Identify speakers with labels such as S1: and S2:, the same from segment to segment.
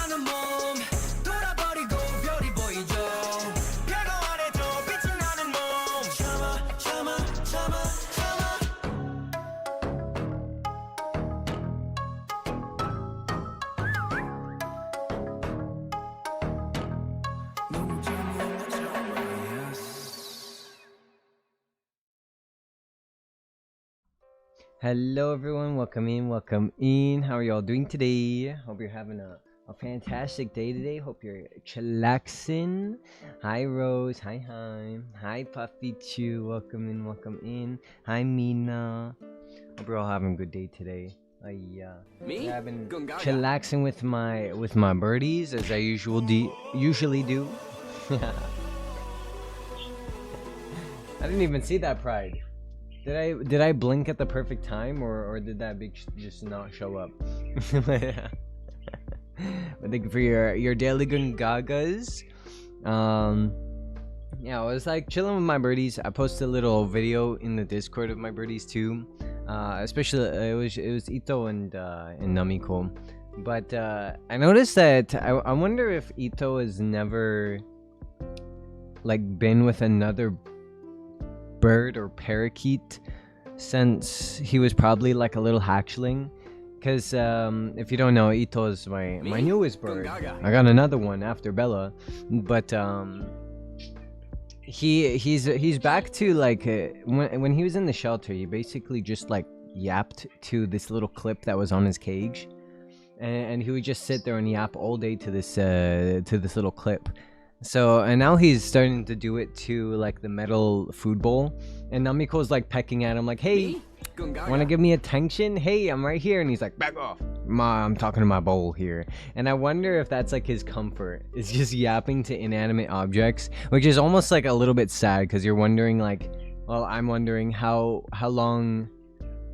S1: 않은 몸 돌아버리고 별이 보이죠 벽 안에 더 빛이 나는 몸 참아 참아 참아 참아 너무 재미없잖아
S2: Hello everyone, welcome in. How are y'all doing today? Hope you're having a fantastic day today. Hope you're chillaxing. Hi Rose, hi Puffy Chew, welcome in. Hi Mina. Hope you're all having a good day today.
S1: Me?
S2: I've been
S1: Gungaga.
S2: chillaxing with my birdies as I usually do. I didn't even see that pride. Did I blink at the perfect time or did that big just not show up? But thank you for your daily gungagas. Yeah, I was like chilling with my birdies. I posted a little video in the Discord of my birdies too. Especially it was Ito and Namiko. But I noticed that I wonder if Ito has never like been with another bird or parakeet since he was probably like a little hatchling. Because if you don't know, Ito is my newest bird. I got another one after Bella, but he's back to like when he was in the shelter, he basically just like yapped to this little clip that was on his cage, and he would just sit there and yap all day to this little clip. So, and now he's starting to do it to like the metal food bowl, and Namiko's like pecking at him like, hey, wanna give me attention? Hey, I'm right here. And he's like, back off, Ma, I'm talking to my bowl here. And I wonder if that's like his comfort, is just yapping to inanimate objects, which is almost like a little bit sad, because you're wondering like, well, I'm wondering how long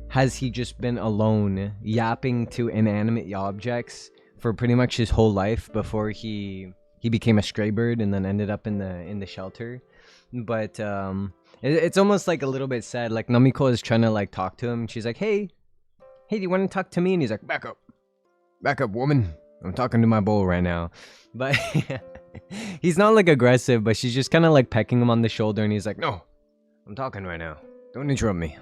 S2: has he just been alone yapping to inanimate objects for pretty much his whole life before he became a stray bird and then ended up in the shelter. But it's almost like a little bit sad. Like Namiko is trying to like talk to him. She's like, hey, do you want to talk to me? And he's like, back up, woman. I'm talking to my bowl right now. But he's not like aggressive, but she's just kind of like pecking him on the shoulder, and he's like, no, I'm talking right now. Don't interrupt me.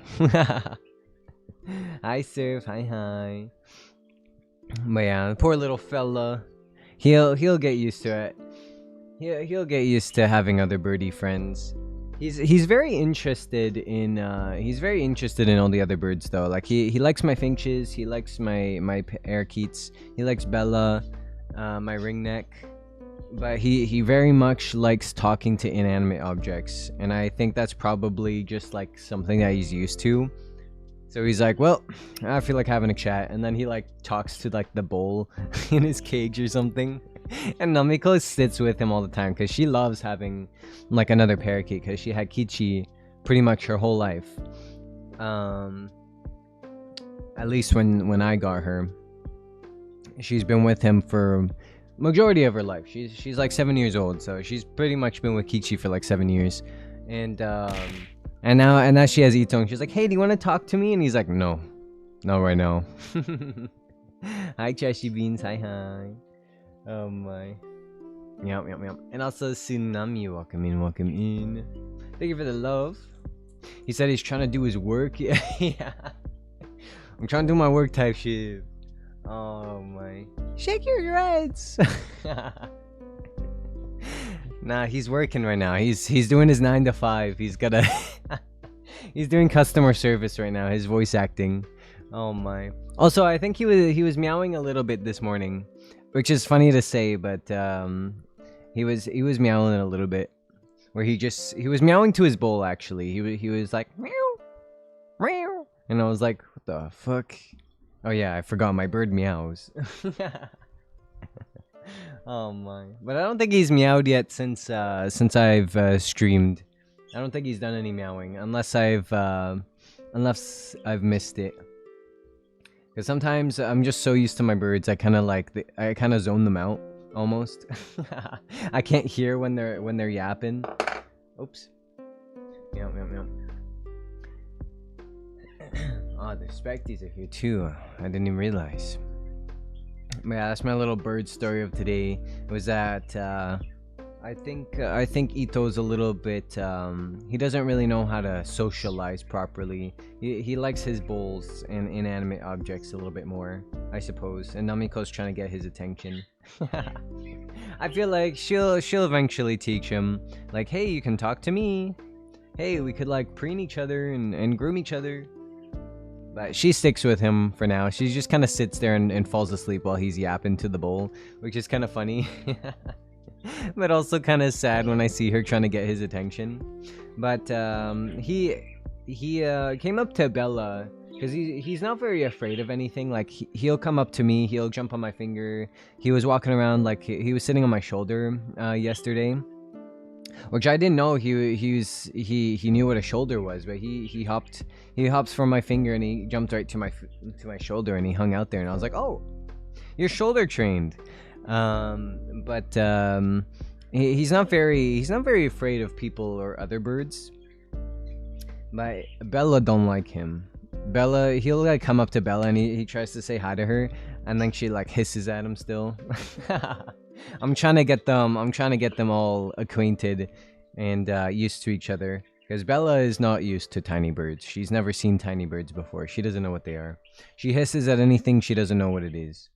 S2: Hi, Surf. Hi. But yeah, poor little fella. He'll get used to it. He'll get used to having other birdie friends. He's very interested in all the other birds though. Like he likes my finches, he likes my parakeets, he likes Bella, my ringneck. But he very much likes talking to inanimate objects, and I think that's probably just like something that he's used to. So he's like, well, I feel like having a chat. And then he like talks to like the bowl in his cage or something. And Namiko sits with him all the time because she loves having like another parakeet, because she had Kichi pretty much her whole life. At least when I got her. She's been with him for majority of her life. She's like 7 years old. So she's pretty much been with Kichi for like 7 years. And now she has Ito, and she's like, hey, do you want to talk to me? And he's like, no, not right now. Hi, Trashy Beans. Hi. Oh my. Yep. And also Tsunami, welcome in. Thank you for the love. He said he's trying to do his work. Yeah. I'm trying to do my work type shit. Oh my. Shake your dreads. Nah, he's working right now. He's doing his 9 to 5. He's doing customer service right now. His voice acting. Oh my. Also, I think he was meowing a little bit this morning, which is funny to say, but he was meowing a little bit, where he was meowing to his bowl actually. He was like meow, meow, and I was like, what the fuck? Oh yeah, I forgot my bird meows. Oh my. But I don't think he's meowed yet since I've streamed. I don't think he's done any meowing unless I've missed it. Because sometimes I'm just so used to my birds, I kind of zone them out almost. I can't hear when they're yapping. Oops. Yep. Oh, the Specties are here too. I didn't even realize. Yeah, that's my little bird story of today. It was that I think Ito's a little bit he doesn't really know how to socialize properly. He likes his bowls and inanimate objects a little bit more, I suppose. And Namiko's trying to get his attention. I feel like she'll eventually teach him, like, hey, you can talk to me. Hey, we could like preen each other and groom each other. But she sticks with him for now. She just kind of sits there and falls asleep while he's yapping to the bowl, which is kind of funny. But also kind of sad when I see her trying to get his attention. But he came up to Bella because he's not very afraid of anything. Like he'll come up to me, he'll jump on my finger. He was walking around like he was sitting on my shoulder yesterday, which I didn't know he knew what a shoulder was. But he hops from my finger and he jumped right to my shoulder and he hung out there and I was like, oh, you're shoulder trained. But he's not very afraid of people or other birds. But Bella don't like him. Bella, he'll like come up to Bella and he tries to say hi to her, and then she like hisses at him still. I'm trying to get them all acquainted and used to each other, because Bella is not used to tiny birds. She's never seen tiny birds before. She doesn't know what they are. She hisses at anything she doesn't know what it is.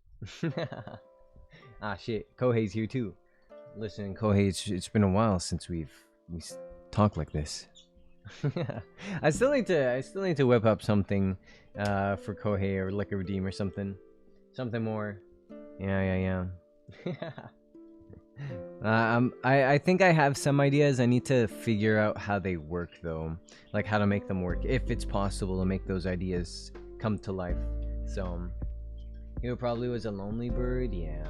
S2: Ah shit, Kohei's here too. Listen, Kohei, it's been a while since we talked like this. I still need to whip up something for Kohei, or like a redeem or something more. Yeah. I think I have some ideas. I need to figure out how they work though, like how to make them work, if it's possible to make those ideas come to life. So he probably was a lonely bird. Yeah,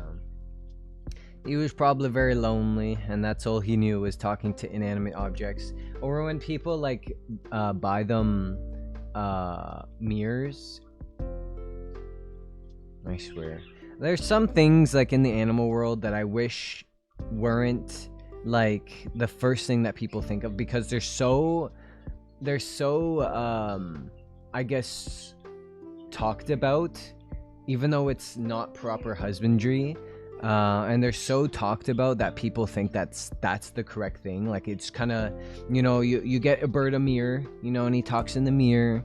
S2: he was probably very lonely, and that's all he knew was talking to inanimate objects. Or when people like buy them mirrors. I swear, there's some things like in the animal world that I wish weren't like the first thing that people think of, because they're so I guess talked about, even though it's not proper husbandry. And they're so talked about that people think that's the correct thing. Like it's kind of, you get a bird a mirror, and he talks in the mirror,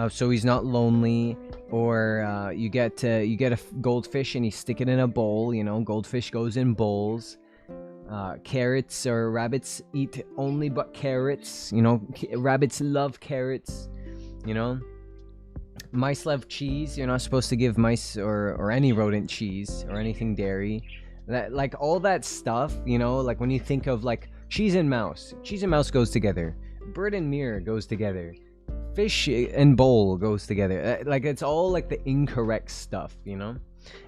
S2: so he's not lonely. Or you get a goldfish and you stick it in a bowl. Goldfish goes in bowls. Carrots or rabbits eat only but carrots. Rabbits love carrots. Mice love cheese. You're not supposed to give mice or any rodent cheese or anything dairy. That, like, all that stuff, like when you think of like cheese and mouse goes together. Bird and mirror goes together. Fish and bowl goes together. Like, it's all like the incorrect stuff, And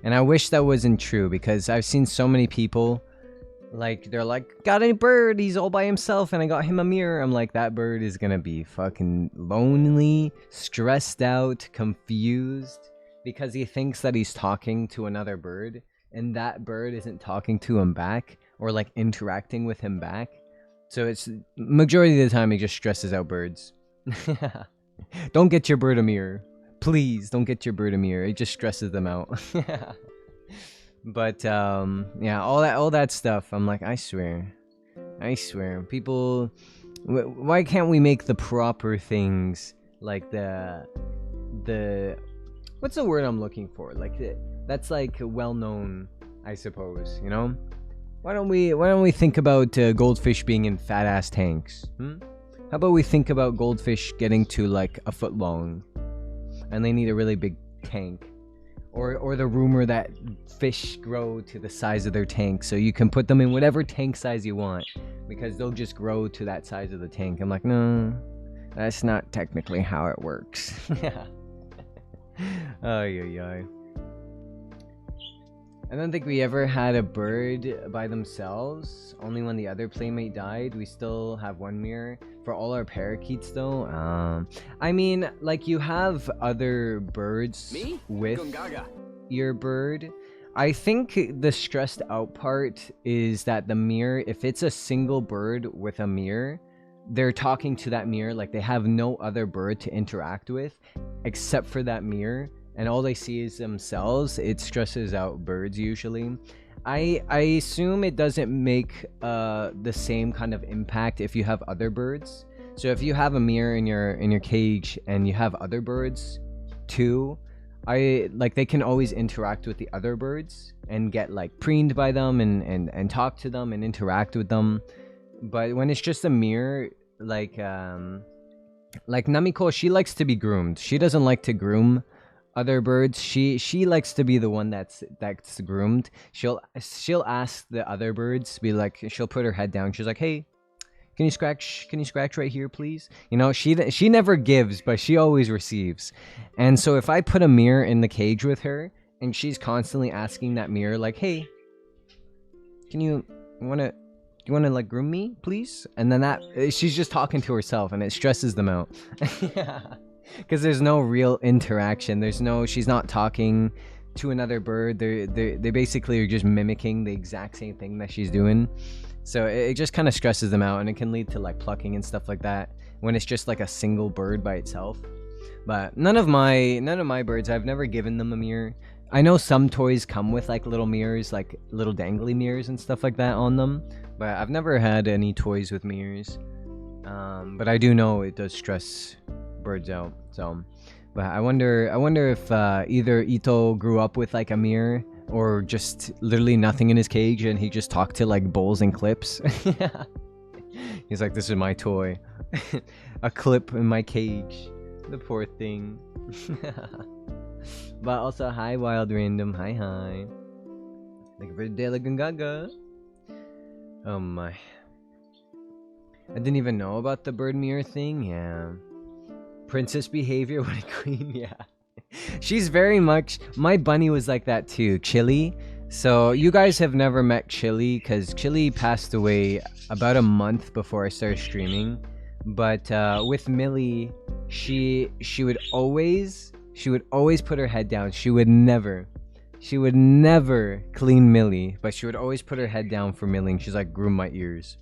S2: I wish that wasn't true, because I've seen so many people, like, they're like, got a bird, he's all by himself, and I got him a mirror. I'm like, that bird is gonna be fucking lonely, stressed out, confused, because he thinks that he's talking to another bird, and that bird isn't talking to him back, or like interacting with him back. So it's majority of the time he just stresses out birds. Don't get your bird a mirror. Please don't get your bird a mirror. It just stresses them out. But yeah, all that stuff. I'm like, I swear, people. Why can't we make the proper things, like the what's the word I'm looking for? Like that's like well known, I suppose. Why don't we think about goldfish being in fat ass tanks? How about we think about goldfish getting to like a foot long, and they need a really big tank? Or the rumor that fish grow to the size of their tank, so you can put them in whatever tank size you want, because they'll just grow to that size of the tank. I'm like, no, that's not technically how it works. Yeah. Ay. I don't think we ever had a bird by themselves. Only when the other playmate died. We still have one mirror. For all our parakeets though, I mean, like, you have other birds with your bird. I think the stressed out part is that the mirror, if it's a single bird with a mirror, they're talking to that mirror. Like, they have no other bird to interact with except for that mirror. and all they see is themselves, it stresses out birds usually. I assume it doesn't make the same kind of impact if you have other birds. So if you have a mirror in your cage and you have other birds too, they can always interact with the other birds and get like preened by them and talk to them and interact with them. But when it's just a mirror, like Namiko, she likes to be groomed. She doesn't like to groom other birds. She likes to be the one that's groomed. She'll ask the other birds, be like, she'll put her head down. She's like, hey, can you scratch right here, please? You know, she never gives, but she always receives. And so if I put a mirror in the cage with her and she's constantly asking that mirror like, hey, you wanna like groom me, please? And then she's just talking to herself and it stresses them out. Yeah. Because there's no real interaction. She's not talking to another bird. They basically are just mimicking the exact same thing that she's doing. So it just kind of stresses them out, and it can lead to like plucking and stuff like that when it's just like a single bird by itself. But none of my birds, I've never given them a mirror. I know some toys come with like little mirrors, like little dangly mirrors and stuff like that on them, but I've never had any toys with mirrors. But I do know it does stress birds out. So, but I wonder if either Ito grew up with like a mirror or just literally nothing in his cage and he just talked to like bowls and clips. Yeah. He's like, this is my toy. A clip in my cage. The poor thing. But also, hi Wild Random. Hi. Thank you for the daily Gungaga. Oh my. I didn't even know about the bird mirror thing. Yeah. Princess behavior when a queen. Yeah. She's very much... My bunny was like that too. Chili. So you guys have never met Chili because Chili passed away about a month before I started streaming. But with Millie, she would always put her head down. She would never clean Millie, but she would always put her head down for Millie, and she's like, groom my ears.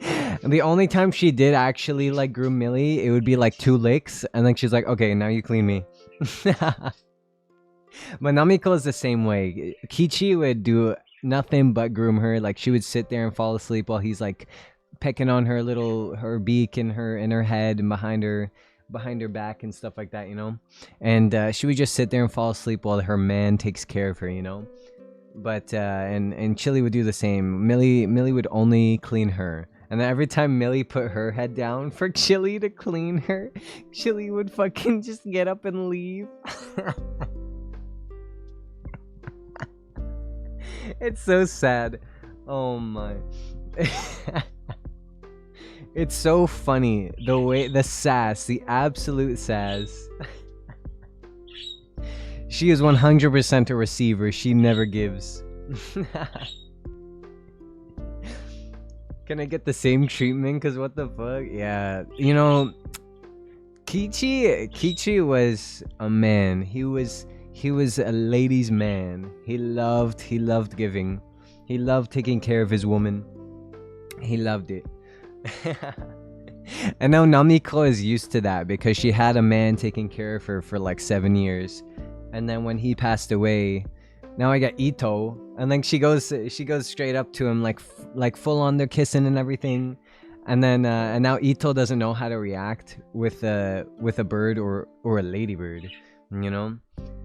S2: And the only time she did actually like groom Millie, it would be like 2 licks, and then she's like, okay, now you clean me. But Namiko is the same way. Kichi would do nothing but groom her. Like, she would sit there and fall asleep while he's like pecking on her beak and her head and behind her back and stuff like that, you know. And she would just sit there and fall asleep while her man takes care of her, you know. But and Chili would do the same. Millie would only clean her. And then every time Millie put her head down for Chili to clean her, Chili would fucking just get up and leave. It's so sad. Oh my. It's so funny. The sass, the absolute sass. She is 100% a receiver. She never gives. Can I get the same treatment? Cause what the fuck? Yeah, you know, Kichi was a man. He was a ladies' man. He loved giving. He loved taking care of his woman. He loved it. And now Namiko is used to that because she had a man taking care of her for like 7 years. And then when he passed away, now I got Ito, and then she goes straight up to him like full on, they're kissing and everything, and then and now Ito doesn't know how to react with a bird or a ladybird, you know,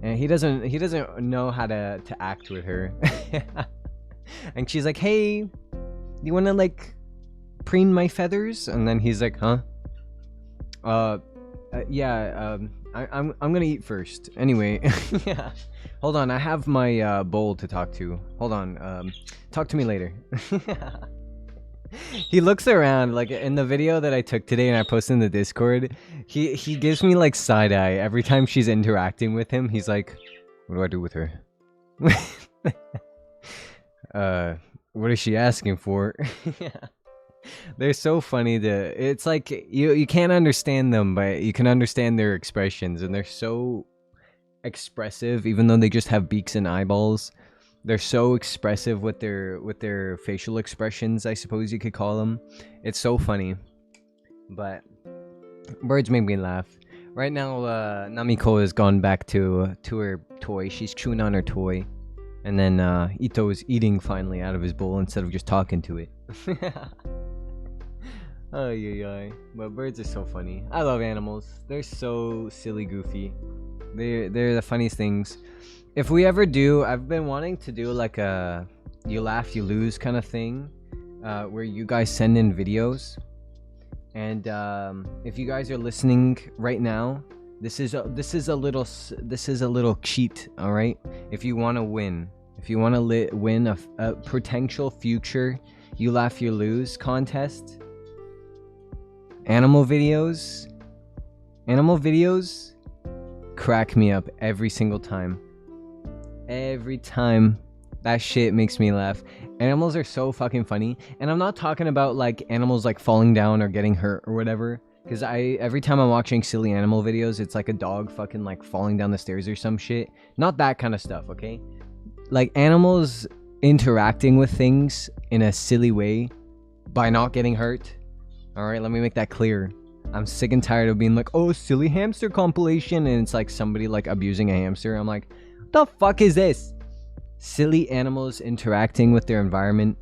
S2: and he doesn't know how to act with her. And she's like, hey, do you want to like preen my feathers? And then he's like, huh? Yeah, I'm gonna eat first. Anyway, yeah. Hold on, I have my bowl to talk to. Hold on, talk to me later. He looks around, like in the video that I took today and I posted in the Discord, he gives me like side eye every time she's interacting with him. He's like, what do I do with her? What is she asking for? Yeah. They're so funny. It's like you can't understand them, but you can understand their expressions, and they're so expressive. Even though they just have beaks and eyeballs, they're so expressive with their facial expressions, I suppose you could call them. It's so funny. But birds make me laugh. Right now, Namiko has gone back to her toy. She's chewing on her toy. And then Ito is eating finally out of his bowl instead of just talking to it. Oh yeah, but birds are so funny. I love animals. They're so silly, goofy. They're the funniest things. If we ever do, I've been wanting to do like a you laugh, you lose kind of thing, where you guys send in videos. And if you guys are listening right now, this is a little cheat. All right, if you want to win, if you want to win a potential future you laugh, you lose contest. Animal videos crack me up every single time. Every time. That shit makes me laugh. Animals are so fucking funny. And I'm not talking about like animals like falling down or getting hurt or whatever. Because every time I'm watching silly animal videos, it's like a dog fucking like falling down the stairs or some shit. Not that kind of stuff, okay? Like animals interacting with things in a silly way by not getting hurt. Alright, let me make that clear. I'm sick and tired of being like, oh, silly hamster compilation. And it's like somebody like abusing a hamster. I'm like, what the fuck is this? Silly animals interacting with their environment.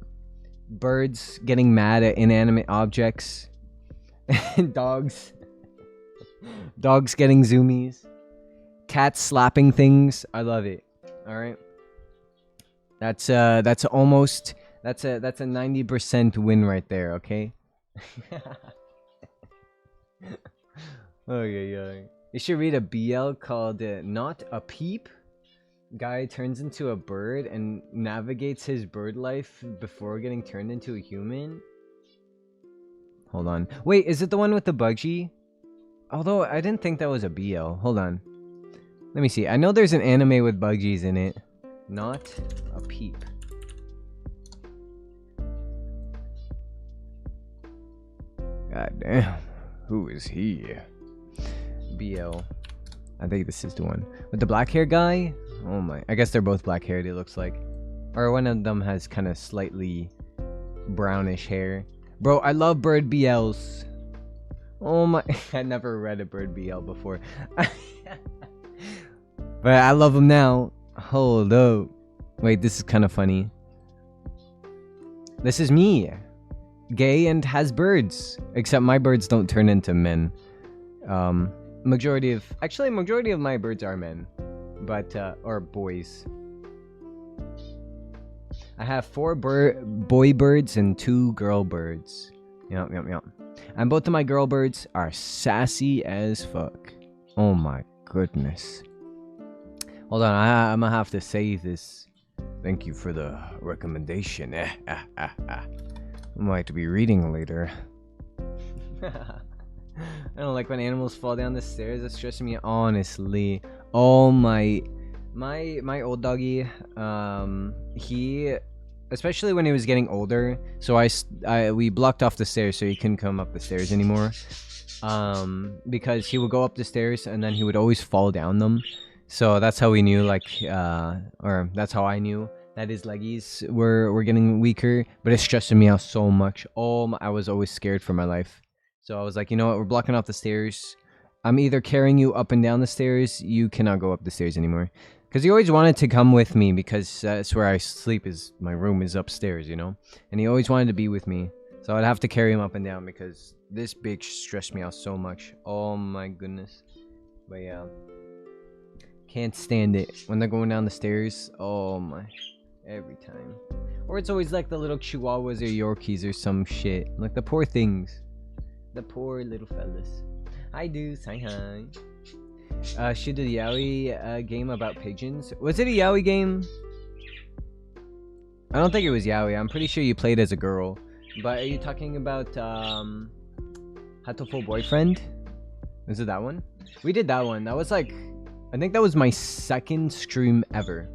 S2: Birds getting mad at inanimate objects. Dogs getting zoomies. Cats slapping things. I love it. Alright. That's a 90% win right there, okay? Oh yeah. You should read a BL called Not a Peep. Guy turns into a bird and navigates his bird life before getting turned into a human. Hold on. Wait, is it the one with the Bugsy? Although I didn't think that was a BL. Hold on. Let me see. I know there's an anime with Buggies in it. Not a Peep. God damn. Who is he? BL. I think this is the one. With the black hair guy? Oh my. I guess they're both black haired, it looks like. Or one of them has kind of slightly brownish hair. Bro, I love bird BLs. Oh my. I never read a bird BL before. But I love them now. Hold up. Wait, this is kind of funny. This is me. Gay and has birds. Except my birds don't turn into men. Majority of my birds are men. But, or boys. I have 4 boy birds and 2 girl birds. Yup. And both of my girl birds are sassy as fuck. Oh my goodness. Hold on, I'm gonna have to save this. Thank you for the recommendation. I might be reading later. I don't like when animals fall down the stairs. That stresses me, honestly. Oh my old doggy. He, especially when he was getting older. So we blocked off the stairs so he couldn't come up the stairs anymore. Because he would go up the stairs and then he would always fall down them. So that's how we knew, like, or that's how I knew that his leggies were getting weaker. But it's stressing me out so much. I was always scared for my life. So I was like, you know what? We're blocking off the stairs. I'm either carrying you up and down the stairs. You cannot go up the stairs anymore. Because he always wanted to come with me because that's where I sleep. My room is upstairs, you know? And he always wanted to be with me. So I'd have to carry him up and down because this bitch stressed me out so much. Oh my goodness. But yeah. Can't stand it. When they're going down the stairs. Oh my. Every time. Or it's always like the little chihuahuas or Yorkies or some shit. Like the poor things. The poor little fellas. Hi dudes, hi. Should the Yaoi game about pigeons? Was it a Yaoi game? I don't think it was Yaoi. I'm pretty sure you played as a girl. But are you talking about Hatoful Boyfriend? Was it that one? We did that one. That was like, I think that was my second stream ever.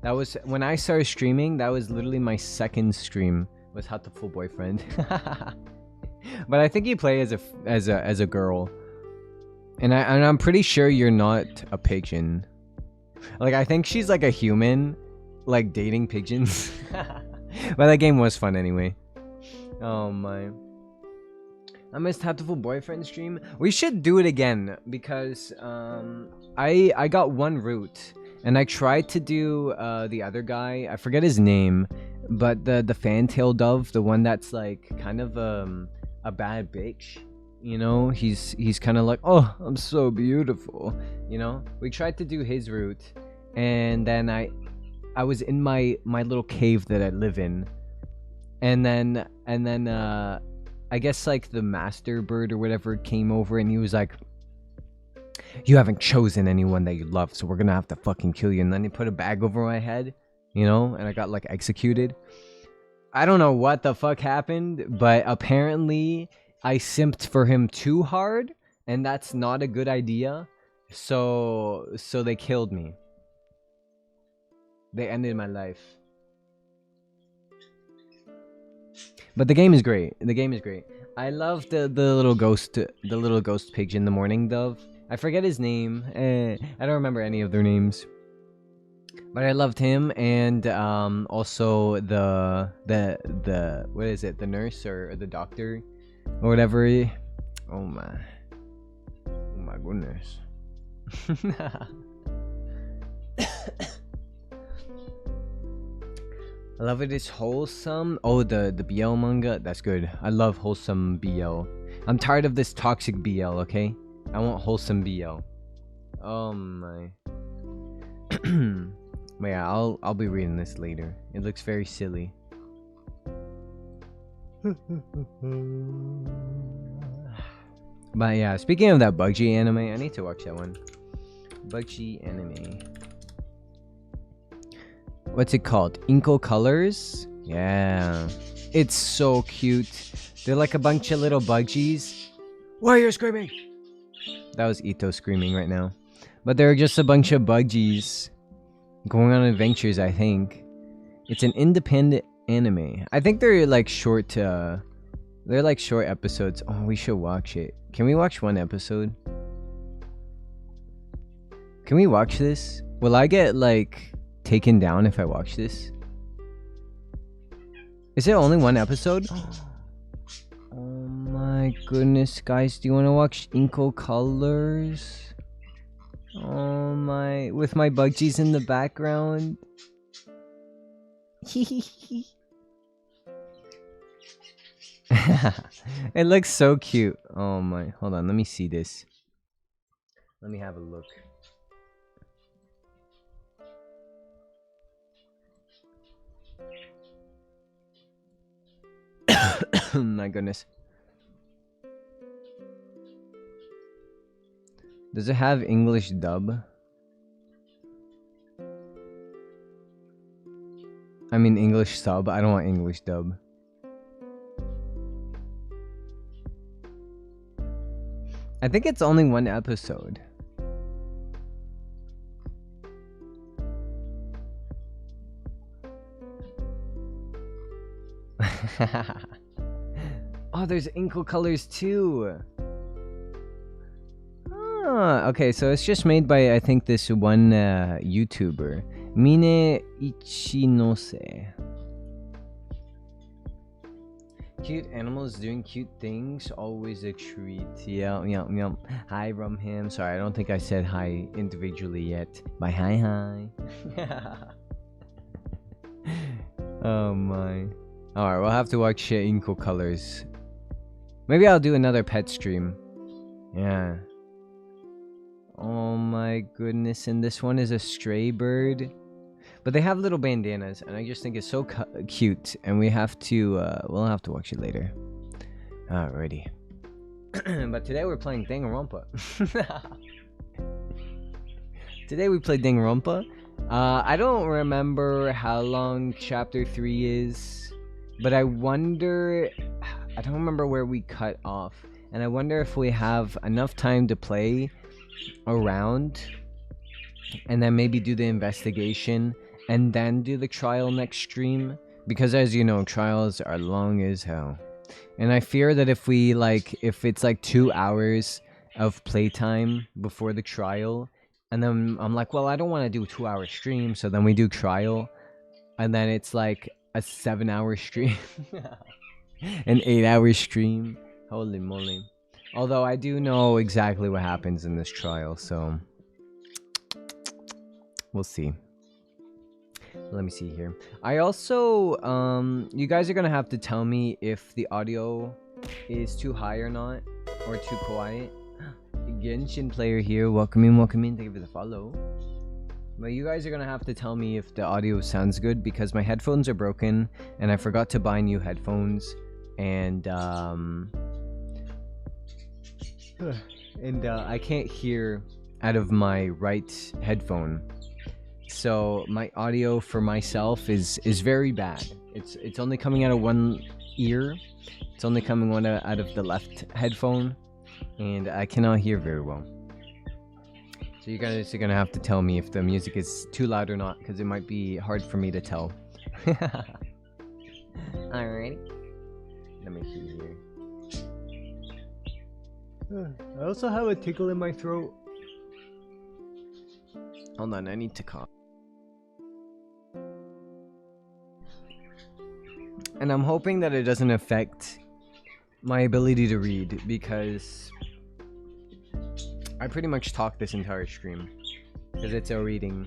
S2: That was when I started streaming. That was literally my second stream. Was Hatoful Boyfriend. But I think you play as a girl. And I'm pretty sure you're not a pigeon. Like, I think she's like a human, like dating pigeons. But that game was fun anyway. Oh my. I missed Hatoful Boyfriend stream. We should do it again because I got one route and I tried to do the other guy. I forget his name, but the fantail dove, the one that's like kind of a bad bitch. You know, he's kind of like, oh, I'm so beautiful. You know, we tried to do his route, and then I was in my little cave that I live in, and then I guess like the master bird or whatever came over and he was like, you haven't chosen anyone that you love, so we're gonna have to fucking kill you. And then he put a bag over my head, you know, and I got like executed. I don't know what the fuck happened, but apparently I simped for him too hard, and that's not a good idea. So they killed me. They ended my life. But the game is great. The game is great. I love the little ghost pigeon, the morning dove. I forget his name. I don't remember any of their names. But I loved him, and also the what is it? The nurse or the doctor or whatever. Oh my goodness. I love it. It's wholesome. Oh, the BL manga. That's good. I love wholesome BL. I'm tired of this toxic BL. Okay, I want wholesome BL. Oh my. But yeah, I'll be reading this later. It looks very silly. But yeah, speaking of that Buggy anime, I need to watch that one. Buggy anime. What's it called? Inko Colors? Yeah. It's so cute. They're like a bunch of little buggies. Why are you screaming? That was Ito screaming right now. But they're just a bunch of buggies going on adventures, I think. It's an independent anime. I think they're like short episodes. Oh, we should watch it. Can we watch one episode? Can we watch this? Will I get like taken down if I watch this? Is it only one episode? Oh my goodness, guys, do you want to watch Inko Colors? Oh my, with my buggies in the background. It looks so cute. Oh my, hold on, let me see this. Let me have a look. My goodness. Does it have English dub? I mean English sub. I don't want English dub. I think it's only one episode. Oh, there's Inko Colors too. Ah, okay, so it's just made by, I think, this one YouTuber, Mine Ichinose. Cute animals doing cute things, always a treat. Yeah, yeah, yeah. Hi, Rumham. Sorry, I don't think I said hi individually yet. Bye, hi. Oh my. Alright, we'll have to watch Inko Colors. Maybe I'll do another pet stream. Yeah. Oh my goodness, and this one is a stray bird. But they have little bandanas, and I just think it's so cute. And we have to, we'll have to watch it later. Alrighty. But today we're playing Danganronpa. Today we played Danganronpa. I don't remember how long Chapter 3 is. But I wonder... I don't remember where we cut off. And I wonder if we have enough time to play around. And then maybe do the investigation. And then do the trial next stream. Because as you know, trials are long as hell. And I fear that if we if it's like 2 hours of playtime before the trial. And then I'm like, well, I don't want to do a 2-hour stream. So then we do trial. And then it's like a 7-hour stream. An 8-hour stream. Holy moly. Although I do know exactly what happens in this trial, so we'll see. Let me see here. I also, you guys are gonna have to tell me if the audio is too high or not, or too quiet. Genshin player here, welcome in, thank you for the follow. But you guys are gonna have to tell me if the audio sounds good, because my headphones are broken, and I forgot to buy new headphones, and, I can't hear out of my right headphone. So my audio for myself is very bad. It's only coming out of one ear. It's only coming out of the left headphone, and I cannot hear very well. So you guys are gonna have to tell me if the music is too loud or not, because it might be hard for me to tell. Alright. Let me see here. I also have a tickle in my throat. Hold on, I need to cough. And I'm hoping that it doesn't affect my ability to read, because I pretty much talk this entire stream, because it's a reading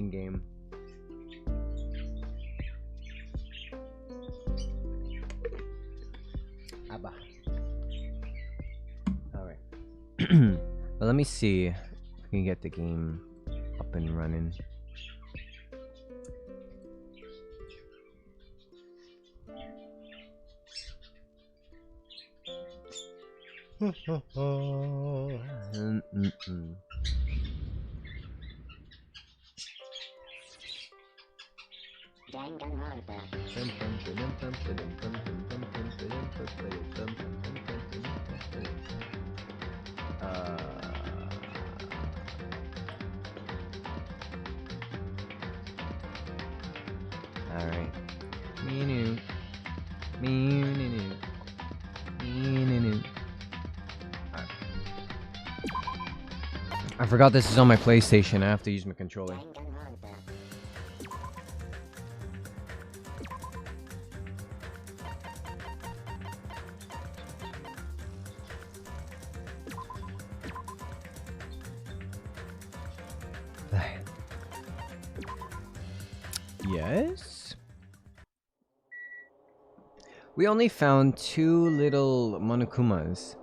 S2: game. Abba. Alright. But let me see if we can get the game up and running.
S3: Danganronpa.
S2: Alright. I forgot this is on my PlayStation. I have to use my controller. Yes? We only found 2 little Monokumas.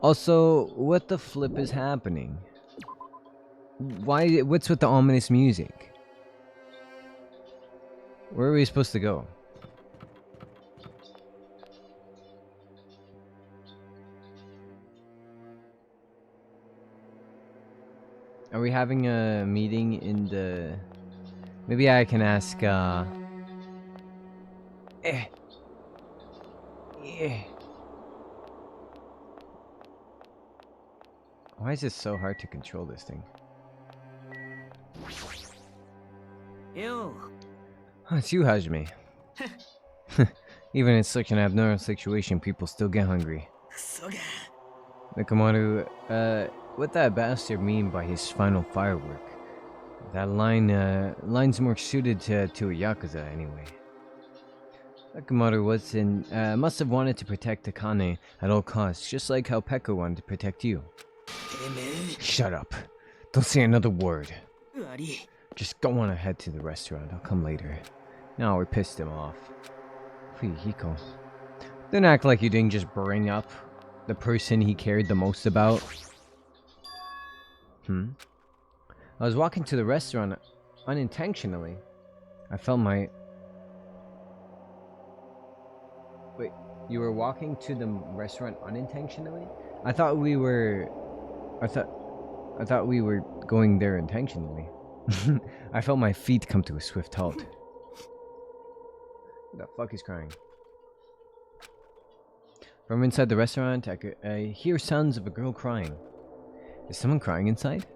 S2: Also, what the flip is happening? What's with the ominous music? Where are we supposed to go? Are we having a meeting in the... Maybe I can ask, Why is it so hard to control this thing?
S1: Ew.
S2: Oh, it's you, Hajime. Even in such an abnormal situation, people still get hungry. Nakamaru, what that bastard mean by his final firework? That line's more suited to a Yakuza anyway. Nakamaru must have wanted to protect Akane at all costs, just like how Pekka wanted to protect you. Shut up. Don't say another word. Just go on ahead to the restaurant. I'll come later. Now we pissed him off. Hiko. Don't act like you didn't just bring up the person he cared the most about. I was walking to the restaurant unintentionally. I felt my... Wait, you were walking to the restaurant unintentionally? I thought we were going there intentionally. I felt my feet come to a swift halt. Who the fuck is crying? From inside the restaurant, I hear sounds of a girl crying. Is someone crying inside?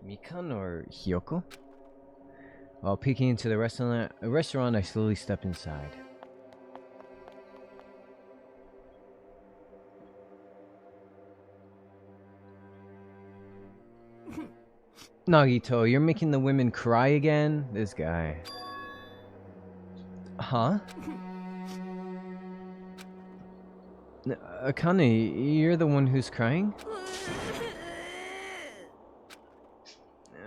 S2: Mikan or Hyoko? While peeking into the restaurant, I slowly stepped inside. Nagito, you're making the women cry again? This guy. Huh? Akane, you're the one who's crying?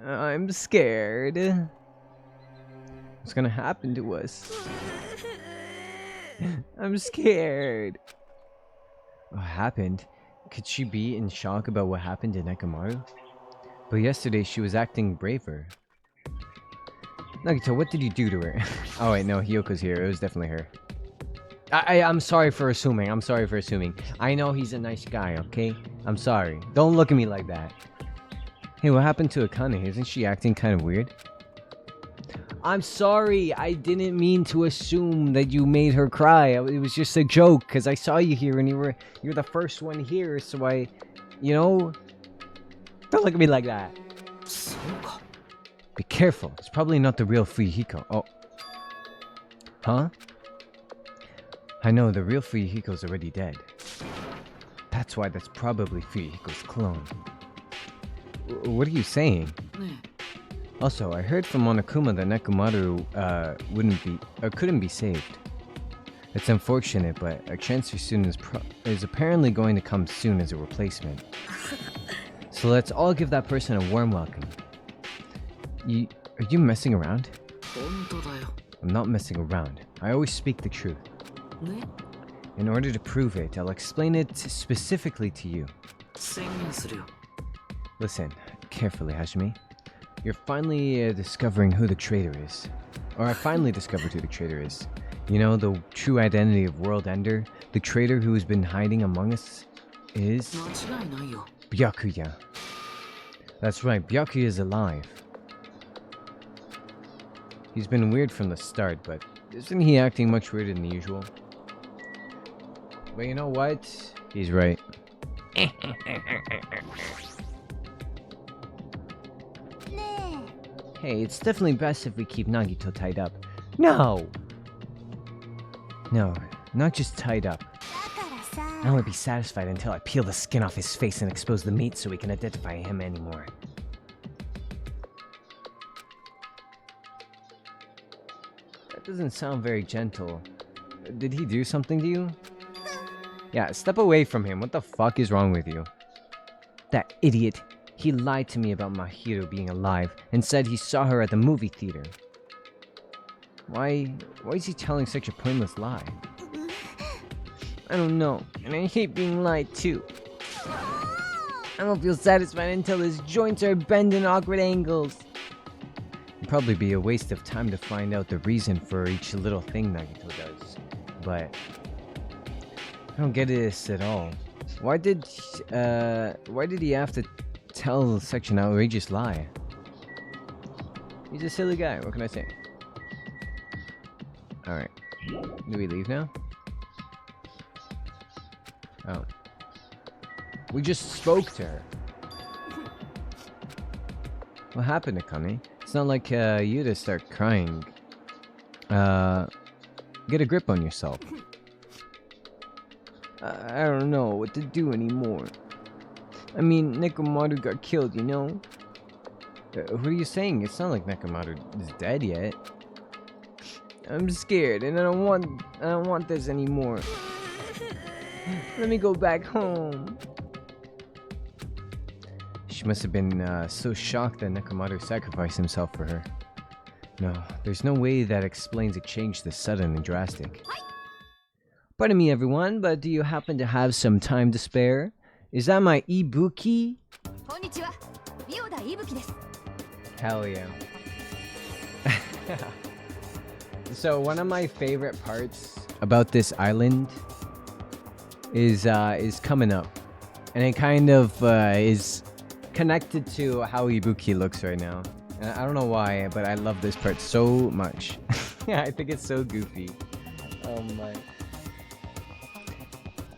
S2: I'm scared. What's gonna happen to us? I'm scared. What happened? Could she be in shock about what happened to Nekomaru? But yesterday she was acting braver. Nagito, what did you do to her? Oh wait, no, Hyoko's here. It was definitely her. I'm sorry for assuming. I'm sorry for assuming. I know he's a nice guy, okay? I'm sorry. Don't look at me like that. Hey, what happened to Akane? Isn't she acting kind of weird? I'm sorry. I didn't mean to assume that you made her cry. It was just a joke because I saw you here and you're the first one here, so I, don't look at me like that. Be careful. It's probably not the real Fuyuhiko. Oh. Huh? I know, the real Fuyuhiko's already dead. That's why that's probably Fuyuhiko's clone. What are you saying? Also, I heard from Monokuma that Nekomaru couldn't be saved. It's unfortunate, but a transfer student is apparently going to come soon as a replacement. So let's all give that person a warm welcome. Are you messing around? I'm not messing around. I always speak the truth. In order to prove it, I'll explain it specifically to you. Listen, carefully, Hajime. You're finally discovering who the traitor is. Or I finally discovered who the traitor is. You know, the true identity of World Ender? The traitor who has been hiding among us is... Byakuya. That's right, Byakuya is alive. He's been weird from the start, but isn't he acting much weirder than usual? But you know what? He's right. Hey, it's definitely best if we keep Nagito tied up. No! No, not just tied up. I won't be satisfied until I peel the skin off his face and expose the meat so we can identify him anymore. That doesn't sound very gentle. Did he do something to you? Yeah, step away from him. What the fuck is wrong with you? That idiot. He lied to me about Mahiro being alive and said he saw her at the movie theater. Why is he telling such a pointless lie? I don't know, and I hate being lied to. I don't feel satisfied until his joints are bent in awkward angles. It'd probably be a waste of time to find out the reason for each little thing Nagito does, but I don't get this at all. Why did he have to tell such an outrageous lie? He's a silly guy, what can I say? Alright. Do we leave now? Oh. We just spoke to her. What happened, Akane? It's not like you to start crying. Get a grip on yourself. I don't know what to do anymore. I mean, Nekomaru got killed, you know? What are you saying? It's not like Nekomaru is dead yet. I'm scared, and I don't want this anymore. Let me go back home. She must have been so shocked that Nekomaru sacrificed himself for her. No, there's no way that explains a change this sudden and drastic. Pardon me, everyone, but do you happen to have some time to spare? Is that my Ibuki? Hell yeah. So one of my favorite parts about this island is coming up, and it kind of is connected to how Ibuki looks right now. And I don't know why, but I love this part so much. Yeah, I think it's so goofy. Oh my.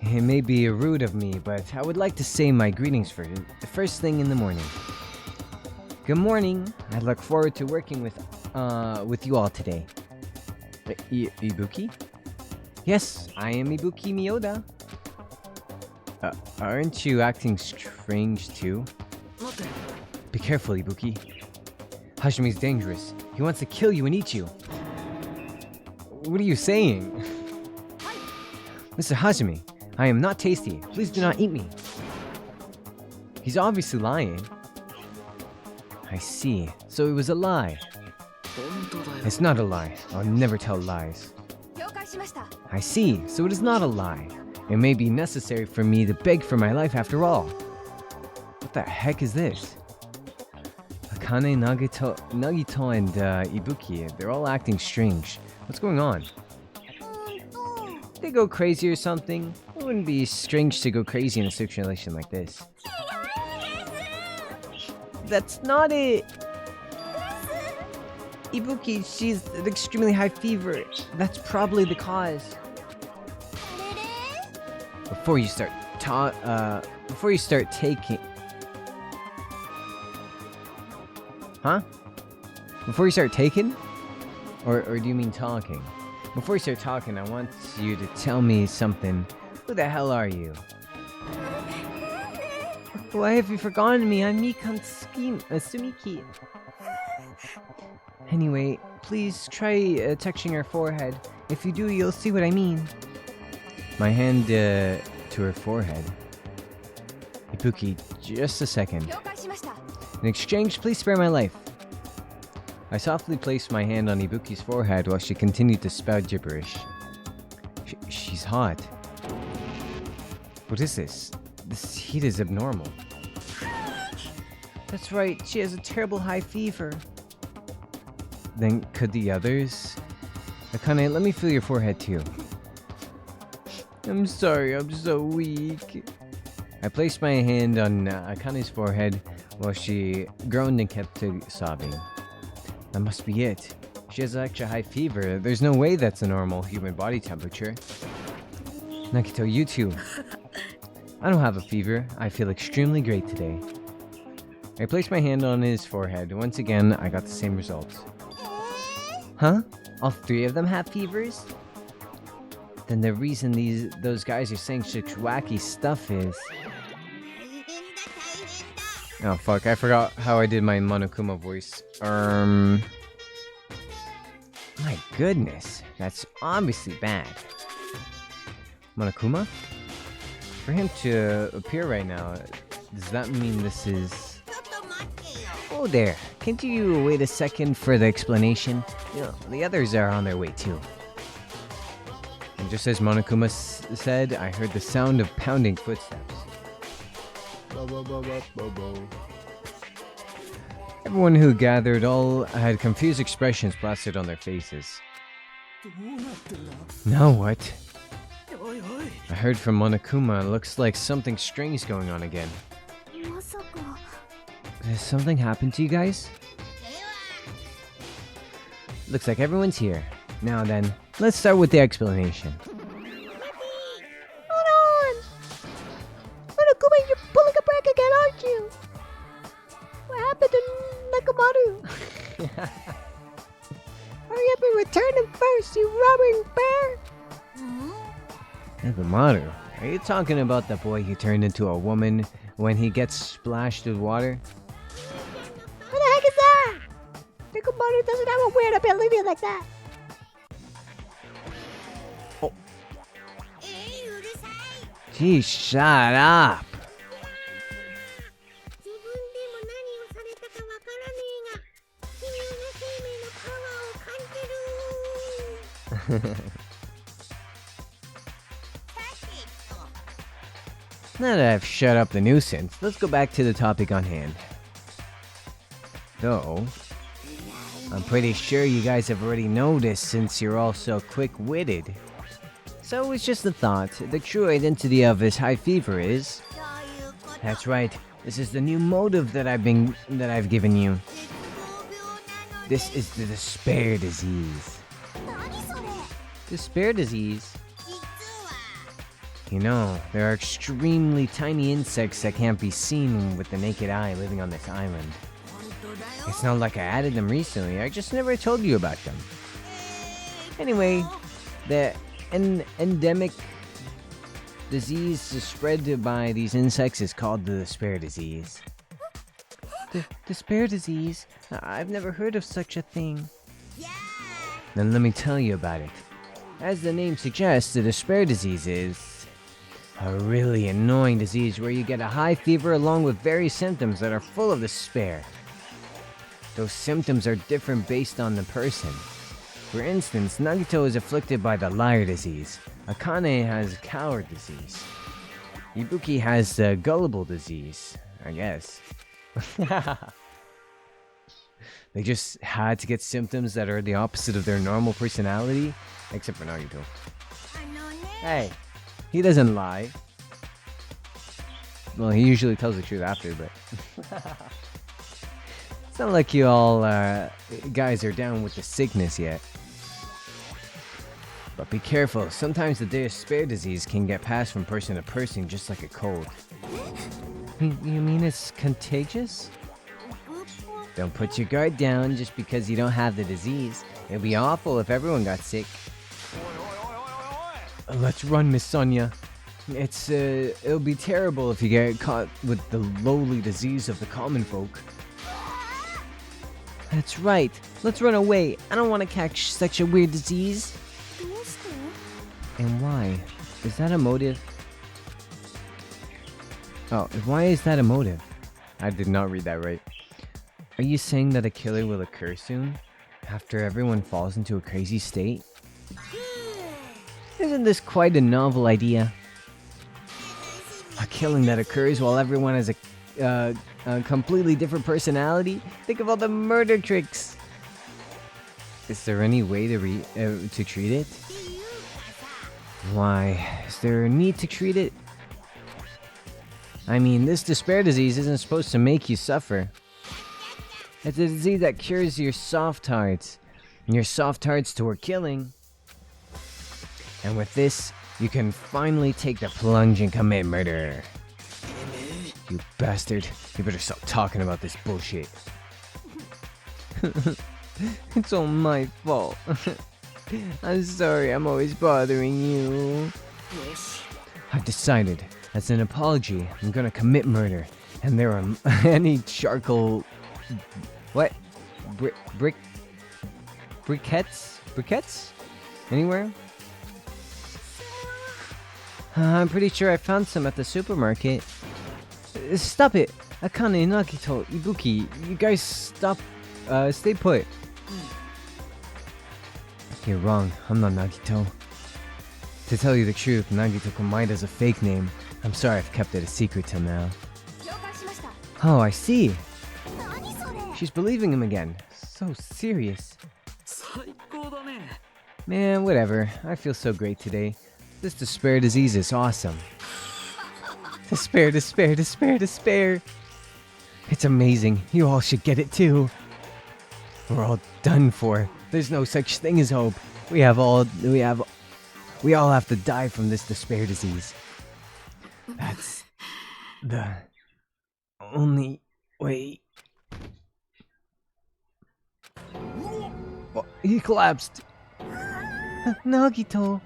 S2: It may be rude of me, but I would like to say my greetings for you the first thing in the morning. Good morning. I look forward to working with you all today. Ibuki? Yes, I am Ibuki Miyoda. Aren't you acting strange too? Be careful, Ibuki. Hajime's dangerous. He wants to kill you and eat you. What are you saying? Mr. Hajime, I am not tasty. Please do not eat me. He's obviously lying. I see. So it was a lie. It's not a lie. I'll never tell lies. I see. So it is not a lie. It may be necessary for me to beg for my life after all. What the heck is this? Akane, Nagito, and Ibuki, they're all acting strange. What's going on? They go crazy or something? It wouldn't be strange to go crazy in a situation like this. That's not it! Ibuki, she's an extremely high fever. That's probably the cause. Before you start taking... Huh? Before you start taking? Or do you mean talking? Before you start talking, I want you to tell me something. Who the hell are you? Why have you forgotten me? I'm Mikan Sumiki. Anyway, please try touching her forehead. If you do, you'll see what I mean. My hand to her forehead. Ibuki, just a second. In exchange, please spare my life. I softly placed my hand on Ibuki's forehead while she continued to spout gibberish. She's hot. What is this? This heat is abnormal. That's right, she has a terrible high fever. Then could the others? Akane, let me feel your forehead too. I'm sorry, I'm so weak. I placed my hand on Akane's forehead while she groaned and kept sobbing. That must be it. She has such a high fever. There's no way that's a normal human body temperature. Nagito, you too. I don't have a fever. I feel extremely great today. I placed my hand on his forehead. Once again, I got the same results. Huh? All three of them have fevers? Then the reason those guys are saying such wacky stuff is... Oh fuck, I forgot how I did my Monokuma voice. My goodness, that's obviously bad. Monokuma? For him to appear right now, does that mean this is... Oh there, can't you wait a second for the explanation? You know, the others are on their way too. And just as Monokuma said, I heard the sound of pounding footsteps. Everyone who gathered all had confused expressions plastered on their faces. Now what? I heard from Monokuma, looks like something strange going on again. Has something happened to you guys? Looks like everyone's here. Now then, let's start with the explanation. Hold on! Monokuma, you're pulling a prank again, aren't you? What happened to Nakamoto? Hurry up and return him first, you robbing bear! Nakamoto? Are you talking about the boy who turned into a woman when he gets splashed with water? What the heck is that? Nakamoto doesn't have a weird ability like that. Oh. Gee, shut up. Now that I've shut up the nuisance, let's go back to the topic on hand. Though, I'm pretty sure you guys have already noticed since you're all so quick-witted. So it's just a thought. The true identity of his high fever is... That's right. This is the new motive that I've given you. This is the despair disease. Despair disease? You know, there are extremely tiny insects that can't be seen with the naked eye living on this island. It's not like I added them recently, I just never told you about them. Anyway, the endemic disease spread by these insects is called the despair disease. The despair disease? I've never heard of such a thing. Then let me tell you about it. As the name suggests, the despair disease is... A really annoying disease where you get a high fever along with various symptoms that are full of despair. Those symptoms are different based on the person. For instance, Nagito is afflicted by the liar disease. Akane has coward disease. Ibuki has the gullible disease, I guess. They just had to get symptoms that are the opposite of their normal personality, except for Nagito. Hey, he doesn't lie. Well, he usually tells the truth after, but... It's not like you all guys are down with the sickness yet. But be careful, sometimes the despair disease can get passed from person to person just like a cold. You mean it's contagious? Don't put your guard down just because you don't have the disease. It'd be awful if everyone got sick. Let's run, Miss Sonia. It'll be terrible if you get caught with the lowly disease of the common folk. That's right. Let's run away. I don't want to catch such a weird disease. And why? Is that a motive? Oh, why is that a motive? I did not read that right. Are you saying that a killer will occur soon? After everyone falls into a crazy state? Isn't this quite a novel idea? A killing that occurs while everyone has a completely different personality? Think of all the murder tricks! Is there any way to treat it? Why, is there a need to treat it? I mean, this despair disease isn't supposed to make you suffer. It's a disease that cures your soft hearts. And your soft hearts toward killing. And with this, you can finally take the plunge and commit murder. You bastard. You better stop talking about this bullshit. It's all my fault. I'm sorry, I'm always bothering you. I've decided, as an apology, I'm gonna commit murder. And there are any charcoal... What? Briquettes? Briquettes? Anywhere? I'm pretty sure I found some at the supermarket. Stop it! Akane, Nagito, Ibuki, you guys stop, stay put. You're wrong, I'm not Nagito. To tell you the truth, Nagito Komai is a fake name. I'm sorry I've kept it a secret till now. Oh, I see. She's believing him again. So serious. Man, whatever. I feel so great today. This despair disease is awesome. Despair, despair, despair, despair. It's amazing. You all should get it too. We're all done for. There's no such thing as hope. We all have to die from this despair disease. That's the only way. Oh, he collapsed. Nagito.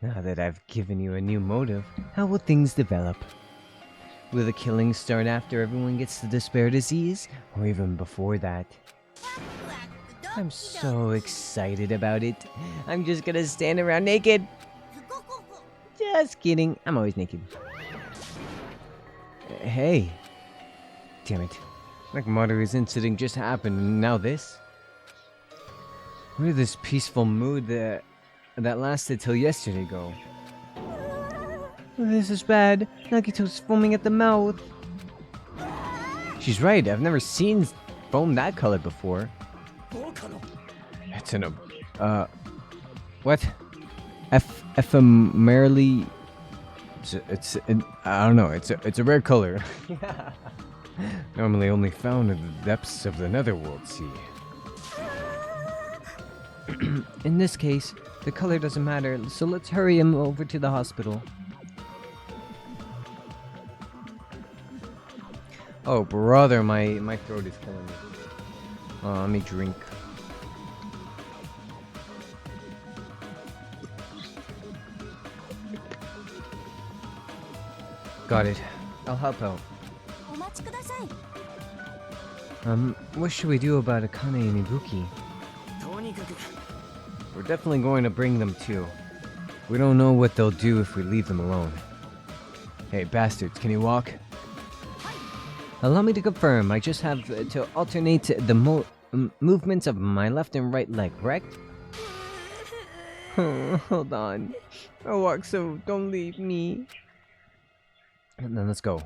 S2: Now that I've given you a new motive, how will things develop? Will the killings start after everyone gets the despair disease, or even before that? I'm so excited about it. I'm just gonna stand around naked. Just kidding, I'm always naked. Hey. Damn it. Like Maru's incident just happened, and now this? Where did this peaceful mood that lasted till yesterday go? This is bad. Nagito's foaming at the mouth. She's right, I've never seen foam that color before. It's what? Ephemerally... I don't know, it's a rare color. Normally only found in the depths of the netherworld sea. In this case, the color doesn't matter, so let's hurry him over to the hospital. Oh brother, my throat is killing me. Let me drink. Got it. I'll help out. What should we do about Akane and Ibuki? We're definitely going to bring them too. We don't know what they'll do if we leave them alone. Hey, bastards, can you walk? Allow me to confirm, I just have to alternate the movements of my left and right leg, correct? Hold on. I'll walk, so don't leave me. And then let's go.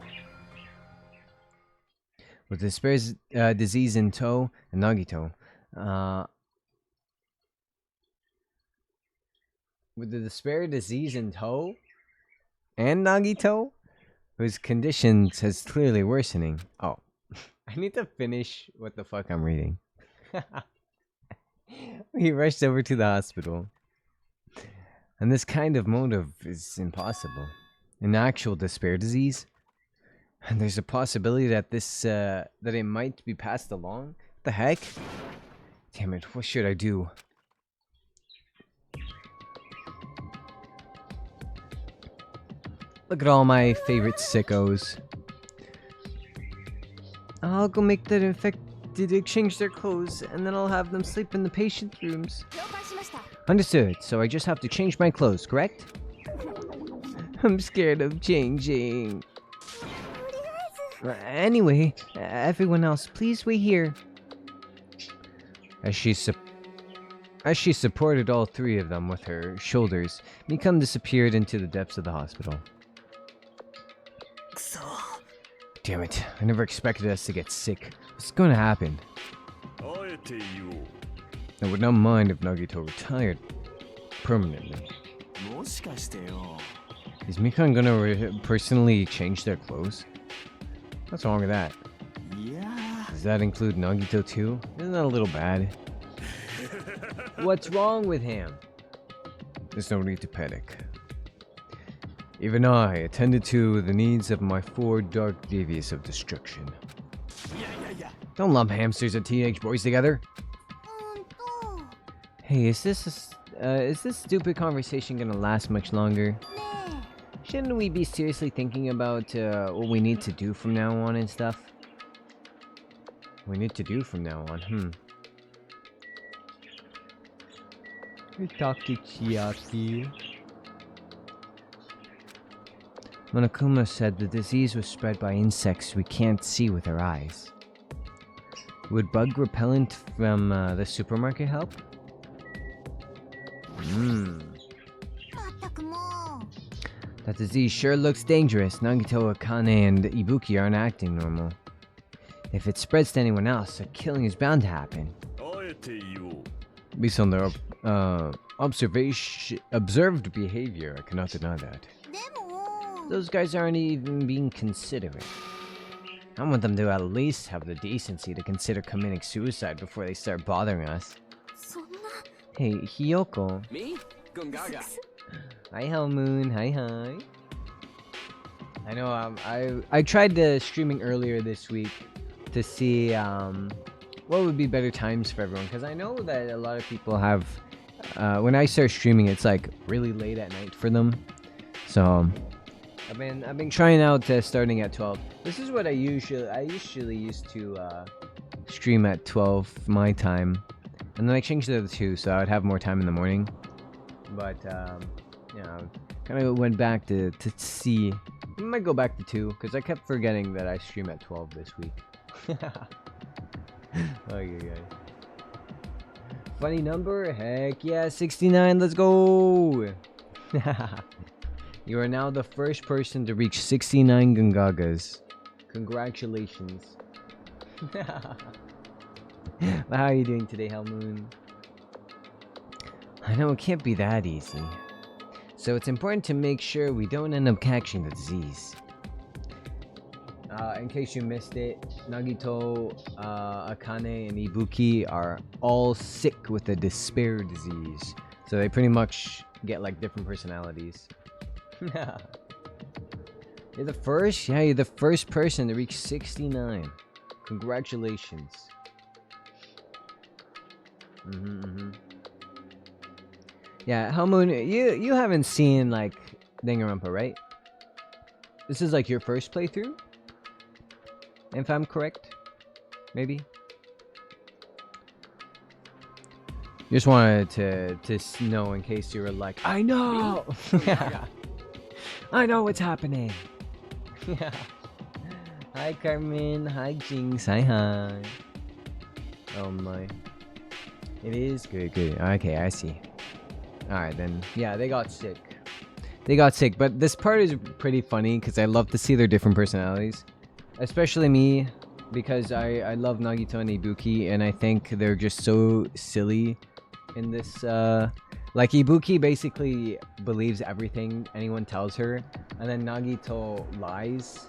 S2: With the despair's disease in tow and Nagito, with the despair disease in tow and Nagito, whose conditions has clearly worsening. Oh, I need to finish what the fuck I'm reading. He rushed over to the hospital. And this kind of motive is impossible. An actual despair disease? And there's a possibility that that it might be passed along? What the heck? Damn it, what should I do? Look at all my favorite sickos. I'll go make the infected exchange their clothes, and then I'll have them sleep in the patient rooms. Understood, so I just have to change my clothes, correct? I'm scared of changing. Anyway, everyone else, please wait here. As she supported all three of them with her shoulders, Mikun disappeared into the depths of the hospital. Damn it, I never expected us to get sick. What's going to happen? I would not mind if Nagito retired permanently. Is Mikun gonna personally change their clothes? What's wrong with that? Does that include Nagito too? Isn't that a little bad? What's wrong with him? There's no need to panic. Even I attended to the needs of my 4 dark devious of destruction. Don't lump hamsters and teenage boys together. Hey, is this stupid conversation gonna last much longer? Shouldn't we be seriously thinking about what we need to do from now on and stuff? We need to do from now on, We talked to Chiaki. Monokuma said the disease was spread by insects we can't see with our eyes. Would bug repellent from the supermarket help? That disease sure looks dangerous. Nagito, Akane, and Ibuki aren't acting normal. If it spreads to anyone else, a killing is bound to happen. Based on their observed behavior, I cannot deny that. Those guys aren't even being considerate. I want them to at least have the decency to consider committing suicide before they start bothering us. Hey, Hiyoko.
S3: Me? Gungaga.
S2: Hi, Hellmoon. Hi. I know, I tried the streaming earlier this week to see, what would be better times for everyone. Because I know that a lot of people have, when I start streaming, it's like really late at night for them. So, I've been trying out starting at 12. This is what I usually used to, stream at 12 my time. And then I changed it to 2, so I would have more time in the morning. But, yeah, kind of went back to see. I might go back to 2, because I kept forgetting that I stream at 12 this week. Okay, guys. Funny number? Heck yeah, 69, let's go! You are now the first person to reach 69 Gungagas. Congratulations. How are you doing today, Hellmoon? I know it can't be that easy. So it's important to make sure we don't end up catching the disease. In case you missed it, Nagito, Akane, and Ibuki are all sick with the despair disease. So they pretty much get like different personalities. You're the first? Yeah, you're the first person to reach 69. Congratulations. Yeah, Hellmoon, you haven't seen like Danganronpa, right? This is like your first playthrough? If I'm correct? Maybe? Just wanted to know in case you were like, I know. I know what's happening. Yeah. Hi Carmen. Hi Jinx. Hi. Oh my. It is good. Okay, I see. Alright then. Yeah, they got sick. But this part is pretty funny because I love to see their different personalities. Especially me, because I love Nagito and Ibuki, and I think they're just so silly in this. Like, Ibuki basically believes everything anyone tells her, and then Nagito lies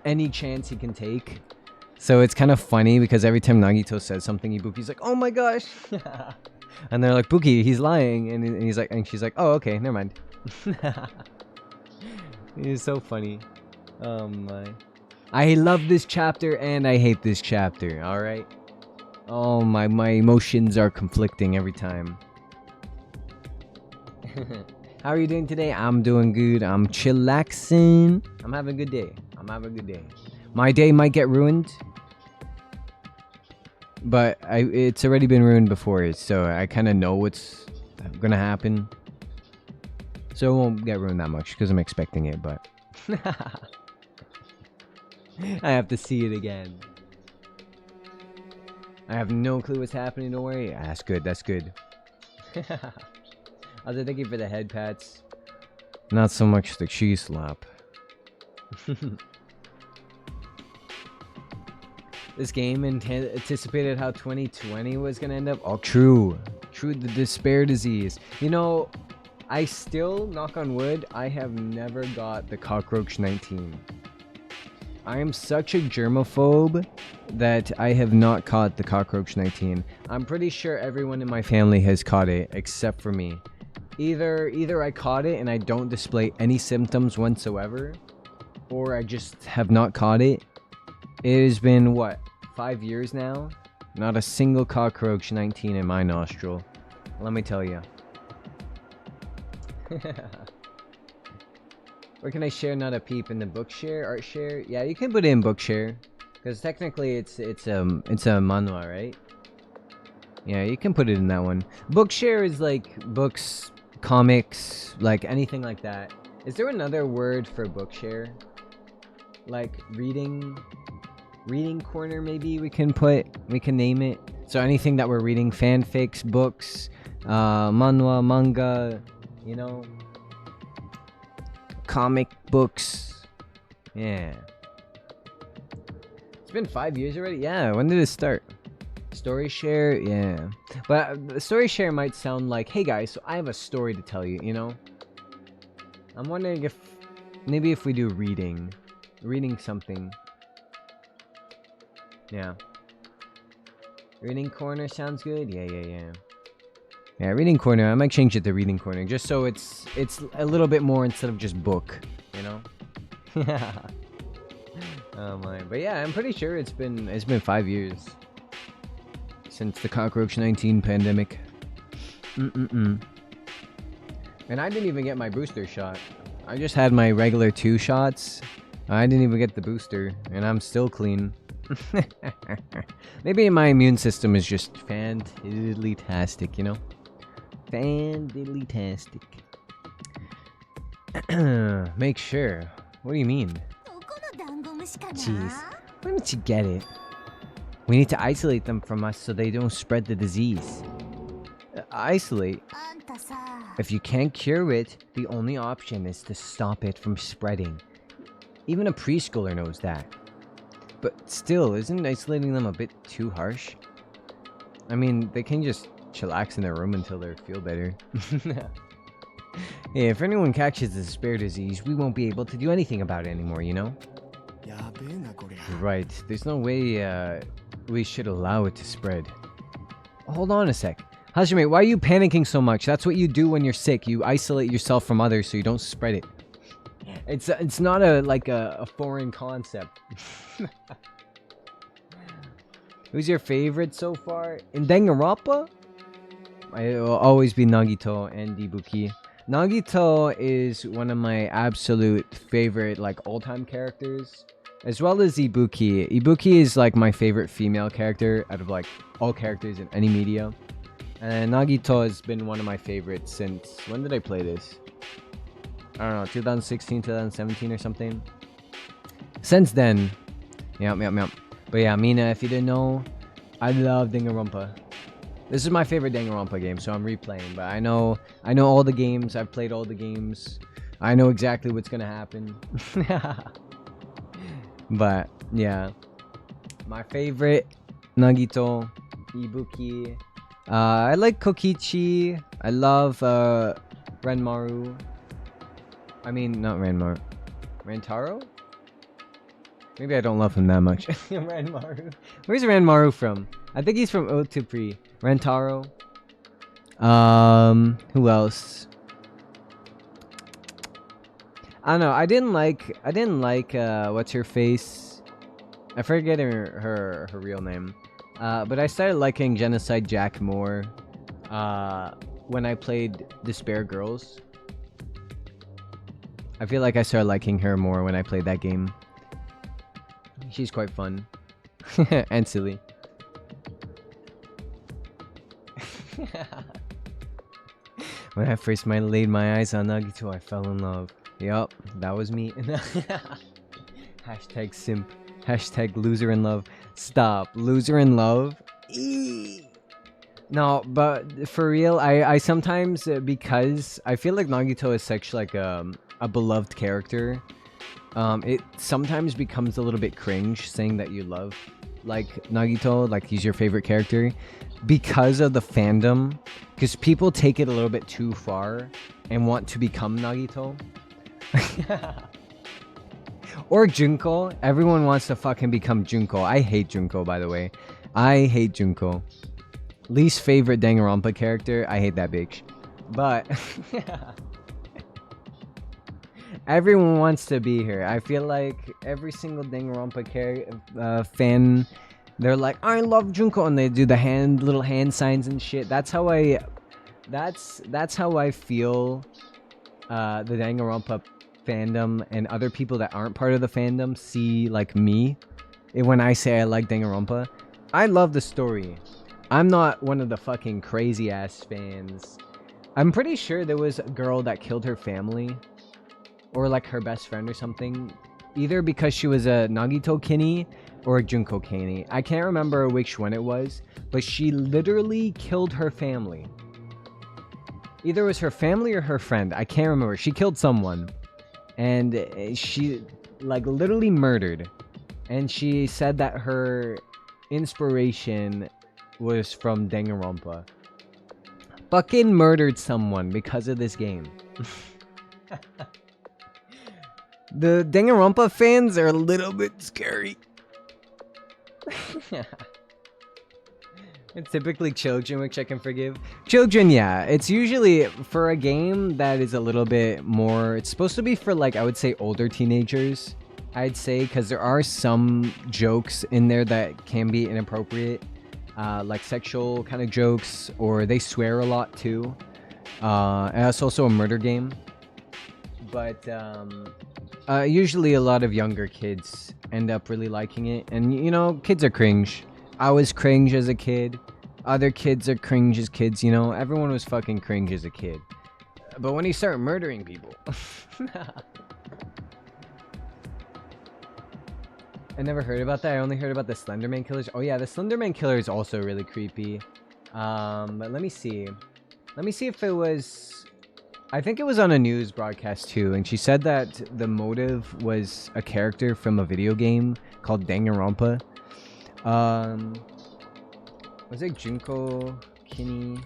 S2: any chance he can take. So it's kind of funny because every time Nagito says something, Ibuki's like, "Oh my gosh," and they're like, "Buki, he's lying," and he's like, and she's like, "Oh, okay, never mind." It's so funny. Oh my! I love this chapter and I hate this chapter. All right. Oh my emotions are conflicting every time. How are you doing today? I'm doing good. I'm chillaxing. I'm having a good day. My day might get ruined, but it's already been ruined before, so I kind of know what's gonna happen. So it won't get ruined that much because I'm expecting it, but I have to see it again. I have no clue what's happening, don't worry. That's good. Also, thank you for the head pats. Not so much the cheese slap. This game anticipated how 2020 was gonna end up. Oh, true, the despair disease. You know, I still, knock on wood, I have never got the cockroach 19. I am such a germaphobe that I have not caught the cockroach 19. I'm pretty sure everyone in my family has caught it except for me. Either I caught it and I don't display any symptoms whatsoever, or I just have not caught it. It has been, what, 5 years now? Not a single cockroach 19 in my nostril. Let me tell you. Where can I share not a peep? In the book share? Art share? Yeah, you can put it in book share. Because technically it's a manhwa, right? Yeah, you can put it in that one. Book share is like books, comics, like anything like that. Is there another word for book share? Like reading corner, maybe we can name it. So anything that we're reading, fanfics, books, manhwa, manga, you know, comic books. Yeah. It's been 5 years already? Yeah, when did it start? Story share? Yeah. But the story share might sound like, hey guys, so I have a story to tell you, you know? I'm wondering if maybe if we do reading something. Yeah. Reading corner sounds good? Yeah. Yeah, reading corner. I might change it to reading corner just so it's a little bit more instead of just book, you know? Yeah. Oh my. But yeah, I'm pretty sure it's been 5 years since the cockroach 19 pandemic. And I didn't even get my booster shot. I just had my regular 2 shots. I didn't even get the booster, and I'm still clean. Maybe my immune system is just fan-diddly-tastic, you know? Fan-diddly-tastic. Make sure. What do you mean? Jeez. Why don't you get it? We need to isolate them from us so they don't spread the disease. Isolate? If you can't cure it, the only option is to stop it from spreading. Even a preschooler knows that. But still, isn't isolating them a bit too harsh? I mean, they can just chillax in their room until they feel better. Hey, if anyone catches the despair disease, we won't be able to do anything about it anymore, you know? Right, there's no way we should allow it to spread. Hold on a sec. Hajime, why are you panicking so much? That's what you do when you're sick. You isolate yourself from others so you don't spread it. It's not a foreign concept. Who's your favorite so far? In Danganronpa? It will always be Nagito and Ibuki. Nagito is one of my absolute favorite all-time characters, as well as Ibuki. Ibuki is my favorite female character out of all characters in any media. And Nagito has been one of my favorites since, when did I play this? I don't know, 2016, 2017 or something. Since then, yep. But yeah, Mina, if you didn't know, I love Danganronpa. This is my favorite Danganronpa game, so I'm replaying. But I know all the games. I've played all the games. I know exactly what's gonna happen. But yeah, my favorite Nagito, Ibuki. I like Kokichi. I love Renmaru. I mean, not Renmaru. Rentaro? Maybe I don't love him that much. Renmaru. Where's Renmaru from? I think he's from Otupri. Rentaro. Who else? I don't know. I didn't like what's her face? I forget her real name. But I started liking Genocide Jack more when I played Despair Girls. I feel like I started liking her more when I played that game. She's quite fun. And silly. When I first laid my eyes on Nagito, I fell in love. Yup, that was me. Hashtag simp. Hashtag loser in love. Stop. Loser in love? Eee. No, but for real, I sometimes, because I feel like Nagito is such like a beloved character, it sometimes becomes a little bit cringe saying that you love like Nagito, like he's your favorite character, because of the fandom, because people take it a little bit too far and want to become Nagito. Or Junko. Everyone wants to fucking become Junko. I hate Junko, by the way. I hate Junko. Least favorite Danganronpa character. I hate that bitch. But everyone wants to be here. I feel like every single Danganronpa fan, they're like, I love Junko, and they do the little hand signs and shit. That's how I feel. The Danganronpa fandom and other people that aren't part of the fandom see like me when I say I like Danganronpa. I love the story. I'm not one of the fucking crazy ass fans. I'm pretty sure there was a girl that killed her family, or like her best friend or something, either because she was a Nagito Kini or a Junko Kini. I can't remember which one it was, but she literally killed her family. Either it was her family or her friend. I can't remember. She killed someone. And she, like, literally murdered. And she said that her inspiration was from Danganronpa. Fucking murdered someone because of this game. The Danganronpa fans are a little bit scary. It's typically children, which I can forgive. Children, yeah. It's usually for a game that is a little bit more... It's supposed to be for, like, I would say older teenagers. I'd say, because there are some jokes in there that can be inappropriate. Like sexual kind of jokes, or they swear a lot too. And it's also a murder game. But usually a lot of younger kids end up really liking it. And, you know, kids are cringe. I was cringe as a kid. Other kids are cringe as kids, you know? Everyone was fucking cringe as a kid. But when you start murdering people... I never heard about that. I only heard about the Slenderman killers. Oh yeah, the Slenderman killer is also really creepy. But let me see. Let me see if it was... I think it was on a news broadcast too, and she said that the motive was a character from a video game called Danganronpa. Was it Junko Kini?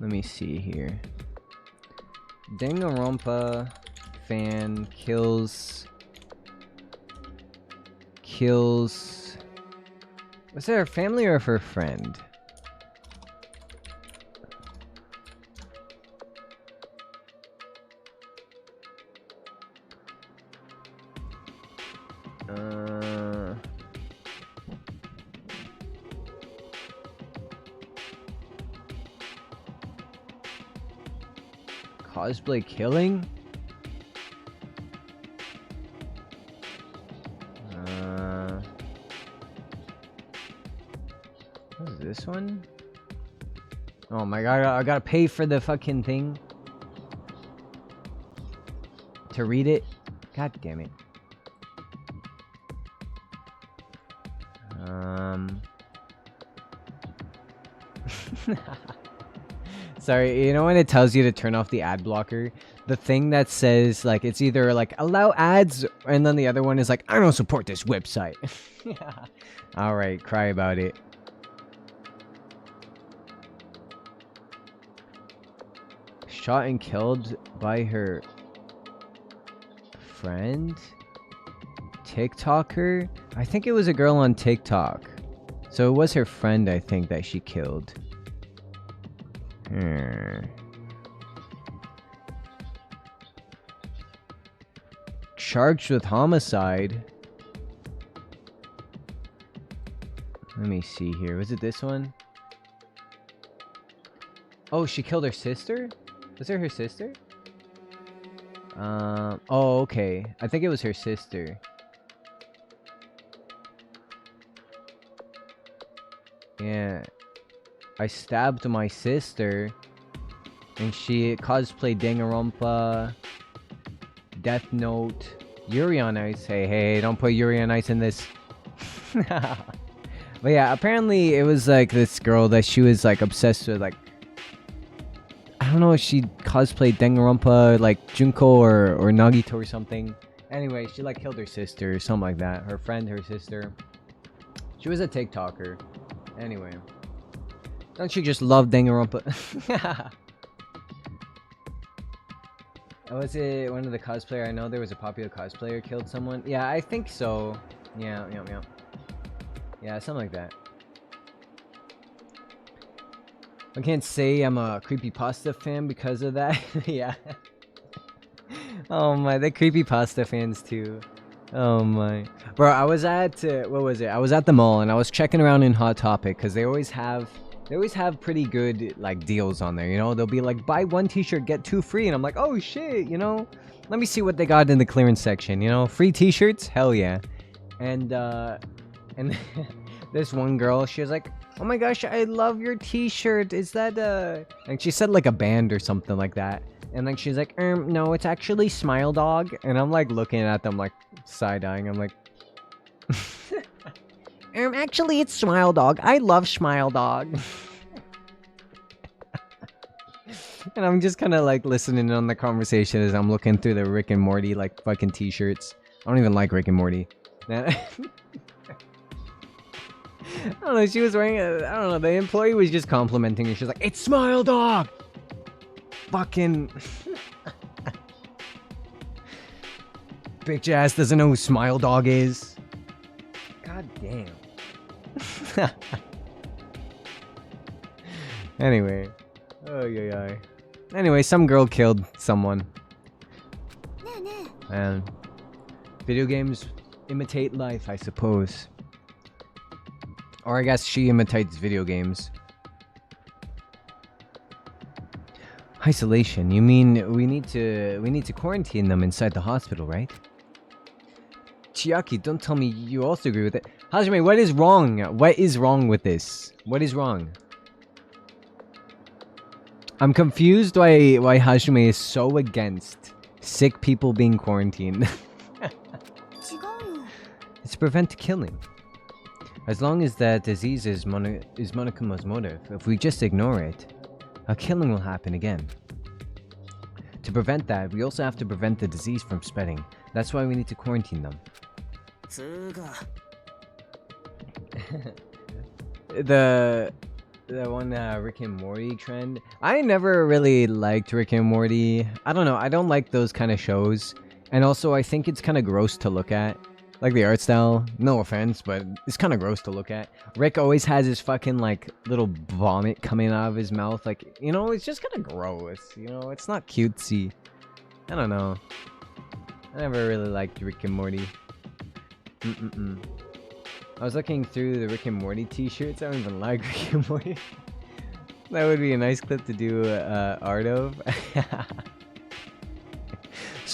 S2: Let me see here. Danganronpa fan kills... Was it her family or her friend? Cosplay killing? What is this one? Oh my god, I gotta pay for the fucking thing to read it. God damn it. Sorry, you know when it tells you to turn off the ad blocker? The thing that says, like, it's either, like, allow ads, and then the other one is like, I don't support this website. Alright, cry about it. Shot and killed by her friend? TikToker? I think it was a girl on TikTok. So it was her friend, I think, that she killed. Charged with homicide. Let me see here. Was it this one? Oh, she killed her sister? Was it her sister? Oh, okay. I think it was her sister. Yeah. I stabbed my sister, and she cosplayed Danganronpa, Death Note, Yuri on Ice. Hey, don't put Yuri on Ice in this. But yeah, apparently it was like this girl that she was like obsessed with, like, I don't know if she cosplayed Danganronpa, like Junko or Nagito or something. Anyway, she like killed her sister or something like that. Her friend, her sister. She was a TikToker. Anyway. Don't you just love Danganronpa? Was it one of the cosplayer? I know there was a popular cosplayer killed someone. Yeah, I think so. Yeah. Yeah, something like that. I can't say I'm a creepypasta fan because of that. Yeah. Oh my, the creepypasta fans too. Oh my. Bro, I was at, what was it? I was at the mall and I was checking around in Hot Topic because they always have pretty good, like, deals on there, you know? They'll be like, buy one t-shirt, get two free. And I'm like, oh shit, you know? Let me see what they got in the clearance section, you know? Free t-shirts? Hell yeah. And this one girl, she was like, oh my gosh, I love your t-shirt. Is that, And she said, like, a band or something like that. And, like, she's like, no, it's actually Smile Dog. And I'm, like, looking at them, like, side-eyeing. I'm like... actually, it's Smile Dog. I love Smile Dog. And I'm just kind of, like, listening on the conversation as I'm looking through the Rick and Morty, like, fucking t-shirts. I don't even like Rick and Morty. I don't know, she was wearing a... I don't know, the employee was just complimenting her. She was like, it's Smile Dog! Fucking... Bitch ass doesn't know who Smile Dog is. God damn. Anyway. Oh, yeah. Anyway, some girl killed someone. And video games imitate life, I suppose. Or I guess she imitates video games. Isolation. You mean we need to quarantine them inside the hospital, right? Chiaki, don't tell me you also agree with it. Hajime, what is wrong? What is wrong with this? What is wrong? I'm confused why Hajime is so against sick people being quarantined. It's to prevent killing. As long as that disease is Monokuma's motive, if we just ignore it, a killing will happen again. To prevent that, we also have to prevent the disease from spreading. That's why we need to quarantine them. The one Rick and Morty trend. I never really liked Rick and Morty. I don't know. I don't like those kind of shows. And also, I think it's kind of gross to look at. Like the art style. No offense, but it's kind of gross to look at. Rick always has his fucking, like, little vomit coming out of his mouth. Like, you know, it's just kind of gross. You know, it's not cutesy. I don't know. I never really liked Rick and Morty. I was looking through the Rick and Morty t-shirts. I don't even like Rick and Morty. That would be a nice clip to do art of.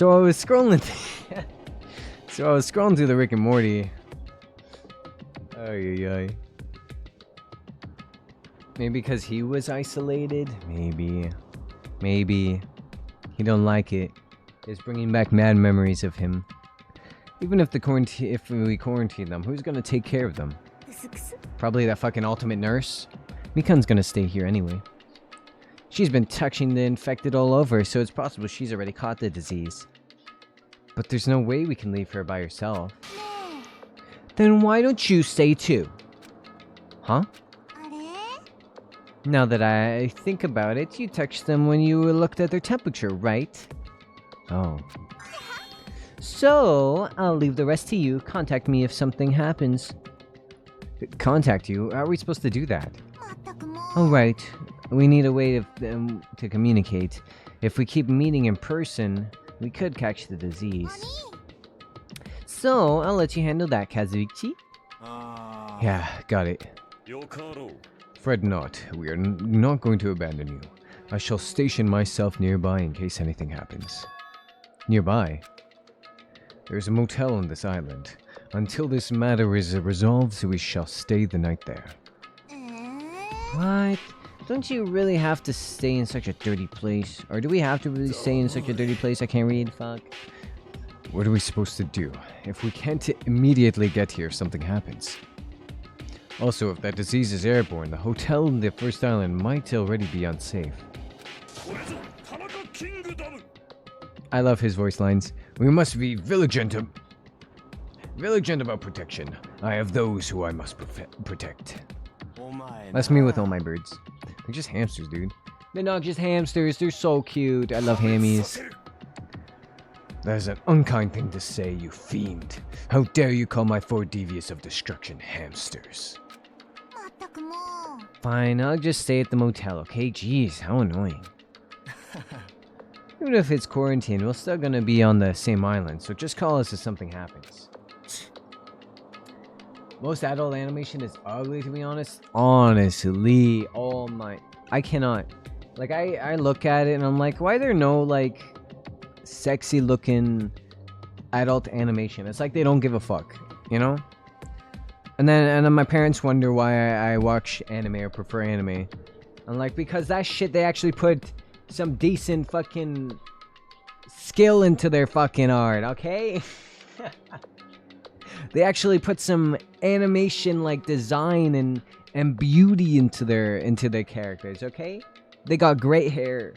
S2: So I was scrolling. So I was scrolling through the Rick and Morty. Ay. Maybe because he was isolated. Maybe he don't like it. It's bringing back mad memories of him. Even if if we quarantine them, who's gonna take care of them? Probably that fucking ultimate nurse. Mikan's gonna stay here anyway. She's been touching the infected all over, so it's possible she's already caught the disease. But there's no way we can leave her by herself. Then why don't you stay too? Huh? Now that I think about it, you touched them when you looked at their temperature, right? Oh. So, I'll leave the rest to you. Contact me if something happens. Contact you? How are we supposed to do that? Alright. We need a way to communicate. If we keep meeting in person, we could catch the disease. So, I'll let you handle that, Kazuichi. Yeah, got it. Fret not. We are not going to abandon you. I shall station myself nearby in case anything happens. Nearby? There's a motel on this island. Until this matter is resolved, we shall stay the night there. What? Don't you really have to stay in such a dirty place? Or do we have to really stay in such a dirty place? I can't read, fuck. What are we supposed to do? If we can't immediately get here, something happens. Also, if that disease is airborne, the hotel in the first island might already be unsafe. I love his voice lines. We must be vigilant about protection. I have those who I must protect. That's me with all my birds. They're just hamsters, dude. They're not just hamsters, they're so cute. I love hammies. That is an unkind thing to say, you fiend. How dare you call my four devious of destruction hamsters? Fine, I'll just stay at the motel, okay? Jeez, how annoying. Even if it's quarantine, we're still gonna be on the same island, so just call us if something happens. Most adult animation is ugly, to be honest. Honestly, oh my... I cannot... Like, I look at it and I'm like, why are there no, like, sexy looking adult animation? It's like they don't give a fuck, you know? And then my parents wonder why I watch anime or prefer anime. I'm like, because that shit, they actually put some decent fucking skill into their fucking art, okay? They actually put some animation, like, design and beauty into their characters, okay? They got great hair,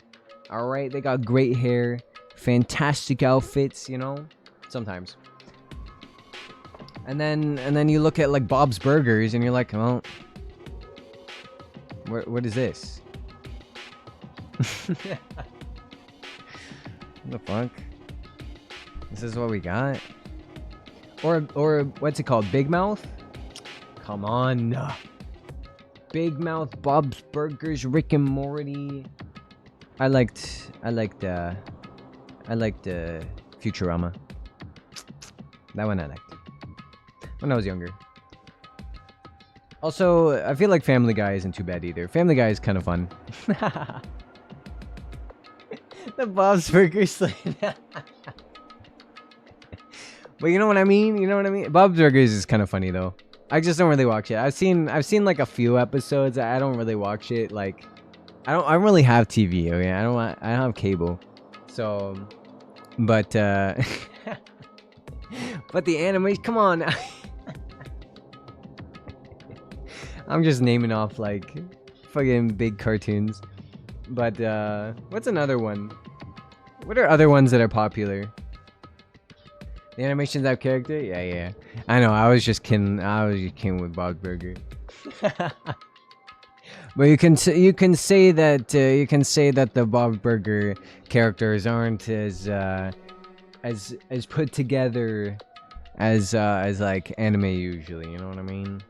S2: alright? They got great hair, fantastic outfits, you know? Sometimes. And then you look at, like, Bob's Burgers and you're like, well, what is this? What the fuck? This is what we got? Or what's it called? Big Mouth? Come on. Big Mouth, Bob's Burgers, Rick and Morty. I liked Futurama. That one I liked. When I was younger. Also, I feel like Family Guy isn't too bad either. Family Guy is kind of fun. The Bob's Burgers. But you know what I mean? You know what I mean? Bob's Burgers is kind of funny though. I just don't really watch it. I've seen like a few episodes. I don't really watch it. Like, I don't really have TV. Okay, I don't have cable. So, but but the anime. Come on. I'm just naming off like fucking big cartoons. But what's another one? What are other ones that are popular? The animations have character? Yeah. I know. I was just kidding. With Bob's Burger. But you can say that the Bob's Burger characters aren't as put together as like anime usually. You know what I mean?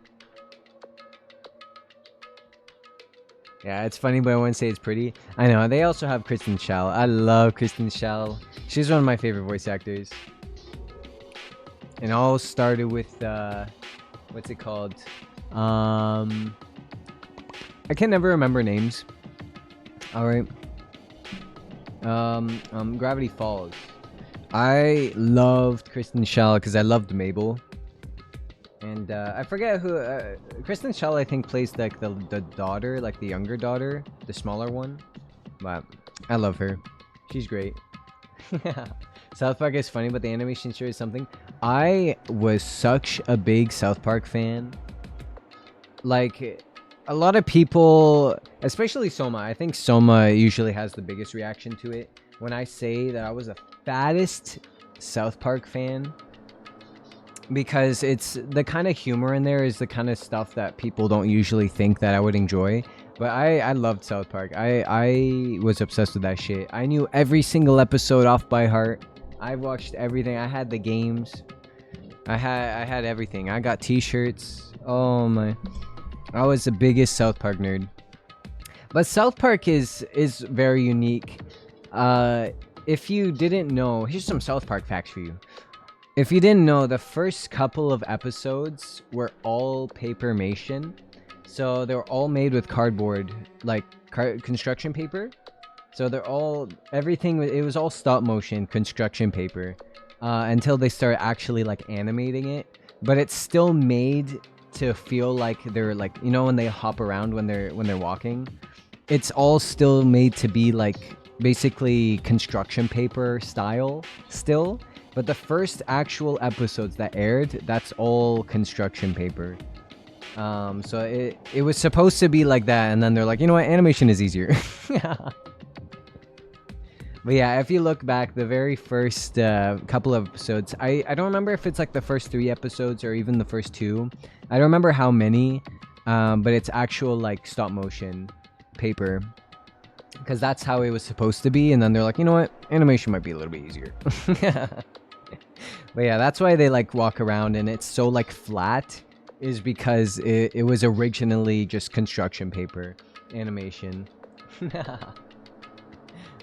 S2: Yeah, it's funny, but I wouldn't say it's pretty. I know. They also have Kristen Schaal. I love Kristen Schaal. She's one of my favorite voice actors. And it all started with what's it called? I can never remember names. All right. Gravity Falls. I loved Kristen Schaal because I loved Mabel. And I forget who Kristen Schaal I think plays like the daughter, like the younger daughter, the smaller one. But I love her. She's great. South Park is funny, but the animation sure is something. I was such a big South Park fan. Like a lot of people, especially Soma. I think Soma usually has the biggest reaction to it. When I say that I was the fattest South Park fan, because it's the kind of humor in there is the kind of stuff that people don't usually think that I would enjoy. But I loved South Park. I was obsessed with that shit. I knew every single episode off by heart. I watched everything. I had the games. I had everything. I got t-shirts. Oh my. I was the biggest South Park nerd. But South Park is very unique. If you didn't know, here's some South Park facts for you. If you didn't know, the first couple of episodes were all papermation. So they were all made with cardboard, like construction paper. So they're all, everything, it was all stop motion construction paper until they started actually like animating it. But it's still made to feel like they're like, you know, when they hop around when they're walking. It's all still made to be like basically construction paper style still. But the first actual episodes that aired, that's all construction paper. So it was supposed to be like that, and then they're like, you know what, animation is easier. But yeah, if you look back, the very first couple of episodes, I don't remember if it's like the first 3 episodes or even the first 2. I don't remember how many, but it's actual like stop motion paper. Because that's how it was supposed to be, and then they're like, you know what, animation might be a little bit easier. But yeah, that's why they like walk around and it's so like flat, is because it was originally just construction paper animation.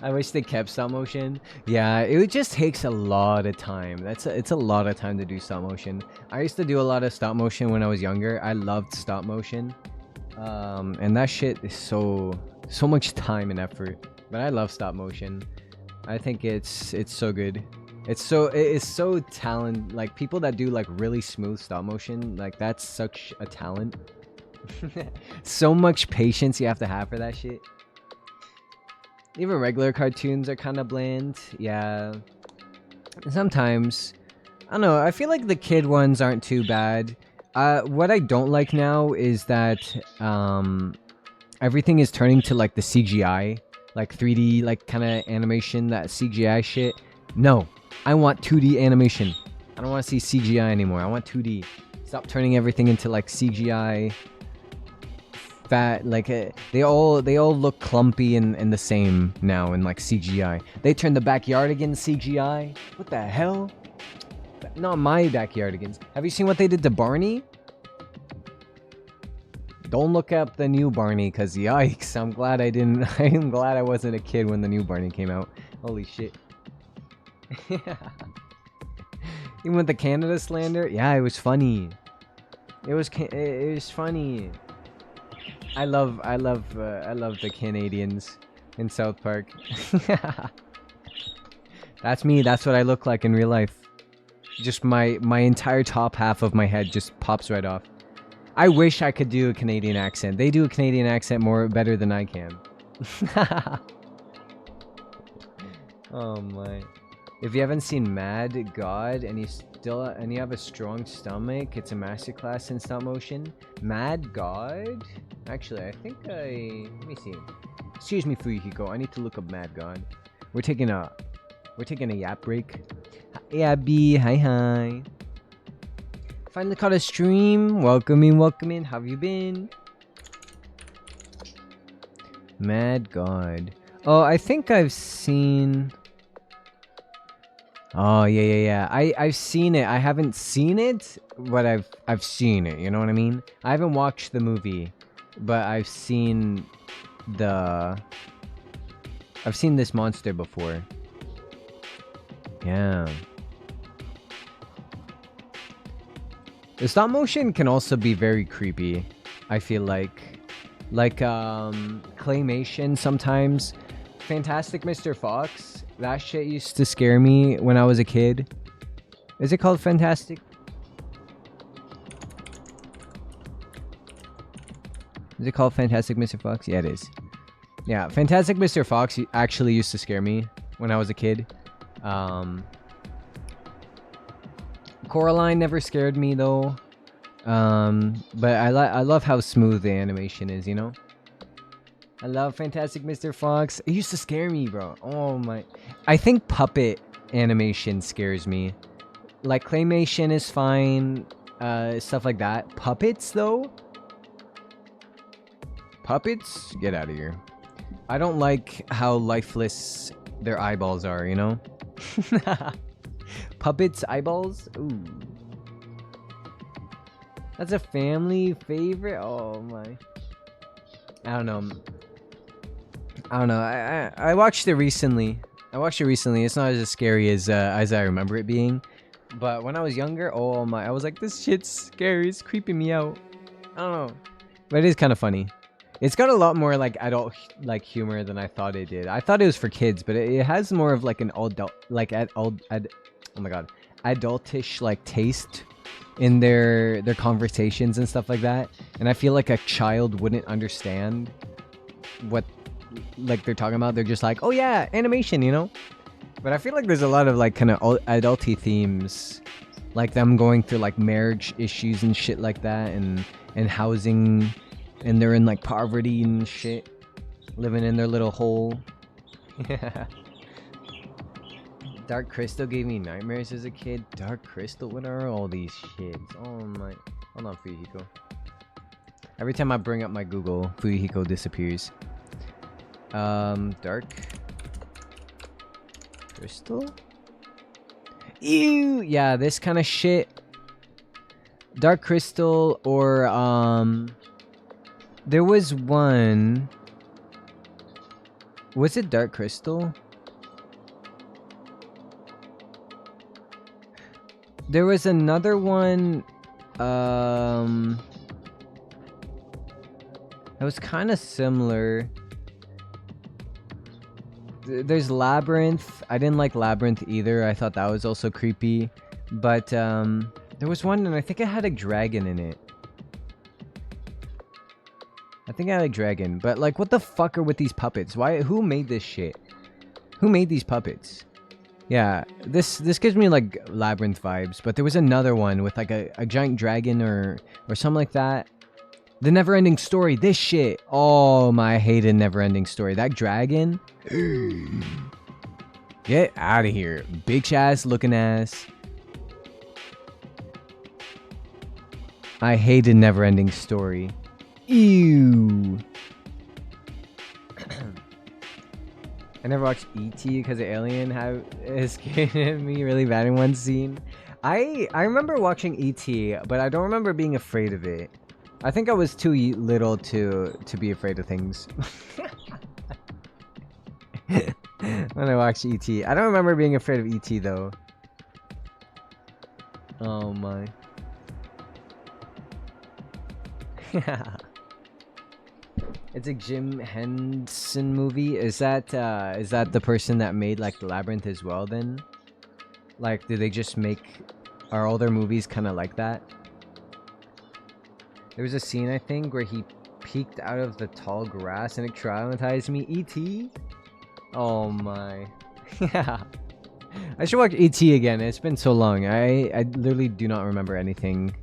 S2: I wish they kept stop motion. Yeah, it just takes a lot of time. It's a lot of time to do stop motion. I used to do a lot of stop motion when I was younger. I loved stop motion. And that shit is so much time and effort. But I love stop motion. I think it's so good. It's so talent. Like people that do like really smooth stop motion, like that's such a talent. So much patience you have to have for that shit. Even regular cartoons are kind of bland. Yeah. Sometimes. I don't know. I feel like the kid ones aren't too bad. What I don't like now is that everything is turning to like the CGI, like 3D, like kind of animation, that CGI shit. No, I want 2D animation. I don't want to see CGI anymore. I want 2D. Stop turning everything into like CGI. Fat, like they all look clumpy and the same now in like CGI. They turned the Backyardigans CGI. What the hell? Not my Backyardigans. Have you seen what they did to Barney? Don't look up the new Barney, cause yikes! I'm glad I didn't. I'm glad I wasn't a kid when the new Barney came out. Holy shit! Even with the Canada slander, yeah, it was funny. It was funny. I love the Canadians in South Park. That's me. That's what I look like in real life. Just my entire top half of my head just pops right off. I wish I could do a Canadian accent. They do a Canadian accent better than I can. Oh my. If you haven't seen Mad God and you have a strong stomach, it's a masterclass in stop motion. Mad God? Actually, I think let me see. Excuse me, Fuyuhiko. I need to look up Mad God. We're taking a yap break. Hey Abby, hi. Finally caught a stream. Welcome in. How have you been? Mad God. Oh, I think I've seen. Oh yeah. I've seen it. I haven't seen it, but I've seen it. You know what I mean? I haven't watched the movie, but I've seen this monster before. Yeah. The stop motion can also be very creepy, I feel like claymation sometimes. Fantastic Mr. Fox That shit used to scare me when I was a kid. Is it called Fantastic? Is it called Fantastic Mr. Fox? Yeah, it is. Yeah, Fantastic Mr. Fox actually used to scare me when I was a kid. Coraline never scared me though. But I love how smooth the animation is, you know? I love Fantastic Mr. Fox. It used to scare me, bro. Oh my. I think puppet animation scares me. Like claymation is fine, stuff like that. Puppets though? Puppets? Get out of here. I don't like how lifeless their eyeballs are, you know? Puppets' eyeballs? Ooh. That's a family favorite? Oh my. I don't know. I watched it recently. It's not as scary as I remember it being. But when I was younger, oh my, I was like, this shit's scary. It's creeping me out. I don't know. But it is kind of funny. It's got a lot more like adult like humor than I thought it did. I thought it was for kids, but it has more of like an adult like oh my god, adultish like taste in their conversations and stuff like that. And I feel like a child wouldn't understand what like they're talking about. They're just like, oh yeah, animation, you know. But I feel like there's a lot of like kind of adulty themes, like them going through like marriage issues and shit like that, and housing, and they're in like poverty and shit, living in their little hole. Dark Crystal gave me nightmares as a kid. Dark Crystal, what are all these shits? Oh my, hold on, Fuyuhiko. Every time I bring up my Google, Fuyuhiko disappears. Dark Crystal? Ew! Yeah, this kind of shit. Dark Crystal, or there was one. Was it Dark Crystal? There was another one. That was kind of similar. There's Labyrinth. I didn't like Labyrinth either. I thought that was also creepy. But there was one, and I think it had a dragon in it. I think I had a dragon. But like, what the fuck are with these puppets? Why? Who made this shit? Who made these puppets? Yeah, this gives me like Labyrinth vibes. But there was another one with like a giant dragon or something like that. The Never-Ending Story, this shit. Oh my, I hated Never-Ending Story. That dragon. Get out of here. Bitch ass looking ass. I hated Never-Ending Story. Ew. I never watched E.T. because of Alien scared me really bad in one scene. I remember watching E.T., but I don't remember being afraid of it. I think I was too little to be afraid of things. When I watched E.T. I don't remember being afraid of E.T. though. Oh my. It's a Jim Henson movie. Is that the person that made like Labyrinth as well then? Like, do they just make... Are all their movies kind of like that? There was a scene, I think, where he peeked out of the tall grass and it traumatized me. E.T.? Oh my. Yeah. I should watch E.T. again. It's been so long. I literally do not remember anything.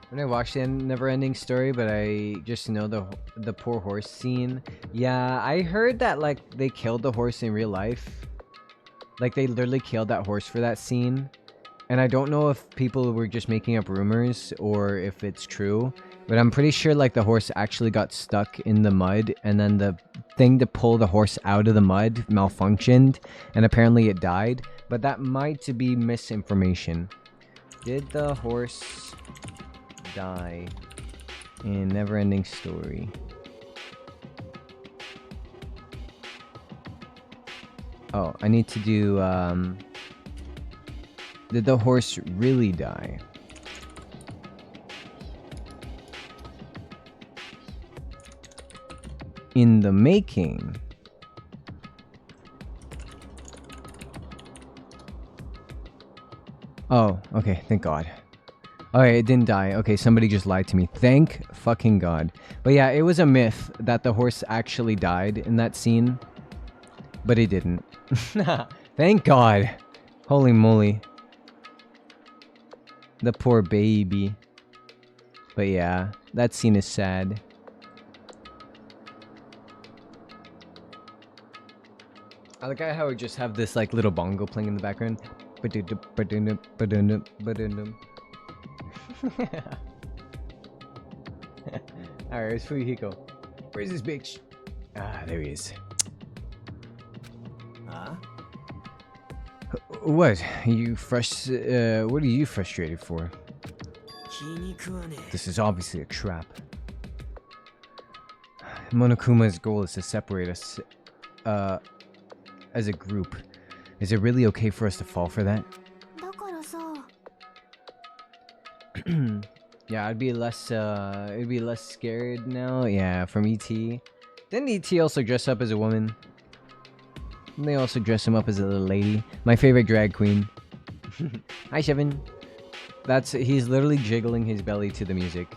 S2: When I watched the Never-Ending Story, but I just know the poor horse scene. Yeah, I heard that like they killed the horse in real life. Like they literally killed that horse for that scene. And I don't know if people were just making up rumors or if it's true, but I'm pretty sure like the horse actually got stuck in the mud, and then the thing to pull the horse out of the mud malfunctioned, and apparently it died. But that might be misinformation. Did the horse die in Never-Ending Story? Oh, I need to do did the horse really die? In the making. Oh, okay, thank God. Okay, it didn't die. Okay, somebody just lied to me. Thank fucking God. But yeah, it was a myth that the horse actually died in that scene. But it didn't. Thank God. Holy moly. The poor baby. But yeah, that scene is sad. I like how we just have this like little bongo playing in the background. Alright, where's Fuyuhiko? Where's this bitch? Ah, there he is.
S1: Huh?
S2: What? What are you frustrated for?
S1: 気に食わねえ
S2: This is obviously a trap. Monokuma's goal is to separate us, as a group. Is it really okay for us to fall for that?
S3: だからさ
S2: Yeah, it'd be less scared now. Yeah, from ET. Didn't ET also dress up as a woman? Didn't they also dress him up as a little lady? My favorite drag queen. Hi, Shevin. He's literally jiggling his belly to the music.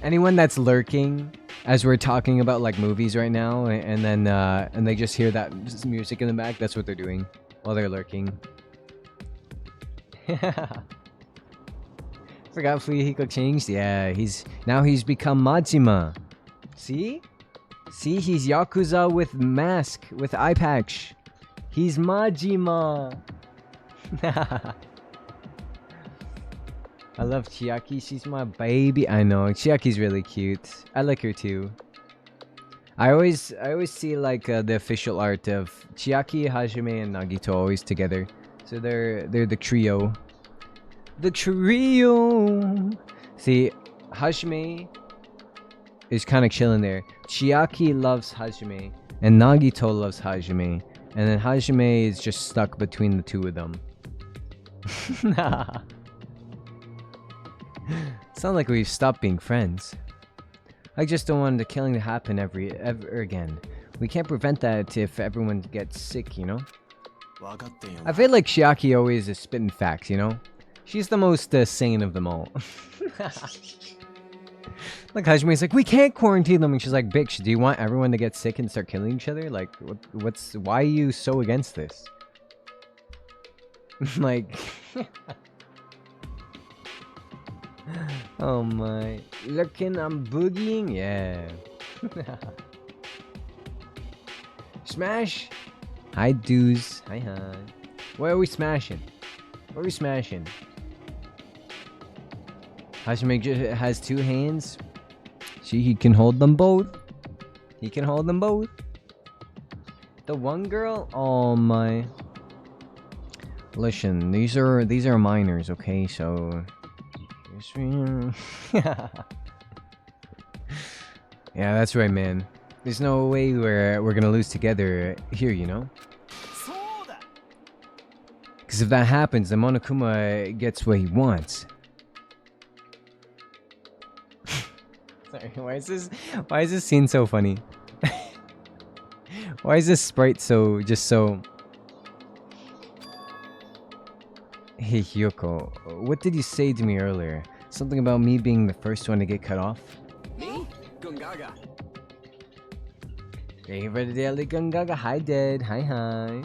S2: Anyone that's lurking as we're talking about like movies right now, and then and they just hear that music in the back, that's what they're doing while they're lurking. Forgot Fuyuhiko changed. Yeah, he's become Majima. See, he's Yakuza with mask, with eye patch. He's Majima. I love Chiaki. She's my baby. I know Chiaki's really cute. I like her too. I always see like the official art of Chiaki, Hajime, and Nagito always together. So they're the trio. The trio. See, Hajime is kind of chilling there. Chiaki loves Hajime, and Nagito loves Hajime, and then Hajime is just stuck between the two of them. It's not like we've stopped being friends. I just don't want the killing to happen ever again. We can't prevent that if everyone gets sick, you know?
S1: 分かってんよ
S2: I feel like Chiaki always is spitting facts, you know? She's the most sane of them all. Like Hajime's like, we can't quarantine them, and she's like, bitch, do you want everyone to get sick and start killing each other? Like, why are you so against this? Like, oh my, looking, I'm boogieing, yeah. Smash. Hi, dudes. Hi. What are we smashing? What are we smashing? Hajime has two hands. See, he can hold them both. He can hold them both. The one girl? Oh my. Listen, these are minors, okay? So yeah, that's right, man. There's no way we're gonna lose together here, you know?
S1: そうだ
S2: Because if that happens, then Monokuma gets what he wants. Sorry, why is this scene so funny? Why is this sprite so... Hey, Hyoko, what did you say to me earlier? Something about me being the first one to get cut off?
S1: Me? Gungaga
S2: Thank you for the daily Gungaga. Hi, Dad. Hi.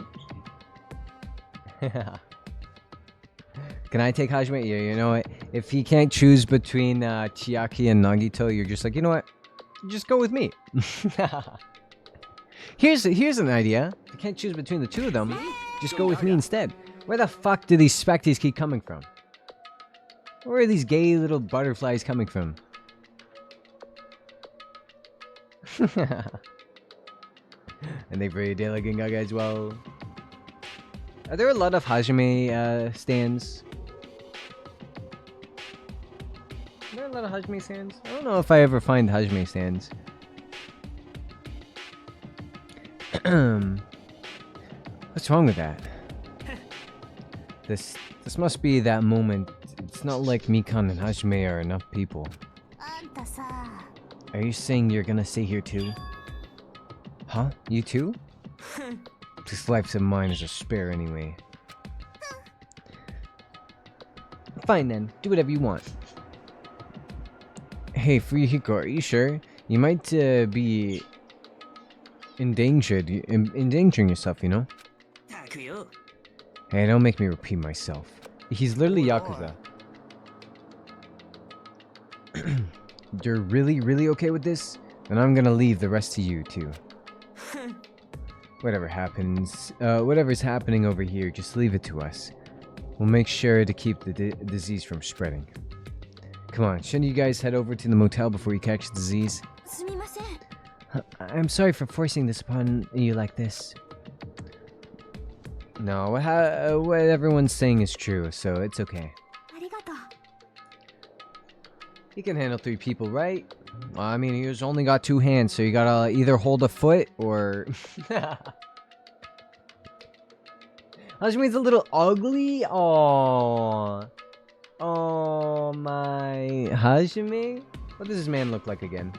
S2: Can I take Hajime? Yeah, you know what? If he can't choose between Chiaki and Nagito, you're just like, you know what? Just go with me. Here's an idea. If you can't choose between the two of them, just go with me instead. Where the fuck do these specties keep coming from? Where are these gay little butterflies coming from? And they very Dela Gingaga as well. Are there a lot of Hajime stands? Are there a lot of Hajime stands? I don't know if I ever find Hajime stands. What's wrong with that? This must be that moment. It's not like Mikan and Hajime are enough people.
S3: あんたさ
S2: Are you saying you're gonna stay here too? Huh? You too? This life of mine is a spare anyway. Fine then, do whatever you want. Hey, Fuyuhiko, are you sure? You might be endangering yourself, you know? Hey, don't make me repeat myself. He's literally Yakuza. You're really okay with this? Then I'm gonna leave the rest to you, too. Whatever happens, whatever's happening over here, just leave it to us. We'll make sure to keep the disease from spreading. Come on, shouldn't you guys head over to the motel before you catch the disease? I'm sorry for forcing this upon you like this. No, what everyone's saying is true, so it's okay. You can handle 3 people, right? Well, I mean, he's only got 2 hands, so you gotta either hold a foot or... Hajime's a little ugly? Aww. Oh my... Hajime? What does this man look like again?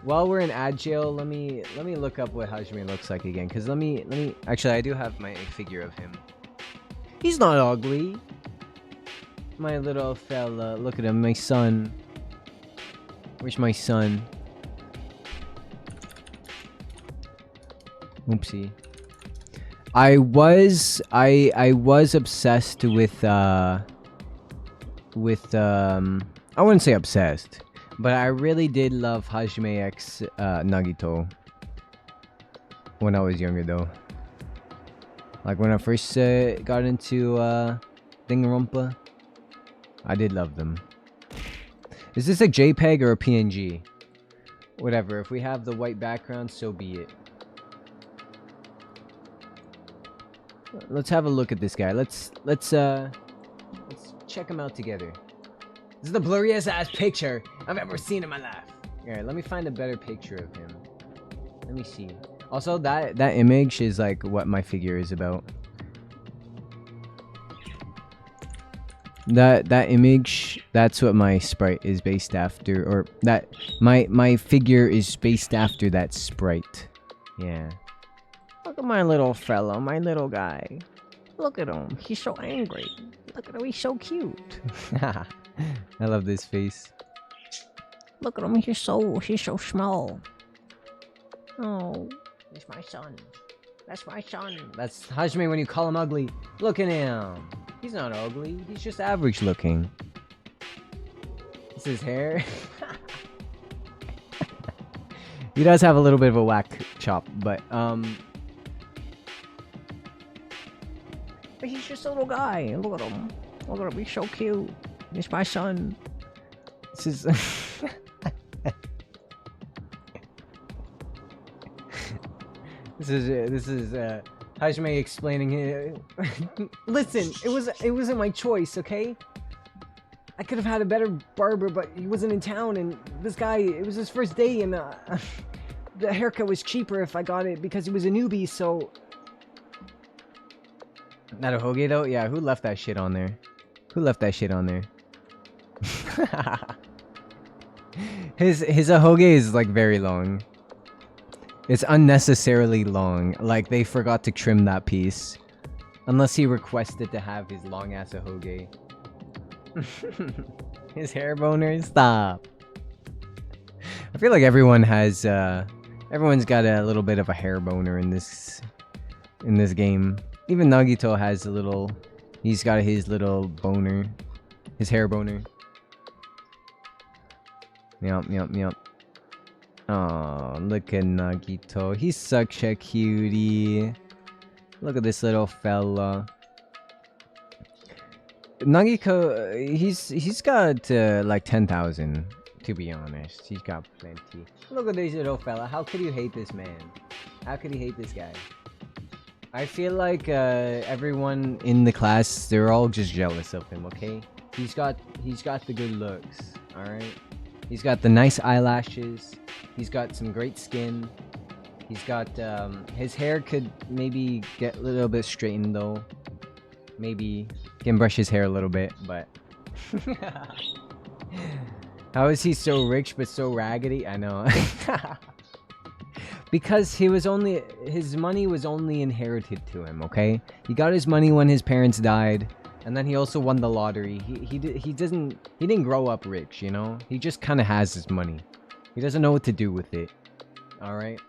S2: While we're in ad jail, let me look up what Hajime looks like again. Cause let me... Actually, I do have my figure of him. He's not ugly. My little fella. Look at him, my son. Where's my son? Oopsie. I was obsessed with I wouldn't say obsessed, but I really did love Hajime X Nagito when I was younger though. Like when I first got into Danganronpa, I did love them. Is this a JPEG or a PNG? Whatever, if we have the white background, so be it. Let's have a look at this guy. Let's check him out together. This is the blurriest ass picture I've ever seen in my life. Alright, let me find a better picture of him. Let me see. Also, that image is like what my figure is about. That image, that's what my sprite is based after, or that my figure is based after that sprite. Yeah. Look at my little fellow, my little guy. Look at him, he's so angry. Look at him, he's so cute. I love this face. Look at him, he's so small. Oh, he's my son. That's my son. That's Hajime when you call him ugly. Look at him. He's not ugly. He's just average looking. This is his hair. He does have a little bit of a whack chop, but he's just a little guy. Look at him. Look at him. He's so cute. He's my son. This is. This is Hajime explaining it. Listen, it wasn't my choice, okay? I could have had a better barber, but he wasn't in town, and this guy, it was his first day, and the haircut was cheaper if I got it because he was a newbie, so... Not a hoge though? Yeah, who left that shit on there? Who left that shit on there? His ahoge is like very long. It's unnecessarily long. Like they forgot to trim that piece. Unless he requested to have his long ass ahoge. His hair boner? Stop. I feel like everyone has everyone's got a little bit of a hair boner in this game. Even Nagito has a little, he's got his little boner. His hair boner. Yup. Oh, look at Nagito. He's such a cutie. Look at this little fella. Nagito, he's got like 10,000, to be honest. He's got plenty. Look at this little fella. How could you hate this man? How could you hate this guy? I feel like everyone in the class, they're all just jealous of him, okay? He's got the good looks, alright? He's got the nice eyelashes. He's got some great skin. He's got, his hair could maybe get a little bit straightened though. Maybe can brush his hair a little bit, but... How is he so rich but so raggedy? I know. Because his money was only inherited to him, okay? He got his money when his parents died, and then he also won the lottery. He didn't grow up rich, you know? He just kind of has his money. He doesn't know what to do with it. All right?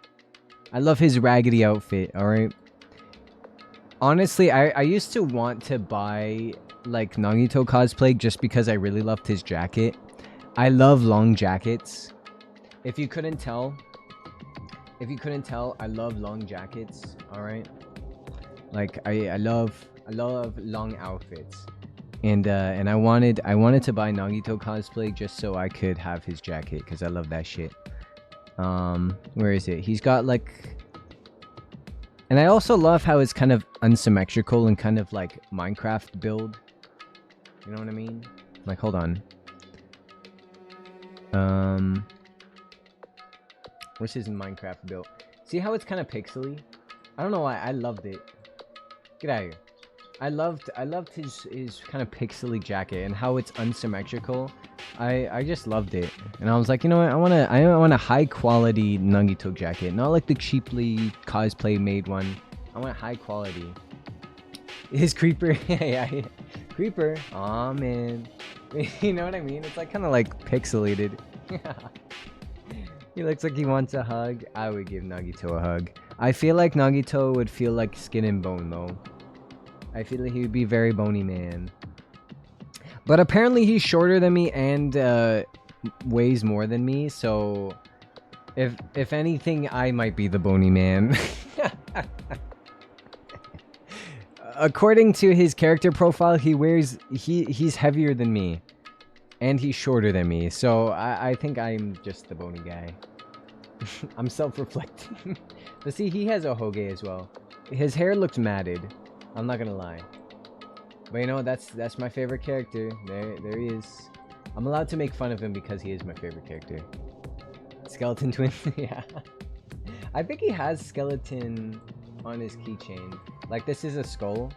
S2: I love his raggedy outfit, all right? Honestly, I used to want to buy like Nagito cosplay just because I really loved his jacket. I love long jackets. If you couldn't tell, I love long jackets, all right? Like I love long outfits. And I wanted to buy Nagito cosplay just so I could have his jacket cuz I love that shit. Where is it? He's got like, and I also love how it's kind of unsymmetrical and kind of like Minecraft build. You know what I mean? Like, hold on. Where's his Minecraft build? See how it's kind of pixely? I don't know why. I loved it. Get out of here. I loved his kind of pixely jacket and how it's unsymmetrical. I just loved it. And I was like, you know what? I want a high quality Nagito jacket, not like the cheaply cosplay made one. I want high quality. His creeper, yeah. Creeper. Aw, man. You know what I mean? It's like kind of like pixelated. He looks like he wants a hug. I would give Nagito a hug. I feel like Nagito would feel like skin and bone though. I feel like he would be a very bony man. But apparently he's shorter than me and weighs more than me, so if anything, I might be the bony man. According to his character profile, he's heavier than me. And he's shorter than me, so I think I'm just the bony guy. I'm self-reflecting. But see, he has a hoge as well. His hair looks matted. I'm not gonna lie. But you know, that's my favorite character. There he is. I'm allowed to make fun of him because he is my favorite character. Skeleton twin, yeah. I think he has skeleton on his keychain. Like, this is a skull.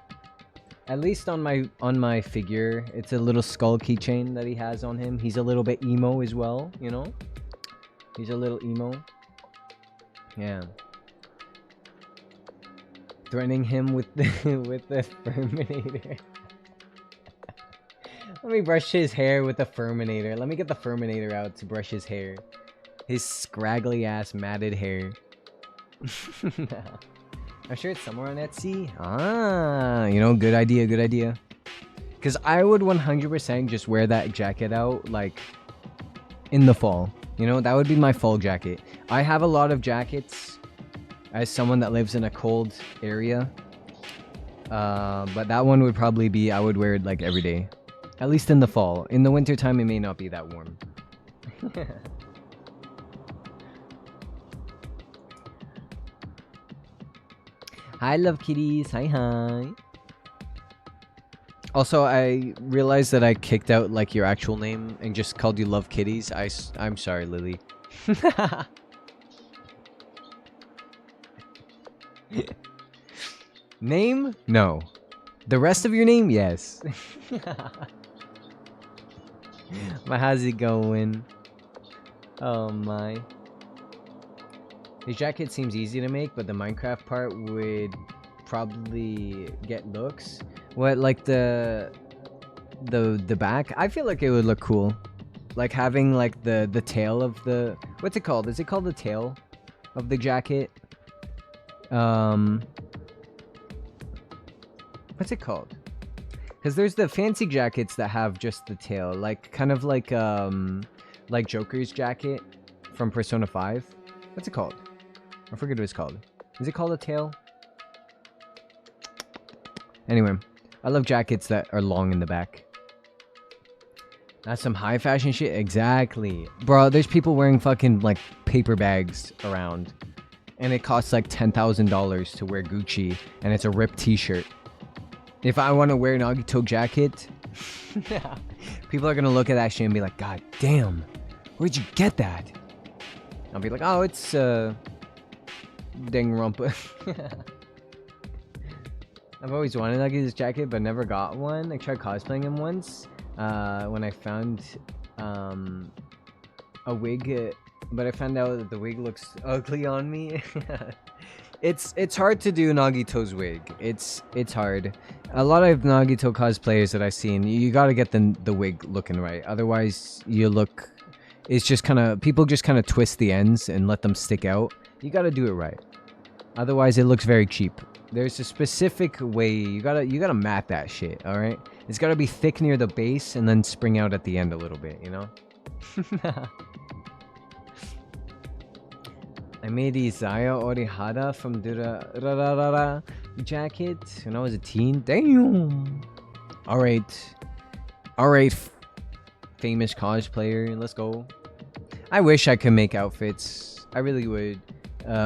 S2: At least on my figure, it's a little skull keychain that he has on him. He's a little bit emo as well, you know? He's a little emo. Yeah. Threatening him with the Furminator. Let me brush his hair with the Furminator. Let me get the Furminator out to brush his hair. His scraggly ass matted hair. I'm sure it's somewhere on Etsy. Ah, you know, good idea, good idea. Because I would 100% just wear that jacket out, like, in the fall. You know, that would be my fall jacket. I have a lot of jackets as someone that lives in a cold area. But that one would probably be, I would wear it, like, every day. At least in the fall. In the wintertime, it may not be that warm. Hi, love kitties. Hi, hi. Also, I realized that I kicked out like your actual name and just called you Love Kitties. I'm sorry, Lily. Name? No. The rest of your name? Yes. But how's it going? Oh my. His jacket seems easy to make, but the Minecraft part would probably get looks. What, like the back? I feel like it would look cool. Like having like the tail of the, what's it called? Is it called the tail of the jacket? What's it called? Because there's the fancy jackets that have just the tail, like kind of like Joker's jacket from Persona 5. What's it called? I forget what it's called. Is it called a tail? Anyway, I love jackets that are long in the back. That's some high fashion shit. Exactly. Bro, there's people wearing fucking like paper bags around. And it costs like $10,000 to wear Gucci. And it's a ripped t-shirt. If I want to wear an Nagito jacket, people are going to look at that shit and be like, God damn, where'd you get that? I'll be like, oh, it's Danganronpa. I've always wanted like his jacket, but never got one. I tried cosplaying him once when I found a wig but I found out that the wig looks ugly on me. It's hard to do Nagito's wig. It's hard. A lot of Nagito cosplayers that I've seen, you gotta get the wig looking right. Otherwise, you look. It's just kind of people just kind of twist the ends and let them stick out. You gotta do it right. Otherwise, it looks very cheap. There's a specific way you gotta mat that shit. All right, it's gotta be thick near the base and then spring out at the end a little bit. You know. I made Izaya Orihara from Durarara jacket when I was a teen. Damn. Alright. Famous cosplayer. Let's go. I wish I could make outfits. I really would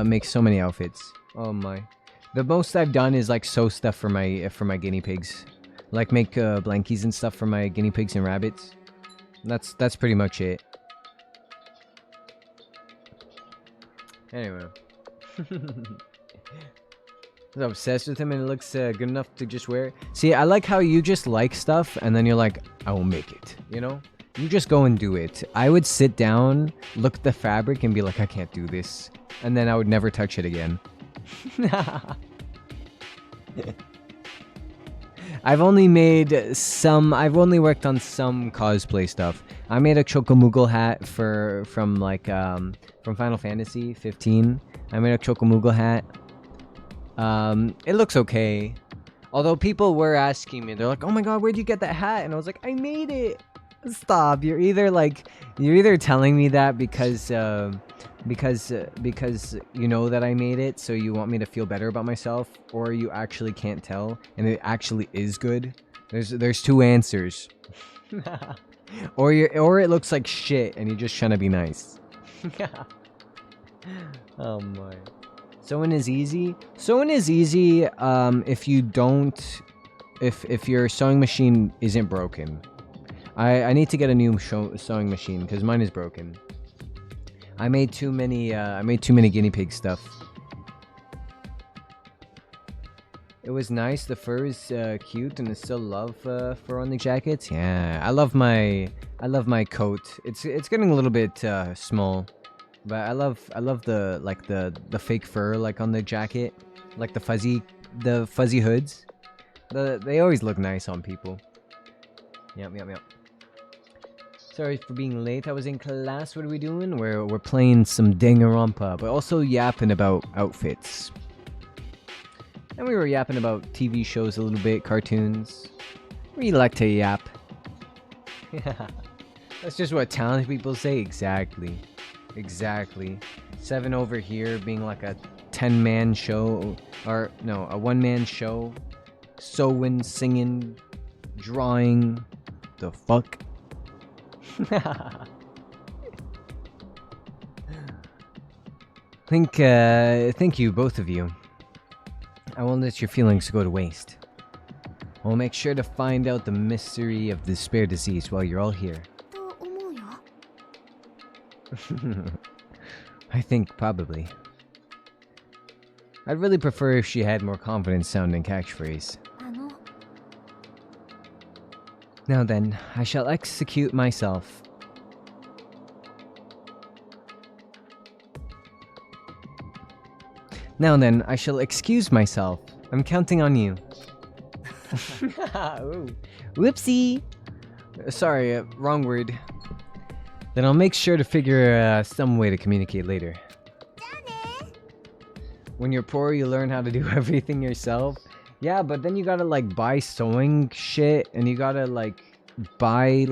S2: make so many outfits. Oh my. The most I've done is like sew stuff for my guinea pigs. Like make blankies and stuff for my guinea pigs and rabbits. That's pretty much it. Anyway. I was obsessed with him and it looks good enough to just wear it. See, I like how you just like stuff and then you're like, I will make it, you know? You just go and do it. I would sit down, look at the fabric and be like, I can't do this. And then I would never touch it again. I've only worked on some cosplay stuff. I made a Chokomugel hat from Final Fantasy 15. I made a Chokomugel hat. It looks okay. Although people were asking me, they're like, "Oh my god, where'd you get that hat?" And I was like, "I made it." Stop. You're either telling me that because you know that I made it, so you want me to feel better about myself, or you actually can't tell and it actually is good. There's two answers. or it looks like shit and you're just trying to be nice. Oh my. Sewing is easy. Sewing is easy if your sewing machine isn't broken. I need to get a new sewing machine because mine is broken. I made too many guinea pig stuff. It was nice. The fur is cute, and I still love fur on the jackets. Yeah, I love my coat. It's getting a little bit small, but I love the fake fur like on the jacket, like the fuzzy hoods. They always look nice on people. Yep. Sorry for being late. I was in class. What are we doing? We're playing some Danganronpa, but also yapping about outfits. And we were yapping about TV shows a little bit, cartoons. We like to yap. Yeah. That's just what talented people say. Exactly. 7 over here being like a 10-man show. Or, no, a 1-man show. Sewing, singing, drawing. The fuck? Thank you, both of you. I won't let your feelings go to waste. I'll make sure to find out the mystery of the spare disease while you're all here. I think probably. I'd really prefer if she had more confidence sounding catchphrase. Now then, I shall execute myself. Now then, I shall excuse myself. I'm counting on you. Ooh. Whoopsie! Sorry, wrong word. Then I'll make sure to figure some way to communicate later. When you're poor, you learn how to do everything yourself. Yeah, but then you gotta like buy sewing shit, and you gotta buy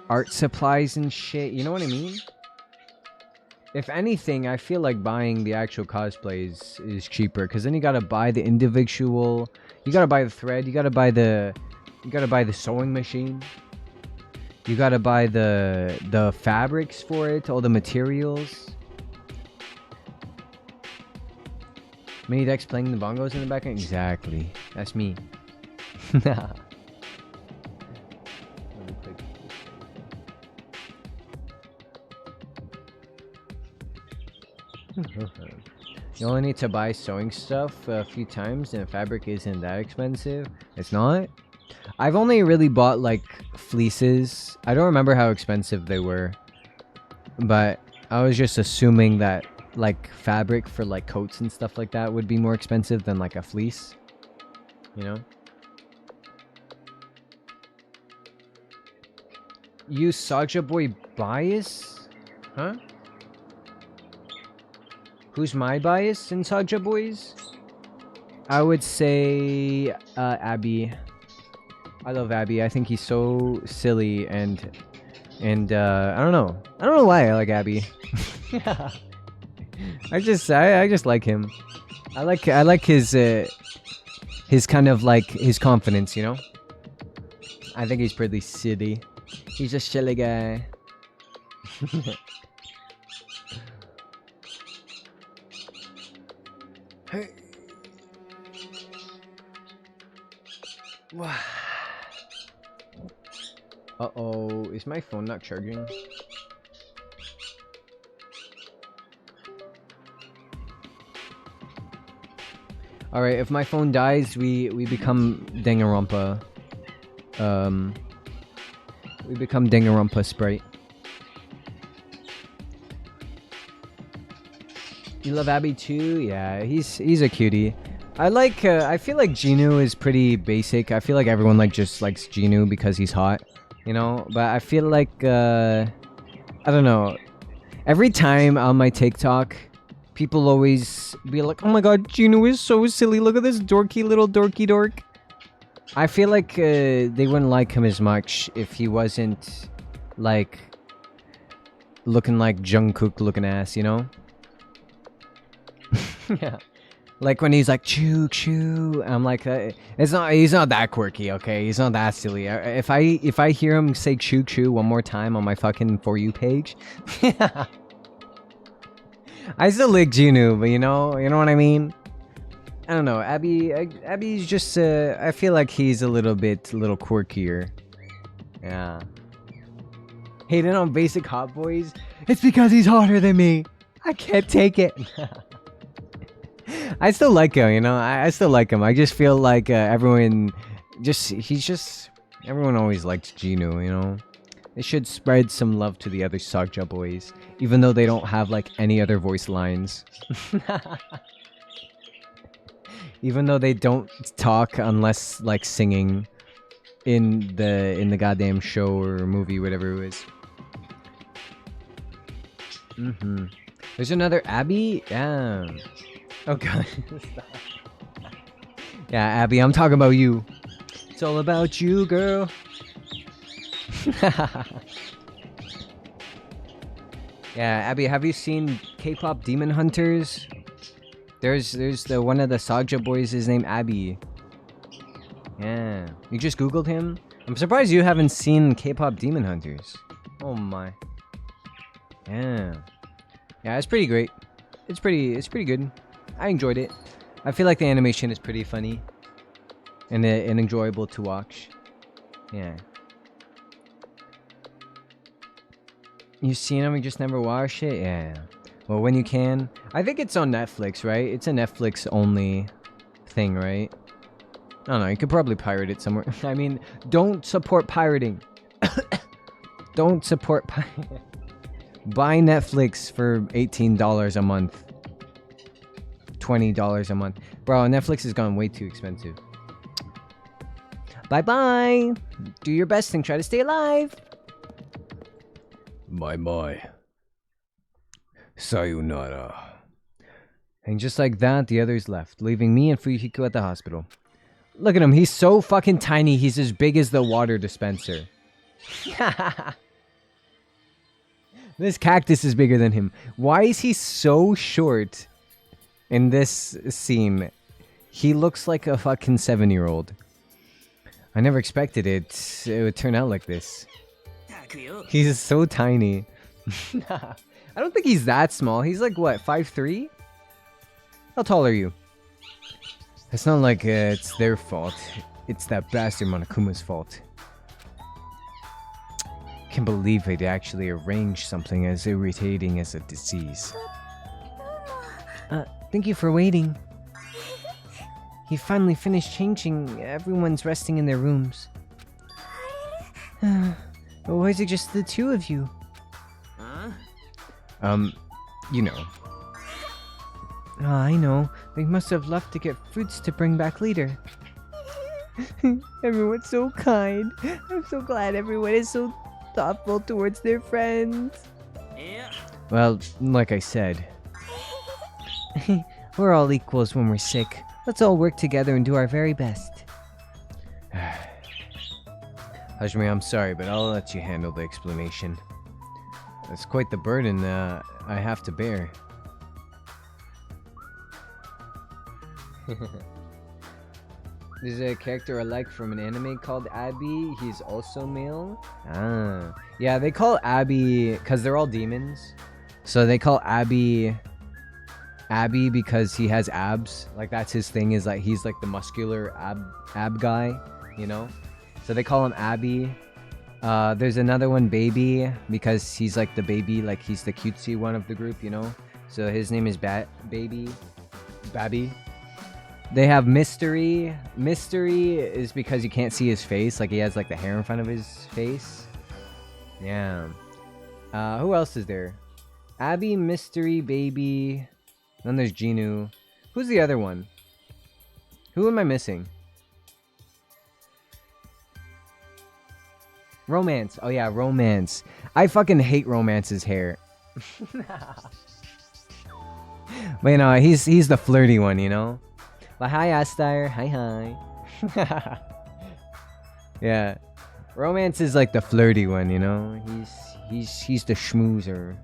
S2: art supplies and shit. You know what I mean? If anything, I feel like buying the actual cosplays is cheaper, because then you gotta buy the individual. You gotta buy the thread. You gotta buy the sewing machine. You gotta buy the fabrics for it, all the materials. ShimizuDexx playing the bongos in the background? Exactly. That's me. You only need to buy sewing stuff a few times and fabric isn't that expensive. It's not? I've only really bought like fleeces. I don't remember how expensive they were, but I was just assuming that like fabric for like coats and stuff like that would be more expensive than like a fleece, you know? You Soulja Boy bias? Huh? Who's my bias in Soulja Boys? I would say Abby. I love Abby. I think he's so silly and I don't know. I don't know why I like Abby. I just like him. I like his kind of like his confidence, you know? I think he's pretty silly. He's a silly guy. Hey. Uh-oh, is my phone not charging? Alright, if my phone dies, we become Danganronpa. We become Danganronpa Sprite. You love Abby too? Yeah, he's a cutie. I feel like Genu is pretty basic. I feel like everyone like just likes Genu because he's hot, you know? But I feel like I don't know. Every time on my TikTok, people always be like, "Oh my god, Genu is so silly. Look at this dorky little dorky dork." I feel like they wouldn't like him as much if he wasn't like looking like Jungkook looking ass, you know? Yeah. Like when he's like choo choo, I'm like, he's not that quirky, okay? He's not that silly. If I hear him say choo choo one more time on my fucking For You page, I still like Genu, but you know what I mean? I don't know, Abby's just, I feel like he's a little quirkier. Yeah. Hating on basic hot boys? It's because he's hotter than me. I can't take it. I still like him, you know? I still like him. I just feel like everyone always liked Genu, you know? They should spread some love to the other Soulja boys, even though they don't have like any other voice lines. Even though they don't talk unless like singing in the goddamn show or movie, whatever it was. There's another Abby? Yeah. Oh god. Yeah, Abby, I'm talking about you. It's all about you, girl. Yeah, Abby, have you seen K-pop Demon Hunters? There's the one of the Soulja boys is named Abby. Yeah. You just googled him? I'm surprised you haven't seen K-pop Demon Hunters. Oh my. Yeah. Yeah, it's pretty great. It's pretty good. I enjoyed it. I feel like the animation is pretty funny and enjoyable to watch. Yeah. You've seen them, you just never watched it? Yeah. Well, when you can. I think it's on Netflix, right? It's a Netflix only thing, right? I don't know, you could probably pirate it somewhere. I mean, don't support pirating. Don't support pirating. Buy Netflix for $18 a month. $20 a month. Bro, Netflix has gone way too expensive. Bye-bye. Do your best and try to stay alive. Bye-bye. Sayonara. And just like that, the others left, leaving me and Fuyuhiko at the hospital. Look at him, he's so fucking tiny, he's as big as the water dispenser. This cactus is bigger than him. Why is he so short in this scene? He looks like a fucking 7-year-old. I never expected it would turn out like this. He's so tiny. I don't think he's that small. He's like, what, 5'3"? How tall are you? It's not like it's their fault. It's that bastard Monokuma's fault. Can't believe it actually arranged something as irritating as a disease. Thank you for waiting. He finally finished changing. Everyone's resting in their rooms. Why is it just the two of you? You know. Oh, I know. They must have left to get fruits to bring back later. Everyone's so kind. I'm so glad everyone is so thoughtful towards their friends.
S1: Yeah.
S2: Well, like I said, we're all equals when we're sick. Let's all work together and do our very best. Hajime, I'm sorry, but I'll let you handle the explanation. It's quite the burden I have to bear. There's a character I like from an anime called Abby. He's also male. Ah. Yeah, they call Abby... Because they're all demons. So they call Abby... Abby because he has abs. Like, that's his thing, is like he's like the muscular ab guy, you know? So they call him Abby. There's another one, Baby, because he's like the baby, like he's the cutesy one of the group, you know? So his name is Baby. Babby. They have Mystery. Mystery is because you can't see his face. Like, he has, like, the hair in front of his face. Yeah. Who else is there? Abby, Mystery, Baby. Then there's Ginu. Who's the other one? Who am I missing? Romance. Oh, yeah, Romance. I fucking hate Romance's hair. But, you know, he's the flirty one, you know? But hi, Astire. Hi. Yeah. Romance is like the flirty one, you know? He's the schmoozer.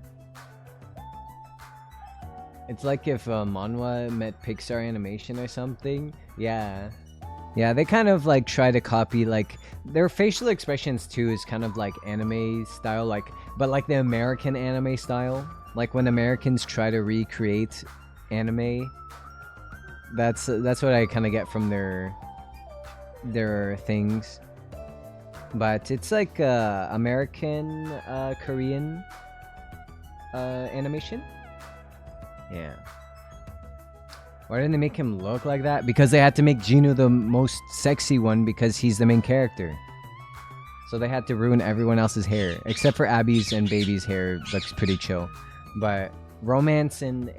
S2: It's like if Manhwa met Pixar Animation or something. Yeah. Yeah, they kind of like try to copy, like, their facial expressions too is kind of like anime style, like, but like the American anime style. Like when Americans try to recreate anime. That's what I kind of get from their things. But it's like American Korean animation. Yeah. Why didn't they make him look like that? Because they had to make Ginu the most sexy one because he's the main character. So they had to ruin everyone else's hair. Except for Abby's and Baby's hair looks pretty chill. But Romance and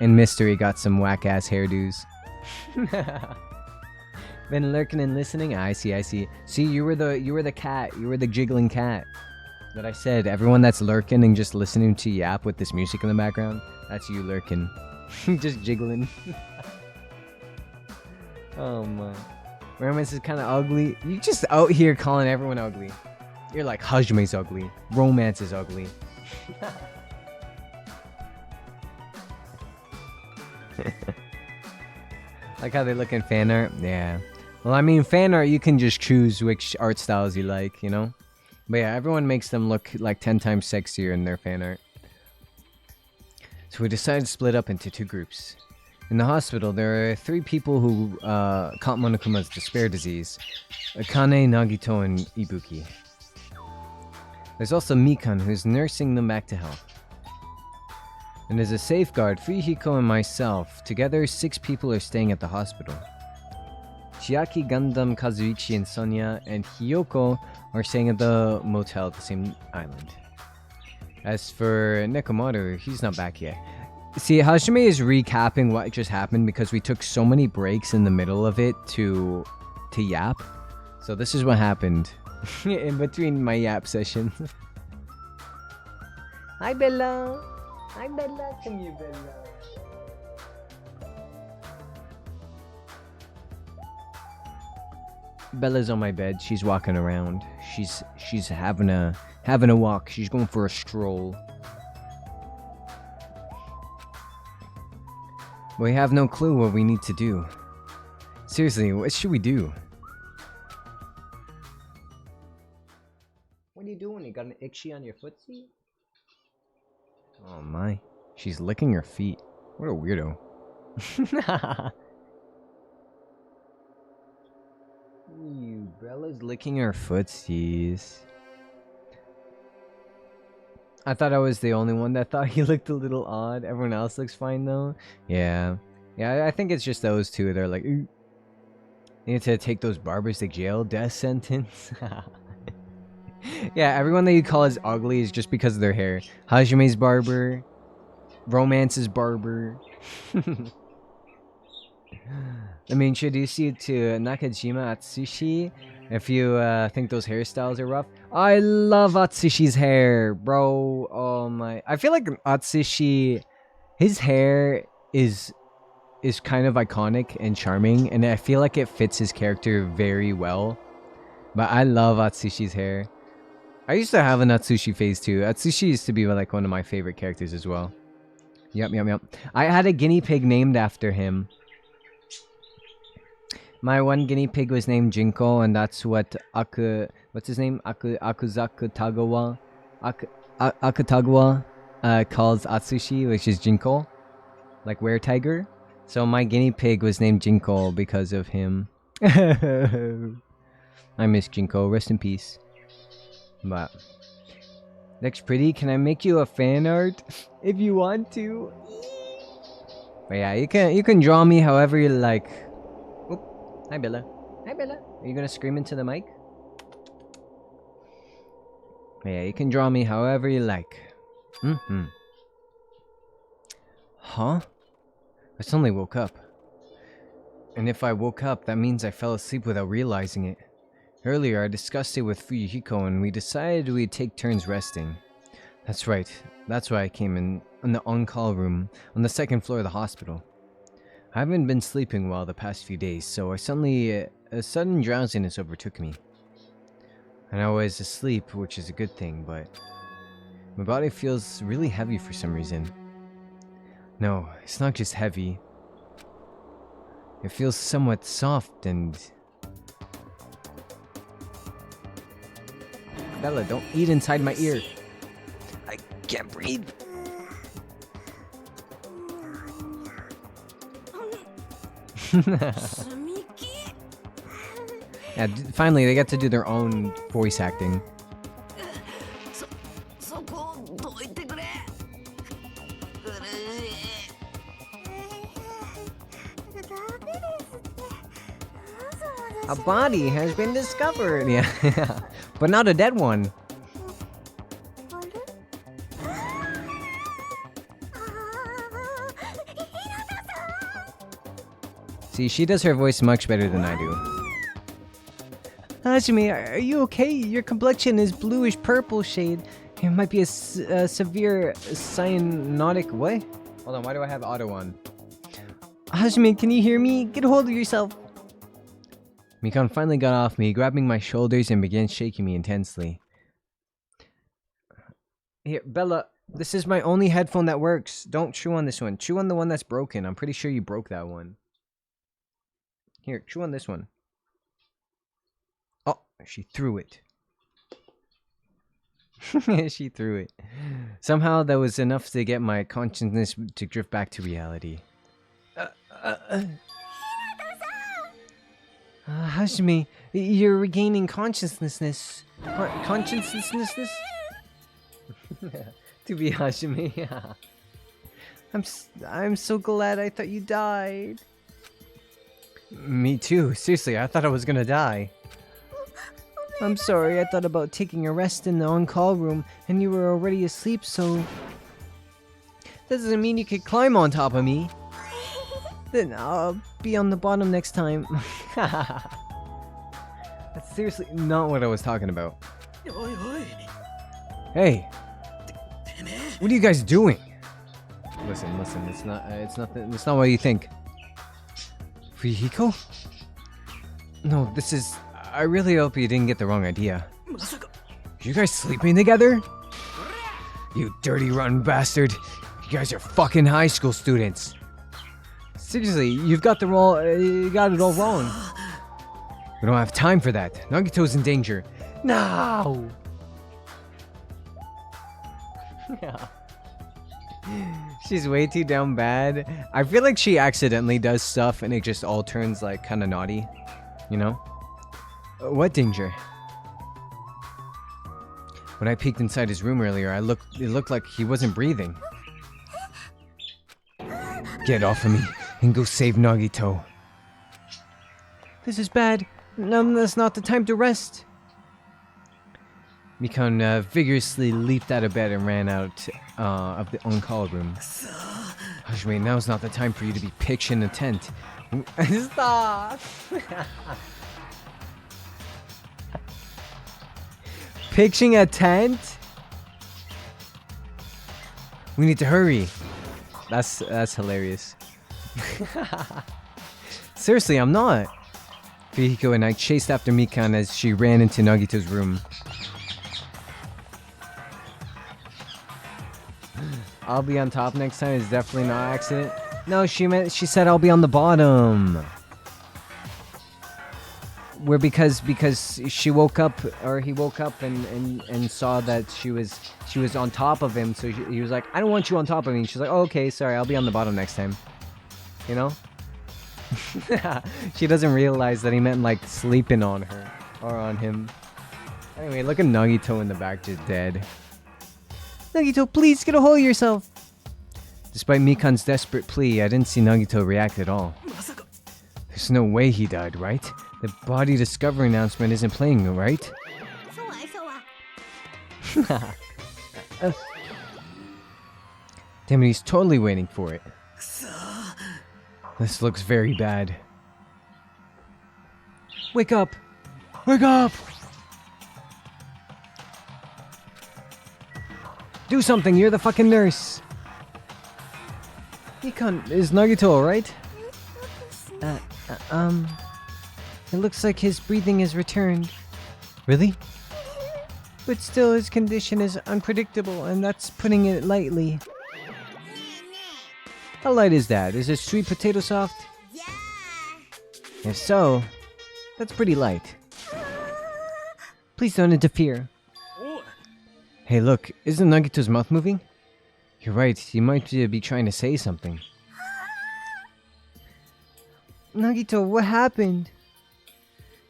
S2: Mystery got some whack-ass hairdos. Been lurking and listening? I see. See, you were the cat. You were the jiggling cat. That I said, everyone that's lurking and just listening to Yap with this music in the background, that's you lurking. Just jiggling. Oh my. Romance is kind of ugly. You just out here calling everyone ugly. You're like, Hajime's ugly. Romance is ugly. Like how they look in fan art? Yeah. Well, I mean, fan art, you can just choose which art styles you like, you know? But yeah, everyone makes them look like 10 times sexier in their fan art. So we decided to split up into two groups. In the hospital, there are 3 people who caught Monokuma's despair disease. Akane, Nagito, and Ibuki. There's also Mikan, who's nursing them back to health. And as a safeguard, Fujihiko and myself, together 6 people are staying at the hospital. Chiaki, Gundam, Kazuichi, and Sonia, and Hiyoko are staying at the motel at the same island. As for Nekomaru, he's not back yet. See, Hajime is recapping what just happened because we took so many breaks in the middle of it to yap. So this is what happened in between my yap sessions. Hi, Bella. Hi, Bella. Come here, Bella. Bella's on my bed. She's walking around. She's having a walk. She's going for a stroll. We have no clue what we need to do. Seriously, what should we do? What are you doing? You got an itchy on your footsie? Oh my. She's licking her feet. What a weirdo. Ew, Bella's licking her footsies. I thought I was the only one that thought he looked a little odd. Everyone else looks fine though. Yeah. Yeah, I think it's just those two. They're like, ooh. Need to take those barbers to jail. Death sentence. Yeah, everyone that you call is ugly is just because of their hair. Hajime's barber. Romance's barber. Let me introduce you to Nakajima Atsushi. If you think those hairstyles are rough, I love Atsushi's hair, bro. Oh my! I feel like Atsushi, his hair is kind of iconic and charming, and I feel like it fits his character very well. But I love Atsushi's hair. I used to have an Atsushi phase too. Atsushi used to be like one of my favorite characters as well. Yep. I had a guinea pig named after him. My one guinea pig was named Jinko, and that's what what's his name? Akuzaku Tagawa Akutagawa calls Atsushi, which is Jinko. Like were tiger. So my guinea pig was named Jinko because of him. I miss Jinko, rest in peace. But looks pretty. Can I make you a fan art if you want to? But yeah, you can draw me however you like. Oop. Hi Bella. Hi Bella. Are you gonna scream into the mic? But yeah, you can draw me however you like. Huh? I suddenly woke up. And if I woke up, that means I fell asleep without realizing it. Earlier, I discussed it with Fuyuhiko and we decided we'd take turns resting. That's right. That's why I came in the on-call room on the second floor of the hospital. I haven't been sleeping well the past few days, so a sudden drowsiness overtook me. And I was asleep, which is a good thing, but my body feels really heavy for some reason. No, it's not just heavy. It feels somewhat soft and... Bella, don't eat inside my ear. I can't breathe. Yeah, finally they get to do their own voice acting. A body has been discovered. Yeah, but not a dead one. See, she does her voice much better than I do. Hajime, are you okay? Your complexion is bluish purple shade. It might be a severe cyanotic... What? Hold on, why do I have auto on? Hajime, can you hear me? Get a hold of yourself. Mikan finally got off me, grabbing my shoulders and began shaking me intensely. Here, Bella, this is my only headphone that works. Don't chew on this one. Chew on the one that's broken. I'm pretty sure you broke that one. Here, chew on this one. Oh, she threw it. She threw it. Somehow that was enough to get my consciousness to drift back to reality. Hajime, you're regaining consciousness. Consciousness? To be Hajime, yeah. I'm so glad. I thought you died. Me too. Seriously, I thought I was gonna die. I'm sorry. I thought about taking a rest in the on-call room, and you were already asleep, so... That doesn't mean you could climb on top of me. Then I'll be on the bottom next time. That's seriously not what I was talking about. Hey, what are you guys doing? Listen. It's not what you think. Fuyuhiko? No, this is. I really hope you didn't get the wrong idea. You guys sleeping together? You dirty, rotten bastard! You guys are fucking high school students. Seriously, you got it all wrong. We don't have time for that. Nagito's in danger. No! She's way too down bad. I feel like she accidentally does stuff and it just all turns like kind of naughty. You know? What danger? When I peeked inside his room earlier, it looked like he wasn't breathing. Get off of me and go save Nagito. This is bad. No, that's not the time to rest. Mikan vigorously leaped out of bed and ran out of the on-call room. Hajime, now's not the time for you to be pitched in a tent. Stop! Pitching a tent? We need to hurry. That's hilarious. Seriously, I'm not. Fihiko and I chased after Mikan as she ran into Nagito's room. I'll be on top next time. It's definitely not accident. No, she said I'll be on the bottom. Where because she woke up, or he woke up and saw that she was on top of him, so he was like, I don't want you on top of me. And she's like, oh, okay, sorry, I'll be on the bottom next time. You know? She doesn't realize that he meant like sleeping on her or on him. Anyway, look at Nagito in the back, just dead. Nagito, please get a hold of yourself. Despite Mikan's desperate plea, I didn't see Nagito react at all. There's no way he died, right? The body discovery announcement isn't playing, right? Damn it, he's totally waiting for it. This looks very bad. Wake up! Wake up! Do something, you're the fucking nurse! Is Nagito alright? It looks like his breathing has returned. Really? But still, his condition is unpredictable, and that's putting it lightly. How light is that? Is it sweet potato soft? Yeah. If so, that's pretty light. Please don't interfere. Hey, look, isn't Nagito's mouth moving? You're right, he might be trying to say something. Nagito, what happened?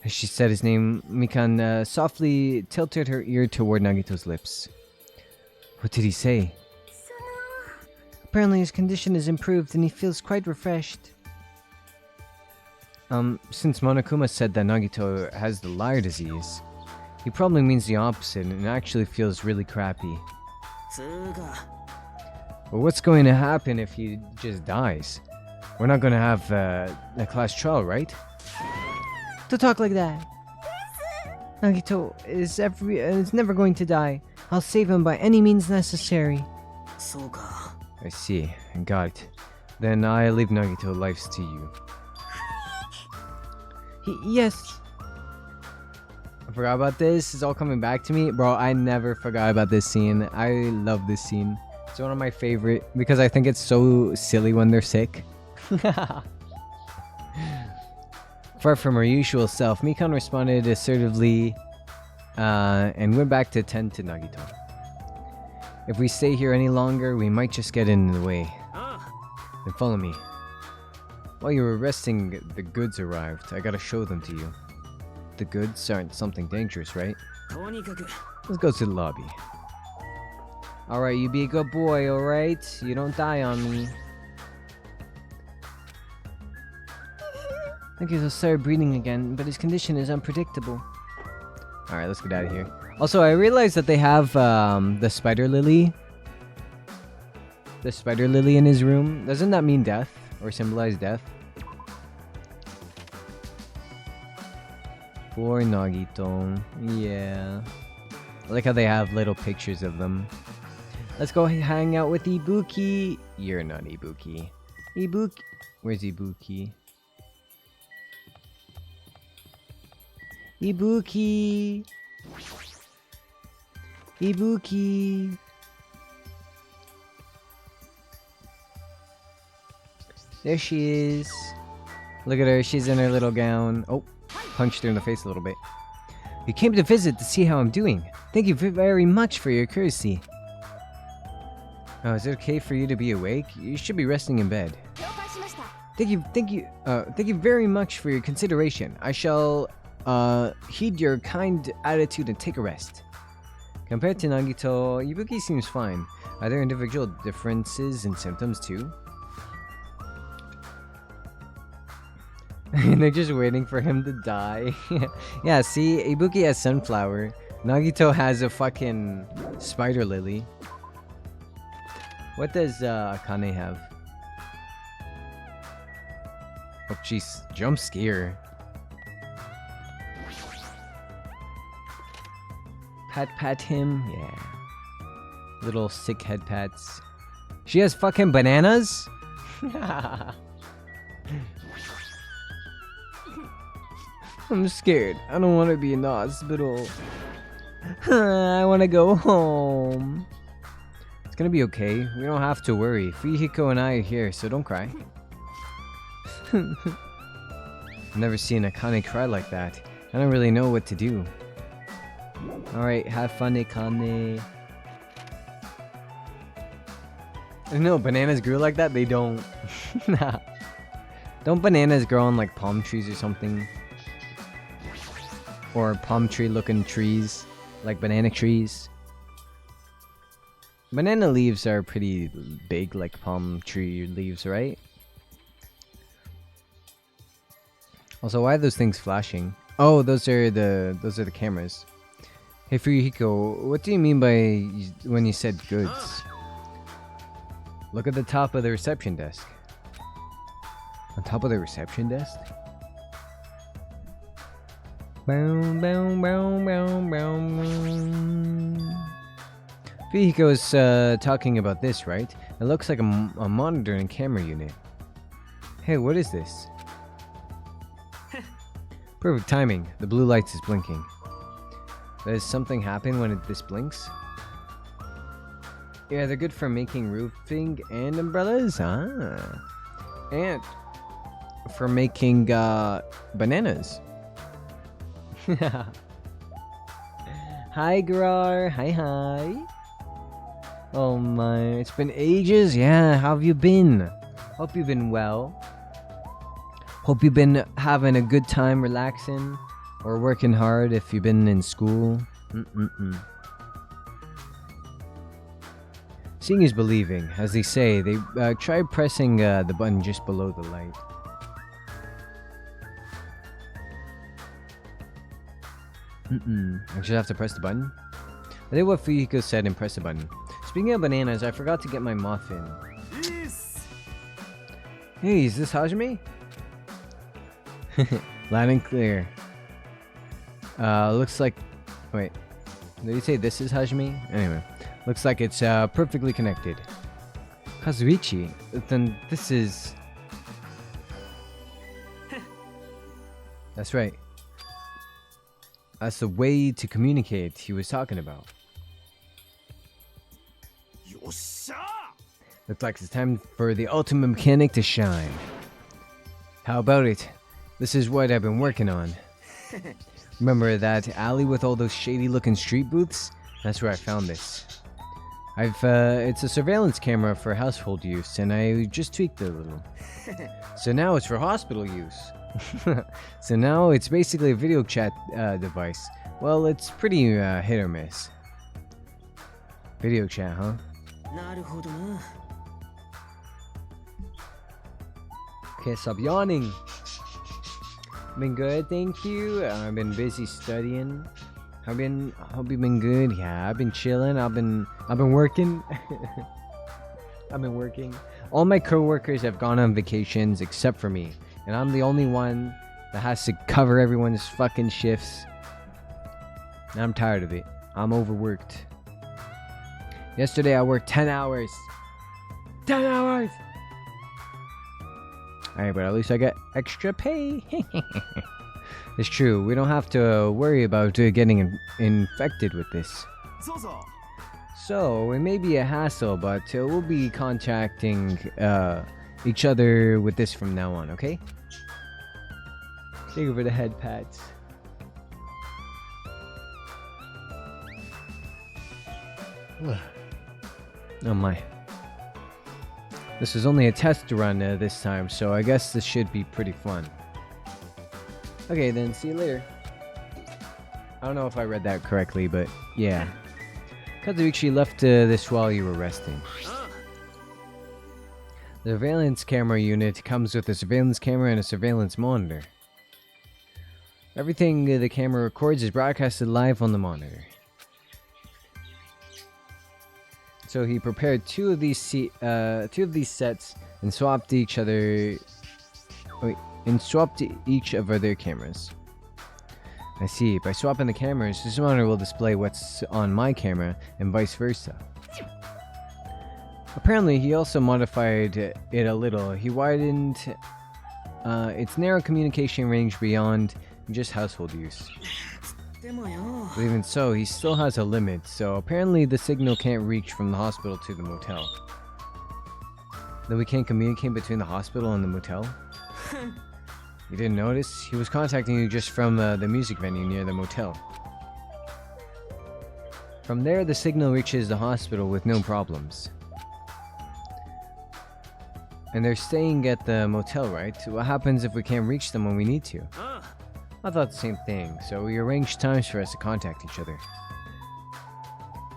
S2: As she said his name, Mikan softly tilted her ear toward Nagito's lips. What did he say? Apparently his condition has improved and he feels quite refreshed. Since Monokuma said that Nagito has the liar disease, he probably means the opposite and actually feels really crappy. Well, what's going to happen if he just dies? We're not going to have a class trial, right? Don't talk like that. Nagito is never going to die. I'll save him by any means necessary. I see. Got it. Then I leave Nagito lives to you. Yes. I forgot about this. It's all coming back to me. Bro, I never forgot about this scene. I love this scene. It's one of my favorite because I think it's so silly when they're sick. Far from her usual self, Mikan responded assertively and went back to tend to Nagito. If we stay here any longer, we might just get in the way. Then follow me. While you were resting, the goods arrived. I gotta show them to you. The goods aren't something dangerous, right? Let's go to the lobby. Alright, you be a good boy, alright? You don't die on me. Nagito started breathing again, but his condition is unpredictable. Alright, let's get out of here. Also, I realized that they have the spider lily. The spider lily in his room. Doesn't that mean death? Or symbolize death? Poor Nagito. Yeah. I like how they have little pictures of them. Let's go hang out with Ibuki. You're not Ibuki. Ibuki. Where's Ibuki? Ibuki. Ibuki. There she is. Look at her. She's in her little gown. Oh, punched her in the face a little bit. You came to visit to see how I'm doing. Thank you very much for your courtesy. Oh, is it okay for you to be awake? You should be resting in bed. Thank you very much for your consideration. I shall heed your kind attitude and take a rest. Compared to Nagito, Ibuki seems fine. Are there individual differences in symptoms too? And they're just waiting for him to die. Yeah, see, Ibuki has sunflower. Nagito has a fucking spider lily. What does Akane have? Oh jeez, jump scare. Pat him, yeah. Little sick head pats. She has fucking bananas? I'm scared. I don't want to be in the hospital. I want to go home. It's gonna be okay. We don't have to worry. Fuyuhiko and I are here, so don't cry. I've never seen Akane cry like that. I don't really know what to do. Alright, have fun, Akane. No, bananas grew like that? They don't. Don't bananas grow on like palm trees or something? Or palm tree looking trees? Like banana trees? Banana leaves are pretty big like palm tree leaves, right? Also, why are those things flashing? Oh, those are the cameras. Hey Fuyuhiko, what do you mean by when you said goods? Look at the top of the reception desk. On top of the reception desk? Fuyuhiko is talking about this, right? It looks like a monitor and camera unit. Hey, what is this? Perfect timing. The blue light is blinking. Does something happen when this blinks? Yeah, they're good for making roofing and umbrellas. Ah. And for making bananas. Hi, Garar. Hi. Oh my, it's been ages. Yeah, how have you been? Hope you've been well. Hope you've been having a good time relaxing or working hard if you've been in school. Seeing is believing, as they say. They try pressing the button just below the light. I should have to press the button. I did what Fuyuhiko said and press the button. Speaking of bananas, I forgot to get my muffin.
S1: Yes.
S2: Hey, is this Hajime? Loud and clear. Looks like... Wait. Did he say this is Hajime? Anyway. Looks like it's perfectly connected. Kazuichi? Then this is... That's right. That's the way to communicate he was talking about.
S1: Yossha!
S2: Looks like it's time for the ultimate mechanic to shine. How about it? This is what I've been working on. Remember that alley with all those shady looking street booths? That's where I found this. It's a surveillance camera for household use, and I just tweaked it a little. So now it's for hospital use. So now it's basically a video chat device. Well, it's pretty hit or miss. Video chat, huh? Okay, stop yawning. Been good, thank you. I've been busy studying. Hope you've been good. Yeah, I've been chilling. I've been working. I've been working. All my coworkers have gone on vacations except for me, and I'm the only one that has to cover everyone's fucking shifts. And I'm tired of it. I'm overworked. Yesterday I worked 10 hours. 10 hours! Alright, but at least I get extra pay. It's true, we don't have to worry about getting infected with this. So, it may be a hassle, but we'll be contacting each other with this from now on, okay? Thank you for the head pats. Oh my. This is only a test run this time, so I guess this should be pretty fun. Okay, then see you later. I don't know if I read that correctly, but yeah. Kazuichi left this while you were resting. The surveillance camera unit comes with a surveillance camera and a surveillance monitor. Everything the camera records is broadcasted live on the monitor. So he prepared two of these sets and swapped each of their cameras. I see. By swapping the cameras, this monitor will display what's on my camera and vice versa. Apparently, he also modified it a little. He widened its narrow communication range beyond just household use. But even so, he still has a limit, so apparently the signal can't reach from the hospital to the motel. Then we can't communicate between the hospital and the motel? You didn't notice? He was contacting you just from the music venue near the motel. From there, the signal reaches the hospital with no problems. And they're staying at the motel, right? What happens if we can't reach them when we need to? I thought the same thing, so we arranged times for us to contact each other.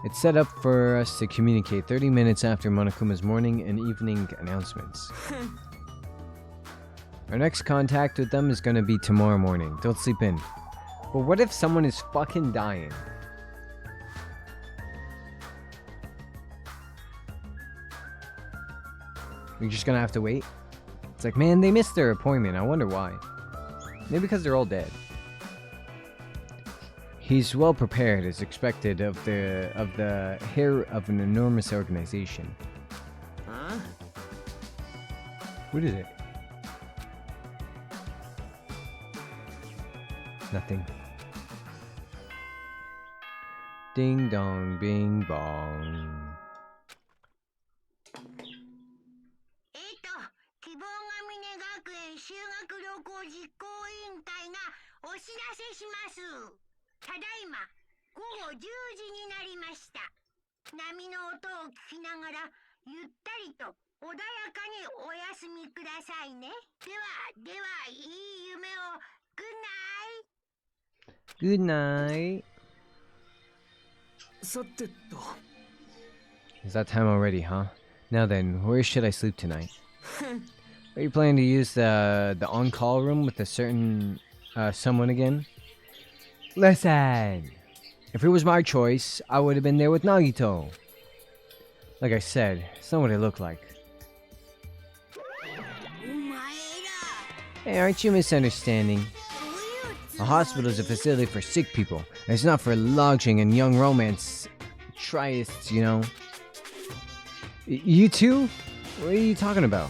S2: It's set up for us to communicate 30 minutes after Monokuma's morning and evening announcements. Our next contact with them is gonna be tomorrow morning. Don't sleep in. But what if someone is fucking dying? We're just gonna have to wait? It's like, man, they missed their appointment. I wonder why. Maybe because they're all dead. He's well prepared as expected of the hair of an enormous organization.
S1: Huh?
S2: What is it? Nothing. Ding dong, bing bong.
S3: 希望ヶ峰学園修学旅行実行委員会がお知らせします。ただいま午後10時になりました。波の音を聞きながらゆったりと穏やかにお休みくださいね。ではいい夢を。
S2: Good night. Is that time already, huh? Now then, where should I sleep tonight? Are you planning to use the on-call room with a certain someone again? Listen! If it was my choice, I would have been there with Nagito. Like I said, it's not what I look like. Hey, aren't you misunderstanding? A hospital is a facility for sick people, and it's not for lodging and young romance tryists, you know. You too? What are you talking about?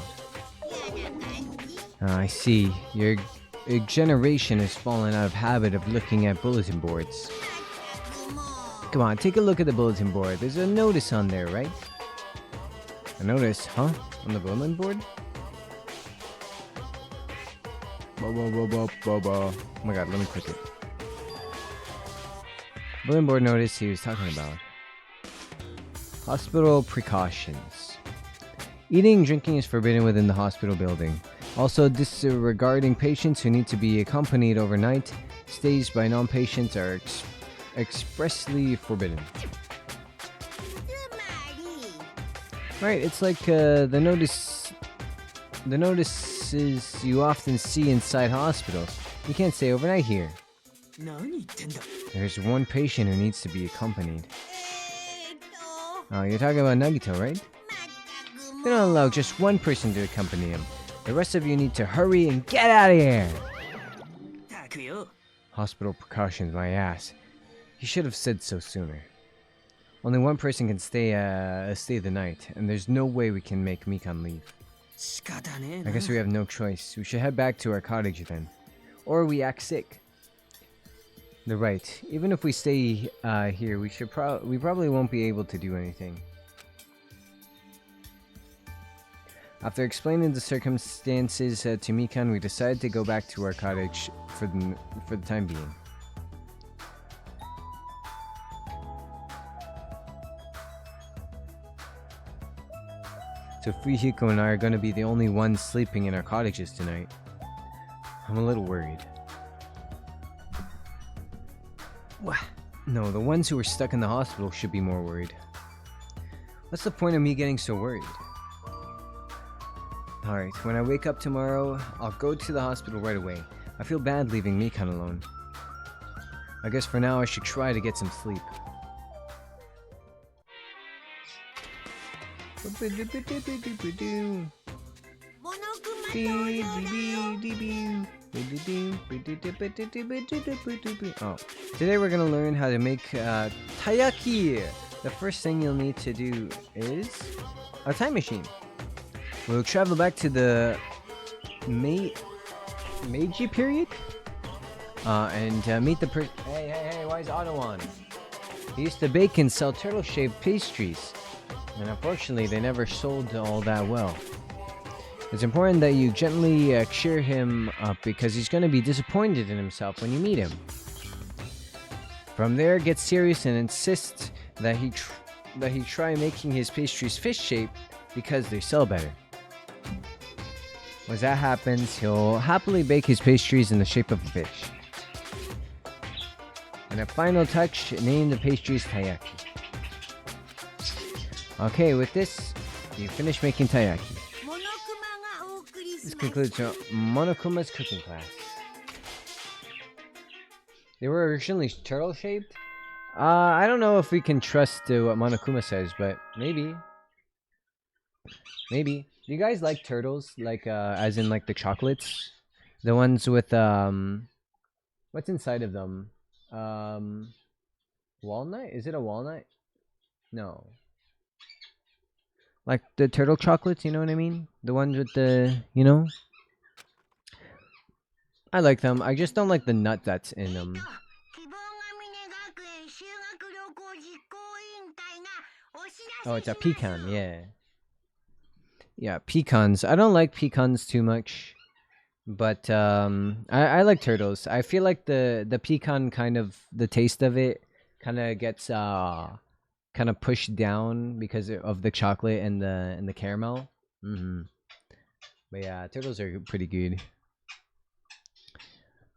S2: I see. Your generation has fallen out of habit of looking at bulletin boards. Come on, take a look at the bulletin board. There's a notice on there, right? A notice, huh? On the bulletin board? Oh my god, let me click it. Bulletin board notice he was talking about. Hospital precautions. Eating and drinking is forbidden within the hospital building. Also, disregarding patients who need to be accompanied overnight. Stays by non-patients are expressly forbidden. Right, it's like the notices you often see inside hospitals. You can't stay overnight here. There's one patient who needs to be accompanied. Oh, you're talking about Nagito, right? They don't allow just one person to accompany him. The rest of you need to hurry and get out of here! Hospital precautions, my ass. You should have said so sooner. Only one person can stay the night, and there's no way we can make Mikan leave. I guess we have no choice. We should head back to our cottage then. Or we act sick. They're right. Even if we stay here, we probably won't be able to do anything. After explaining the circumstances to Mikan, we decided to go back to our cottage for the time being. So Fujiko and I are going to be the only ones sleeping in our cottages tonight. I'm a little worried. No, the ones who are stuck in the hospital should be more worried. What's the point of me getting so worried? Alright, when I wake up tomorrow, I'll go to the hospital right away. I feel bad leaving Mikan alone. I guess for now I should try to get some sleep. Oh, today we're gonna learn how to make taiyaki. The first thing you'll need to do is a time machine. We'll travel back to the Meiji period and meet the Hey, why is Otto on? He used to bake and sell turtle-shaped pastries, and unfortunately they never sold all that well. It's important that you gently cheer him up because he's going to be disappointed in himself when you meet him. From there, get serious and insist that he try making his pastries fish-shaped because they sell better. Once that happens, he'll happily bake his pastries in the shape of a fish. And a final touch, name the pastries taiyaki. Okay, with this, you finish making taiyaki. This concludes Monokuma's cooking class. They were originally turtle-shaped? I don't know if we can trust what Monokuma says, but maybe. Maybe. Do you guys like turtles? Like, as in, like, the chocolates? The ones with, what's inside of them? Walnut? Is it a walnut? No. Like the turtle chocolates, you know what I mean? The ones with the, you know? I like them. I just don't like the nut that's in them. Oh, it's a pecan, yeah. Yeah, pecans. I don't like pecans too much. But, I like turtles. I feel like the pecan kind of, the taste of it kind of gets, kind of pushed down because of the chocolate and the caramel. But yeah, turtles are pretty good.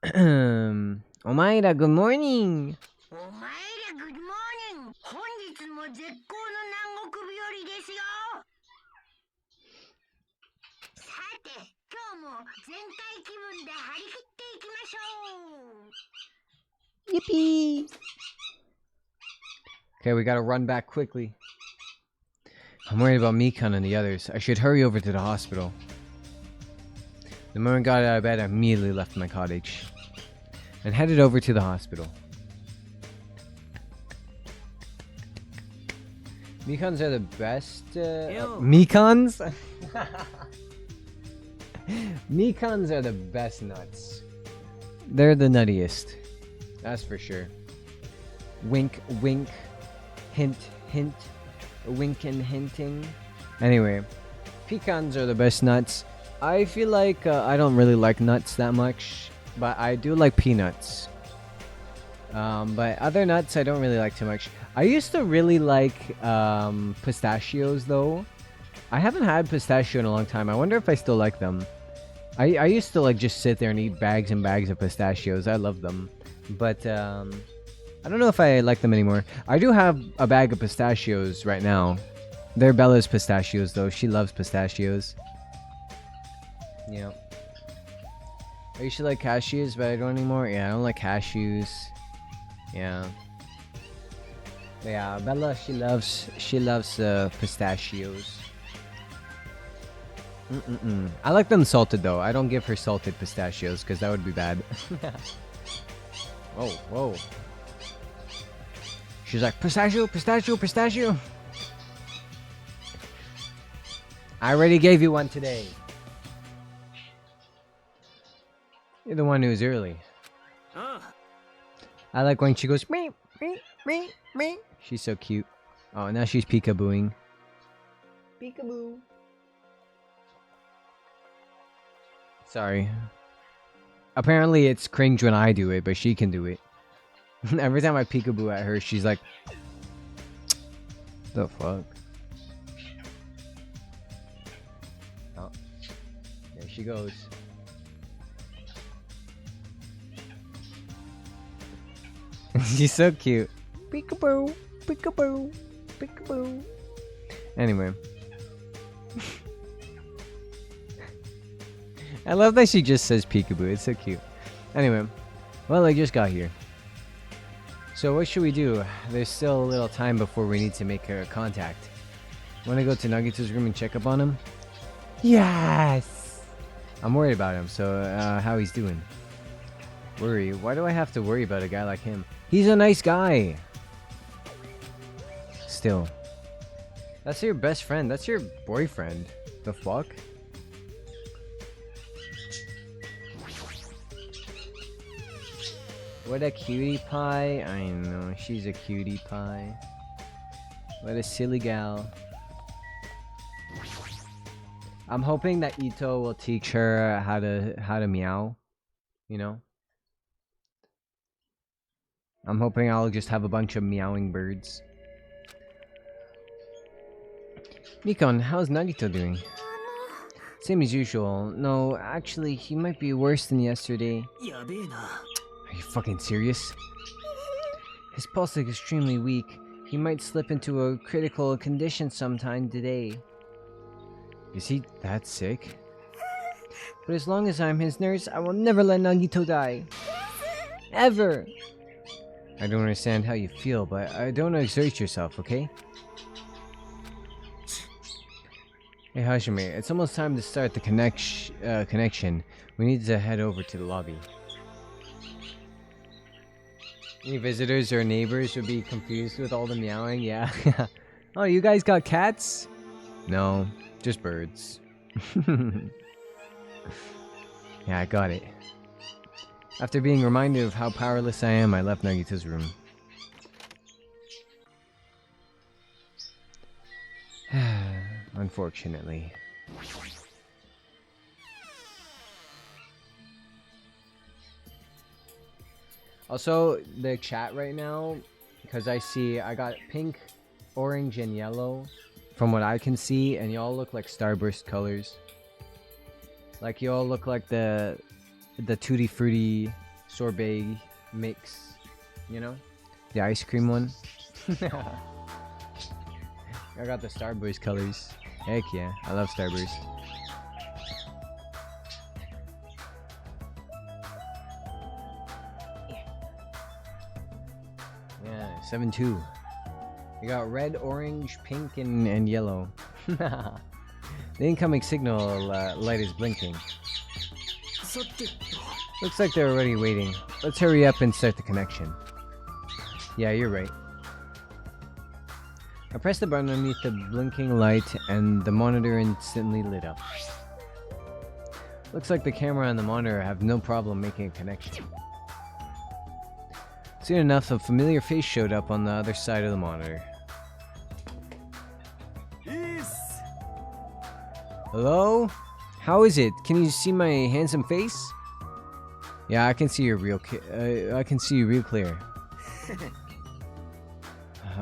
S2: Omaira, good morning.
S3: Omaira, good morning. 本日も絶好の南国日和ですよ。さて、今日も全体気分で張り切っていきましょう。
S2: Yippee! Okay, we gotta run back quickly. I'm worried about Mikan and the others. I should hurry over to the hospital. The moment I got out of bed, I immediately left my cottage and headed over to the hospital. Mikans are the best. Mikans? Mikans are the best nuts. They're the nuttiest. That's for sure. Wink, wink. Hint, hint. Wink and hinting. Anyway, pecans are the best nuts. I feel like I don't really like nuts that much, but I do like peanuts. But other nuts I don't really like too much. I used to really like pistachios though. I haven't had pistachio in a long time. I wonder if I still like them. I used to like just sit there and eat bags and bags of pistachios. I love them. But I don't know if I like them anymore. I do have a bag of pistachios right now. They're Bella's pistachios though. She loves pistachios. Yeah. I used to like cashews, but I don't anymore. Yeah, I don't like cashews. Yeah. But yeah, Bella, she loves pistachios. I like them salted though. I don't give her salted pistachios because that would be bad. Whoa, whoa. She's like, pistachio, pistachio, pistachio. I already gave you one today. You're the one who's early. I like when she goes, me, me, me, me. She's so cute. Oh, now she's peekabooing. Peekaboo. Sorry. Apparently it's cringe when I do it, but she can do it. Every time I peekaboo at her, she's like, the fuck? Oh, there she goes. She's so cute. Peekaboo, peekaboo, peekaboo. Anyway. I love that she just says peekaboo. It's so cute. Anyway. Well, I just got here. So what should we do? There's still a little time before we need to make a contact. Want to go to Nagito's room and check up on him? Yes! I'm worried about him, so how he's doing. Worry? Why do I have to worry about a guy like him? He's a nice guy! Still. That's your best friend. That's your boyfriend. The fuck? What a cutie pie. I know, she's a cutie pie. What a silly gal. I'm hoping that Ito will teach her how to meow. You know? I'm hoping I'll just have a bunch of meowing birds. Nikon, how's Nagito doing? Same as usual. No, actually, he might be worse than yesterday. Are you fucking serious? His pulse is extremely weak. He might slip into a critical condition sometime today. Is he that sick? But as long as I'm his nurse, I will never let Nagito die. Ever! I don't understand how you feel, but I don't exert yourself, okay? Hey Hajime, it's almost time to start the connection. We need to head over to the lobby. Any visitors or neighbors would be confused with all the meowing, yeah. Oh, you guys got cats? No, just birds. Yeah, I got it. After being reminded of how powerless I am, I left Nagito's room. Unfortunately. Also, the chat right now, because I got pink, orange, and yellow from what I can see, and y'all look like Starburst colors. Like y'all look like the Tutti Frutti sorbet mix, you know? The ice cream one. I got the Starburst colors. Heck yeah, I love Starburst. Yeah, 7-2. You got red, orange, pink, and yellow. The incoming signal light is blinking. Looks like they're already waiting. Let's hurry up and start the connection. Yeah, you're right. I pressed the button underneath the blinking light and the monitor instantly lit up. Looks like the camera and the monitor have no problem making a connection. Soon enough, a familiar face showed up on the other side of the monitor. Hello? How is it? Can you see my handsome face? Yeah, I can see you real clear.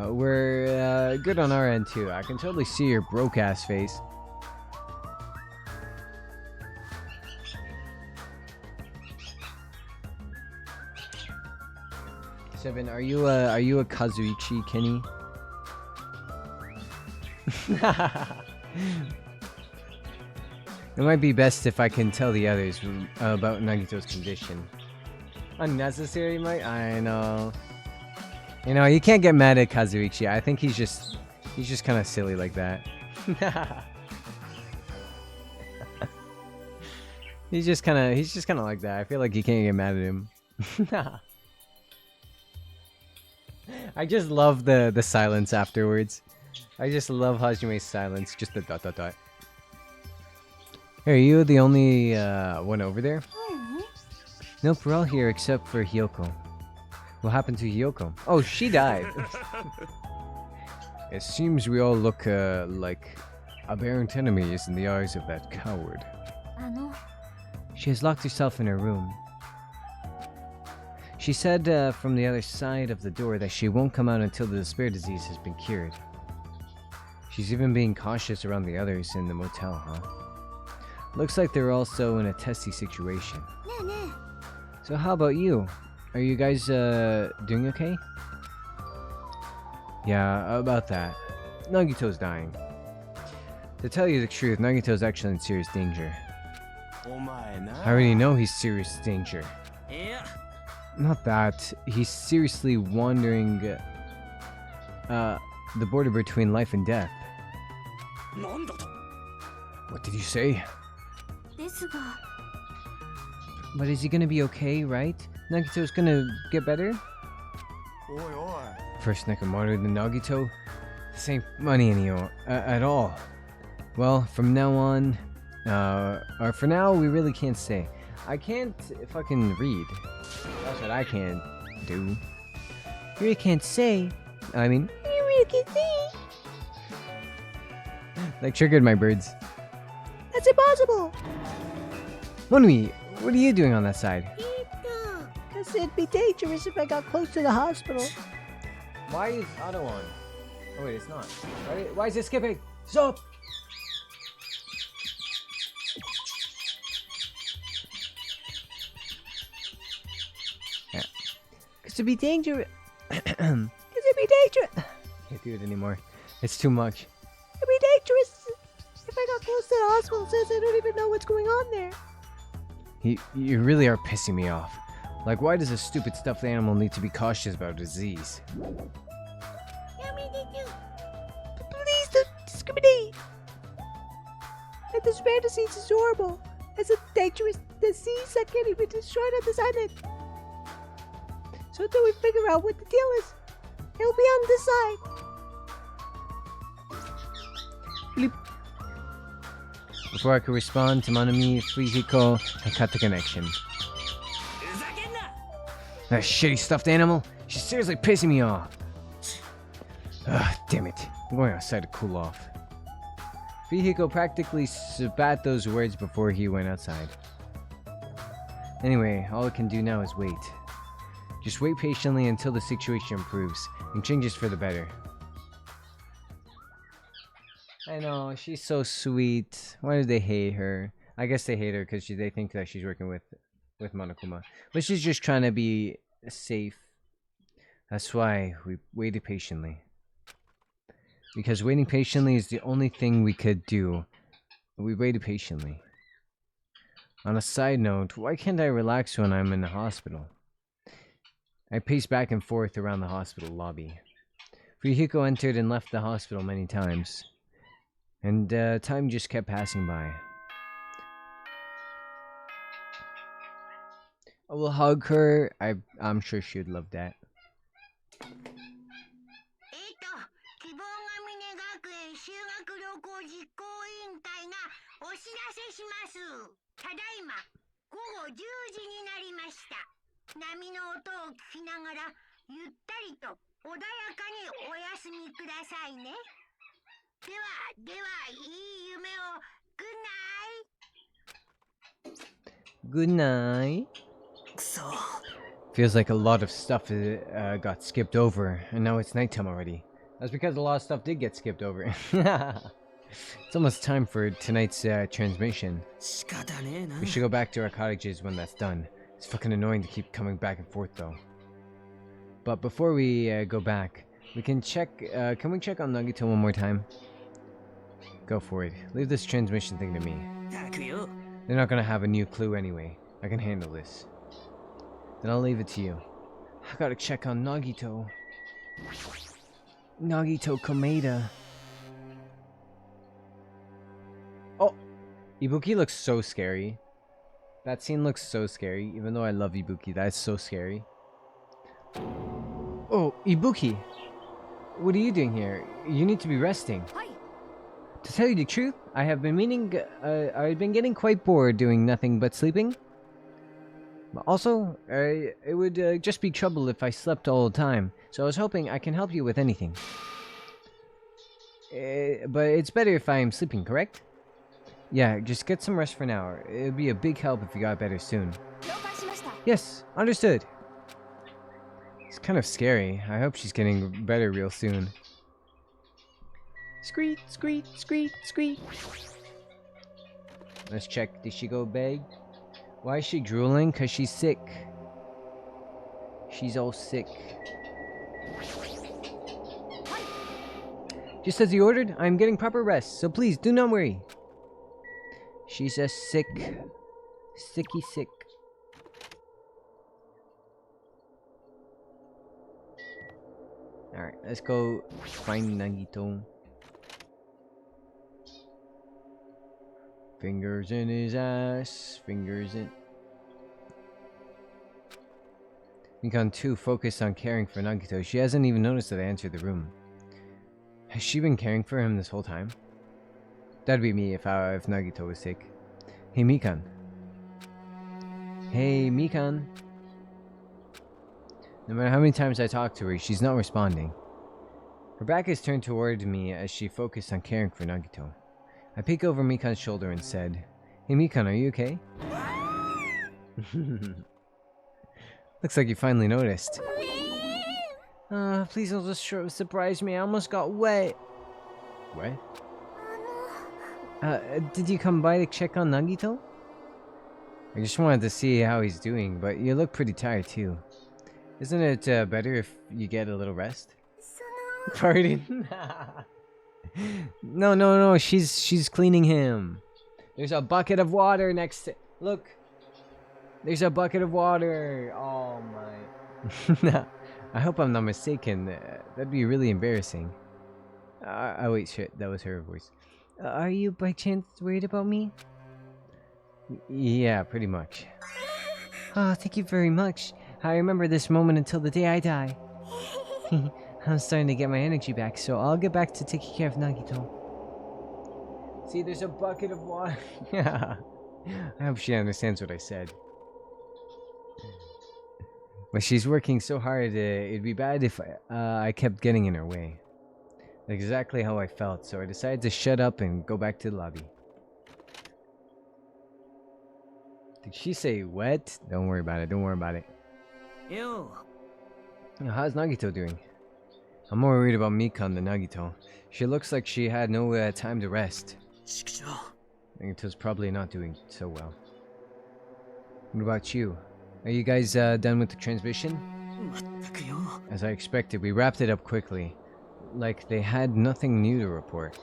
S2: We're good on our end too. I can totally see your broke ass face. Seven, are you a Kazuichi, Kenny? It might be best if I can tell the others about Nagito's condition. Unnecessary, Mike? I know. You know, you can't get mad at Kazuichi. I think he's just kind of silly like that. he's just kind of like that. I feel like you can't get mad at him. I just love the silence afterwards. I just love Hajime's silence. Just the dot dot dot. Hey, are you the only one over there? Nope, we're all here except for Hiyoko. What happened to Hiyoko? Oh, she died. It seems we all look like aberrant enemies in the eyes of that coward. She has locked herself in her room. She said from the other side of the door that she won't come out until the despair disease has been cured. She's even being cautious around the others in the motel, huh? Looks like they're also in a testy situation. So how about you? Are you guys doing okay? Yeah, about that. Nagito's dying. To tell you the truth, Nagito's actually in serious danger. I already know he's serious danger. Not that. He's seriously wandering the border between life and death. What did you say?
S3: ですが
S2: But is he gonna be okay, right? Nagito's gonna get better? First Nekomaru, then Nagito? This ain't money anymore, at all. Well, from now on, or for now, we really can't say. I can't fucking read. That's what I can't do. You really can't say. I mean, you really can't say. Like, triggered my birds. That's impossible! Monmi, what are you doing on that side? Because it'd be dangerous if I got close to the hospital. Why is auto on? Oh wait, it's not. Why is it skipping? Stop! Yeah. Because it'd be dangerous. Because it'd be dangerous. Can't do it anymore. It's too much. It'd be dangerous if I got close to the hospital since I don't even know what's going on there. You really are pissing me off. Like, why does a stupid stuffed animal need to be cautious about disease? Please don't discriminate. And this rare disease is horrible. It's a dangerous disease that can't even be destroyed on this island. So until we figure out what the deal is, it'll be on this side. Bleep. Before I could respond to Manami, Fujiko had cut the connection. That shitty stuffed animal? She's seriously pissing me off. Ugh, damn it. I'm going outside to cool off. Fujiko practically spat those words before he went outside. Anyway, all I can do now is wait. Just wait patiently until the situation improves and changes for the better. I know, she's so sweet. Why do they hate her? I guess they hate her because they think that she's working with Monokuma. But she's just trying to be safe. That's why we waited patiently. Because waiting patiently is the only thing we could do. We waited patiently. On a side note, why can't I relax when I'm in the hospital? I paced back and forth around the hospital lobby. Fujiko entered and left the hospital many times. And time just kept passing by. I will hug her. I'm sure she would love that.
S3: 希望ヶ峰学園修学旅行実行委員会がお知らせします。ただいま午後10時になりました。波の音を聞きながらゆったりと穏やかにお休みくださいね。ではいい夢を。
S2: Good night. Feels like a lot of stuff got skipped over, and now it's nighttime already. That's because a lot of stuff did get skipped over. It's almost time for tonight's transmission. We should go back to our cottages when that's done. It's fucking annoying to keep coming back and forth though. But before we go back, we can check, can we check on Nagito one more time? Go for it. Leave this transmission thing to me. They're not gonna have a new clue anyway. I can handle this. Then I'll leave it to you. I gotta check on Nagito. Nagito Komeda. Oh! Ibuki looks so scary. That scene looks so scary, even though I love Ibuki. That's so scary. Oh, Ibuki! What are you doing here? You need to be resting. To tell you the truth, I have been I've been getting quite bored doing nothing but sleeping. Also, it would just be trouble if I slept all the time, so I was hoping I can help you with anything. But it's better if I am sleeping, correct? Yeah, just get some rest for now. It would be a big help if you got better soon. Yes, understood. It's kind of scary. I hope she's getting better real soon. Screet, screet, screet, screet. Let's check. Did she go beg? Why is she drooling? 'Cause she's sick. She's all sick. Just as you ordered, I am getting proper rest, so please do not worry. She's a sicky sick. Alright, let's go find Nagito. Fingers in his ass. Fingers in... Mikan 2 focused on caring for Nagito. She hasn't even noticed that I entered the room. Has she been caring for him this whole time? That'd be me if Nagito was sick. Hey, Mikan. Hey, Mikan. No matter how many times I talk to her, she's not responding. Her back is turned toward me as she focused on caring for Nagito. I peek over Mikan's shoulder and said, Hey, Mikan, are you okay? Looks like you finally noticed. Please don't just surprise me. I almost got wet. What? Did you come by to check on Nagito? I just wanted to see how he's doing, but you look pretty tired too. Isn't it better if you get a little rest? Pardon? No, she's cleaning him. There's a bucket of water next to... Look! There's a bucket of water! Oh my... I hope I'm not mistaken. That'd be really embarrassing. Oh wait, shit, that was her voice. Are you by chance worried about me? Yeah, pretty much. Oh, thank you very much. I remember this moment until the day I die. I'm starting to get my energy back, so I'll get back to taking care of Nagito. See, there's a bucket of water. Yeah. I hope she understands what I said. But she's working so hard, it'd be bad if I kept getting in her way. Exactly how I felt, so I decided to shut up and go back to the lobby. Did she say what? Don't worry about it, don't worry about it.
S1: Ew.
S2: How's Nagito doing? I'm more worried about Mikan than Nagito. She looks like she had no time to rest. Nagito's probably not doing so well. What about you? Are you guys done with the transmission? As I expected, we wrapped it up quickly. Like they had nothing new to report.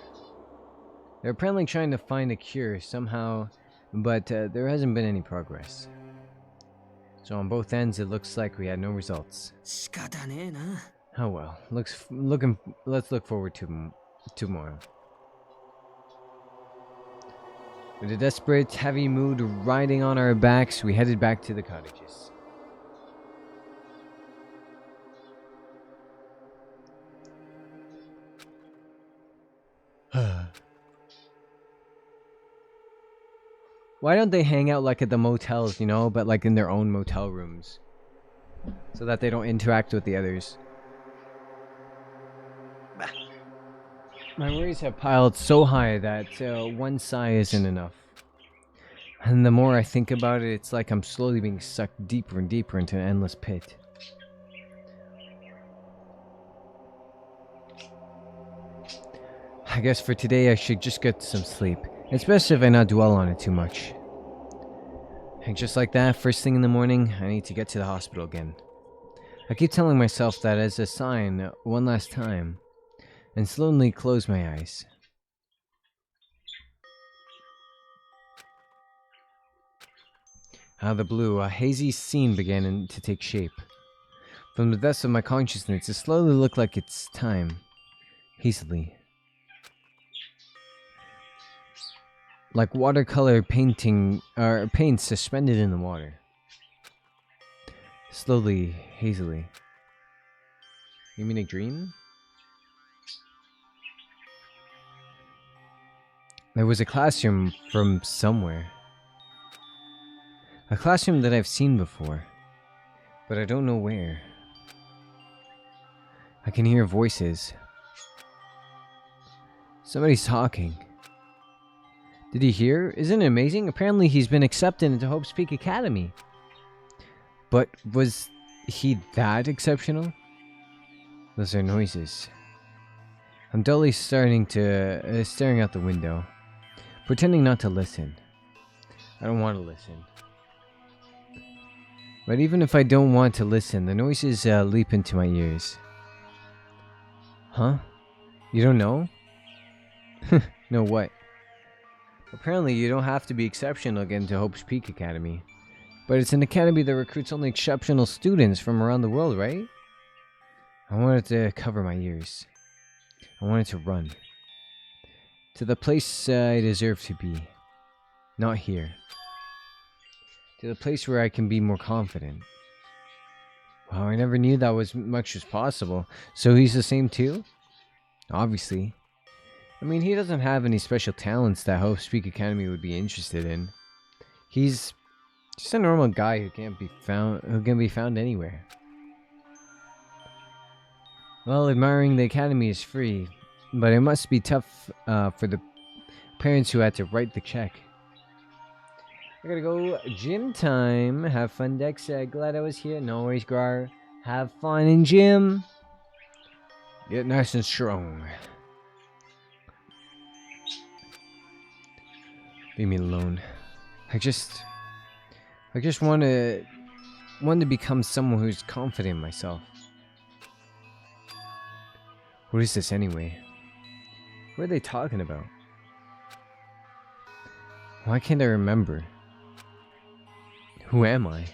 S2: They're apparently trying to find a cure somehow, but there hasn't been any progress. So on both ends, it looks like we had no results. Oh well, let's look forward to tomorrow. With a desperate, heavy mood riding on our backs, we headed back to the cottages. Why don't they hang out like at the motels, you know, but like in their own motel rooms? So that they don't interact with the others. My worries have piled so high that one sigh isn't enough. And the more I think about it, it's like I'm slowly being sucked deeper and deeper into an endless pit. I guess for today I should just get some sleep. It's best if I not dwell on it too much. And just like that, first thing in the morning, I need to get to the hospital again. I keep telling myself that as a sign, one last time, and slowly close my eyes. Out of the blue, a hazy scene began to take shape. From the depths of my consciousness, it slowly looked like it's time. Hazily. Like watercolor painting, or paint suspended in the water. Slowly, hazily. You mean a dream? There was a classroom from somewhere. A classroom that I've seen before, but I don't know where. I can hear voices. Somebody's talking. Did he hear? Isn't it amazing? Apparently he's been accepted into Hope's Peak Academy. But was he that exceptional? Those are noises. I'm dully staring out the window, pretending not to listen. I don't want to listen. But even if I don't want to listen, the noises leap into my ears. Huh? You don't know? Know what? Apparently you don't have to be exceptional to get into Hope's Peak Academy. But it's an academy that recruits only exceptional students from around the world, right? I wanted to cover my ears. I wanted to run. To the place I deserve to be. Not here. To the place where I can be more confident. Wow, I never knew that was much as possible. So he's the same too? Obviously. I mean, he doesn't have any special talents that Hope Speak Academy would be interested in. He's just a normal guy who can be found anywhere. Well, admiring the academy is free, but it must be tough for the parents who had to write the check. I gotta go gym time. Have fun, Dex. Glad I was here. No worries, Grar. Have fun in gym. Get nice and strong. Leave me alone. I just want to become someone who's confident in myself. What is this anyway? What are they talking about? Why can't I remember? Who am I?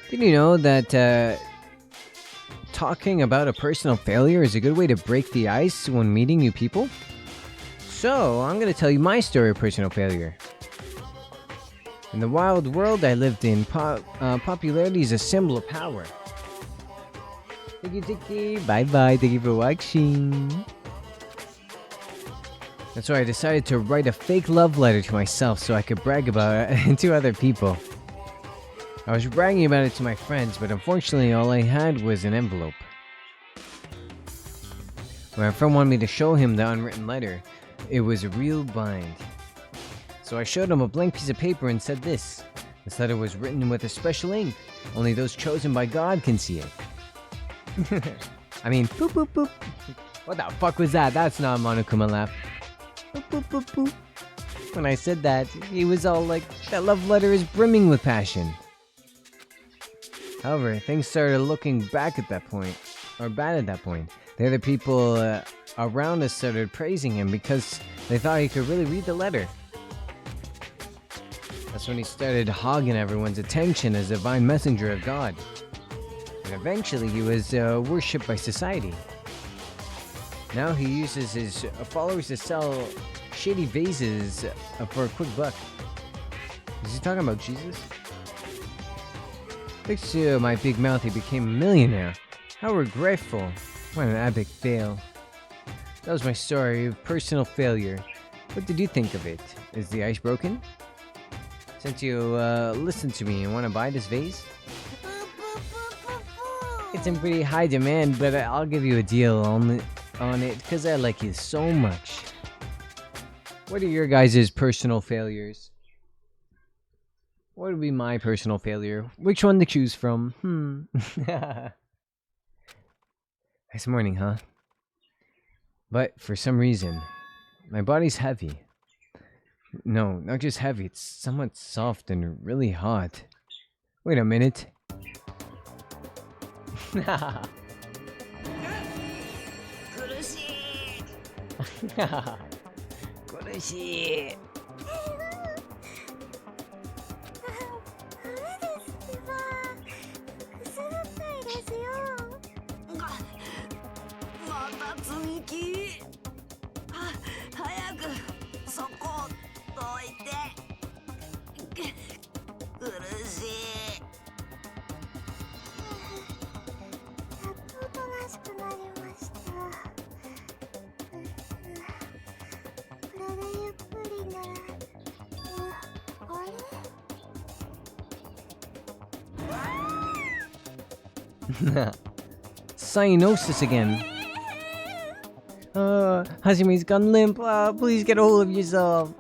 S2: Did you know that talking about a personal failure is a good way to break the ice when meeting new people? So, I'm gonna tell you my story of personal failure. In the wild world I lived in, popularity is a symbol of power. Tiki, bye bye, thank you for watching. That's why I decided to write a fake love letter to myself so I could brag about it to other people. I was bragging about it to my friends, but unfortunately all I had was an envelope. When my friend wanted me to show him the unwritten letter, it was a real bind. So I showed him a blank piece of paper and said this. This letter was written with a special ink. Only those chosen by God can see it. I mean, boop boop boop. What the fuck was that? That's not a Monokuma laugh. Boop boop boop boop. When I said that, he was all like, that love letter is brimming with passion. However, things started looking back at that point, or bad at that point. The other people around us started praising him because they thought he could really read the letter. That's when he started hogging everyone's attention as a divine messenger of God. And eventually he was worshipped by society. Now he uses his followers to sell shady vases for a quick buck. Is he talking about Jesus? Thanks to my big mouth, he became a millionaire. How regretful. What an epic fail. That was my story of personal failure. What did you think of it? Is the ice broken? Since you listened to me and want to buy this vase? It's in pretty high demand, but I'll give you a deal on it because I like you so much. What are your guys' personal failures? What would be my personal failure? Which one to choose from? Nice morning, huh? But for some reason, my body's heavy. No, not just heavy, it's somewhat soft and really hot. Wait a minute. Kurushii. Cyanosis again. Hajime's gone limp. Please get a hold of yourself.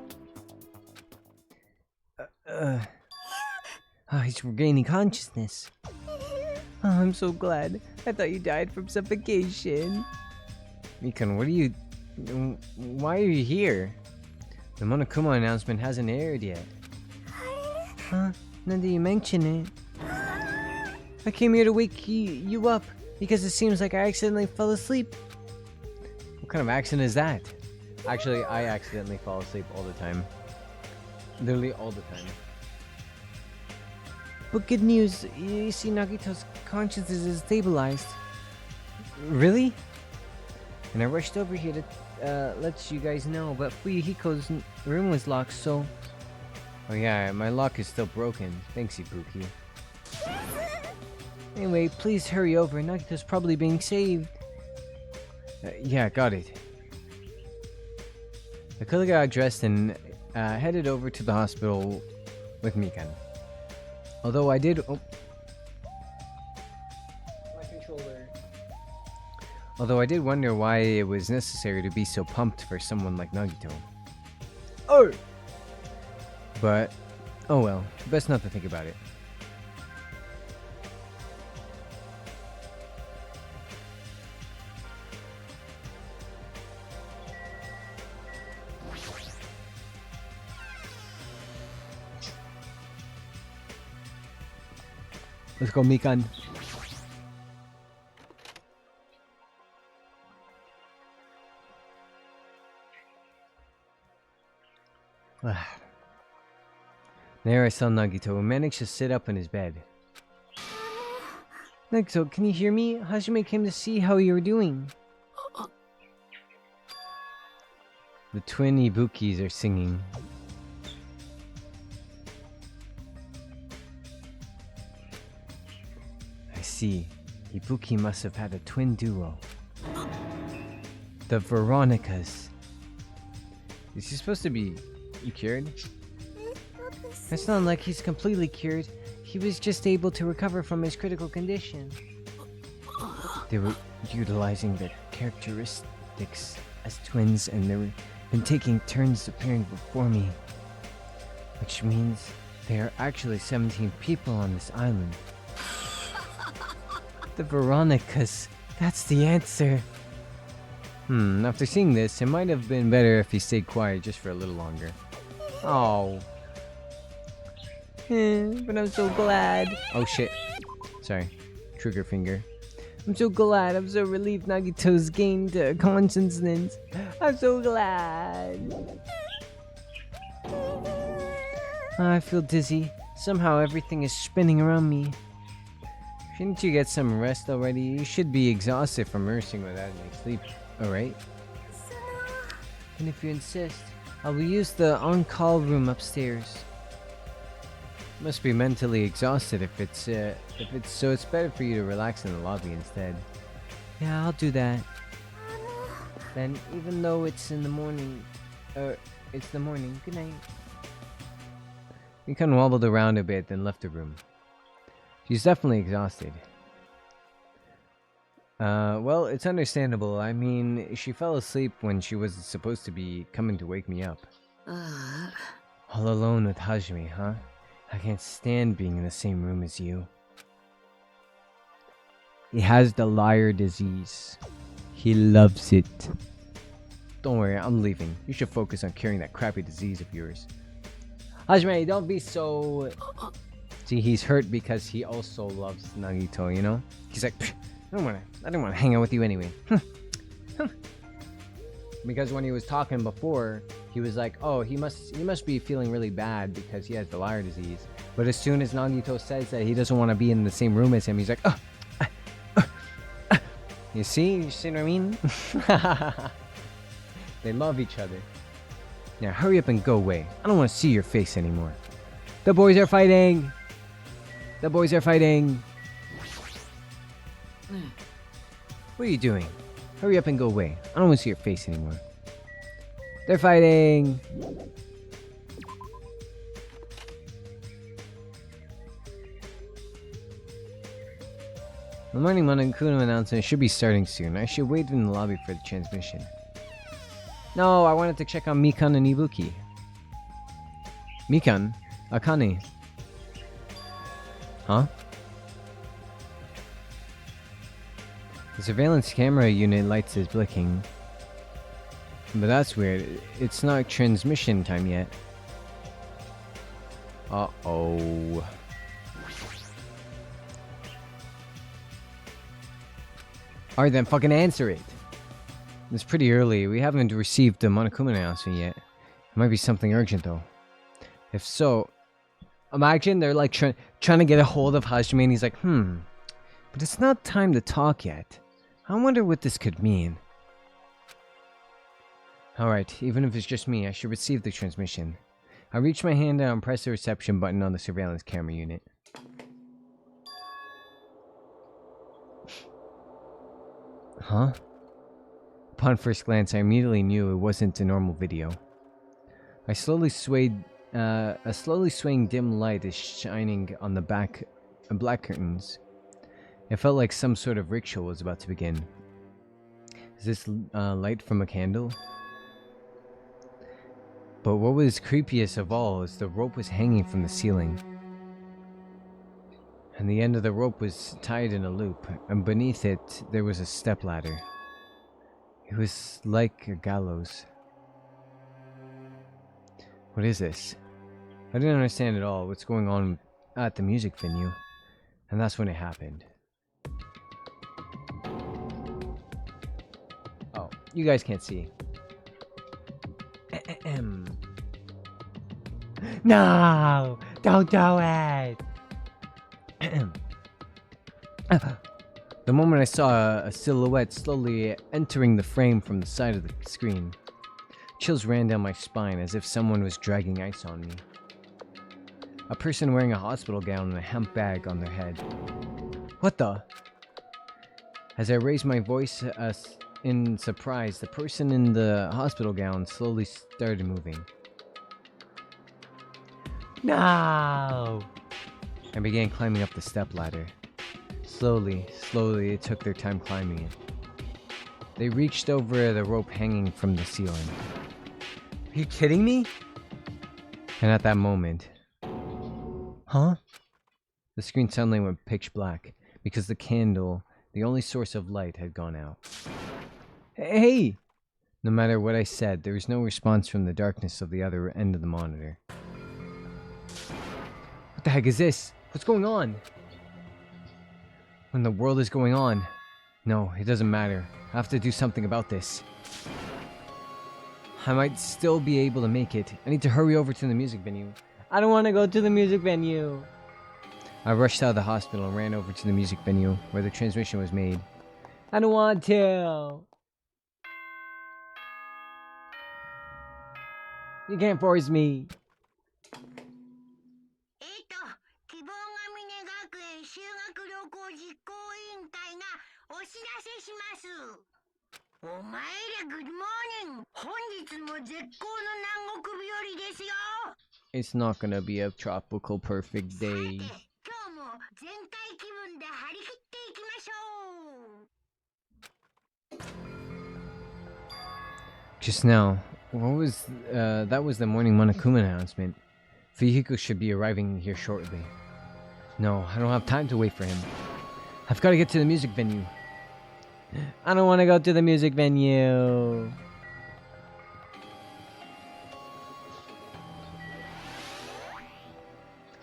S2: He's regaining consciousness. Oh, I'm so glad. I thought you died from suffocation. Mikan, what are you... Why are you here? The Monokuma announcement hasn't aired yet. Huh? Now that you mention it. I came here to wake you up because it seems like I accidentally fell asleep. What kind of accident is that? Actually, I accidentally fall asleep all the time. Literally all the time. But good news, you see Nagito's conscience is stabilized. Really? And I rushed over here to let you guys know, but Fuyuhiko's room was locked, so... Oh yeah, my lock is still broken. Thanks, Ibuki. Anyway, please hurry over. Nagito's probably being saved. Yeah, got it. I quickly got dressed and headed over to the hospital with Mikan. Although I did... Oh. My controller. Although I did wonder why it was necessary to be so pumped for someone like Nagito. Oh! But, oh well. Best not to think about it. Let's go, Mikan. There I saw Nagito, who managed to sit up in his bed. Nagito, can you hear me? Hajime came to see how you were doing. The twin Ibukis are singing. I see. Ibuki must have had a twin duo. The Veronicas. Is he supposed to be cured? It's not like he's completely cured. He was just able to recover from his critical condition. They were utilizing their characteristics as twins, and they've been taking turns appearing before me. Which means there are actually 17 people on this island. The Veronicas. That's the answer. After seeing this, it might have been better if he stayed quiet just for a little longer. Oh. But I'm so glad. Oh shit. Sorry. Trigger finger. I'm so glad. I'm so relieved Nagito's gained consciousness. I'm so glad. I feel dizzy. Somehow everything is spinning around me. Shouldn't you get some rest already? You should be exhausted from nursing without any sleep. Alright? And if you insist, I will use the on-call room upstairs. Must be mentally exhausted if it's so it's better for you to relax in the lobby instead. Yeah, I'll do that. Then, even though it's in the morning, it's the morning. Good night. Mikan wobbled around a bit, then left the room. She's definitely exhausted. Well, it's understandable. I mean, she fell asleep when she wasn't supposed to be coming to wake me up. All alone with Hajime, huh? I can't stand being in the same room as you. He has the liar disease. He loves it. Don't worry, I'm leaving. You should focus on curing that crappy disease of yours. Hajime, don't be so... See, he's hurt because he also loves Nagito, you know? He's like, I don't want to hang out with you anyway. Because when he was talking before, he was like, oh, he must be feeling really bad because he has the liar disease. But as soon as Nagito says that he doesn't want to be in the same room as him, he's like, You see what I mean? They love each other. Now hurry up and go away. I don't want to see your face anymore. The boys are fighting! The boys are fighting! What are you doing? Hurry up and go away. I don't want to see your face anymore. They're fighting! The morning Monokuma announcement should be starting soon. I should wait in the lobby for the transmission. No, I wanted to check on Mikan and Ibuki. Mikan? Akane? Huh? The surveillance camera unit lights is blinking. But that's weird. It's not transmission time yet. Uh-oh. Alright then, fucking answer it. It's pretty early. We haven't received the Monokuma announcement yet. It might be something urgent though. If so, imagine they're like trying to get a hold of Hajime and he's like, but it's not time to talk yet. I wonder what this could mean. Alright, even if it's just me, I should receive the transmission. I reach my hand out and press the reception button on the surveillance camera unit. Huh? Upon first glance, I immediately knew it wasn't a normal video. A slowly swaying dim light is shining on the black curtains. It felt like some sort of ritual was about to begin. Is this light from a candle? But what was creepiest of all is the rope was hanging from the ceiling. And the end of the rope was tied in a loop, and beneath it there was a stepladder. It was like a gallows. What is this? I didn't understand at all what's going on at the music venue, and that's when it happened. Oh, you guys can't see. No! Don't do it! The moment I saw a silhouette slowly entering the frame from the side of the screen, chills ran down my spine as if someone was dragging ice on me. A person wearing a hospital gown and a hemp bag on their head. What the? As I raised my voice in surprise, the person in the hospital gown slowly started moving. No! I began climbing up the stepladder. Slowly, it took their time climbing it. They reached over the rope hanging from the ceiling. Are you kidding me? And at that moment... Huh? The screen suddenly went pitch black, because the candle, the only source of light, had gone out. Hey! No matter what I said, there was no response from the darkness of the other end of the monitor. What the heck is this? What's going on? When the world is going on? No, it doesn't matter. I have to do something about this. I might still be able to make it. I need to hurry over to the music venue. I don't want to go to the music venue. I rushed out of the hospital and ran over to the music venue where the transmission was made. I don't want to. You can't force me.
S3: 希望ヶ峰学園修学旅行実行委員会がお知らせします。お前らグッドモーニング。本日も絶好の南国日和ですよ。
S2: It's not gonna be a tropical perfect day.
S3: 今日も全開気分で張り切っていきましょう。
S2: Just now, what was that was the morning Monokuma announcement. Fuyuhiko should be arriving here shortly. No, I don't have time to wait for him. I've got to get to the music venue. I don't want to go to the music venue.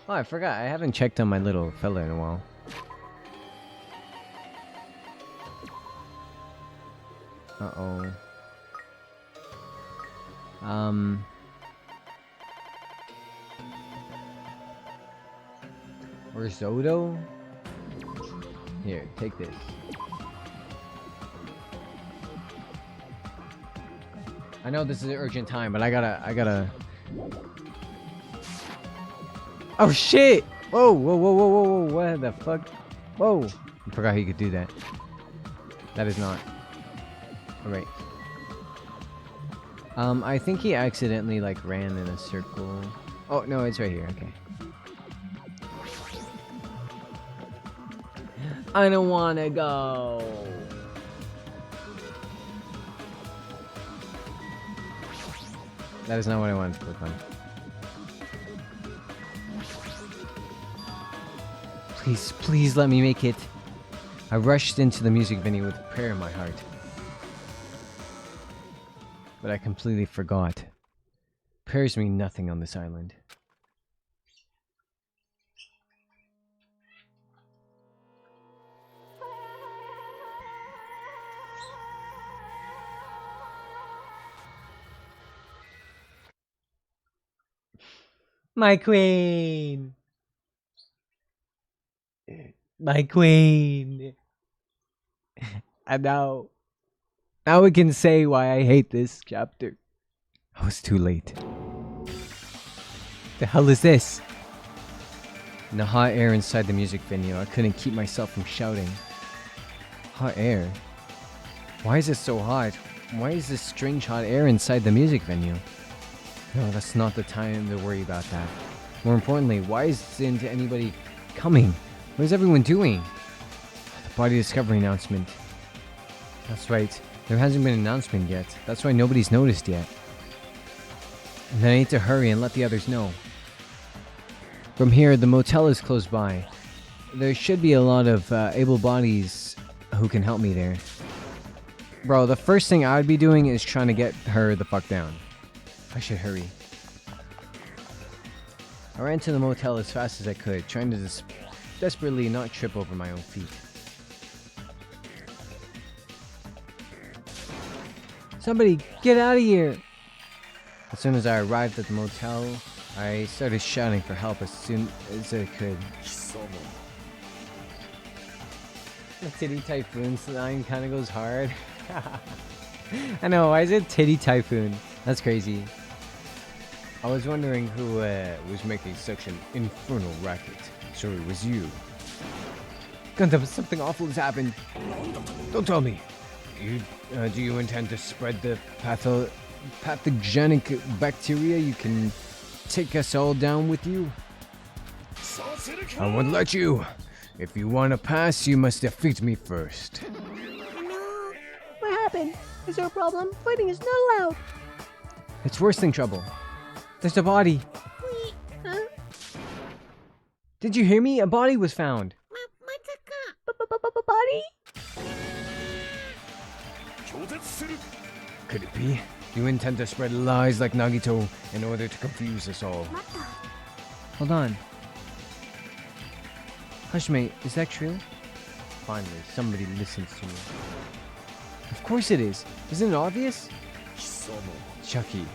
S2: Oh, I forgot. I haven't checked on my little fella in a while. Uh-oh. Where's Zodo? Here, take this. I know this is an urgent time, but I gotta... Oh shit! Whoa, whoa, whoa, whoa, whoa, whoa, what the fuck? Whoa! I forgot he could do that. That is not. Alright. I think he accidentally, like, ran in a circle. Oh, no, it's right here, okay. I don't wanna go. That is not what I wanted to click on. Please, please let me make it. I rushed into the music venue with prayer in my heart. But I completely forgot. Prayers mean nothing on this island. My queen. My queen. And now we can say why I hate this chapter. I was too late. The hell is this? In the hot air inside the music venue, I couldn't keep myself from shouting. Hot air? Why is it so hot? Why is this strange hot air inside the music venue? No, that's not the time to worry about that. More importantly, why isn't anybody coming? What is everyone doing? The body discovery announcement. That's right. There hasn't been an announcement yet. That's why nobody's noticed yet. And then I need to hurry and let the others know. From here, the motel is close by. There should be a lot of able bodies who can help me there. Bro, the first thing I would be doing is trying to get her the fuck down. I should hurry. I ran to the motel as fast as I could, trying to desperately not trip over my own feet. Somebody, get out of here! As soon as I arrived at the motel, I started shouting for help as soon as I could. The Titty Typhoon line kind of goes hard. I know, why is it Titty Typhoon? That's crazy. I was wondering who was making such an infernal racket. So it was you. Gundam, something awful has happened. Don't tell me. Do you intend to spread the pathogenic bacteria? You can take us all down with you? I won't let you. If you want to pass, you must defeat me first.
S4: What happened? Is there a problem? Fighting is not allowed.
S2: It's worse than trouble. There's a body.
S4: Wait, huh?
S2: Did you hear me? A body was found.
S4: Body?
S2: Could it be? You intend to spread lies like Nagito in order to confuse us all. Hold on. Hashime, is that true? Finally, somebody listens to me. Of course it is. Isn't it obvious? Chucky,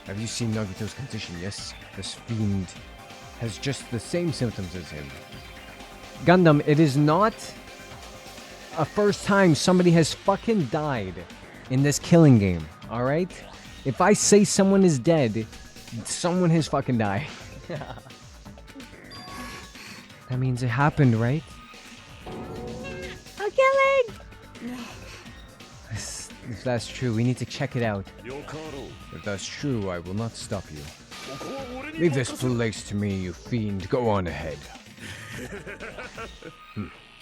S2: have you seen Nagito's condition? Yes, this fiend has just the same symptoms as him. Gundam, it is not a first time somebody has fucking died in this killing game, alright? If I say someone is dead, someone has fucking died. That means it happened, right?
S4: A killing!
S2: If that's true, we need to check it out. If that's true, I will not stop you. Leave this place to me, you fiend. Go on ahead.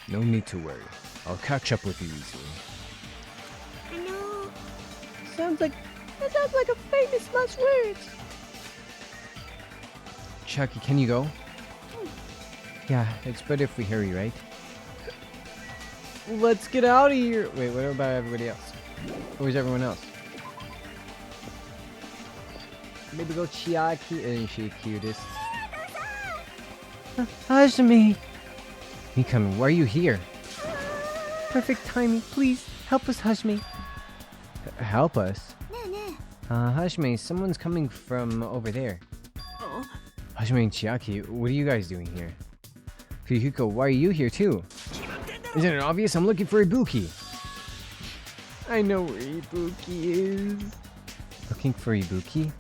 S2: No need to worry. I'll catch up with you easily.
S4: That sounds like a famous last words.
S2: Chucky, can you go? Yeah, it's better if we hurry, right? Let's get out of here! Wait, what about everybody else? Where's everyone else? Maybe go Chiaki. Isn't she the cutest?
S4: Hashime.
S2: Mikami, why are you here?
S4: Perfect timing. Please help us, Hashime.
S2: Help us? Hashime, someone's coming from over there. Hashime and Chiaki, what are you guys doing here? Fuyuhiko, why are you here too? Isn't it obvious? I'm looking for Ibuki. I know where Ibuki is. Looking for Ibuki?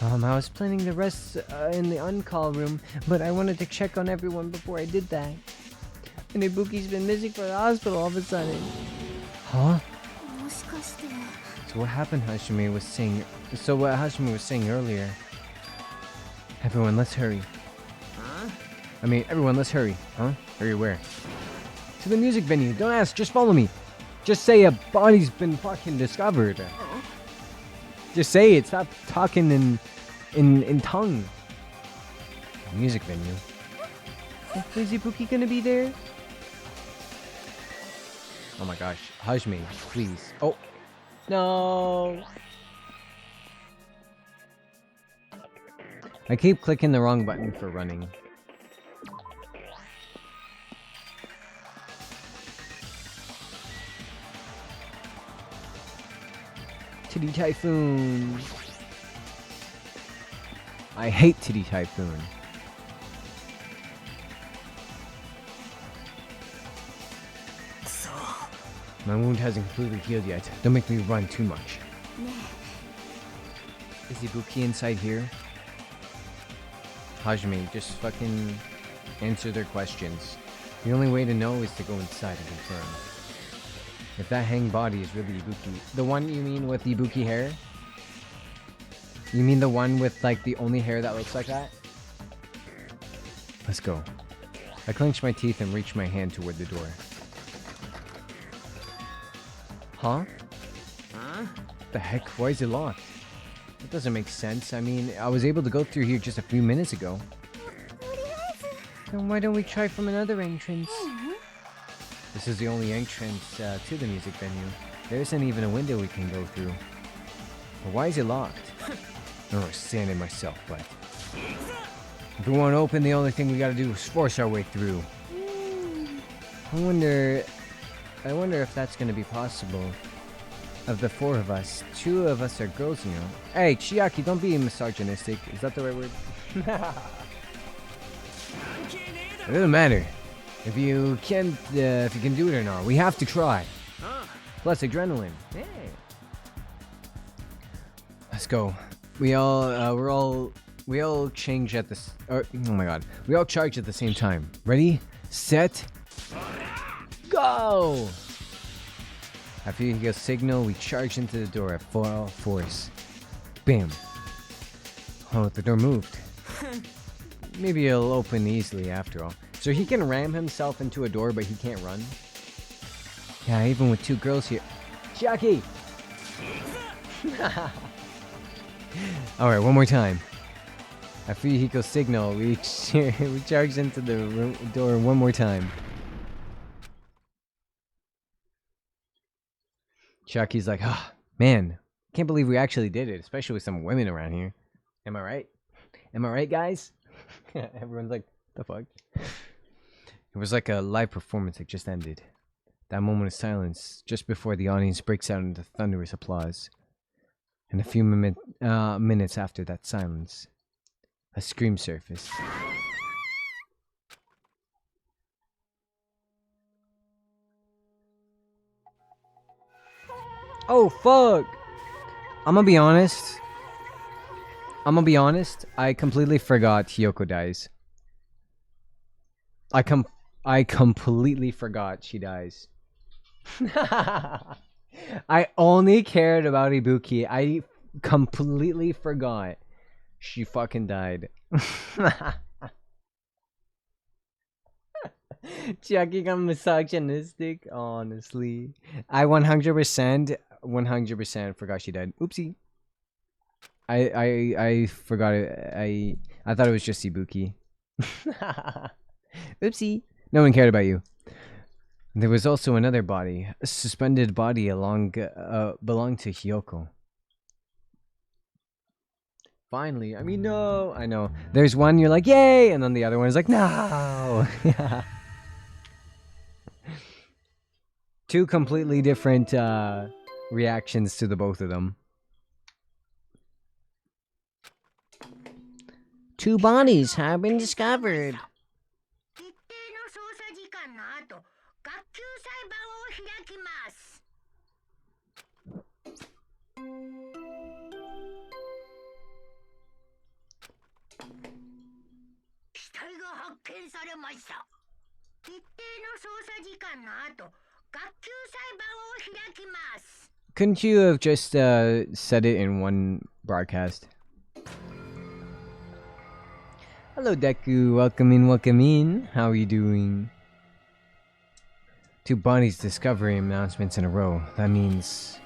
S2: I was planning the rest in the on-call room, but I wanted to check on everyone before I did that. And Ibuki's been missing from the hospital all of a sudden. Huh? So what Hashime was saying earlier. Everyone, let's hurry. Everyone, let's hurry. Huh? Hurry where? To the music venue. Don't ask, just follow me. Just say a body's been fucking discovered. Just say it. Stop talking in tongue. Music venue.
S4: Is Ibuki gonna be there?
S2: Oh my gosh. Hashime, please. Oh. No. I keep clicking the wrong button for running. Titty Typhoon. I hate Titty Typhoon. My wound hasn't completely healed yet. Don't make me run too much. Is Ibuki inside here? Hajime, just fucking answer their questions. The only way to know is to go inside and confirm. If that hang body is really Ibuki. The one you mean with Ibuki hair? You mean the one with like the only hair that looks like that? Let's go. I clench my teeth and reach my hand toward the door. Huh? The heck? Why is it locked? That doesn't make sense. I mean, I was able to go through here just a few minutes ago. Then why don't we try from another entrance? This is the only entrance to the music venue. There isn't even a window we can go through. But why is it locked? I don't understand it myself, but... if we want to open, the only thing we gotta do is force our way through. I wonder if that's gonna be possible. Of the four of us, two of us are girls, you know. Hey, Chiaki, don't be misogynistic. Is that the right word? It doesn't matter. If you can do it or not. We have to try. Plus adrenaline. Hey. Let's go. We all change at the oh my god. We all charge at the same time. Ready? Set. Go! After you get a signal, we charge into the door at full force. Bam. Oh, the door moved. Maybe it'll open easily after all. So he can ram himself into a door, but he can't run? Yeah, even with two girls here. Jackie! Alright, one more time. After Hiko's signal, we charge into the door one more time. Chucky's like, ah, man, can't believe we actually did it, especially with some women around here. Am I right? Am I right, guys? Everyone's like, the fuck? It was like a live performance that just ended. That moment of silence, just before the audience breaks out into thunderous applause. And a few minutes after that silence, a scream surfaced. Oh, fuck! I'm gonna be honest. I completely forgot Hiyoko dies. I completely forgot she dies. I only cared about Ibuki. I completely forgot she fucking died. Chucky got misogynistic, honestly. I 100% forgot she died. Oopsie. I forgot it. I thought it was just Ibuki. Oopsie. No one cared about you. There was also another body, a suspended body belonged to Hiyoko. Finally, I mean, no, I know. There's one you're like, yay, and then the other one is like, no. Two completely different reactions to the both of them. Two bodies have been discovered. Couldn't you have just said it in one broadcast? Hello Deku, welcome in. How are you doing? Two bodies discovery announcements in a row. That means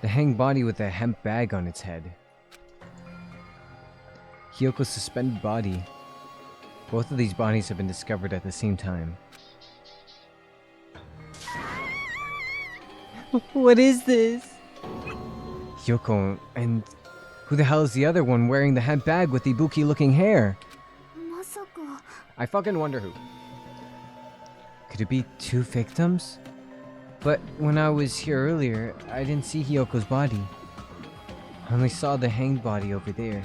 S2: the hanged body with a hemp bag on its head. Hiyoko's suspended body. Both of these bodies have been discovered at the same time. What is this? Hiyoko, and who the hell is the other one wearing the hemp bag with Ibuki looking hair? I fucking wonder who. Could it be two victims? But when I was here earlier, I didn't see Hiyoko's body. I only saw the hanged body over there.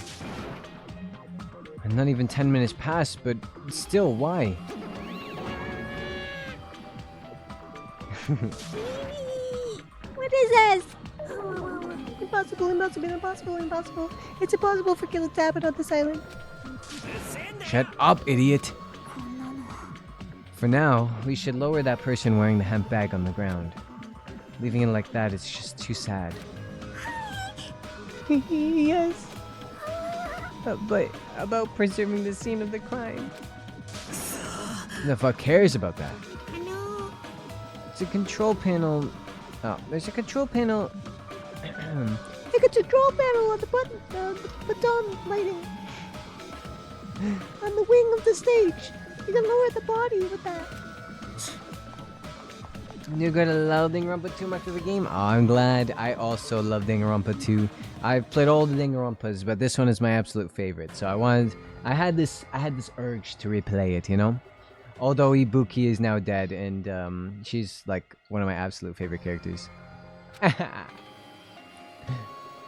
S2: And not even 10 minutes passed, but still, why?
S4: What is this? Impossible, impossible, impossible, impossible. It's impossible for killer to happen on this island.
S2: Shut up, idiot! For now, we should lower that person wearing the hemp bag on the ground. Leaving it like that is just too sad.
S4: Yes.
S2: But about preserving the scene of the crime. The fuck cares about that? It's a control panel. Oh, there's a control panel.
S4: Look at the control panel on the button, the baton lighting. On the wing of the stage. You can lower the body with that.
S2: You're gonna love Danganronpa too much of the game? Oh, I'm glad. I also love Danganronpa 2. I've played all the Danganronpas, but this one is my absolute favorite. So I had this urge to replay it, you know? Although Ibuki is now dead, and she's like one of my absolute favorite characters.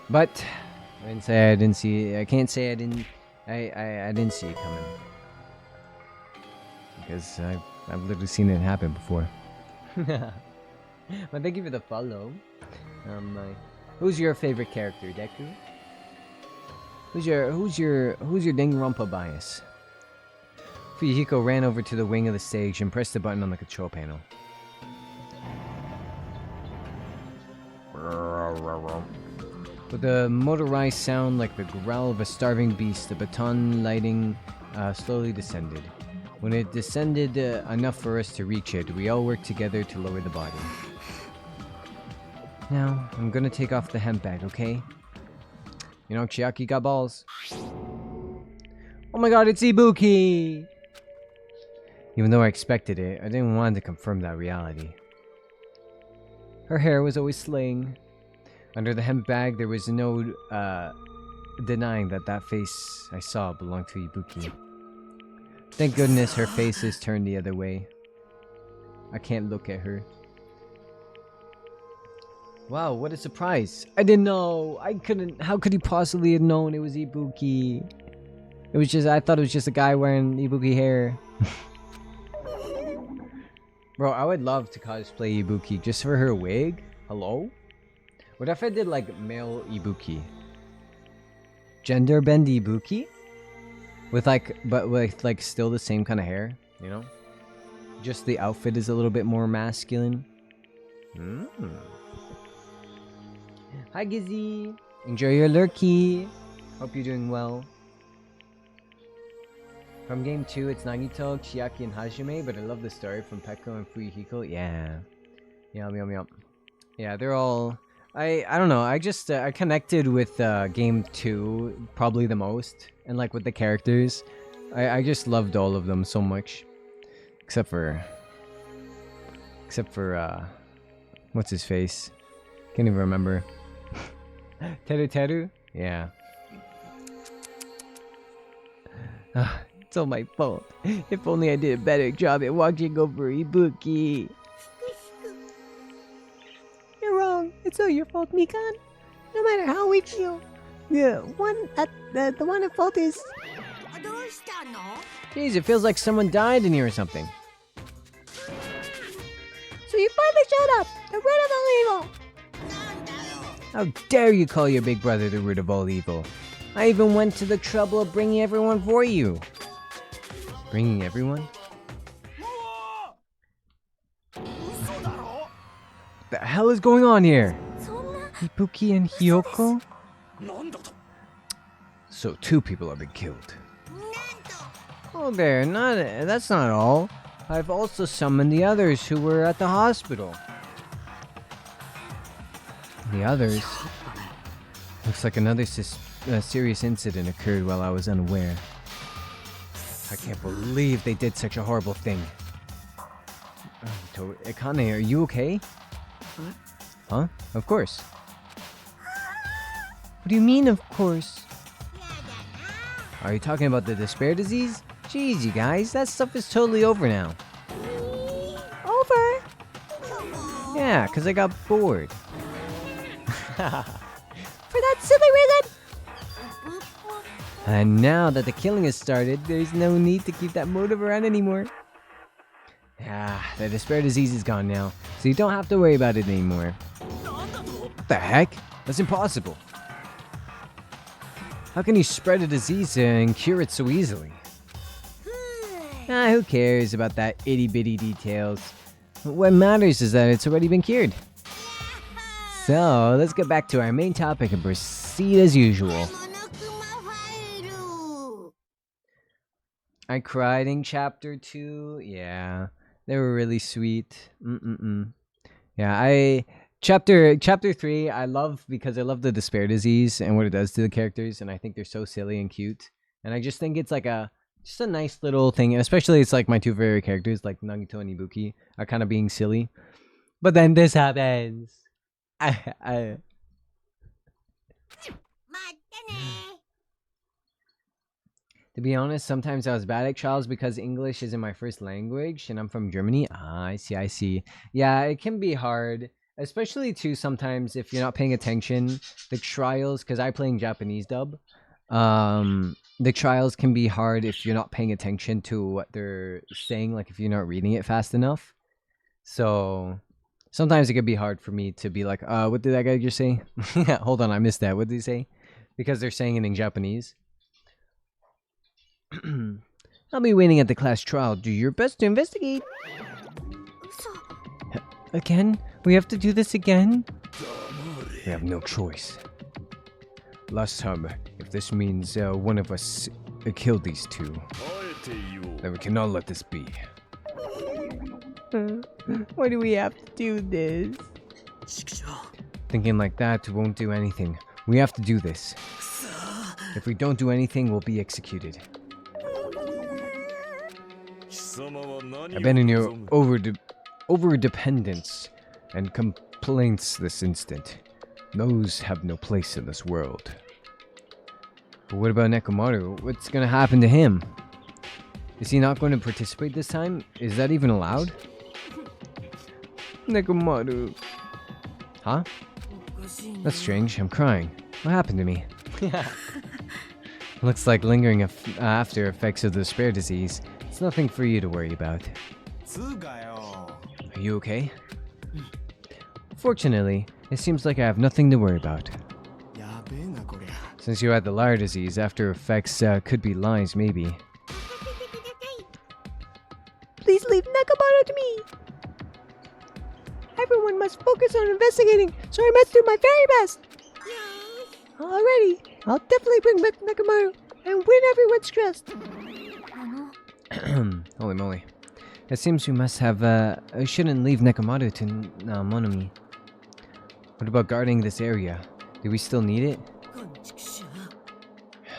S2: But I didn't say I didn't see. I can't say I didn't. I didn't see it coming because I've literally seen it happen before. But thank you for the follow. Who's your favorite character, Deku? Who's your Danganronpa bias? Fuyuhiko ran over to the wing of the stage and pressed the button on the control panel. With a motorized sound like the growl of a starving beast, the baton lighting slowly descended. When it descended enough for us to reach it, we all worked together to lower the body. Now, I'm gonna take off the hemp bag, okay? You know, Chiaki got balls. Oh my god, it's Ibuki! Even though I expected it, I didn't want to confirm that reality. Her hair was always slaying. Under the hemp bag, there was no denying that face I saw belonged to Ibuki. Thank goodness her face is turned the other way. I can't look at her. Wow, what a surprise. I didn't know. I couldn't. How could he possibly have known it was Ibuki? It was just, I thought it was just a guy wearing Ibuki hair. Bro, I would love to cosplay Ibuki just for her wig. Hello? What if I did like male Ibuki? Gender bend Ibuki? With like, but with like still the same kind of hair, you know? Just the outfit is a little bit more masculine. Hi Gizzy! Enjoy your lurkey! Hope you're doing well. From game 2, it's Nagito, Chiaki, and Hajime, but I love the story from Peko and Fuyuhiko. Yeah. Yum. Yeah, they're all... I don't know, I just, I connected with game 2 probably the most. And like with the characters. I just loved all of them so much. Except for, what's his face? Can't even remember. Teru? Yeah. It's all my fault. If only I did a better job at watching over Ibuki.
S4: You're wrong. It's all your fault, Mikan. No matter how we feel. The one at fault is...
S2: Jeez, it feels like someone died in here or something.
S4: So you finally showed up! The root of all evil!
S2: How dare you call your big brother the root of all evil? I even went to the trouble of bringing everyone for you. Bringing everyone? The hell is going on here? Ibuki and Hiyoko? So 2 people have been killed. Oh there, that's not all. I've also summoned the others who were at the hospital. The others? Looks like another serious incident occurred while I was unaware. I can't believe they did such a horrible thing. Akane, are you okay? Huh? Of course. What do you mean, of course? Are you talking about the despair disease? Jeez, you guys, that stuff is totally over now.
S4: Over?
S2: Yeah, because I got bored.
S4: For that silly reason.
S2: And now that the killing has started, there's no need to keep that motive around anymore. The despair disease is gone now, so you don't have to worry about it anymore. What the heck? That's impossible. How can you spread a disease and cure it so easily? Who cares about that itty-bitty details? What matters is that it's already been cured. So, let's get back to our main topic and proceed as usual. I cried in chapter 2. Yeah, they were really sweet. Yeah, chapter 3 I love because I love the despair disease and what it does to the characters, and I think they're so silly and cute. And I just think it's like just a nice little thing, and especially it's like my two favorite characters, like Nagito and Ibuki, are kind of being silly. But then this happens. To be honest, sometimes I was bad at trials because English isn't my first language and I'm from Germany. I see. Yeah, it can be hard, especially too sometimes if you're not paying attention. The trials, because I play in Japanese dub, the trials can be hard if you're not paying attention to what they're saying, like if you're not reading it fast enough. So sometimes it could be hard for me to be like, what did that guy just say? Hold on, I missed that. What did he say? Because they're saying it in Japanese. I'll be waiting at the class trial. Do your best to investigate. Again? We have to do this again? We have no choice. Last time, if this means one of us killed these two, then we cannot let this be. Why do we have to do this? Thinking like that won't do anything. We have to do this. If we don't do anything, we'll be executed. Abandon your over-dependence and complaints this instant. Those have no place in this world. But what about Nekomaru? What's gonna happen to him? Is he not going to participate this time? Is that even allowed? Nekomaru. Huh? That's strange. I'm crying. What happened to me? Looks like lingering after effects of the despair disease. It's nothing for you to worry about. Are you okay? Fortunately, it seems like I have nothing to worry about. Since you had the liar disease, after effects could be lies, maybe.
S4: Please leave Nekomaru to me. Everyone must focus on investigating, so I must do my very best. Alrighty, I'll definitely bring back Nekomaru and win everyone's trust.
S2: Holy moly. It seems we must have, shouldn't leave Nekomaru to Monomi. What about guarding this area? Do we still need it?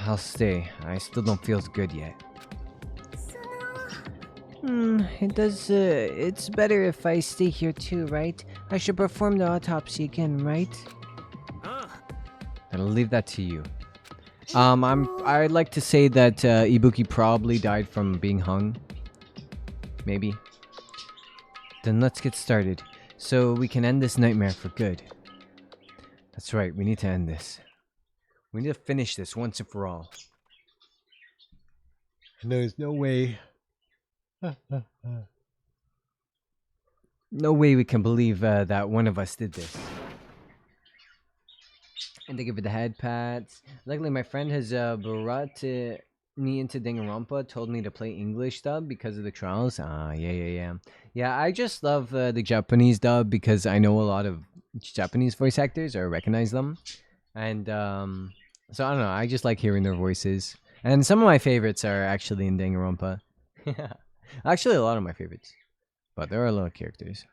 S2: I'll stay. I still don't feel as good yet. It's better if I stay here too, right? I should perform the autopsy again, right? I'll leave that to you. I'd like to say that Ibuki probably died from being hung. Maybe. Then let's get started, so we can end this nightmare for good. That's right, we need to end this. We need to finish this once and for all. And there's no way... no way we can believe that one of us did this. And thank you for the head pats. Luckily, my friend has brought me into Danganronpa, told me to play English dub because of the trials. Yeah, I just love the Japanese dub because I know a lot of Japanese voice actors or recognize them. And so I don't know, I just like hearing their voices. And some of my favorites are actually in Danganronpa. Actually, a lot of my favorites. But there are a lot of characters.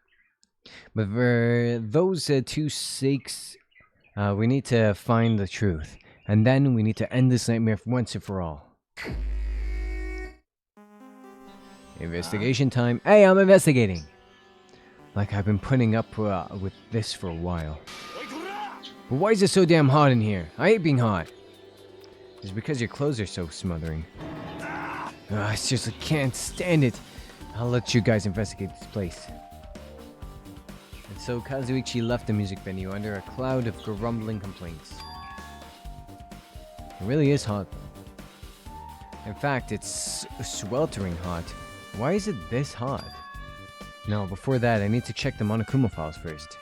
S2: But for those two sakes, we need to find the truth. And then we need to end this nightmare once and for all. Investigation time. Hey, I'm investigating. Like I've been putting up with this for a while. But why is it so damn hot in here? I hate being hot. It's because your clothes are so smothering. I seriously can't stand it. I'll let you guys investigate this place. And so Kazuichi left the music venue under a cloud of grumbling complaints. It really is hot. In fact, it's sweltering hot. Why is it this hot? No, before that, I need to check the Monokuma files first.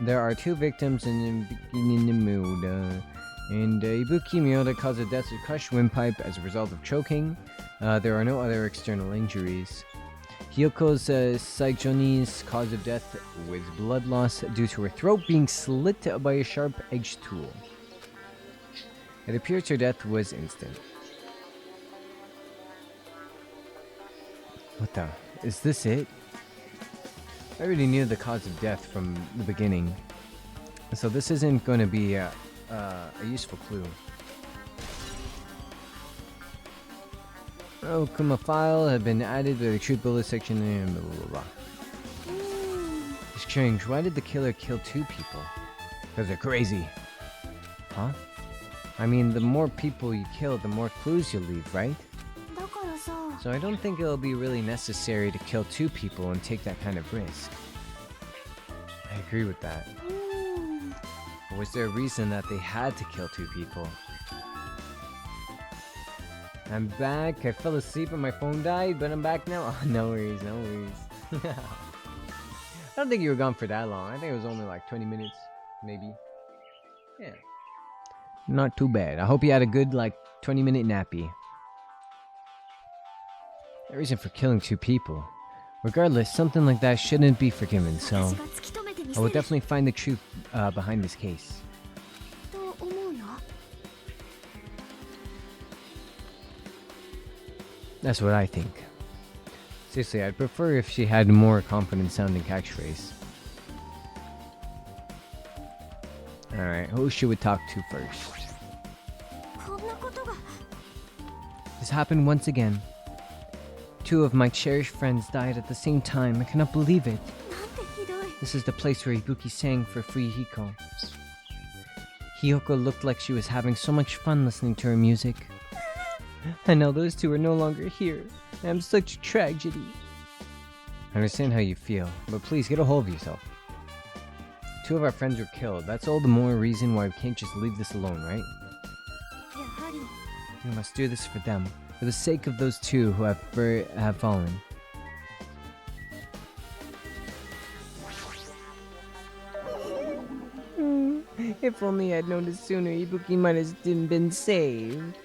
S2: There are 2 victims in the mood, and Ibuki Miyoda caused the death of crushed windpipe as a result of choking. There are no other external injuries. Hyoko's Saijoni's cause of death was blood loss due to her throat being slit by a sharp-edged tool. It appears her death was instant. What the? Is this it? I already knew the cause of death from the beginning, so this isn't going to be a useful clue. Oh, Kuma file had been added to the truth bullet section and blah blah blah. Strange, why did the killer kill 2 people? Because they're crazy. Huh? I mean, the more people you kill, the more clues you'll leave, right? So I don't think it'll be really necessary to kill 2 people and take that kind of risk. I agree with that. Or was there a reason that they had to kill 2 people? I'm back. I fell asleep and my phone died, but I'm back now. Oh, no worries, no worries. I don't think you were gone for that long. I think it was only like 20 minutes, maybe. Yeah. Not too bad. I hope you had a good, like, 20-minute nappy. The reason for killing 2 people. Regardless, something like that shouldn't be forgiven, so I will definitely find the truth behind this case. That's what I think. Seriously, I'd prefer if she had more confident sounding catchphrase. Alright, who should we talk to first? This happened once again. 2 of my cherished friends died at the same time. I cannot believe it. This is the place where Ibuki sang for Fuyuhiko. Hiyoko looked like she was having so much fun listening to her music. And now those 2 are no longer here. I'm such a tragedy. I understand how you feel, but please get a hold of yourself. 2 of our friends were killed. That's all the more reason why we can't just leave this alone, right? We must do this for them, for the sake of those 2 who have fallen. If only I'd noticed sooner, Ibuki might have been saved.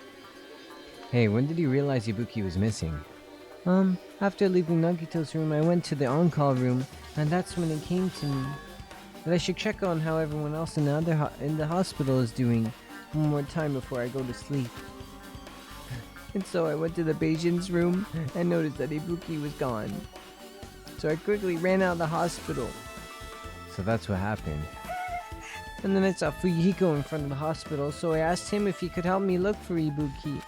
S2: Hey, when did you realize Ibuki was missing? After leaving Nagito's room, I went to the on-call room, and that's when it came to me. That I should check on how everyone else in the hospital is doing one more time before I go to sleep. And so I went to the patient's room and noticed that Ibuki was gone. So I quickly ran out of the hospital. So that's what happened. And then I saw Fuyuhiko in front of the hospital, so I asked him if he could help me look for Ibuki.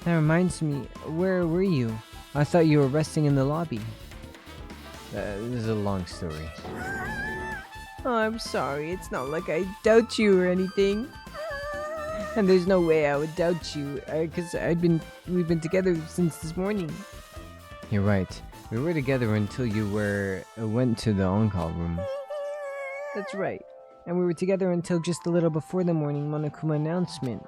S2: That reminds me, where were you? I thought you were resting in the lobby. This is a long story. Oh, I'm sorry. It's not like I doubt you or anything. And there's no way I would doubt you, because we've been together since this morning. You're right. We were together until you went to the on-call room. That's right. And we were together until just a little before the morning Monokuma announcement.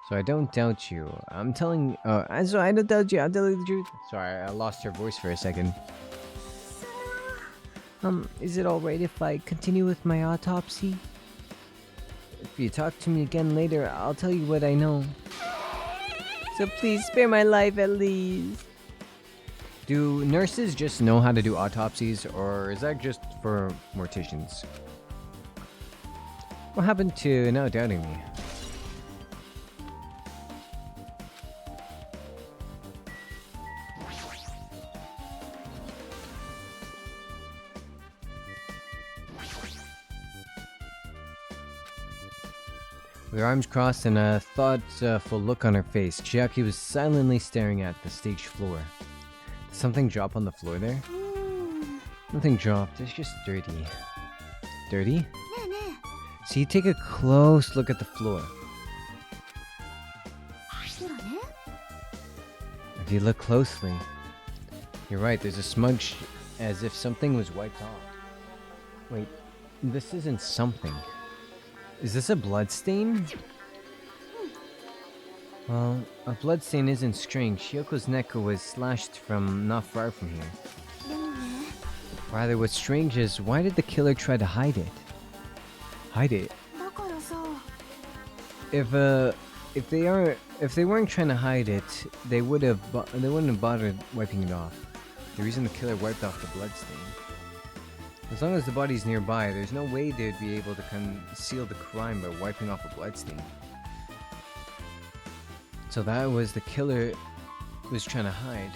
S2: So I don't doubt you. I'm telling... so I don't doubt you. I'll tell you the truth. Sorry, I lost her voice for a second. Is it alright if I continue with my autopsy? If you talk to me again later, I'll tell you what I know. So please spare my life at least. Do nurses just know how to do autopsies, or is that just for morticians? What happened to now doubting me? With her arms crossed and a thoughtful look on her face, Chiaki was silently staring at the stage floor. Did something drop on the floor there? Nothing dropped, it's just dirty. Dirty? So you take a close look at the floor. If you look closely, you're right, there's a smudge as if something was wiped off. Wait, this isn't something. Is this a bloodstain? Well, a bloodstain isn't strange. Shioko's neck was slashed from not far from here.
S5: でもね
S2: Rather, what's strange is, why did the killer try to hide it? Hide it?
S5: だからさ
S2: If they weren't trying to hide it, they wouldn't have bothered wiping it off. The reason the killer wiped off the bloodstain. As long as the body's nearby, there's no way they'd be able to conceal the crime by wiping off a bloodstain. So that was the killer was trying to hide.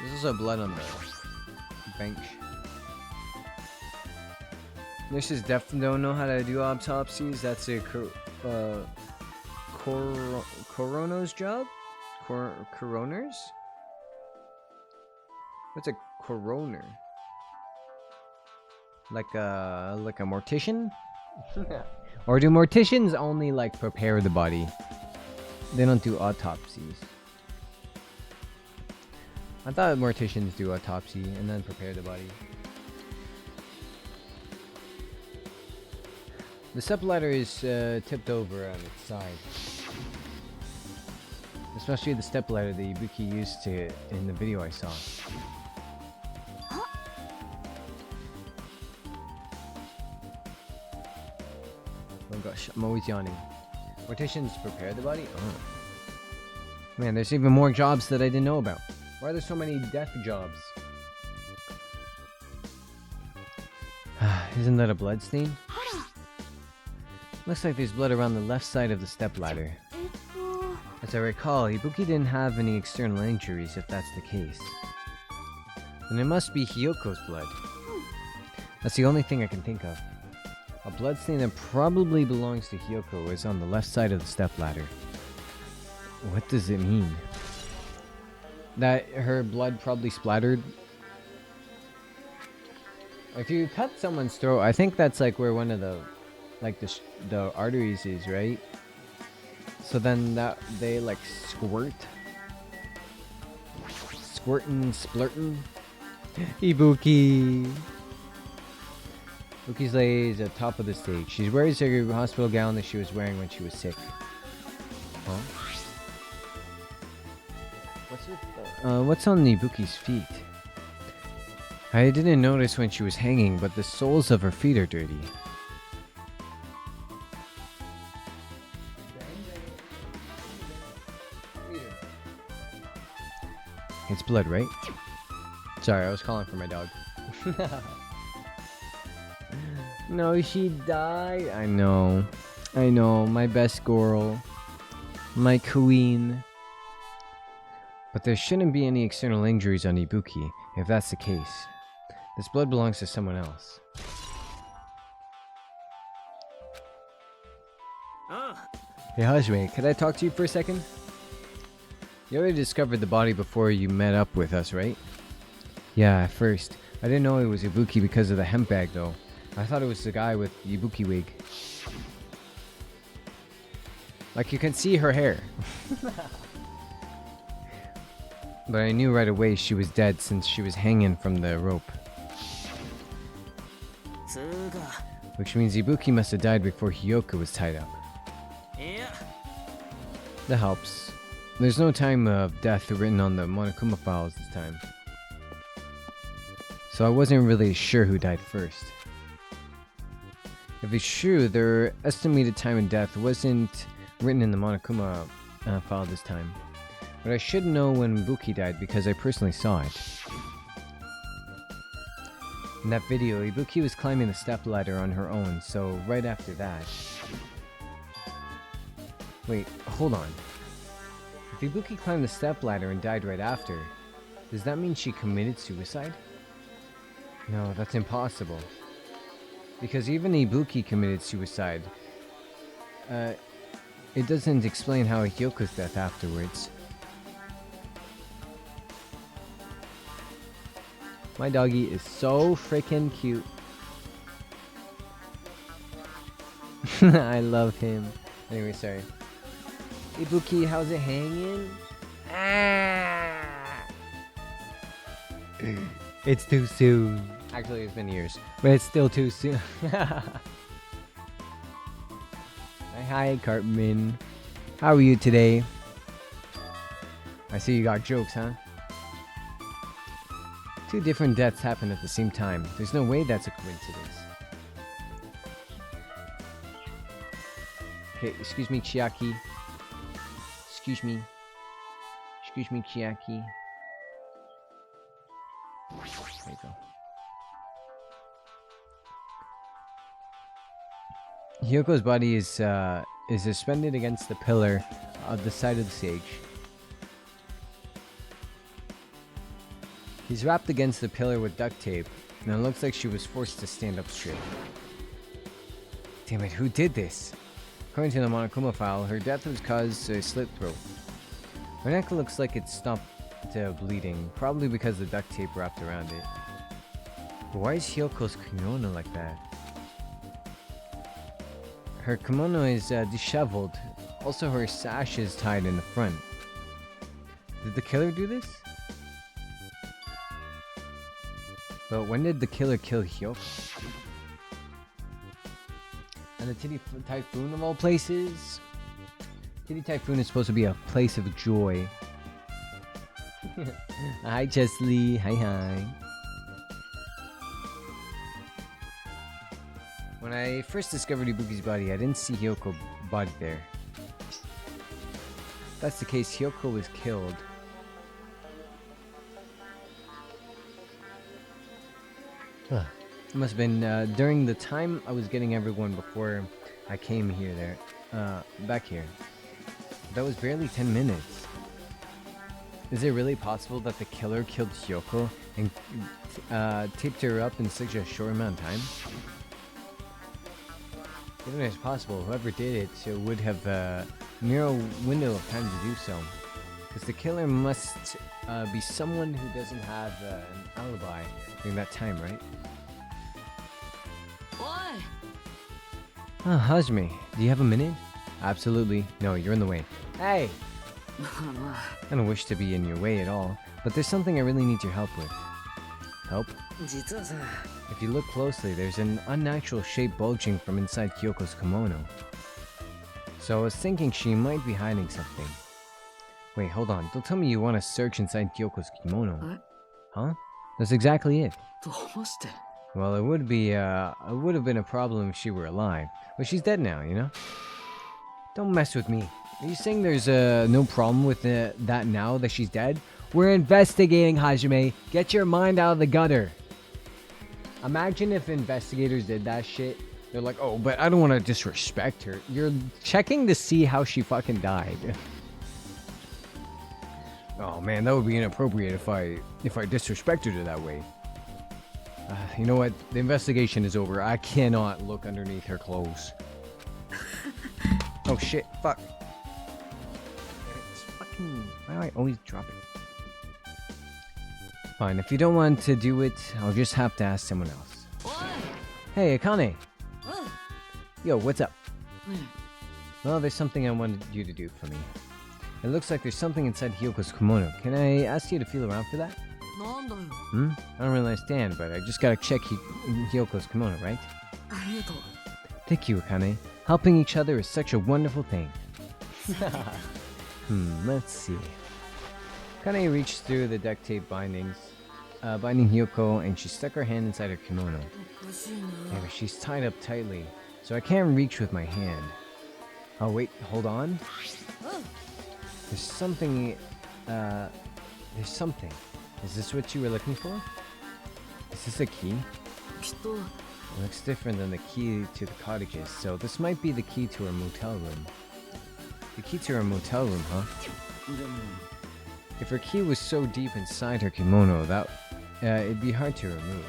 S2: There's also blood on the bench. Nurses definitely don't know how to do autopsies. That's a coroner's job? Coroners? What's a coroner? Like a mortician? Or do morticians only like prepare the body? They don't do autopsies. I thought morticians do autopsy and then prepare the body. The stepladder is tipped over on its side. Especially the stepladder that Ibuki used in the video I saw. Oh gosh, I'm always yawning. Morticians prepare the body? Oh. Man, there's even more jobs that I didn't know about. Why are there so many death jobs? Isn't that a blood stain? Looks like there's blood around the left side of the stepladder.
S5: えっと
S2: As I recall, Ibuki didn't have any external injuries if that's the case. Then it must be Hyoko's blood. That's the only thing I can think of. A bloodstain that probably belongs to Hyoko is on the left side of the stepladder. What does it mean? That her blood probably splattered? If you cut someone's throat, I think that's like where one of the arteries is, right? So then that they like squirtin', splurtin'. Ibuki. Ibuki's lays at top of the stage. She wears her hospital gown that she was wearing when she was sick. Huh? What's on Ibuki's feet? I didn't notice when she was hanging, but the soles of her feet are dirty. It's blood, right? Sorry, I was calling for my dog. No, she died. I know, my best girl. My queen. But there shouldn't be any external injuries on Ibuki, if that's the case. This blood belongs to someone else. Hey Hajime, could I talk to you for a second? You already discovered the body before you met up with us, right? Yeah, at first. I didn't know it was Ibuki because of the hemp bag, though. I thought it was the guy with the Ibuki wig. Like, you can see her hair. But I knew right away she was dead since she was hanging from the rope. Which means Ibuki must have died before Hyoko was tied up. That helps. There's no time of death written on the Monokuma files this time. So I wasn't really sure who died first. If it's true, their estimated time of death wasn't written in the Monokuma file this time. But I should know when Ibuki died because I personally saw it. In that video, Ibuki was climbing the stepladder on her own, so right after that... Wait, hold on. If Ibuki climbed the stepladder and died right after, does that mean she committed suicide? No, that's impossible. Because even Ibuki committed suicide. It doesn't explain how Hyoko's death afterwards. My doggy is so freaking cute. I love him. Anyway, sorry. Ibuki, how's it hanging? Ah! It's too soon. Actually, it's been years, but it's still too soon. Hi, Cartman. How are you today? I see you got jokes, huh? 2 different deaths happen at the same time. There's no way that's a coincidence. Okay, excuse me, Chiaki. Excuse me. Excuse me, Chiaki. There you go. Hyoko's body is suspended against the pillar of the side of the stage. He's wrapped against the pillar with duct tape, and it looks like she was forced to stand up straight. Damn it, who did this? According to the Monokuma file, her death was caused by a slit throat. Her neck looks like it stopped bleeding, probably because the duct tape wrapped around it. But why is Hyoko's kimono like that? Her kimono is disheveled. Also, her sash is tied in the front. Did the killer do this? But when did the killer kill Hyoko? And the Titty Typhoon of all places? Titty Typhoon is supposed to be a place of joy. Hi, Chesley. Hi. When I first discovered Ibuki's body, I didn't see Hyoko's body there. If that's the case, Hyoko was killed. It must have been during the time I was getting everyone before I came here back here. That was barely 10 minutes. Is it really possible that the killer killed Hyoko and taped her up in such a short amount of time? Even if it's possible, whoever did it would have a narrow window of time to do so. Because the killer must be someone who doesn't have an alibi during that time, right? Hajime, do you have a minute? Absolutely. No, you're in the way. Hey! I don't wish to be in your way at all, but there's something I really need your help with. Help? If you look closely, there's an unnatural shape bulging from inside Kyoko's kimono. So I was thinking she might be hiding something. Wait, hold on. Don't tell me you want to search inside Kyoko's kimono. Huh? That's exactly it. Well, it would have been a problem if she were alive. But she's dead now, you know? Don't mess with me. Are you saying there's no problem with that now that she's dead? We're investigating, Hajime. Get your mind out of the gutter. Imagine if investigators did that shit. They're like, oh, but I don't want to disrespect her. You're checking to see how she fucking died. Oh man, that would be inappropriate if I disrespected her that way. You know what? The investigation is over. I cannot look underneath her clothes. Oh shit, fuck. It's fucking... Why do I always drop it? Fine, if you don't want to do it, I'll just have to ask someone else. Hey, Akane! Yo, what's up? Well, there's something I wanted you to do for me. It looks like there's something inside Hyoko's kimono. Can I ask you to feel around for that? I don't really understand, but I just gotta check Hyoko's kimono, right? Thank you, Akane. Helping each other is such a wonderful thing. Let's see. Akane reached through the duct tape bindings, binding Hyoko, and she stuck her hand inside her kimono. Yeah, but she's tied up tightly, so I can't reach with my hand. Oh wait, hold on. There's something, there's something. Is this what you were looking for? Is this a key? It looks different than the key to the cottages, so this might be the key to her motel room. The key to her motel room, huh? If her key was so deep inside her kimono, that it'd be hard to remove.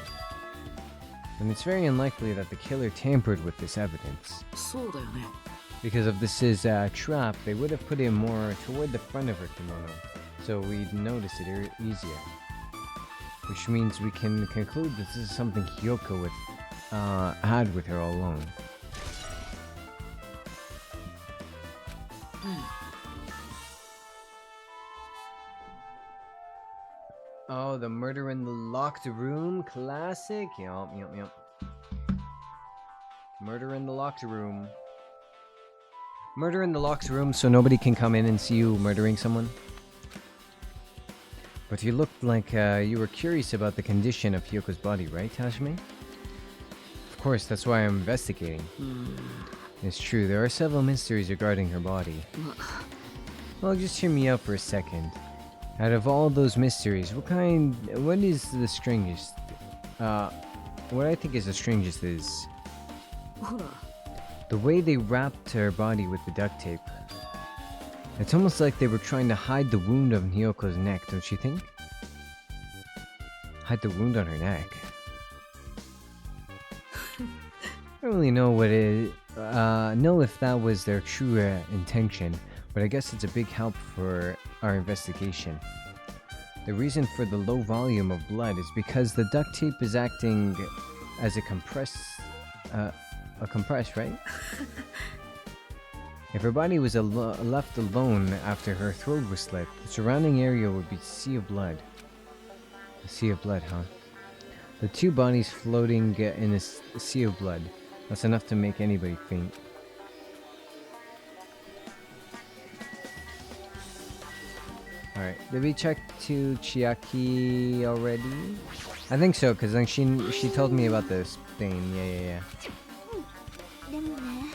S2: And it's very unlikely that the killer tampered with this evidence. Because if this is a trap, they would have put it more toward the front of her kimono, so we'd notice it easier. Which means we can conclude that this is something Hyoko had with her all along. Oh, the murder in the locked room, classic. Yup. Murder in the locked room. Murder in the locked room so nobody can come in and see you murdering someone. But you looked like you were curious about the condition of Hyoko's body, right, Hashime? Of course, that's why I'm investigating. It's true, there are several mysteries regarding her body. Well, just hear me out for a second. Out of all those mysteries, what is the strangest? What I think is the strangest is the way they wrapped her body with the duct tape. It's almost like they were trying to hide the wound on Hyoko's neck, don't you think? Hide the wound on her neck. I don't really know know if that was their true intention, but I guess it's a big help for our investigation. The reason for the low volume of blood is because the duct tape is acting as a compress, right? If her body was left alone after her throat was slit, the surrounding area would be a sea of blood. A sea of blood, huh? The two bodies floating in a sea of blood. That's enough to make anybody faint. Alright, did we check to Chiaki already? I think so, because then she told me about this thing. Yeah.
S5: でもね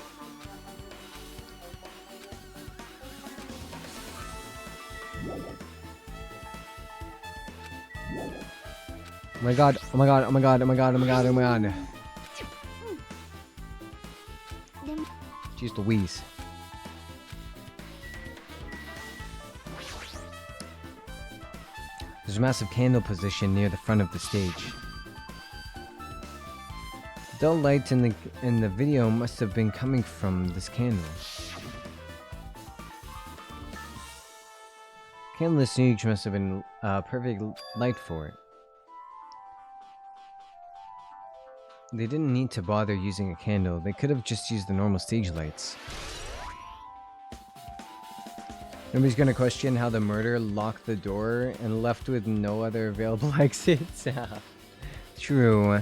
S2: Oh my god. Jeez Louise. There's a massive candle position near the front of the stage. The dull light in the video must have been coming from this candle. Candle stage must have been perfect light for it. They didn't need to bother using a candle, they could have just used the normal stage lights. Nobody's gonna question how the murderer locked the door and left with no other available exits. True.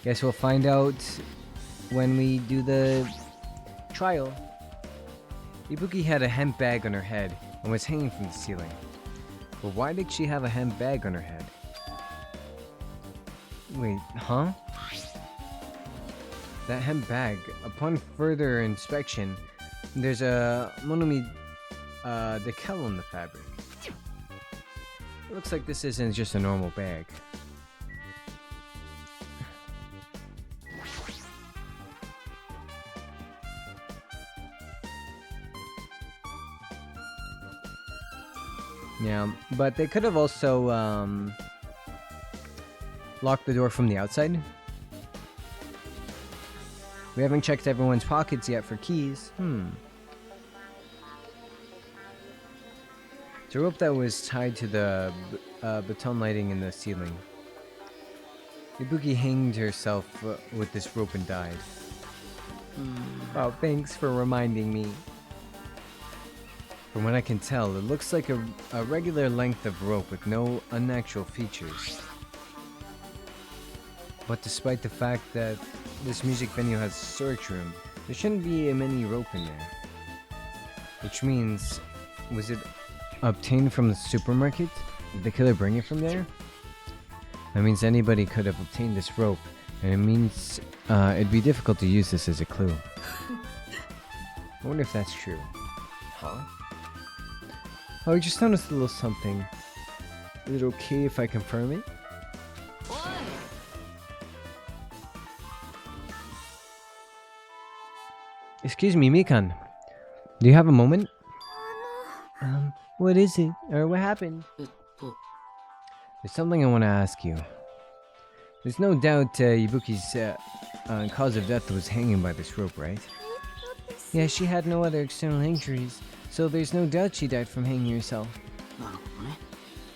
S2: Guess we'll find out when we do the trial. Ibuki had a hemp bag on her head and was hanging from the ceiling. But why did she have a hemp bag on her head? Wait, huh? That hemp bag, upon further inspection, there's a monomi decal on the fabric. It looks like this isn't just a normal bag. Yeah, but they could have also locked the door from the outside. We haven't checked everyone's pockets yet for keys. It's a rope that was tied to the baton lighting in the ceiling. Ibuki hanged herself with this rope and died. Oh, thanks for reminding me. From what I can tell, it looks like a regular length of rope with no unnatural features. But despite the fact that this music venue has a storage room, there shouldn't be many rope in there. Which means, was it obtained from the supermarket? Did the killer bring it from there? That means anybody could have obtained this rope, and it means it'd be difficult to use this as a clue. I wonder if that's true. Huh? Oh, I just noticed a little something. Is it okay if I confirm it? Excuse me, Mikan. Do you have a moment? What is it? Or what happened? There's something I want to ask you. There's no doubt Ibuki's cause of death was hanging by this rope, right? Yeah, she had no other external injuries, so there's no doubt she died from hanging herself.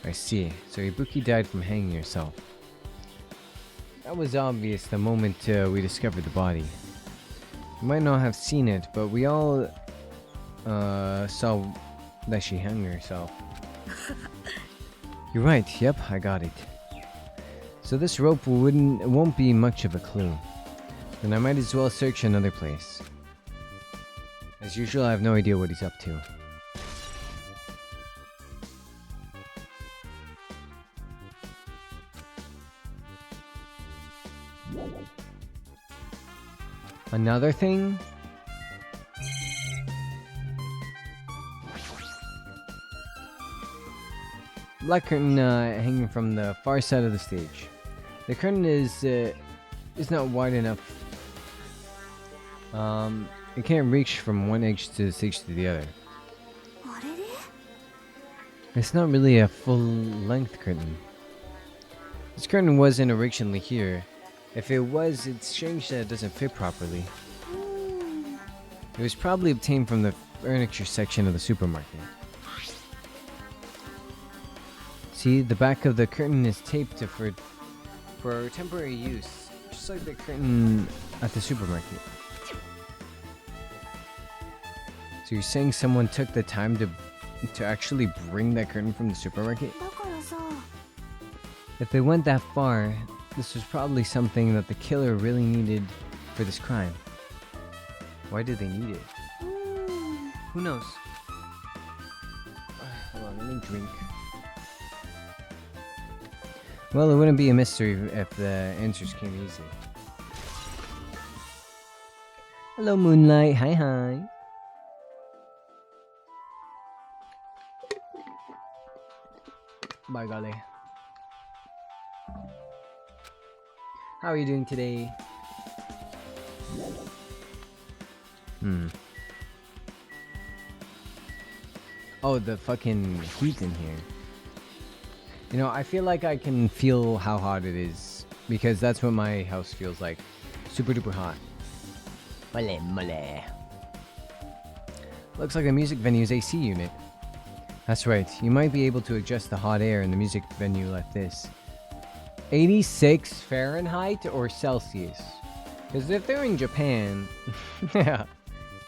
S2: I see. So Ibuki died from hanging herself. That was obvious the moment we discovered the body. We might not have seen it, but we all saw that she hung herself. You're right, yep, I got it. So this rope won't be much of a clue. Then I might as well search another place. As usual, I have no idea what he's up to. Another thing? Black curtain hanging from the far side of the stage. The curtain is not wide enough. It can't reach from one edge to the stage to the other. It's not really a full-length curtain. This curtain wasn't originally here. If it was, it's strange that it doesn't fit properly. It was probably obtained from the furniture section of the supermarket. See, the back of the curtain is taped for temporary use, just like the curtain at the supermarket. So you're saying someone took the time to actually bring that curtain from the supermarket? If they went that far, this was probably something that the killer really needed for this crime. Why do they need it? Who knows? Hold on, let me drink. Well, it wouldn't be a mystery if the answers came easy. Hello, Moonlight. Hi, hi. Bye, golly. How are you doing today? Oh, the fucking heat in here. You know, I feel like I can feel how hot it is, because that's what my house feels like. Super duper hot. Mole mole. Looks like the music venue's AC unit. That's right, you might be able to adjust the hot air in the music venue like this. 86 Fahrenheit or Celsius? Because if they're in Japan, yeah,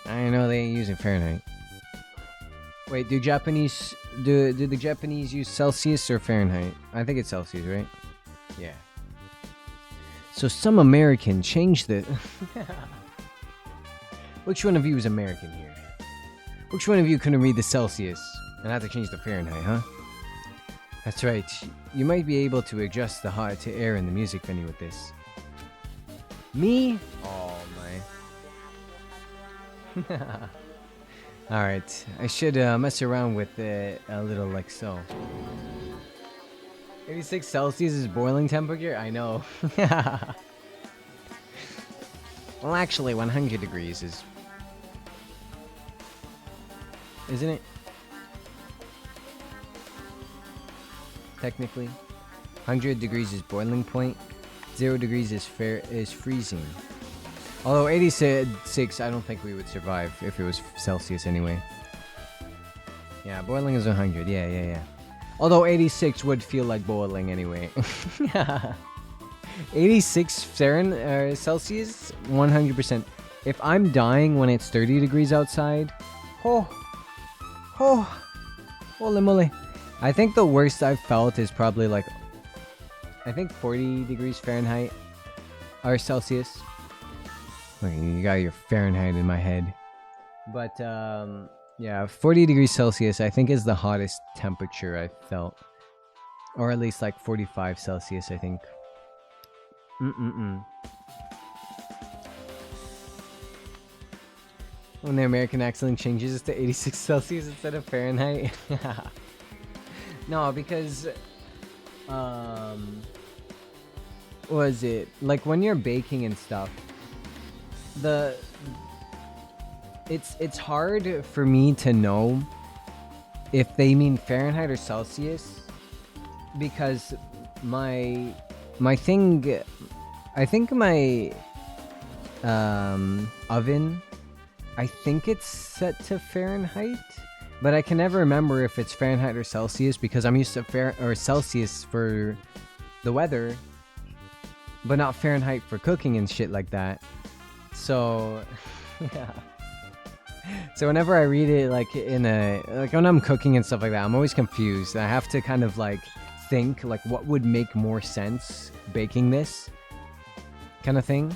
S2: I know they ain't using Fahrenheit. Wait, do the Japanese use Celsius or Fahrenheit? I think it's Celsius, right? Yeah. So some American changed the... Which one of you is American here? Which one of you couldn't read the Celsius and had to change the Fahrenheit, huh? That's right. You might be able to adjust the hot to air in the music venue with this. Me? Oh my. Alright, I should mess around with it a little like so. 86 Celsius is boiling temperature? I know. Well, actually, 100 degrees is... Isn't it? Technically. 100 degrees is boiling point. 0 degrees is freezing. Although 86, I don't think we would survive if it was Celsius anyway. Yeah, boiling is 100. Yeah. Although 86 would feel like boiling anyway. 86 Celsius, 100%. If I'm dying when it's 30 degrees outside, holy moly. I think the worst I've felt is probably like, I think 40 degrees Fahrenheit or Celsius. Look, you got your Fahrenheit in my head. But, yeah, 40 degrees Celsius I think is the hottest temperature I've felt. Or at least like 45 Celsius, I think. When the American accent changes to 86 Celsius instead of Fahrenheit. No, because... was it? Like when you're baking and stuff, it's hard for me to know if they mean Fahrenheit or Celsius, because my thing, I think my oven, I think it's set to Fahrenheit, but I can never remember if it's Fahrenheit or Celsius because I'm used to Celsius for the weather, but not Fahrenheit for cooking and shit like that. So, yeah. So whenever I read it, like when I'm cooking and stuff like that, I'm always confused. I have to kind of like think like what would make more sense baking this kind of thing.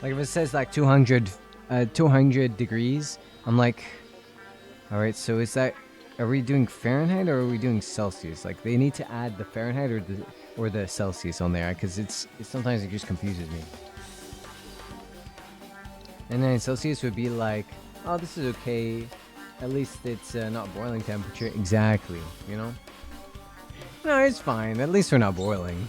S2: Like if it says like 200 degrees, I'm like, all right, so are we doing Fahrenheit or are we doing Celsius? Like they need to add the Fahrenheit or the Celsius on there, because sometimes it just confuses me. And then Celsius would be like, oh, this is okay. At least it's not boiling temperature. Exactly, you know? No, it's fine. At least we're not boiling.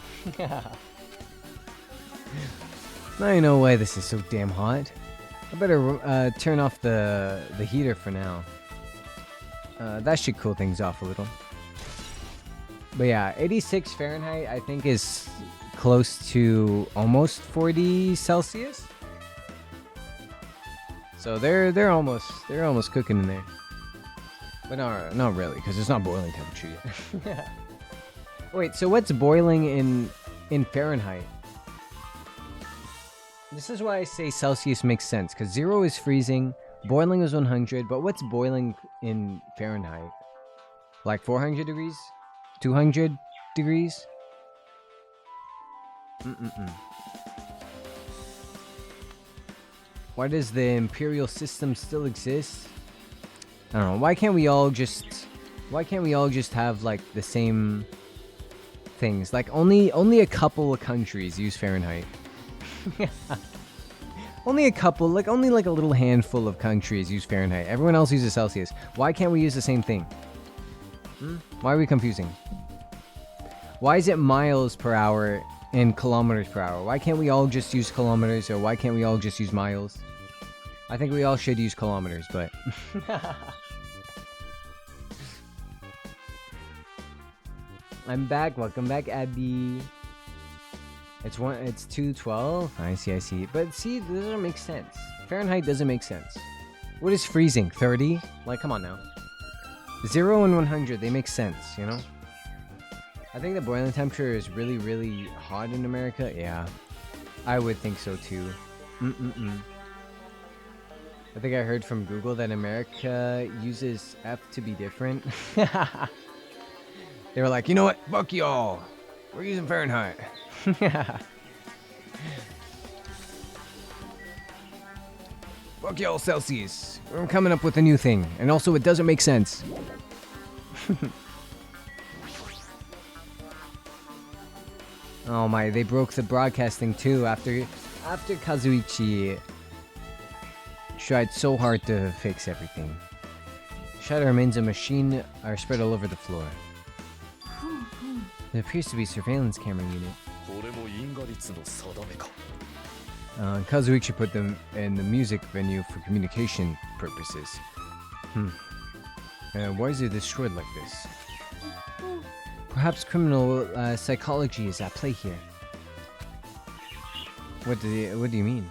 S2: Now you know why this is so damn hot. I better turn off the heater for now. That should cool things off a little. But yeah, 86 Fahrenheit I think is close to almost 40 Celsius. So they're almost cooking in there. But not really, because it's not boiling temperature yet. Wait, so what's boiling in Fahrenheit? This is why I say Celsius makes sense, because 0 is freezing, boiling is 100, but what's boiling in Fahrenheit? Like 400 degrees? 200 degrees? Why does the imperial system still exist? I don't know. Why can't we all just have like the same things? Like only a couple of countries use Fahrenheit. Only a couple, like only like a little handful of countries use Fahrenheit. Everyone else uses Celsius. Why can't we use the same thing? Why are we confusing? Why is it miles per hour and kilometers per hour? Why can't we all just use kilometers, or why can't we all just use miles? I think we all should use kilometers, but I'm back. Welcome back, Abby. It's 212. I see. But see, this doesn't make sense. Fahrenheit doesn't make sense. What is freezing? 30? Like, come on now. 0 and 100, they make sense, you know? I think the boiling temperature is really, really hot in America. Yeah, I would think so too. I think I heard from Google that America uses F to be different. They were like, you know what? Fuck y'all. We're using Fahrenheit. Fuck y'all Celsius. We're coming up with a new thing. And also it doesn't make sense. Oh my, they broke the broadcasting too after Kazuichi tried so hard to fix everything. Shadow remains a machine are spread all over the floor. There appears to be a surveillance camera unit. Kazuichi put them in the music venue for communication purposes. Why is it destroyed like this? Perhaps criminal psychology is at play here. What do you mean?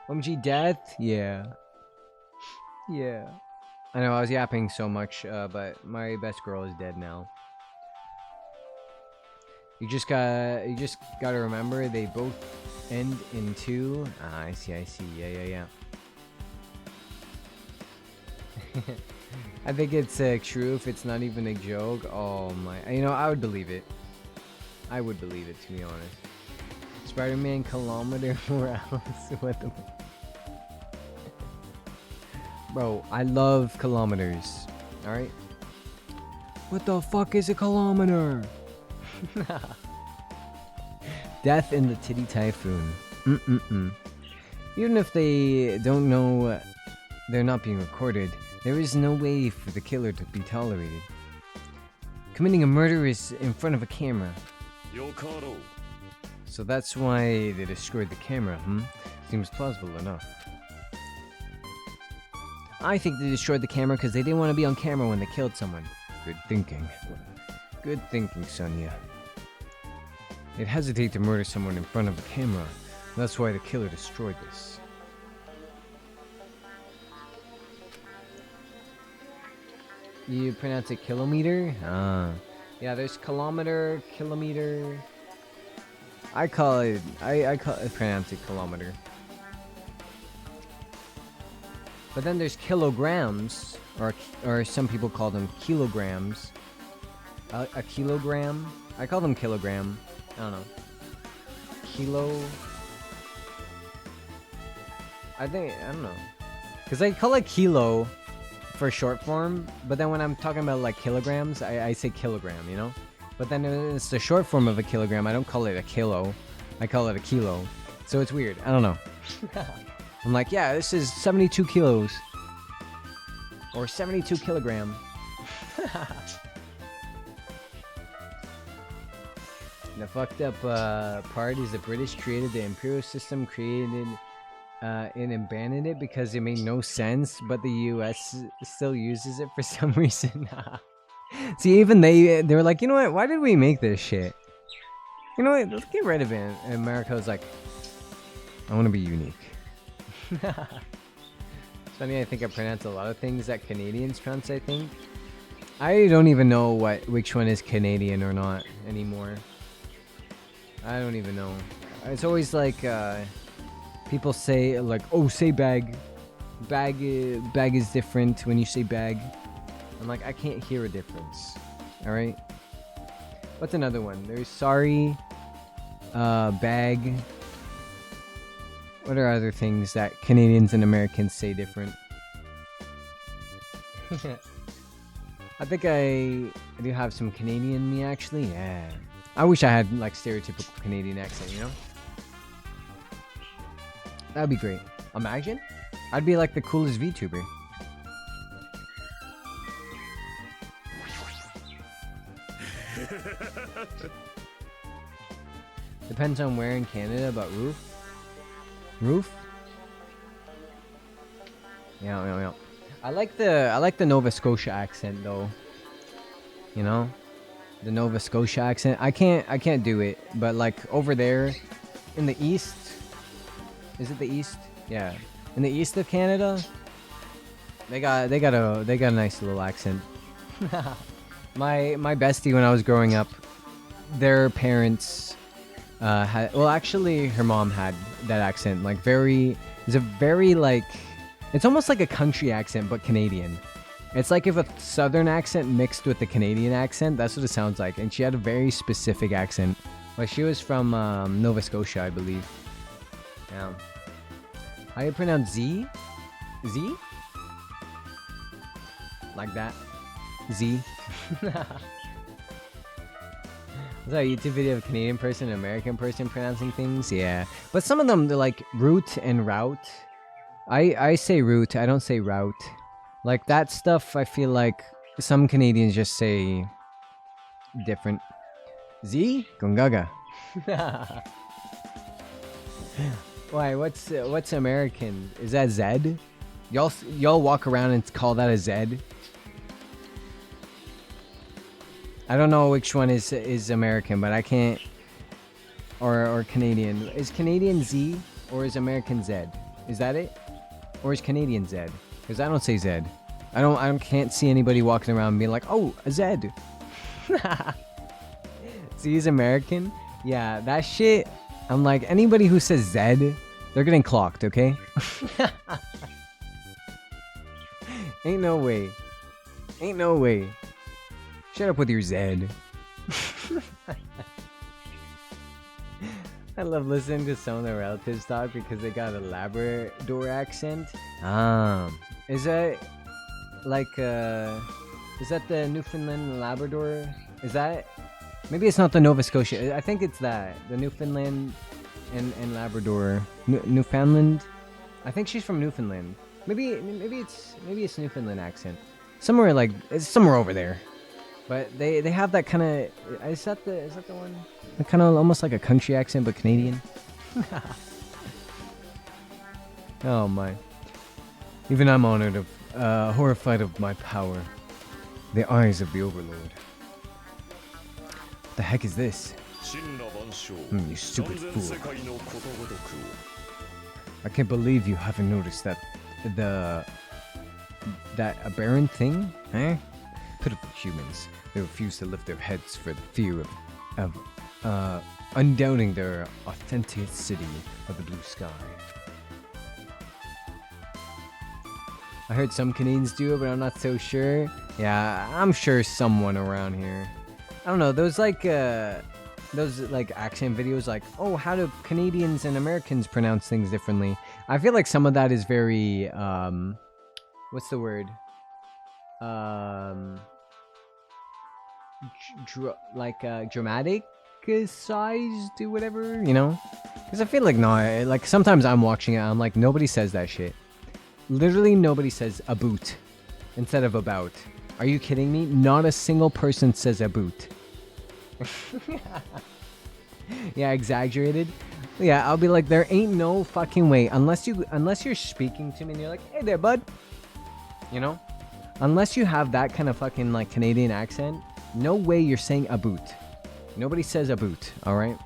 S2: OMG death? Yeah. I know I was yapping so much, but my best girl is dead now. You just gotta remember they both end in 2. I see. Yeah. I think it's true if it's not even a joke. Oh my, I would believe it. To be honest. Spider-Man kilometer Morales. What the? Bro, I love kilometers. Alright? What the fuck is a kilometer? Death in the Titty Typhoon. Even if they don't know they're not being recorded, there is no way for the killer to be tolerated. Committing a murder is in front of a camera. So that's why they destroyed the camera, Seems plausible enough. I think they destroyed the camera because they didn't want to be on camera when they killed someone. Good thinking. Good thinking, Sonia. They'd hesitate to murder someone in front of a camera. That's why the killer destroyed this. You pronounce it kilometer? Yeah, there's kilometer, kilometer. I pronounce it kilometer. But then there's kilograms, or some people call them kilograms. A kilogram? I call them kilogram. I don't know. Kilo. I don't know. Because I call it kilo for short form, but then when I'm talking about like kilograms, I say kilogram, you know? But then it's the short form of a kilogram. I don't call it a kilo. I call it a kilo. So it's weird. I don't know. I'm like, yeah, this is 72 kilos. Or 72 kilogram. The fucked up part is the British created the imperial system, created it and banned it because it made no sense, but the US still uses it for some reason. See, even they were like, you know what? Why did we make this shit? You know what? Let's get rid of it. And America was like, I want to be unique. It's funny, I think I pronounce a lot of things that Canadians pronounce, I think. I don't even know which one is Canadian or not anymore. I don't even know. It's always like, people say, like, oh, say bag. Bag is different when you say bag. I'm like, I can't hear a difference. Alright? What's another one? There's sorry, bag. What are other things that Canadians and Americans say different? I think I do have some Canadian in me, actually. Yeah. I wish I had, like, stereotypical Canadian accent, you know? That'd be great. Imagine? I'd be like the coolest VTuber. Depends on where in Canada, but roof? Roof? Yeah. I like the Nova Scotia accent though. You know? The Nova Scotia accent. I can't do it, but like over there in the east. Is it the east? Yeah. In the east of Canada, they got a nice little accent. My bestie when I was growing up, their parents had, well, actually her mom had that accent, like it's a very like, it's almost like a country accent but Canadian. It's like if a southern accent mixed with the Canadian accent, that's what it sounds like. And she had a very specific accent. But she was from Nova Scotia, I believe. Yeah. How do you pronounce Z? Z? Like that? Z? Is that a YouTube video of a Canadian person and American person pronouncing things? Yeah. But some of them, they're like root and route. I say root, I don't say route. Like that stuff, I feel like some Canadians just say different. Z? Gongaga. Why? What's American? Is that Zed? Y'all walk around and call that a Zed? I don't know which one is American, but I can't. Or Canadian. Is Canadian Z or is American Zed? Is that it? Or is Canadian Zed? Because I don't say Zed. I can't see anybody walking around being like, oh, a Zed. Z is American? Yeah, that shit. I'm like, anybody who says Zed, they're getting clocked, okay? Ain't no way. Ain't no way. Shut up with your Zed. I love listening to some of the relatives talk because they got a Labrador accent. Is that like is that the Newfoundland Labrador? Is that, maybe it's not the Nova Scotia. I think it's that, the Newfoundland and Labrador. Newfoundland. I think she's from Newfoundland. Maybe it's Newfoundland accent. Somewhere like, it's somewhere over there. But they have that kind of, is that the one? Kind of almost like a country accent, but Canadian. Oh my! Even I'm honored horrified of my power. The eyes of the Overlord. What the heck is this? You stupid fool! I can't believe you haven't noticed that that aberrant thing, eh? Pitiful humans. They refuse to lift their heads for the fear of undoubting their authenticity of the blue sky. I heard some Canadians do it, but I'm not so sure. Yeah, I'm sure someone around here. I don't know, those like accent videos like, oh, how do Canadians and Americans pronounce things differently? I feel like some of that is very what's the word? Dramatic sized, do whatever, you know? Because I feel like no, like sometimes I'm watching it, I'm like, nobody says that shit. Literally nobody says a boot instead of about. Are you kidding me? Not a single person says a boot. Yeah, exaggerated. Yeah, I'll be like, there ain't no fucking way unless you're speaking to me and you're like, hey there, bud. You know? Unless you have that kind of fucking like Canadian accent, no way you're saying a boot. Nobody says a boot, all right?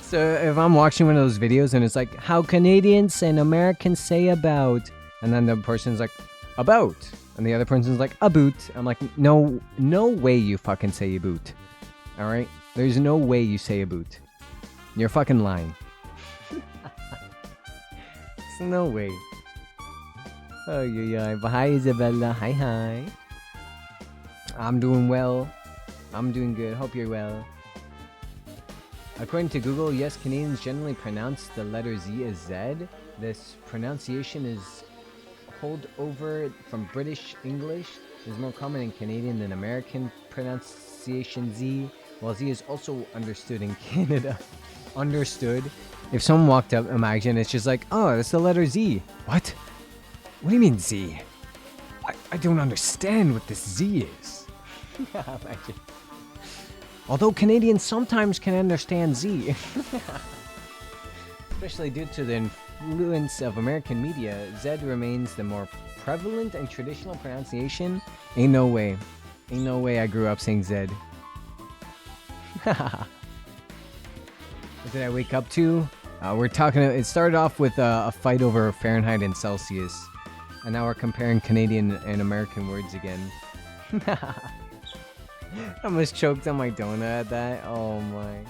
S2: So if I'm watching one of those videos and it's like, how Canadians and Americans say about, and then the person's like, about, and the other person's like, a boot. I'm like, no way you fucking say a boot. All right? There's no way you say a boot. You're fucking lying. There's no way. Oh, yeah. But hi, Isabella. Hi. I'm doing well. I'm doing good. Hope you're well. According to Google, yes, Canadians generally pronounce the letter Z as Z. This pronunciation is hold over from British English. It is more common in Canadian than American pronunciation Z, while Z is also understood in Canada. Understood? If someone walked up, imagine it's just like, oh, that's the letter Z. What? What do you mean Z? I don't understand what this Z is. Imagine. Although Canadians sometimes can understand Z. Especially due to the influence of American media, Z remains the more prevalent and traditional pronunciation. Ain't no way. Ain't no way I grew up saying Z. What did I wake up to? We're talking. It started off with a fight over Fahrenheit and Celsius, and now we're comparing Canadian and American words again. I almost choked on my donut at that. Oh my.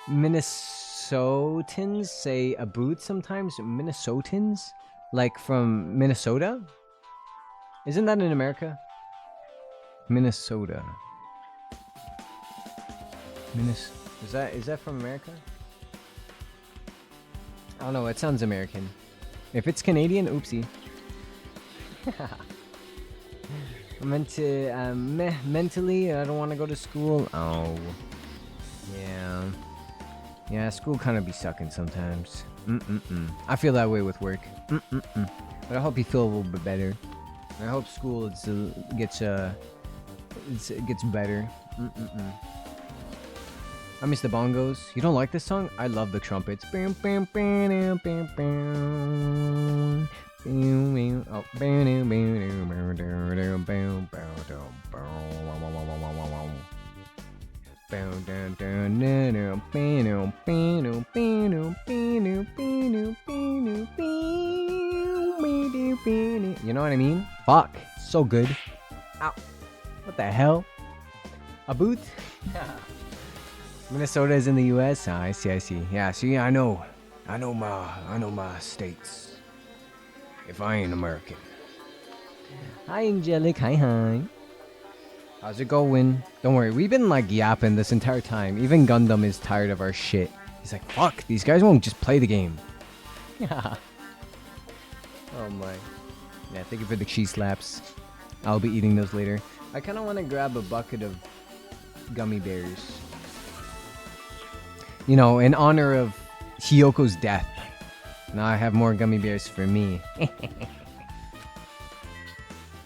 S2: Minnesotans say a boot sometimes. Minnesotans? Like from Minnesota? Isn't that in America? Minnesota. Is that from America? I don't know, it sounds American. If it's Canadian, oopsie. Mentally, I don't want to go to school. Oh. Yeah, school kind of be sucking sometimes. I feel that way with work. But I hope you feel a little bit better. I hope school gets better. I miss the bongos. You don't like this song? I love the trumpets. Oh. You know what I mean? Fuck. So good. Ow. What the hell? A boot? Minnesota is in the US? I see. Yeah, see, I know my states. If I ain't American. Hi, Angelic. Hi. How's it going? Don't worry, we've been like yapping this entire time. Even Gundam is tired of our shit. He's like, fuck, these guys won't just play the game. Yeah. Oh my. Yeah, thank you for the cheese slaps. I'll be eating those later. I kind of want to grab a bucket of gummy bears. You know, in honor of Hiyoko's death. Now I have more gummy bears for me.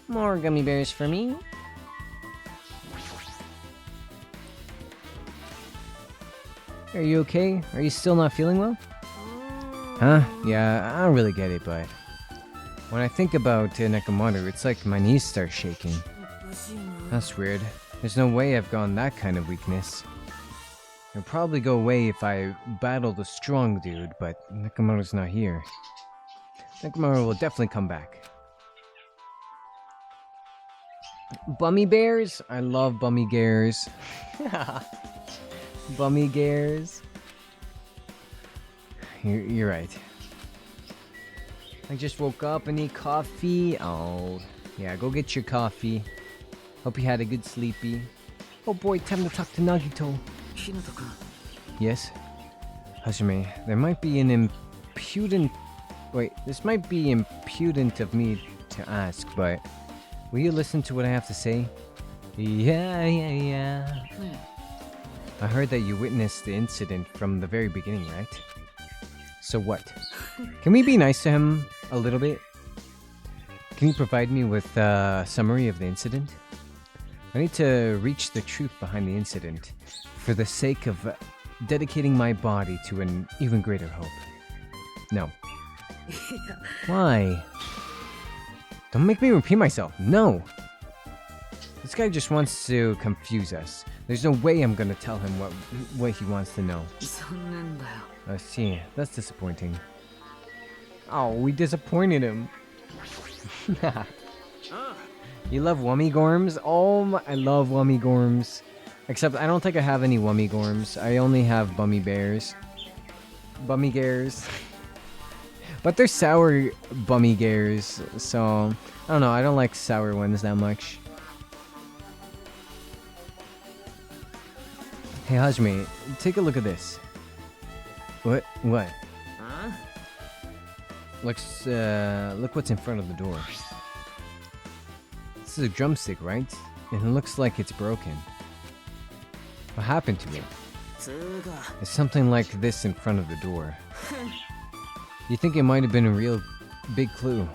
S2: More gummy bears for me. Are you okay? Are you still not feeling well? Huh? Yeah, I don't really get it, but when I think about Nekomaru, it's like my knees start shaking. That's weird. There's no way I've gone that kind of weakness. It'll probably go away if I battle the strong dude, but Nekomaru's not here. Nekomaru will definitely come back. Bummy bears? I love bummy bears. Bummy bears. You're right. I just woke up and need coffee. Oh, yeah, go get your coffee. Hope you had a good sleepy. Oh boy, time to talk to Nagito.
S1: ひなたくん
S2: Yes? Hajime, there might be an impudent... Wait, this might be impudent of me to ask, but... Will you listen to what I have to say? Yeah.
S1: ね
S2: I heard that you witnessed the incident from the very beginning, right? So what? Can we be nice to him a little bit? Can you provide me with a summary of the incident? I need to reach the truth behind the incident for the sake of dedicating my body to an even greater hope. No. Why? Don't make me repeat myself. No! This guy just wants to confuse us. There's no way I'm gonna tell him what he wants to know.
S1: 残念だよ
S2: I see. That's disappointing. Oh, we disappointed him. You love Wummigorms? Oh, I love Wummigorms. Except I don't think I have any Wummigorms. I only have Bummy Bears. Bummygares. But they're sour Bummygares, so... I don't know, I don't like sour ones that much. Hey Hajime, take a look at this. What? What?
S1: あ
S2: Look what's in front of the door. This is a drumstick, right? And it looks like it's broken. What happened to it?
S1: つうか
S2: There's something like this in front of the door. You think it might have been a real big clue?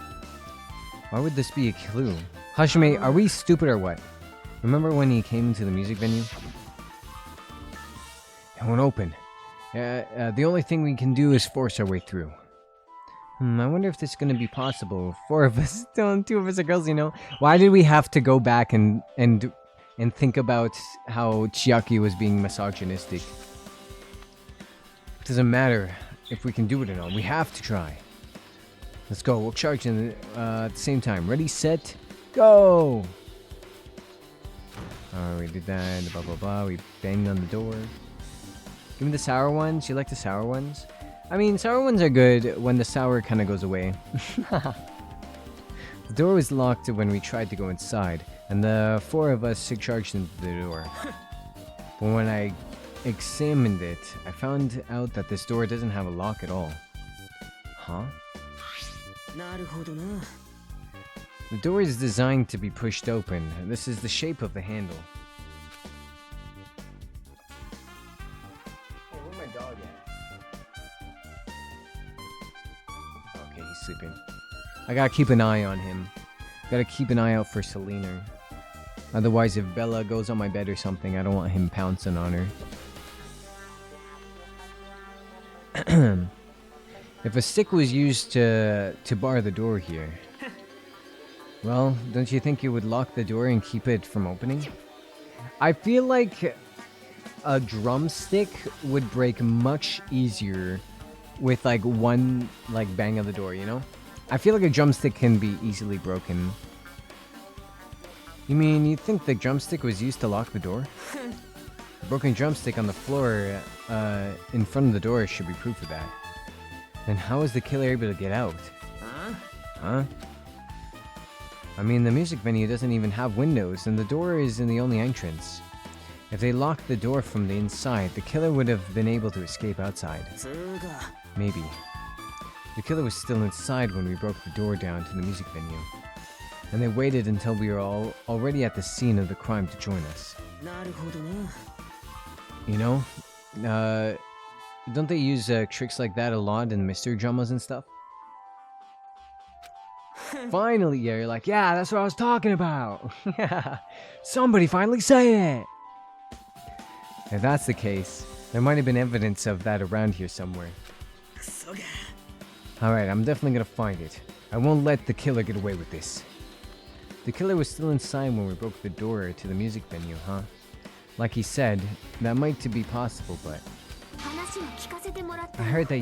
S2: Why would this be a clue? Hajime, are we stupid or what? Remember when he came into the music venue? It won't open. The only thing we can do is force our way through. I wonder if this is gonna be possible. 4 of us, 2 of us are girls, you know. Why did we have to go back and think about how Chiaki was being misogynistic? It doesn't matter if we can do it or not. We have to try. Let's go. We'll charge in at the same time. Ready, set, go! Alright, we did that. Blah blah blah. We banged on the door. Give me the sour ones. You like the sour ones? I mean, sour ones are good when the sour kind of goes away. The door was locked when we tried to go inside, and the 4 of us charged into the door. But when I examined it, I found out that this door doesn't have a lock at all. Huh?
S1: なるほどな
S2: The door is designed to be pushed open. This is the shape of the handle. Hey, where's my dog at? Okay, he's sleeping. I gotta keep an eye on him. Gotta keep an eye out for Selena. Otherwise, if Bella goes on my bed or something, I don't want him pouncing on her. If a stick was used to bar the door here, well, don't you think it would lock the door and keep it from opening? I feel like a drumstick would break much easier with like one like bang of the door, you know? I feel like a drumstick can be easily broken. You mean you think the drumstick was used to lock the door? The broken drumstick on the floor in front of the door should be proof of that. Then how is the killer able to get out?
S1: あ
S2: Huh? I mean, the music venue doesn't even have windows, and the door is in the only entrance. If they locked the door from the inside, the killer would have been able to escape outside.
S1: つうか
S2: Maybe. The killer was still inside when we broke the door down to the music venue. And they waited until we were already at the scene of the crime to join us.
S1: なるほどな
S2: You know? Don't they use tricks like that a lot in mystery dramas and stuff? Finally, yeah, you're like, yeah, that's what I was talking about. Yeah, somebody finally say it. If that's the case, there might have been evidence of that around here somewhere.
S1: クソが
S2: Alright, I'm definitely gonna find it. I won't let the killer get away with this. The killer was still inside when we broke the door to the music venue, huh? Like he said, that might be possible, but
S5: 話を聞かせてもらって
S2: I heard that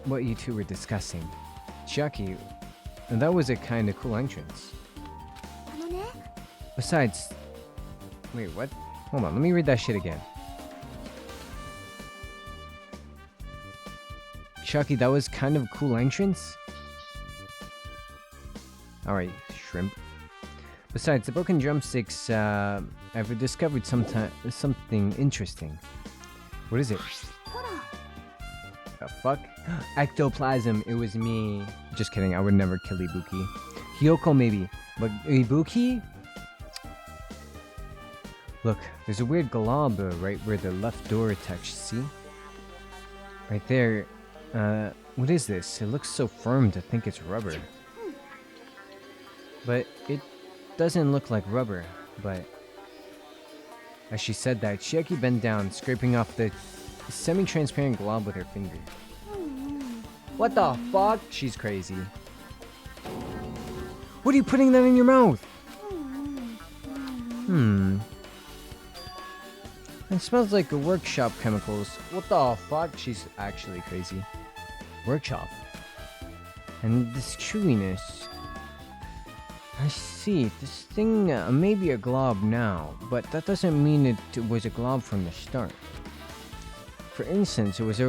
S2: what you two were discussing. Chucky, that was a kind of cool entrance.
S5: あのね
S2: Besides, wait, what? Hold on, let me read that shit again. Chucky, that was kind of a cool entrance? Alright, shrimp. Besides, the broken drumsticks, I've discovered something interesting. What is it?
S5: ほら
S2: The fuck? Ectoplasm, it was me. Just kidding, I would never kill Ibuki. Hyoko maybe, but Ibuki? Look, there's a weird glob right where the left door touched, see? Right there. What is this? It looks so firm to think it's rubber. But it doesn't look like rubber, but... As she said that, Chiaki bent down, scraping off the semi-transparent glob with her finger. What the fuck? She's crazy. What are you putting that in your mouth? It smells like a workshop chemicals. What the fuck? She's actually crazy. Workshop. And this chewiness. I see. This thing may be a glob now, but that doesn't mean it was a glob from the start. For instance, it was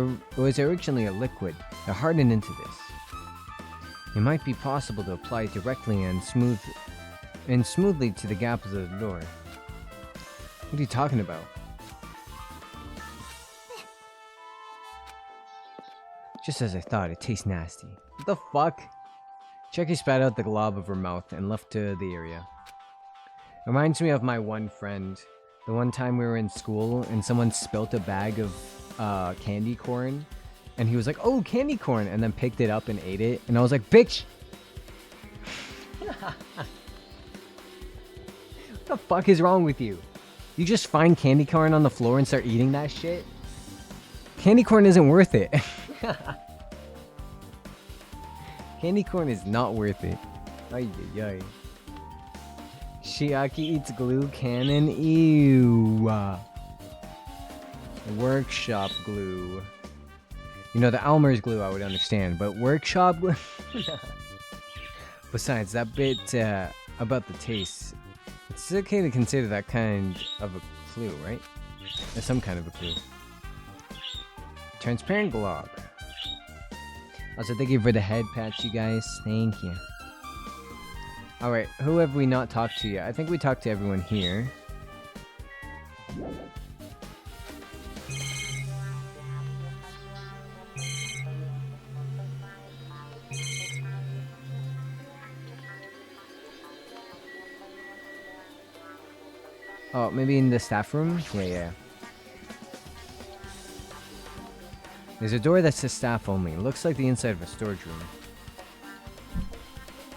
S2: originally a liquid that hardened into this. It might be possible to apply it directly and smoothly to the gap of the door. What are you talking about? Just as I thought, it tastes nasty. What the fuck? Chucky spat out the glob of her mouth and left the area. Reminds me of my one friend. The one time we were in school and someone spilt a bag of candy corn. And he was like, oh, candy corn! And then picked it up and ate it. And I was like, bitch! What the fuck is wrong with you? You just find candy corn on the floor and start eating that shit? Candy corn isn't worth it. Candy corn is not worth it. Ay, ay, ay. Chiaki eats glue cannon? Ew. Workshop glue. You know, the Elmer's glue I would understand, but workshop glue? Besides, that bit about the taste, it's okay to consider that kind of a clue, right? Or some kind of a clue. Transparent glob. Also, thank you for the head patch, you guys. Thank you. Alright, who have we not talked to yet? I think we talked to everyone here. Oh, maybe in the staff room? Yeah. There's a door that says staff only. Looks like the inside of a storage room.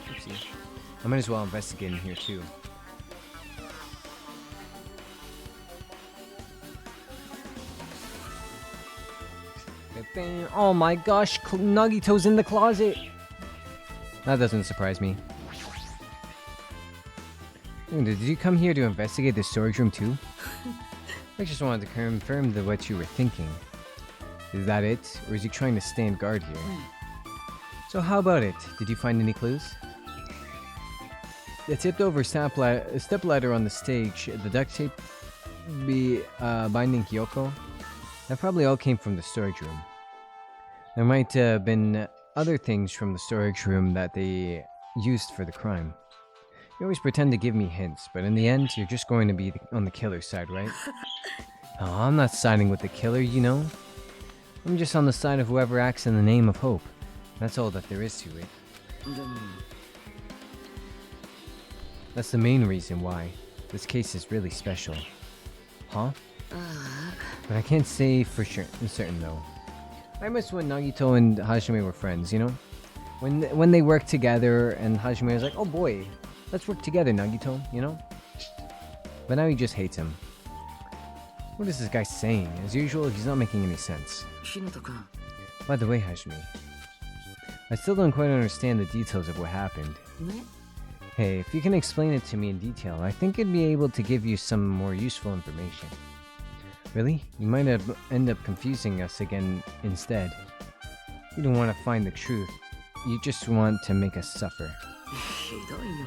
S2: Oopsie. I might as well investigate in here too. Oh my gosh, Nagito's in the closet! That doesn't surprise me. Did you come here to investigate the storage room too? I just wanted to confirm what you were thinking. Is that it? Or is he trying to stand guard here? So how about it? Did you find any clues? The tipped over step ladder on the stage, the duct tape binding Hyoko, that probably all came from the storage room. There might have been other things from the storage room that they used for the crime. You always pretend to give me hints, but in the end, you're just going to be on the killer's side, right? Oh, I'm not siding with the killer, you know? I'm just on the side of whoever acts in the name of hope. That's all that there is to it. That's the main reason why this case is really special. Huh? But I can't say for sure, certain though. I miss when Nagito and Hajime were friends, you know? When they worked together and Hajime was like, oh boy, let's work together, Nagito, you know? But now he just hates him. What is this guy saying? As usual, he's not making any sense. By the way, Hajime, I still don't quite understand the details of what happened. Hey, if you can explain it to me in detail, I think I'd be able to give you some more useful information. Really? You might end up confusing us again instead. You don't want to find the truth. You just want to make us suffer.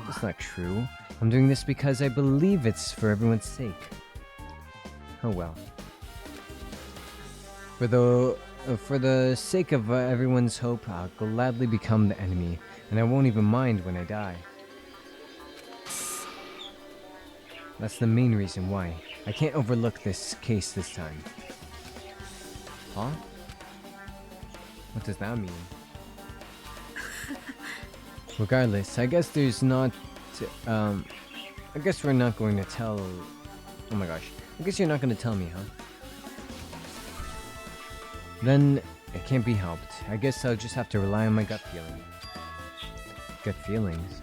S2: That's not true. I'm doing this because I believe it's for everyone's sake. Oh well. For the sake of everyone's hope, I'll gladly become the enemy, and I won't even mind when I die. That's the main reason why. I can't overlook this case this time. Huh? What does that mean? Regardless, I guess there's not... I guess we're not going to tell... Oh my gosh. I guess you're not going to tell me, huh? Then, it can't be helped. I guess I'll just have to rely on my gut feeling. Gut feelings?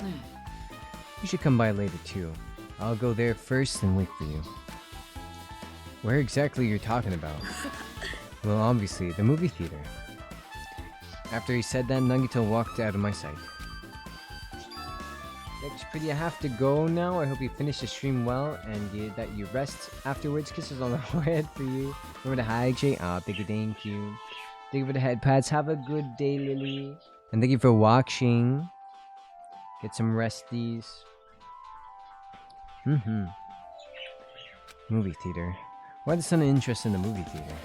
S2: You should come by later too. I'll go there first and wait for you. Where exactly you're talking about? Well, obviously, the movie theater. After he said that, Nagito walked out of my sight. Next, pretty, I have to go now. I hope you finish the stream well and that you rest afterwards. Kisses on the forehead for you. Remember to hydrate. Oh, thank you. Thank you for the head pads. Have a good day, Lily. And thank you for watching. Get some resties. Movie theater. Why the sudden interest in the movie theater?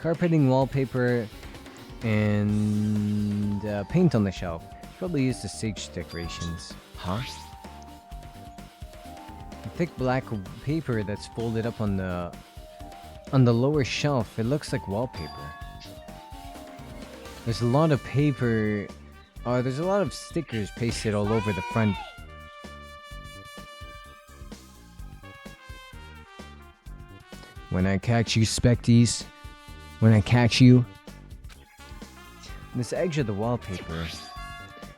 S2: Carpeting, wallpaper, and paint on the shelf. Probably used as stage decorations. Huh? A thick black paper that's folded up on the lower shelf. It looks like wallpaper. There's a lot of paper. There's a lot of stickers pasted all over the front. When I catch you, Specties. When I catch you. This edge of the wallpaper.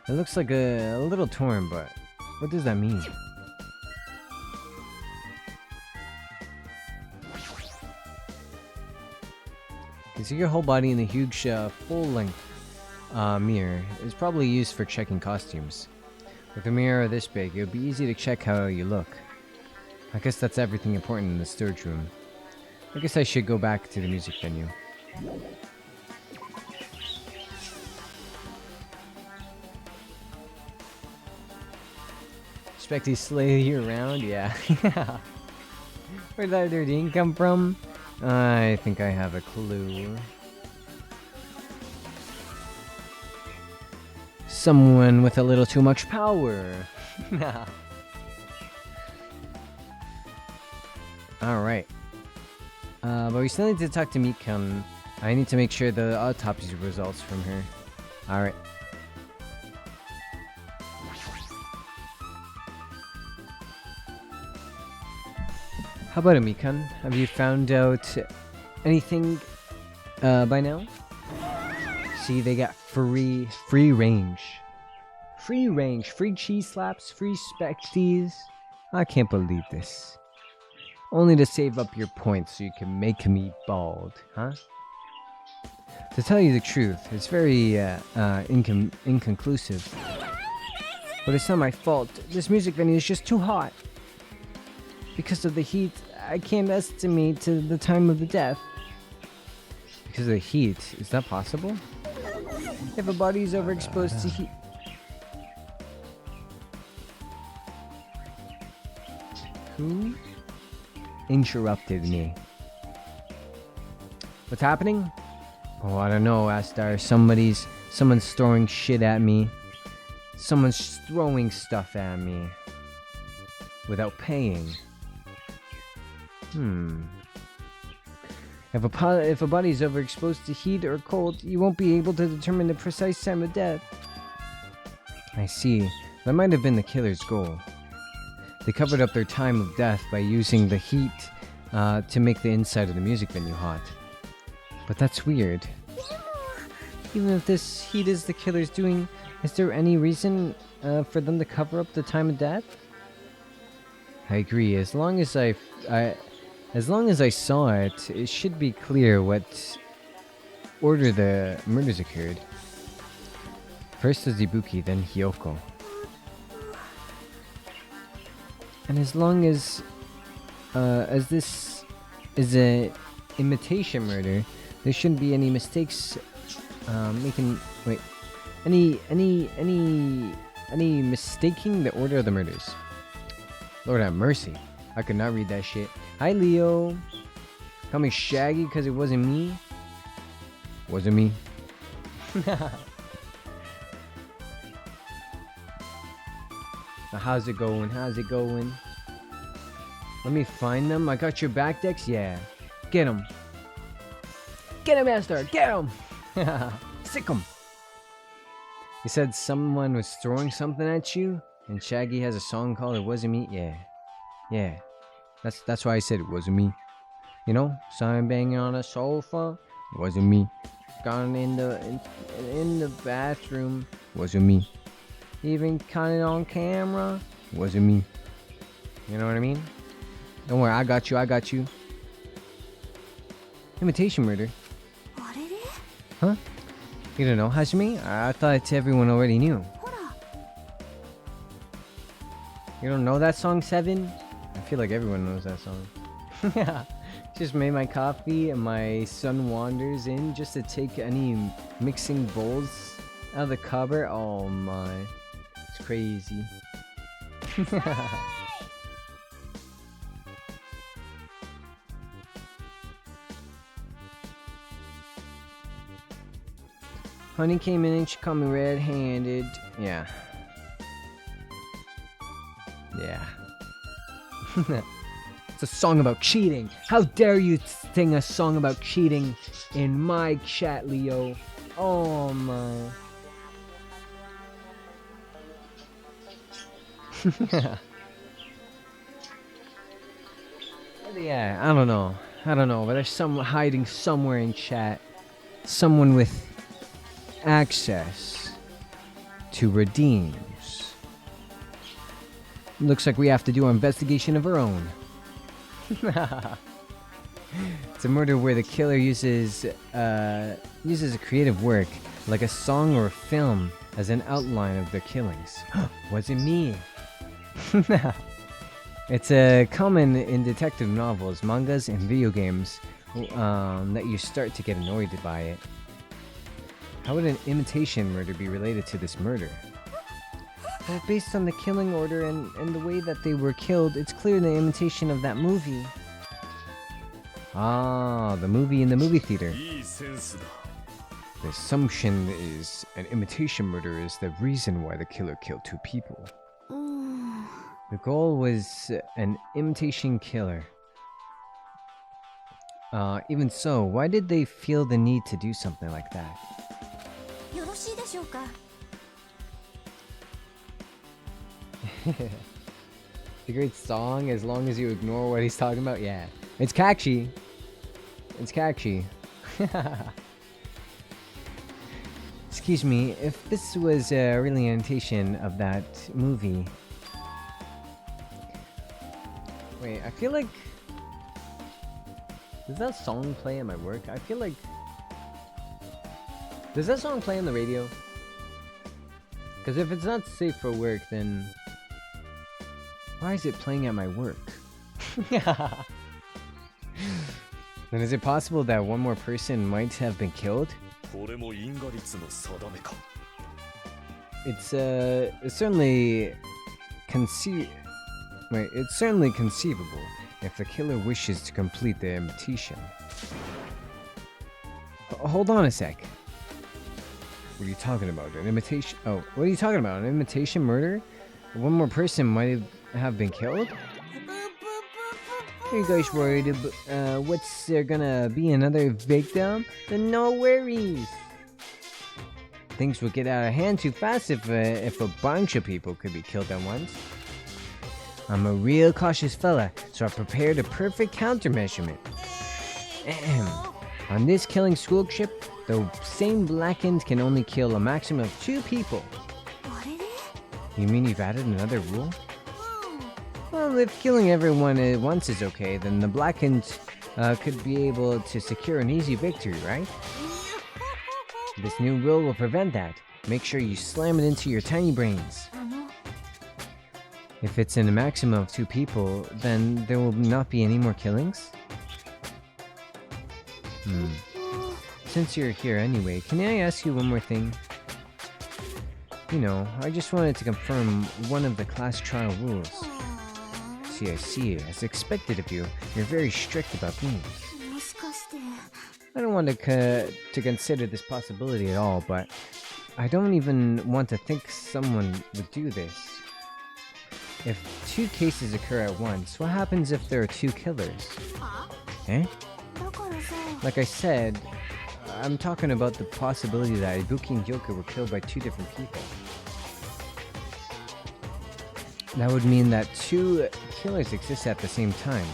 S2: It looks like a little torn, but what does that mean? You can see your whole body in a huge, full-length mirror. It's probably used for checking costumes. With a mirror this big, it would be easy to check how you look. I guess that's everything important in the storage room. I guess I should go back to the music venue. Specty slay you around? Yeah. Where'd that dirty come from? I think I have a clue. Someone with a little too much power. Alright. But we still need to talk to Mikan. I need to make sure the autopsy results from her. Alright. How about it, Mikan? Have you found out anything by now? See, they got free range. Free range, free cheese slaps, free specties. I can't believe this. Only to save up your points so you can make me bald, huh? To tell you the truth, it's very inconclusive. But it's not my fault. This music venue is just too hot. Because of the heat, I can't estimate the time of the death. Because of the heat, is that possible? If a body is overexposed to heat... Who interrupted me? What's happening? Oh, I don't know, Astar. Someone's throwing shit at me. Someone's throwing stuff at me. Without paying. If a body is overexposed to heat or cold, you won't be able to determine the precise time of death. I see. That might have been the killer's goal. They covered up their time of death by using the heat to make the inside of the music venue hot. But that's weird. Even if this heat is the killer's doing, is there any reason for them to cover up the time of death? I agree. As long as I saw it, it should be clear what order the murders occurred. First was Ibuki, then Hyoko. And as long as this is a imitation murder, there shouldn't be any mistakes any mistaking the order of the murders. Lord have mercy. I could not read that shit. Hi, Leo. Call me Shaggy because it wasn't me. Wasn't me. Now, how's it going? How's it going? Let me find them. I got your back, Dex. Yeah. Get him. Get him, Master. Get him. Sick him. He said someone was throwing something at you, and Shaggy has a song called "It Wasn't Me." Yeah. Yeah. That's why I said it wasn't me. You know, son banging on a sofa. It wasn't me. Gone in the bathroom. Wasn't me. Even caught it on camera. Wasn't me. You know what I mean? Don't worry, I got you. I got you. Imitation murder. Huh? You don't know, Hajime? I thought everyone already knew. You don't know that song, 7? I feel like everyone knows that song. Just made my coffee and my son wanders in just to take any mixing bowls out of the cupboard. Oh my. It's crazy. Honey came in and she caught me red-handed. Yeah. Yeah. It's a song about cheating. How dare you sing a song about cheating in my chat, Leo? Oh my. Yeah, I don't know, but there's someone hiding somewhere in chat. Someone with access to redeems. Looks like we have to do an investigation of our own. It's a murder where the killer uses a creative work, like a song or a film, as an outline of their killings. Wasn't me. It's common in detective novels, mangas, and video games that you start to get annoyed by it. How would an imitation murder be related to this murder? Well, based on the killing order and the way that they were killed, it's clear the imitation of that movie. Ah, the movie in the movie theater. The assumption is an imitation murder is the reason why the killer killed 2 people. The goal was an imitation killer. Even so, why did they feel the need to do something like that? It's a great song as long as you ignore what he's talking about. Yeah, it's catchy. It's catchy. Excuse me, if this was really an imitation of that movie. Wait, I feel like... Does that song play at my work? I feel like... Does that song play on the radio? Because if it's not safe for work, then... Why is it playing at my work? Then is it possible that one more person might have been killed? It's certainly it's certainly conceivable if the killer wishes to complete the imitation. Hold on a sec. What are you talking about? An imitation? Oh, what are you talking about? An imitation murder? One more person might have been killed? Are you guys worried about what's there gonna be another victim? Then no worries. Things would get out of hand too fast if a bunch of people could be killed at once. I'm a real cautious fella, so I prepared a perfect countermeasurement. On this killing school trip, the same blackened can only kill a maximum of 2 people. You mean you've added another rule? Well, if killing everyone at once is okay, then the blackened could be able to secure an easy victory, right? This new rule will prevent that. Make sure you slam it into your tiny brains. If it's in a maximum of 2 people, then there will not be any more killings? Since you're here anyway, can I ask you one more thing? You know, I just wanted to confirm one of the class trial rules. I see. As expected of you, you're very strict about games. I don't want to consider this possibility at all, but I don't even want to think someone would do this. If two cases occur at once, what happens if there are two killers? Eh?
S5: だからさ
S2: Like I said, I'm talking about the possibility that Ibuki and Gyoka were killed by two different people. That would mean that two killers exist at the same time,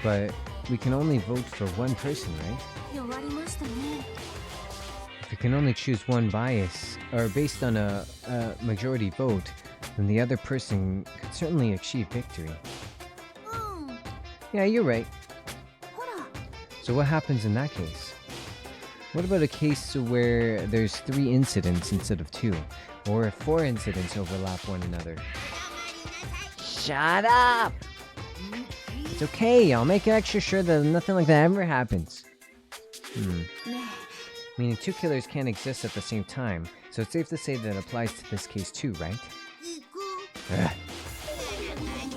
S2: but we can only vote for one person, right?
S5: 弱りましたね
S2: If you can only choose one bias, or based on a majority vote, then the other person could certainly achieve victory.
S5: うん
S2: Yeah, you're right.
S5: ほら
S2: So what happens in that case? What about a case where there's 3 incidents instead of 2? Or if 4 incidents overlap one another? Shut up! It's okay, I'll make extra sure that nothing like that ever happens.
S5: ね
S2: Meaning 2 killers can't exist at the same time, so it's safe to say that it applies to this case too, right?
S3: 行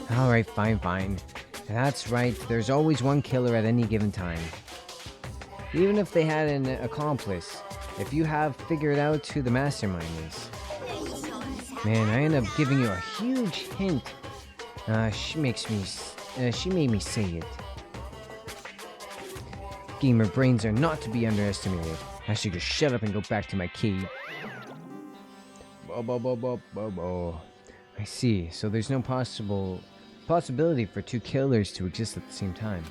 S3: く
S2: Alright, fine. That's right, there's always one killer at any given time. Even if they had an accomplice, if you have figured out who the mastermind is. Man, I end up giving you a huge hint. She made me say it. Gamer brains are not to be underestimated. I should just shut up and go back to my cave. I see, so there's no possibility for 2 killers to exist at the same time.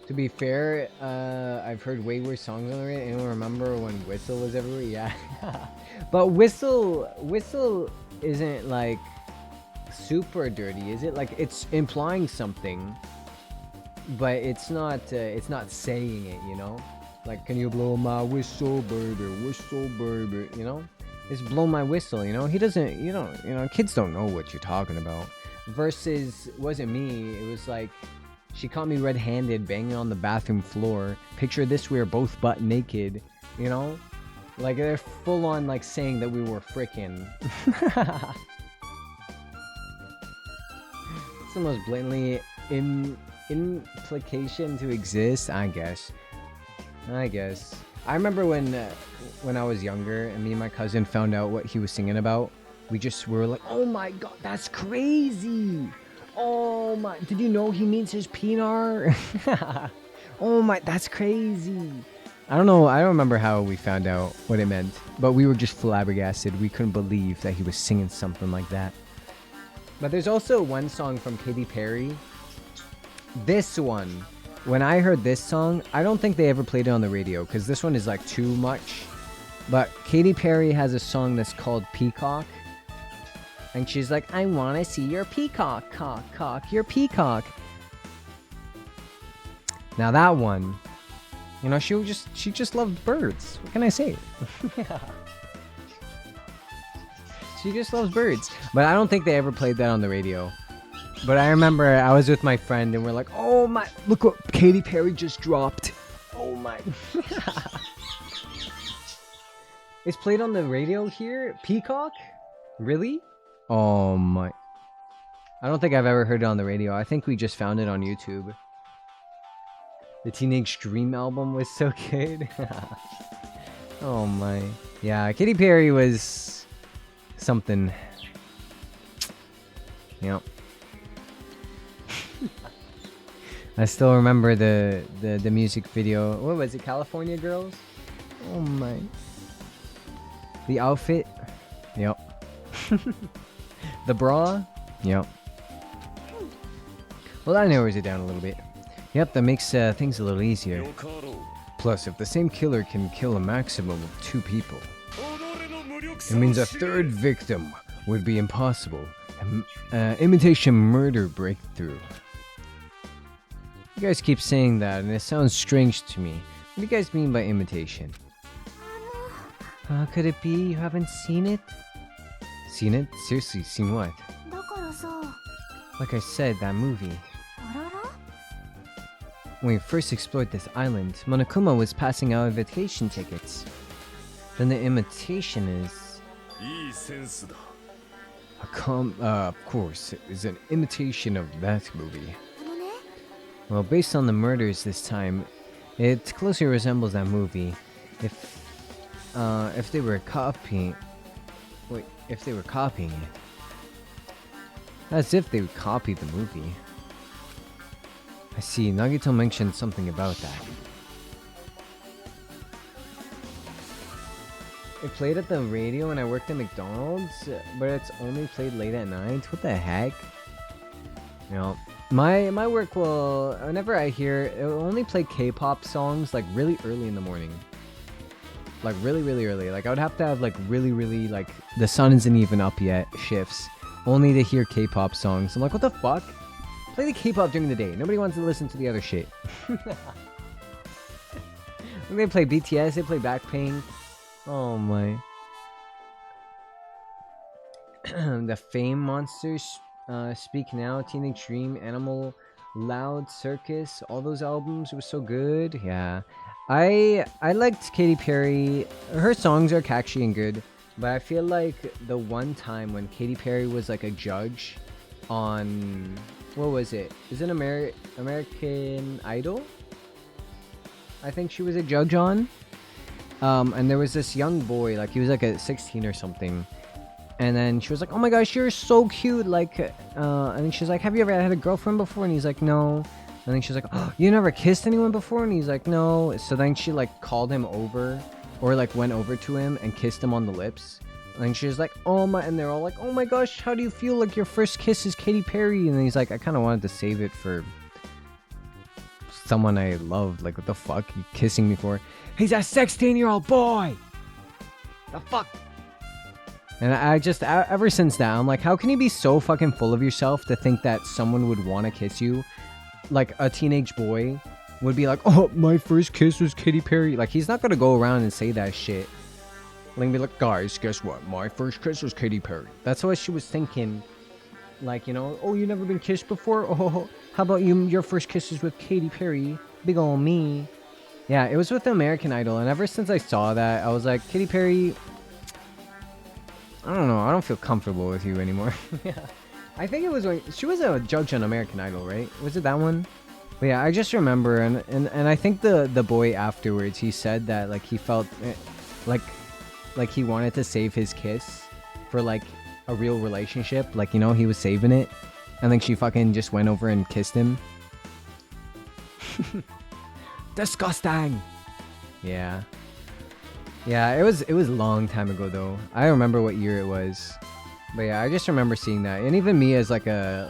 S2: To be fair, I've heard way worse songs on the radio. Anyone remember when Whistle was everywhere? Yeah. But Whistle isn't like super dirty, is it? Like it's implying something, but it's not saying it, you know? Like, can you blow my whistle, baby, you know? It's blow my whistle, you know? He doesn't, kids don't know what you're talking about. Versus, wasn't me, it was like, she caught me red-handed banging on the bathroom floor. Picture this, we were both butt naked, you know? Like, they're full on, like, saying that we were frickin'. It's the most blatantly implication to exist, I guess. I remember when I was younger and me and my cousin found out what he was singing about. We were like, oh my god, that's crazy! Oh my, did you know he means his penar? Oh my, that's crazy. I don't know, I don't remember how we found out what it meant, but we were just flabbergasted. We couldn't believe that he was singing something like that. But there's also one song from Katy Perry. This one, when I heard this song, I don't think they ever played it on the radio because this one is like too much. But Katy Perry has a song that's called Peacock. And she's like, I want to see your peacock, cock, your peacock. Now that one, you know, she just loved birds. What can I say? She just loves birds. But I don't think they ever played that on the radio. But I remember I was with my friend and we're like, oh my, look what Katy Perry just dropped. Oh my. It's played on the radio here? Peacock? Really? Oh my. I don't think I've ever heard it on the radio. I think we just found it on YouTube. The Teenage Dream album was so good. Oh my. Yeah, Katy Perry was something. Yep. I still remember the music video. What was it? California Girls? Oh my. The outfit? Yep. The bra? Yep. Well, that narrows it down a little bit. Yep, that makes things a little easier. Plus, if the same killer can kill a maximum of 2 people, it means a 3rd victim would be impossible. Imitation murder breakthrough. You guys keep saying that, and it sounds strange to me. What do you guys mean by imitation? Could it be you haven't seen it? Seen it? Seriously, seen what?
S5: だからさ
S2: Like I said, that movie.
S5: あらら
S2: When we first explored this island, Monokuma was passing out invitation tickets. Then the imitation is... of course, it is an imitation of that movie.
S5: あのね
S2: Well, based on the murders this time, it closely resembles that movie. If they were copying... Wait, if they were copying it. As if they would copy the movie. I see, Nagito mentioned something about that. It played at the radio when I worked at McDonald's, but it's only played late at night? What the heck? You know, my work will, whenever I hear, it will only play K-pop songs like really early in the morning. Like really, really early. Like I would have to have like really, really like the sun isn't even up yet shifts, only to hear K-pop songs. I'm like, what the fuck? Play the K-pop during the day. Nobody wants to listen to the other shit. When they play BTS, they play Blackpink. Oh my. The Fame Monsters, Speak Now, Teenage Dream, Animal, Loud, Circus, all those albums were so good. Yeah. I liked Katy Perry. Her songs are catchy and good, but I feel like the one time when Katy Perry was like a judge on, what was it? Is it American Idol? I think she was a judge on. And there was this young boy, like he was like a 16 or something. And then she was like, "Oh my gosh, you're so cute!" Like, and then she's like, "Have you ever had a girlfriend before?" And he's like, "No." And then she's like, "Oh, you never kissed anyone before?" And he's like, "No." So then she like called him over, or like went over to him and kissed him on the lips. And she's like, "Oh my!" And they're all like, "Oh my gosh, how do you feel? Like your first kiss is Katy Perry?" And then he's like, "I kind of wanted to save it for someone I loved. Like, what the fuck? You kissing me for?" He's a 16-year-old boy. The fuck. And I just, ever since that, I'm like, how can you be so fucking full of yourself to think that someone would want to kiss you? Like, a teenage boy would be like, "Oh, my first kiss was Katy Perry." Like, he's not gonna go around and say that shit. Like, be like, "Guys, guess what? My first kiss was Katy Perry." That's what she was thinking. Like, you know, "Oh, you never been kissed before? Oh, how about you? Your first kiss is with Katy Perry. Big ol' me." Yeah, it was with American Idol, and ever since I saw that, I was like, Katy Perry, I don't know, I don't feel comfortable with you anymore. Yeah, I think it was when she was a judge on American Idol, right? Was it that one? But yeah, I just remember, and I think the boy afterwards, he said that like he felt like he wanted to save his kiss for like a real relationship, like, you know, he was saving it, and then she fucking just went over and kissed him. Disgusting. Yeah. Yeah, it was a long time ago though. I don't remember what year it was. But yeah, I just remember seeing that. And even me as like I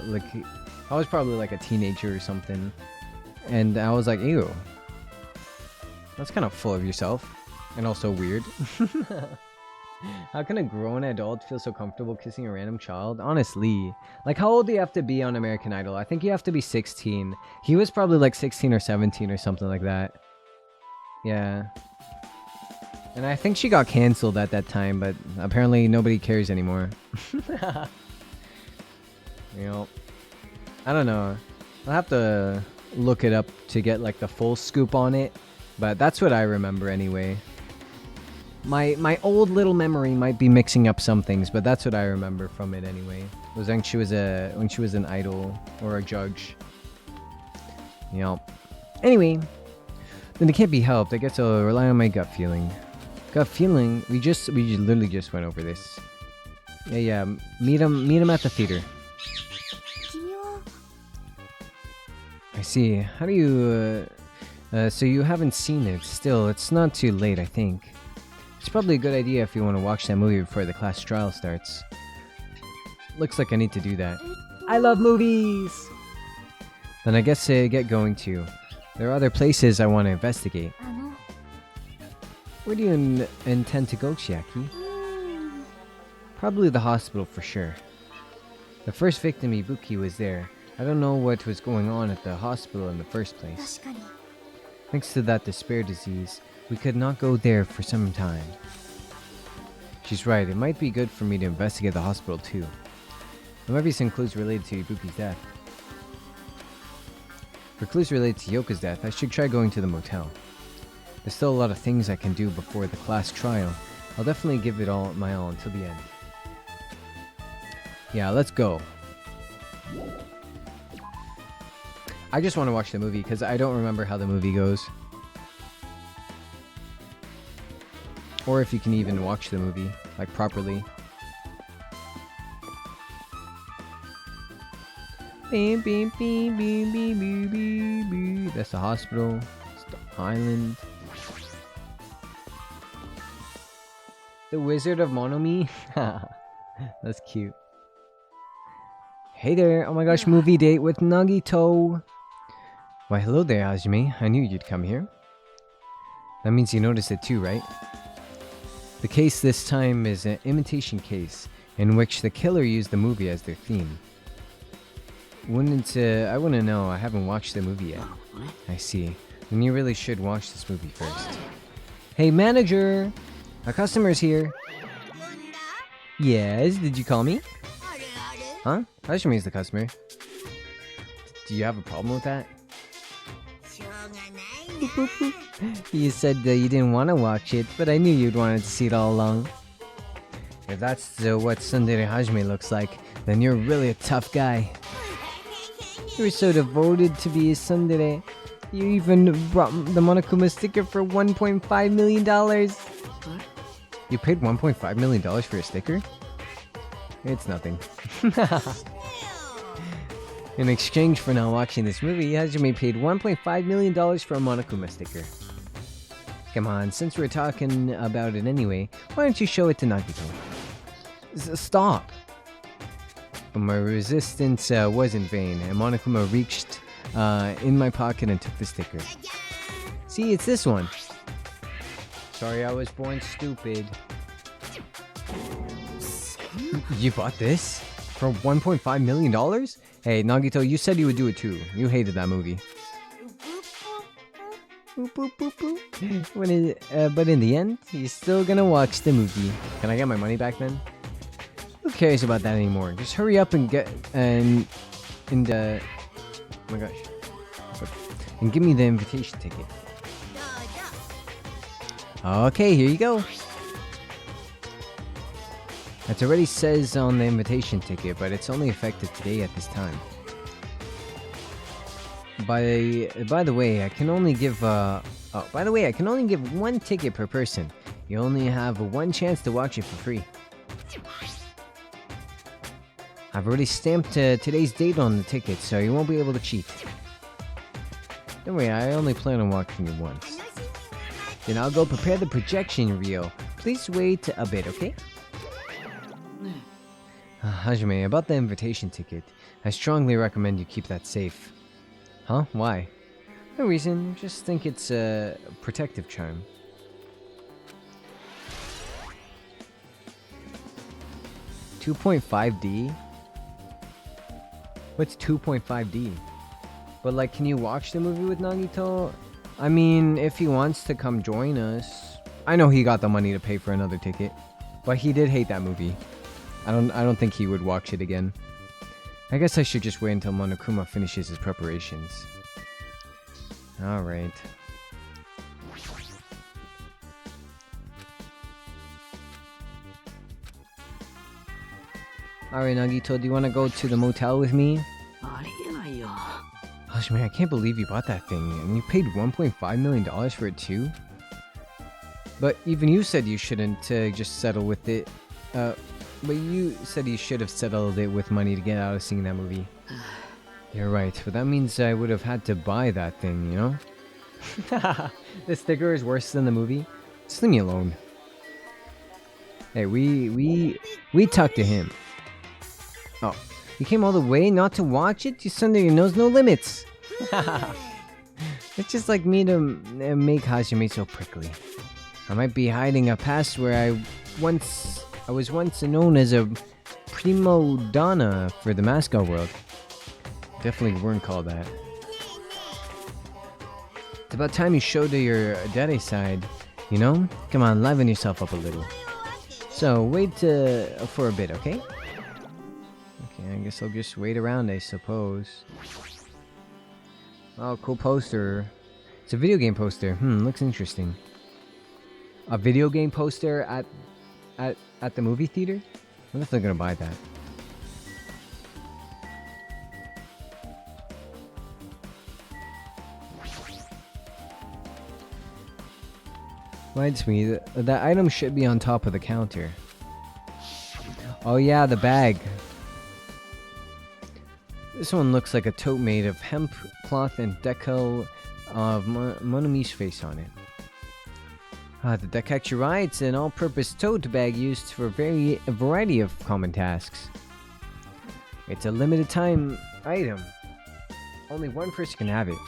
S2: was probably like a teenager or something. And I was like, ew. That's kind of full of yourself. And also weird. How can a grown adult feel so comfortable kissing a random child? Honestly. Like, how old do you have to be on American Idol? I think you have to be 16. He was probably like 16 or 17 or something like that. Yeah. And I think she got canceled at that time, but apparently nobody cares anymore. You know, I don't know. I'll have to look it up to get like the full scoop on it. But that's what I remember anyway. My old little memory might be mixing up some things, but that's what I remember from it anyway. It was when she was an idol or a judge. You know. Anyway, then it can't be helped. I guess I'll rely on my gut feeling. Gut feeling. We literally just went over this. Yeah. Meet him at the theater.
S5: 君は
S2: I see. How do you? So you haven't seen it. Still, it's not too late, I think. It's probably a good idea if you want to watch that movie before the class trial starts. Looks like I need to do that. I love movies! Then I guess get going too. There are other places I want to investigate.
S5: あの
S2: Where do you intend to go, Chiaki? Probably the hospital for sure. The first victim, Ibuki, was there. I don't know what was going on at the hospital in the first place.
S5: 確かに
S2: Thanks to that despair disease, we could not go there for some time. She's right, it might be good for me to investigate the hospital too. There might be some clues related to Ibuki's death. For clues related to Yoka's death, I should try going to the motel. There's still a lot of things I can do before the class trial. I'll definitely give it all my all until the end. Yeah, let's go. I just want to watch the movie because I don't remember how the movie goes. Or if you can even watch the movie, like, properly. Beep, beep, beep, beep, beep, beep, beep, beep. That's the hospital. It's the island. The Wizard of Monomi? That's cute. Hey there! Oh my gosh, movie date with Nagito! Why, hello there, Hajime. I knew you'd come here. That means you noticed it too, right? The case this time is an imitation case, in which the killer used the movie as their theme. I wouldn't know. I haven't watched the movie yet. I see. Then you really should watch this movie first. Hey, manager! Our customer's here. Yes, did you call me? Huh? Hashime's the customer. Do you have a problem with that? You said that you didn't want to watch it, but I knew you'd wanted to see it all along. If that's what Tsundere Hajime looks like, then you're really a tough guy. You're so devoted to be a tsundere. You even brought the Monokuma sticker for $1.5 million. You paid $1.5 million for a sticker? It's nothing. In exchange for not watching this movie, Hajime paid $1.5 million for a Monokuma sticker. Come on, since we're talking about it anyway, why don't you show it to Nagito? Stop! But my resistance was in vain, and Monokuma reached in my pocket and took the sticker. See, it's this one. Sorry I was born stupid. You bought this? For $1.5 million? Hey, Nagito, you said you would do it too. You hated that movie. But in the end, you're still gonna watch the movie. Can I get my money back then? Who cares about that anymore? Just hurry up and get oh my gosh. And give me the invitation ticket. Okay, here you go. It already says on the invitation ticket, but it's only effective today at this time. By the way, I can only give one ticket per person. You only have one chance to watch it for free. I've already stamped today's date on the ticket, so you won't be able to cheat. Don't worry, I only plan on watching it once. Then I'll go prepare the projection reel. Please wait a bit, okay? Hajime, about the invitation ticket, I strongly recommend you keep that safe. Huh? Why? No reason, just think it's a protective charm. $2.5D? What's 2.5D? But like, can you watch the movie with Nagito? I mean, if he wants to come join us. I know he got the money to pay for another ticket, but he did hate that movie. I don't think he would watch it again. I guess I should just wait until Monokuma finishes his preparations. Alright. Alright, Nagito, do you want to go to the motel with me? Hajime, I can't believe you bought that thing, and you paid $1.5 million for it too? But even you said you shouldn't just settle with it. But you said you should have settled it with money to get out of seeing that movie. You're right, but that means I would have had to buy that thing, you know? The sticker is worse than the movie? Just leave me alone. Hey, we talked to him. Oh, you came all the way not to watch it? You under your nose, no limits. It's just like me to make Hajime so prickly. I might be hiding a past where I was once known as a primo donna for the mascot world. Definitely weren't called that. It's about time you showed your daddy side, you know? Come on, liven yourself up a little. So, wait for a bit, okay? Okay, I guess I'll just wait around, I suppose. Oh, cool poster. It's a video game poster. Looks interesting. A video game poster at the movie theater? I'm definitely gonna buy that. Reminds me, that item should be on top of the counter. Oh yeah, the bag. This one looks like a tote made of hemp, cloth, and decal of Monomi's face on it. The Dekachira, it's an all-purpose tote bag used for a variety of common tasks. It's a limited time item. Only one person can have it.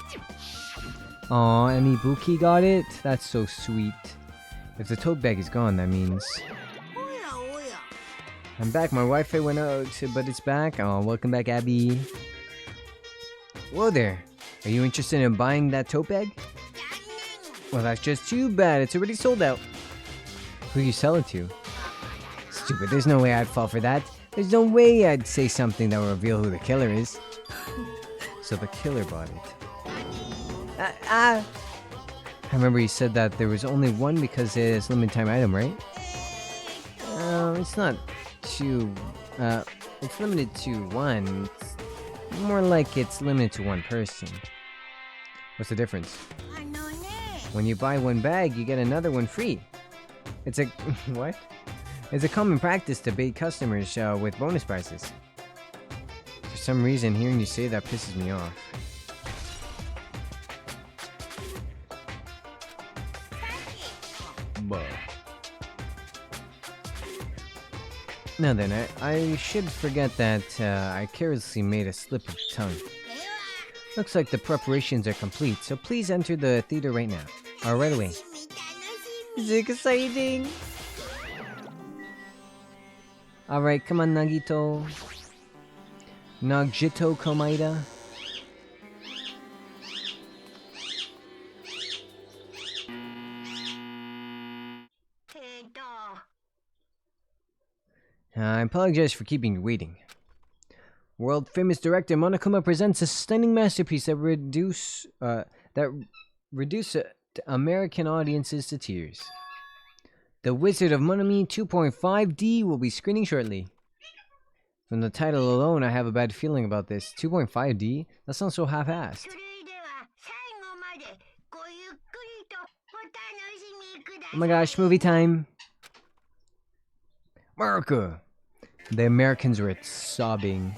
S2: Aw, and Ibuki got it? That's so sweet. If the tote bag is gone, that means... I'm back, my Wi-Fi went out, but it's back. Oh, welcome back, Abby. Whoa there. Are you interested in buying that tote bag? Well, that's just too bad. It's already sold out. Who you sell it to? Stupid, there's no way I'd fall for that. There's no way I'd say something that will reveal who the killer is. So the killer bought it. I remember you said that there was only one because it's a limited time item, right? It's not too... it's limited to one. It's more like it's limited to one person. What's the difference? When you buy one bag, you get another one free. It's a... what? It's a common practice to bait customers with bonus prices. For some reason, hearing you say that pisses me off. Buh. Now then, I should forget that I carelessly made a slip of the tongue. Looks like the preparations are complete, so please enter the theater right now. Or right away. It's exciting! Alright, come on, Nagito. Nagito Komaida. I apologize for keeping you waiting. World-famous director Monokuma presents a stunning masterpiece that reduce American audiences to tears. The Wizard of Monomi 2.5D will be screening shortly. From the title alone, I have a bad feeling about this. 2.5D? That sounds so half-assed. Oh my gosh, movie time! America! The Americans were sobbing.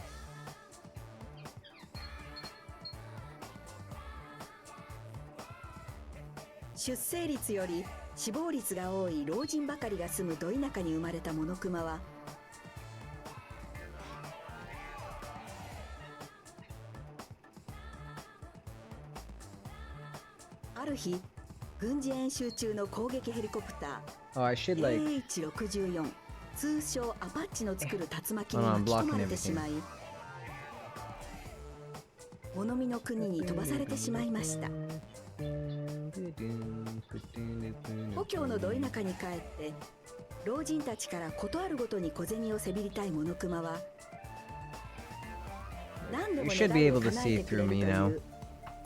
S2: Oh, I should like...
S6: 通称アパッチの作る竜巻に巻き込まれてしまい、物見の国に飛ばされてしまいました。故郷のど田舎に帰って老人たちからことあるごとに小銭をせびりたいモノクマは、何度も願いを叶えてくれるという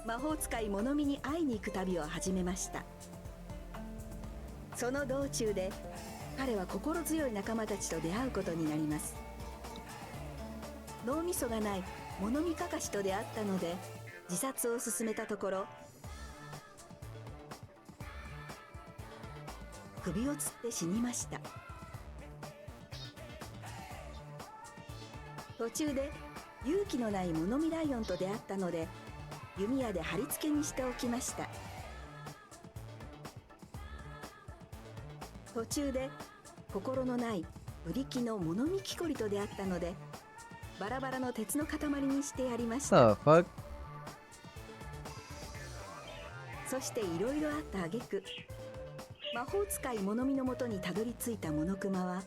S6: 魔法使い物見に会いに行く旅を始めました。その道中で彼は心強い仲間たちと出会うことになります。脳みそがない物見かかしと出会ったので自殺を勧めたところ、首をつって死にました。途中で勇気のない物見ライオンと出会ったので弓矢で貼り付けにしておきました。途中で心のないブリキの物見木こりと出会ったのでバラバラの鉄の塊にしてやりました。そしていろいろあった挙句、魔法使い物見のもとにたどり着いたモノクマは、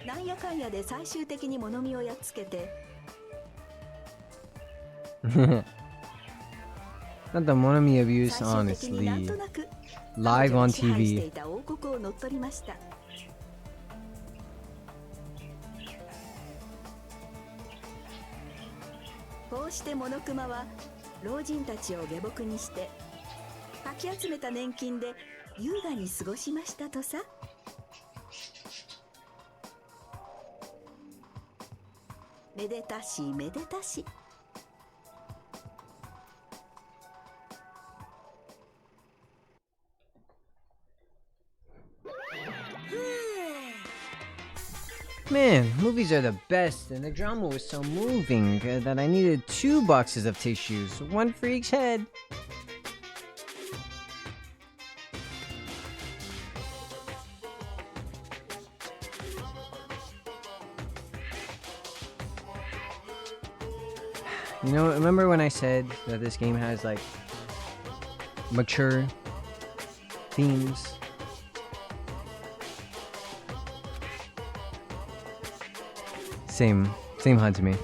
S6: なんやかんやで最終的に物見をやっつけて
S2: Not the Monomi abuse, honestly. Live on TV.
S6: 王国を乗っ取りました。こうしてモノクマは老人たちを下僕にしてかき集めた年金で優雅に過ごしましたとさ。めでたしめでたし。
S2: Man, movies are the best, and the drama was so moving that I needed 2 boxes of tissues, 1 for each head. You know, remember when I said that this game has like mature themes? Same hunt to me.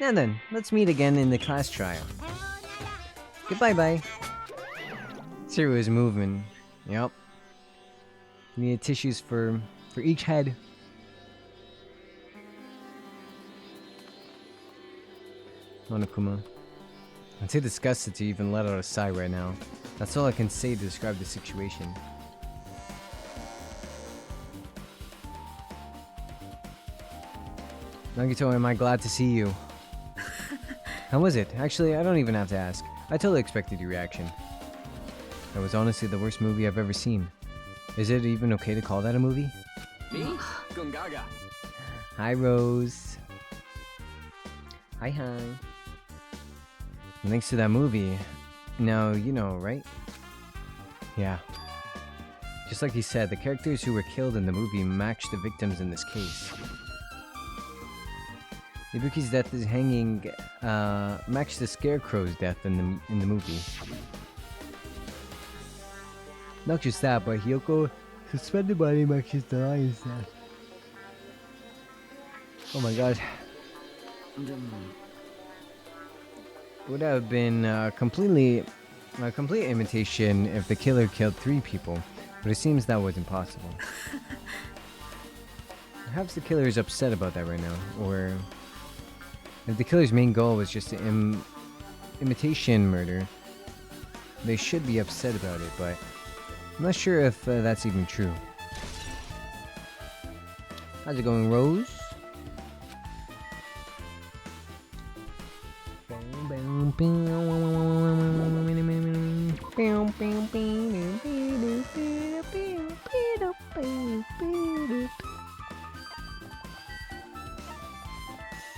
S2: Now then, let's meet again in the class trial. Goodbye, bye. Zero is moving. Yep. Needed tissues for each head. Monokuma. I'm too disgusted to even let out a sigh right now. That's all I can say to describe the situation. Nagito, am I glad to see you? How was it? Actually, I don't even have to ask. I totally expected your reaction. That was honestly the worst movie I've ever seen. Is it even okay to call that a movie?
S1: Me? Gungaga.
S2: Hi, Rose. Hi. Thanks to that movie. Now, you know, right? Yeah. Just like he said, the characters who were killed in the movie matched the victims in this case. Ibuki's death is hanging, matched the Scarecrow's death in the movie. Not just that, but Hiyoko suspended body matches the lion's death. Oh my god. Would have been a complete imitation if the killer killed 3 people, but it seems that was impossible. Perhaps the killer is upset about that right now, or if the killer's main goal was just an imitation murder, they should be upset about it, but I'm not sure if that's even true. How's it going, Rose?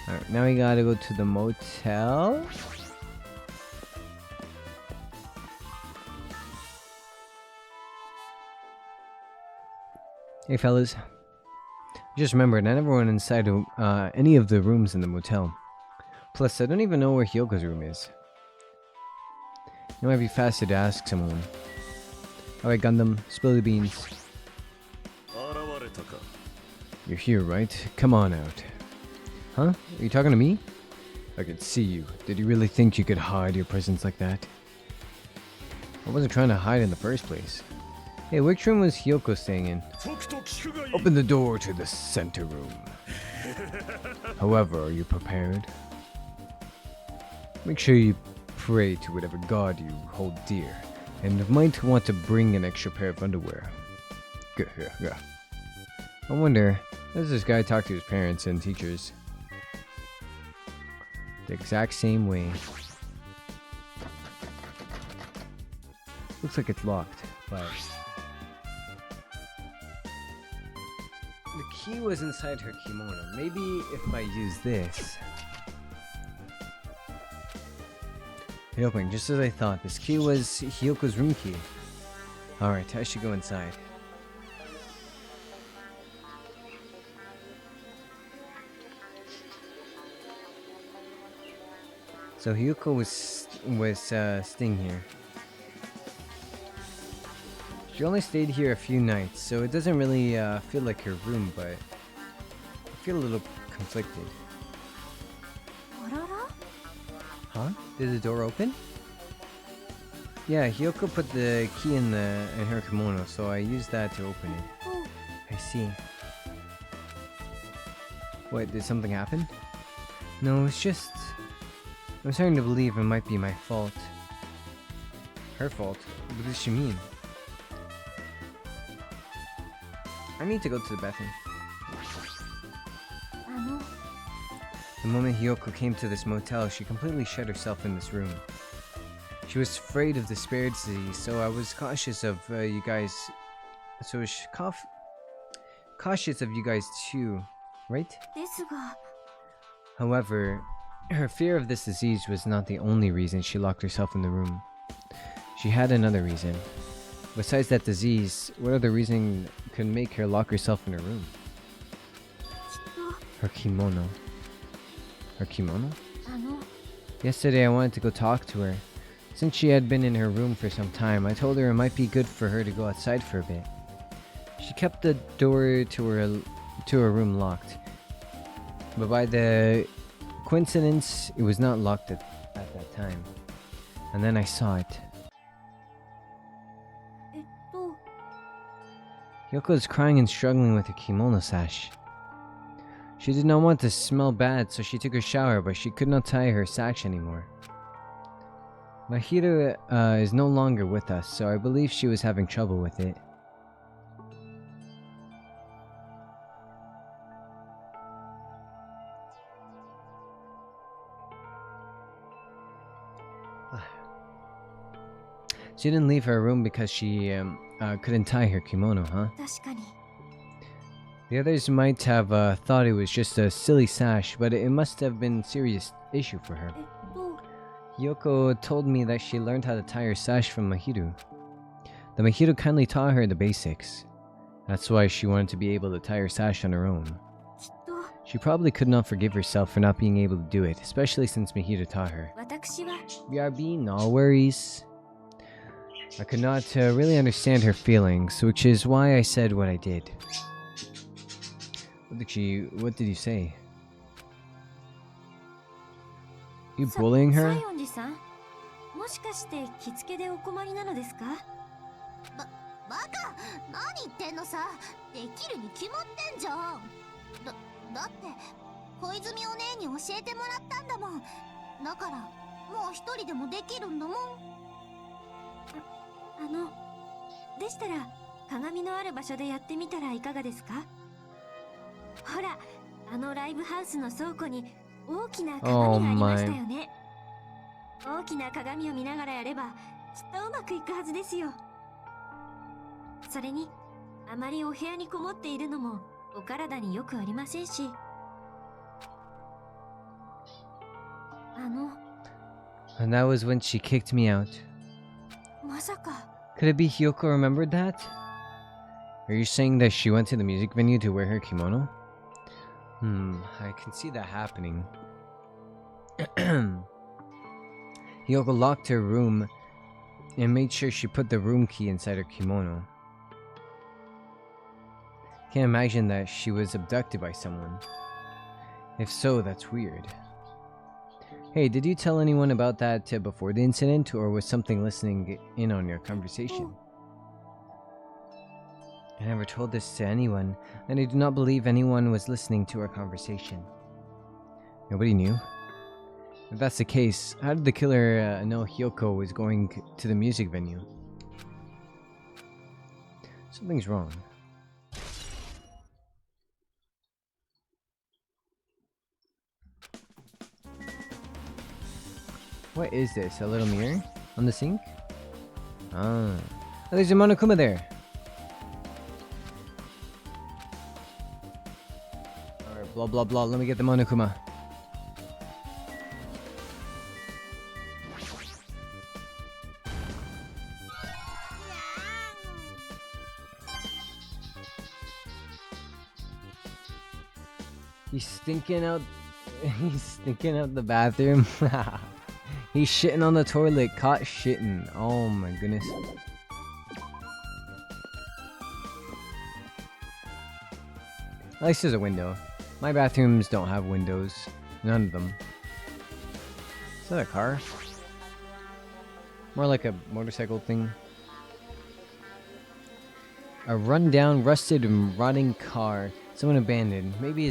S2: Alright, now we gotta go to the motel. Hey fellas, just remembered I never went inside any of the rooms in the motel. Plus, I don't even know where Hyoko's room is. It might be faster to ask someone. Alright, Gundam, spill the beans. You're here, right? Come on out. Huh? Are you talking to me? I could see you. Did you really think you could hide your presence like that? I wasn't trying to hide in the first place. Hey, which room was Hyoko staying in? Open the door to the center room. However, are you prepared? Make sure you pray to whatever god you hold dear, and might want to bring an extra pair of underwear. Yeah. I wonder, how does this guy talk to his parents and teachers? The exact same way. Looks like it's locked, but the key was inside her kimono. Maybe if I use this. It opened just as I thought. This key was Hyoko's room key. Alright, I should go inside. So Hyoko was staying here. She only stayed here a few nights, so it doesn't really feel like her room, but I feel a little conflicted. Huh? Did the door open? Yeah, Hyoko put the key in her kimono, so I used that to open it. I see. What, did something happen? No, it's just I'm starting to believe it might be my fault. Her fault? What does she mean? I need to go to the bathroom. The moment Hyoko came to this motel, she completely shut herself in this room. She was afraid of the spirits, so I was cautious of you guys. So cautious of you guys too, right?
S5: ですが
S2: However, her fear of this disease was not the only reason she locked herself in the room. She had another reason. Besides that disease, what other reason could make her lock herself in her room?
S5: きっと
S2: Her kimono. Her kimono?
S5: あの
S2: Yesterday I wanted to go talk to her. Since she had been in her room for some time, I told her it might be good for her to go outside for a bit. She kept the door to her room locked. But by the coincidence, it was not locked at that time. And then I saw it.
S5: えっと
S2: Yoko was crying and struggling with her kimono sash. She did not want to smell bad, so she took her shower, but she could not tie her sash anymore. Mahiro is no longer with us, so I believe she was having trouble with it. She didn't leave her room because she couldn't tie her kimono, huh?
S5: 確かに
S2: The others might have thought it was just a silly sash, but it must have been a serious issue for her.
S5: えっと
S2: Yoko told me that she learned how to tie her sash from Mahiro. The Mahiro kindly taught her the basics. That's why she wanted to be able to tie her sash on her own.
S5: きっと
S2: She probably could not forgive herself for not being able to do it, especially since Mahiro taught her.
S5: 私は
S2: BRB, no worries. I could not really understand her feelings, which is why I said what I did. What did you say? You bullying
S5: 西
S2: her?
S5: 園寺さんもしかして着付けでお困りなのですか
S3: バカ何言ってんのさできるに決まってんじゃんだって小泉お姉に教えてもらったんだもんだからもう一人でもできるんだもん
S5: でしたら鏡のある場所でやってみたらいかがですかほらあのライブハウスの倉庫に大きな鏡がありましたよね、大きな鏡を見ながらやればきっとうまくいくはずですよ。それにあまりお部屋にこもっているのもお体によくありませんし。
S2: And that was when she kicked me out.
S5: まさか
S2: Could it be Hyoko remembered that? Are you saying that she went to the music venue to wear her kimono? I can see that happening. Hyoko locked her room and made sure she put the room key inside her kimono. Can't imagine that she was abducted by someone. If so, that's weird. Hey, did you tell anyone about that before the incident, or was something listening in on your conversation? I never told this to anyone, and I do not believe anyone was listening to our conversation. Nobody knew? If that's the case, how did the killer know Hyoko was going to the music venue? Something's wrong. What is this? A little mirror? On the sink? Ah. Oh, there's a Monokuma there! Alright, blah blah blah, let me get the Monokuma. He's stinking out the bathroom. He's shitting on the toilet, caught shitting. Oh my goodness. At least there's a window. My bathrooms don't have windows. None of them. Is that a car? More like a motorcycle thing. A rundown, rusted, and rotting car. Someone abandoned. Maybe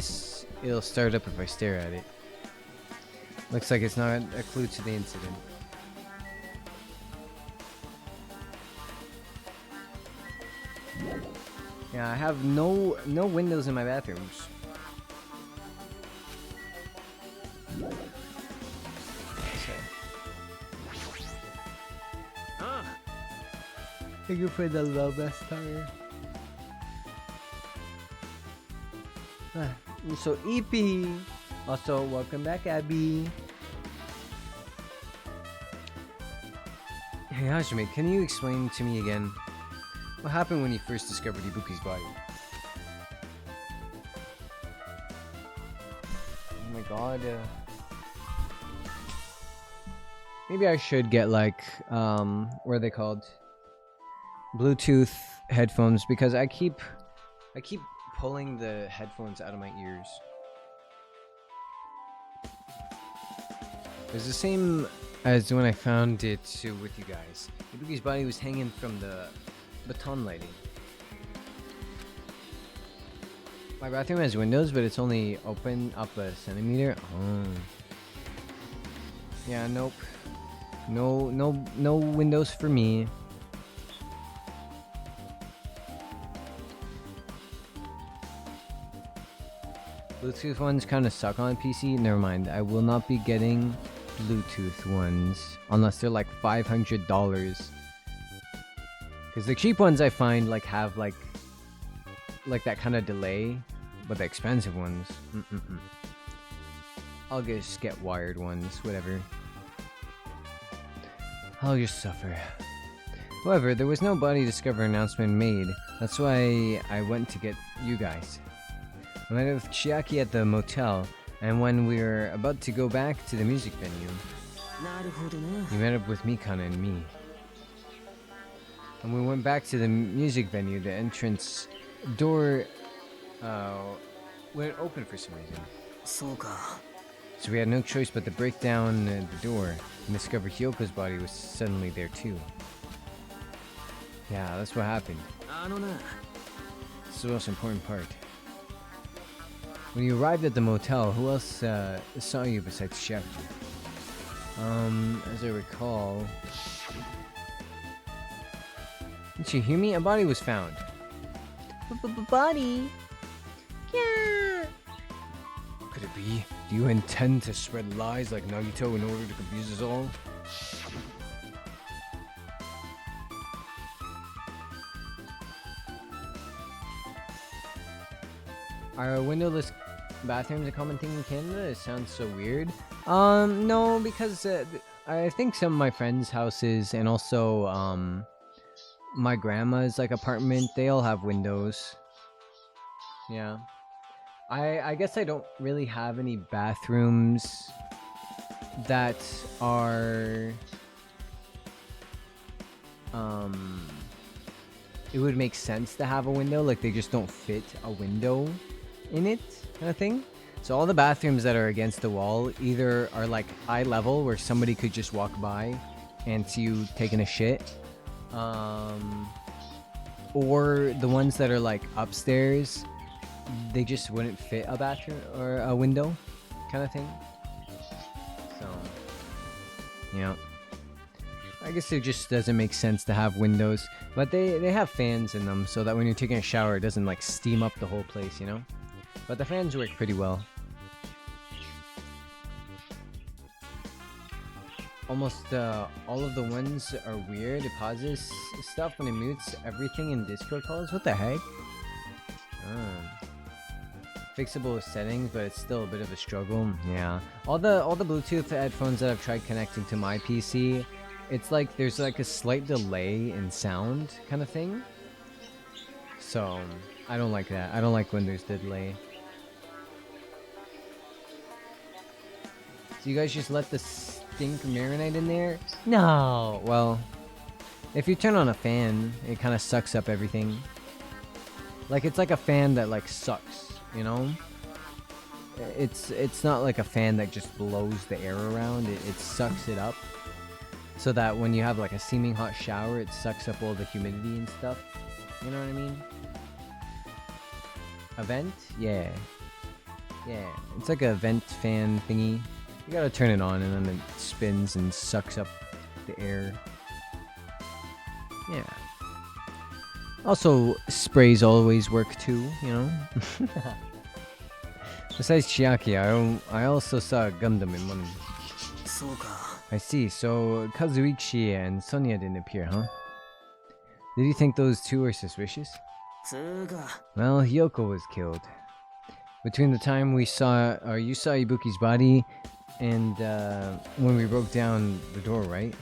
S2: it'll start up if I stare at it. Looks like it's not a clue to the incident. Yeah, I have no windows in my bathrooms. Thank you for the love, best tire. So EP. Also, welcome back, Abby. Hey Hajime, can you explain to me again what happened when you first discovered Ibuki's body? Oh my god. Maybe I should get like what are they called? Bluetooth headphones, because I keep pulling the headphones out of my ears. It was the same as when I found it with you guys. Ibuki's body was hanging from the baton lighting. My bathroom has windows, but it's only open up a centimeter. Oh. Yeah, nope. No windows for me. Bluetooth ones kind of suck on PC. Never mind. I will not be getting Bluetooth ones unless they're like $500. Because the cheap ones I find like have like that kind of delay, but the expensive ones, I'll just get wired ones. Whatever. I'll just suffer. However, there was no body discovery announcement made. That's why I went to get you guys. I met with Chiaki at the motel, and when we were about to go back to the music venue, you met up with Mikana and me. And we went back to the music venue. The entrance door wouldn't open for some reason. So we had no choice but to break down the door and discover Hyoko's body was suddenly there too. Yeah, that's what happened. This is the most important part. When you arrived at the motel, who else saw you besides Chiaki? As I recall... Did you hear me? A body was found.
S4: Body? Yeah.
S2: Could it be? Do you intend to spread lies like Nagito in order to confuse us all? Are windowless bathrooms a common thing in Canada? It sounds so weird. No, because I think some of my friends' houses and also my grandma's like apartment, they all have windows. Yeah. I guess I don't really have any bathrooms that are it would make sense to have a window, like they just don't fit a window in it, kind of thing. So all the bathrooms that are against the wall either are like eye level where somebody could just walk by and see you taking a shit, or the ones that are like upstairs, they just wouldn't fit a bathroom or a window, kind of thing. So yeah, I guess it just doesn't make sense to have windows, but they have fans in them so that when you're taking a shower it doesn't like steam up the whole place, you know. But the fans work pretty well. Almost all of the ones are weird. It pauses stuff when it mutes everything in Discord calls. What the heck? Fixable settings, but it's still a bit of a struggle. Yeah. All the Bluetooth headphones that I've tried connecting to my PC, it's like there's like a slight delay in sound kind of thing. So I don't like that. I don't like when there's delay. So you guys just let the stink marinate in there? No. Well, if you turn on a fan, it kind of sucks up everything. Like it's like a fan that like sucks, you know? It's not like a fan that just blows the air around. It sucks it up. So that when you have like a steaming hot shower, it sucks up all the humidity and stuff. You know what I mean? A vent? Yeah. Yeah. It's like a vent fan thingy. You gotta turn it on and then it spins and sucks up the air. Yeah. Also, sprays always work too, you know? Besides Chiaki, I also saw Gundam in one. I see, so Kazuichi and Sonia didn't appear, huh? Did you think those two were suspicious? Well, Hyoko was killed. between the time we saw, or you saw Ibuki's body, and when we broke down the door, right?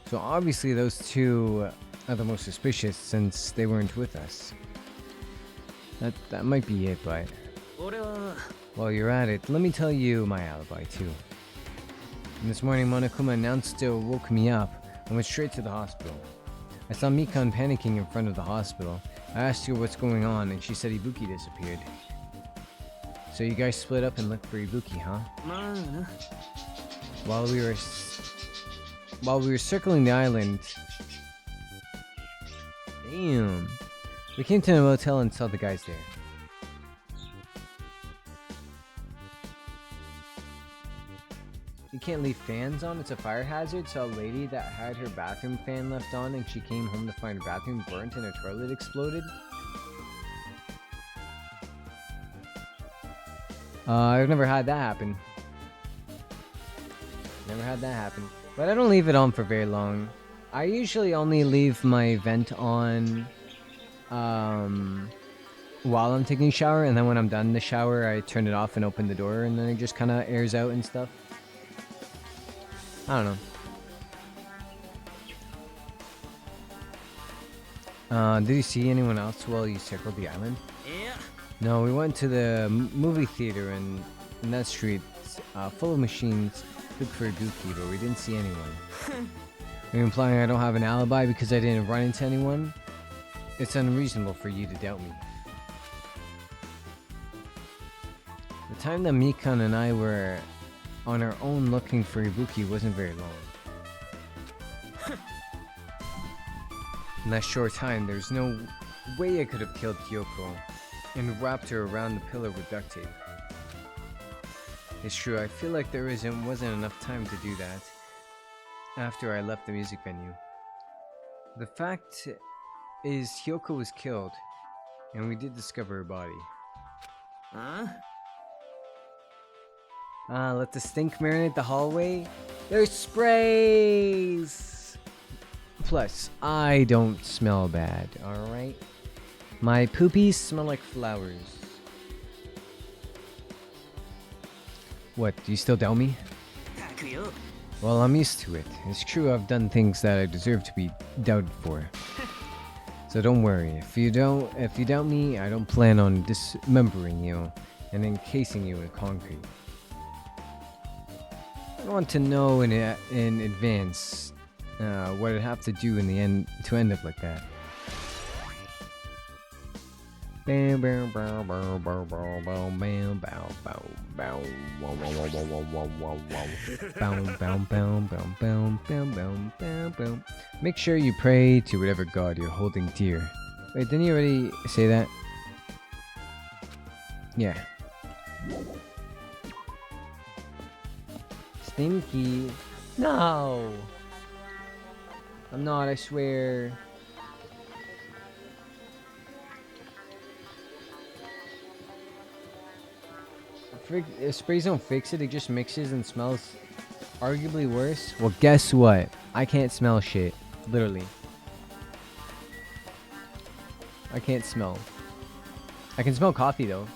S2: So obviously those two are the most suspicious since they weren't with us. That might be it, but while you're at it, let me tell you my alibi too. And this morning, Monokuma announced it woke me up and went straight to the hospital. I saw Mikan panicking in front of the hospital. I asked her what's going on, and she said Ibuki disappeared. So you guys split up and looked for Ibuki, huh? While we were circling the island, damn, we came to the motel and saw the guys there. You can't leave fans on, it's a fire hazard. Saw a lady that had her bathroom fan left on and she came home to find her bathroom burnt and her toilet exploded. I've never had that happen. Never had that happen. But I don't leave it on for very long. I usually only leave my vent on while I'm taking a shower, and then when I'm done the shower I turn it off and open the door, and then it just kind of airs out and stuff. I don't know. Did you see anyone else while you circled the island?
S1: Yeah.
S2: No, we went to the movie theater in that street, full of machines, looked for Ibuki, but we didn't see anyone. Are you implying I don't have an alibi because I didn't run into anyone? It's unreasonable for you to doubt me. The time that Mikan and I were on our own looking for Ibuki wasn't very long. In that short time, there's no way I could have killed Kyoko and wrapped her around the pillar with duct tape. It's true, I feel like there wasn't enough time to do that after I left the music venue. The fact is, Kyoko was killed, and we did discover her body.
S1: Huh?
S2: Let the stink marinate the hallway. There's sprays! Plus, I don't smell bad, alright? My poopies smell like flowers. What, do you still doubt me? Well, I'm used to it. It's true I've done things that I deserve to be doubted for. So don't worry, if you doubt me, I don't plan on dismembering you and encasing you in concrete. I want to know in advance what I'd have to do in the end to end up like that. Bam bam bam bam bam bam bam bam bow bow bow wow wow wow wow wow wow wow bow bow bow bow bow bow bow bow bow. Make sure you pray to whatever god you're holding dear. Wait, didn't you already say that? Yeah. Stinky. No! I'm not, I swear. If sprays don't fix it, it just mixes and smells arguably worse. Well, guess what? I can't smell shit. Literally. I can't smell. I can smell coffee though.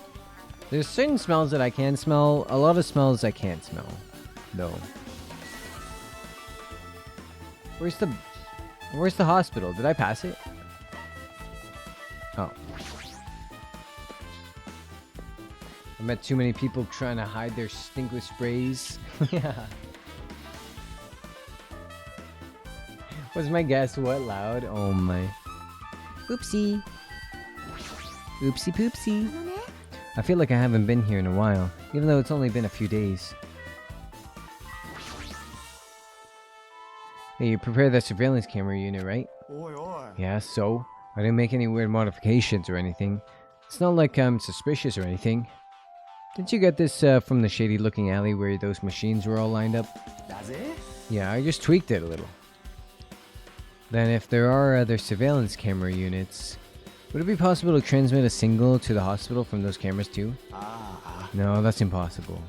S2: There's certain smells that I can smell. A lot of smells I can't smell. Though. Where's the hospital? Did I pass it? Oh. I met too many people trying to hide their stink with sprays. Yeah. Was my guess what loud? Oh my. Oopsie. Oopsie poopsie. I feel like I haven't been here in a while, even though it's only been a few days. Hey, you prepared that surveillance camera unit, right? Yeah, so? I didn't make any weird modifications or anything. It's not like I'm suspicious or anything. Didn't you get this from the shady looking alley where those machines were all lined up?
S1: Does it?
S2: Yeah, I just tweaked it a little. Then if there are other surveillance camera units, would it be possible to transmit a signal to the hospital from those cameras too? No, that's impossible.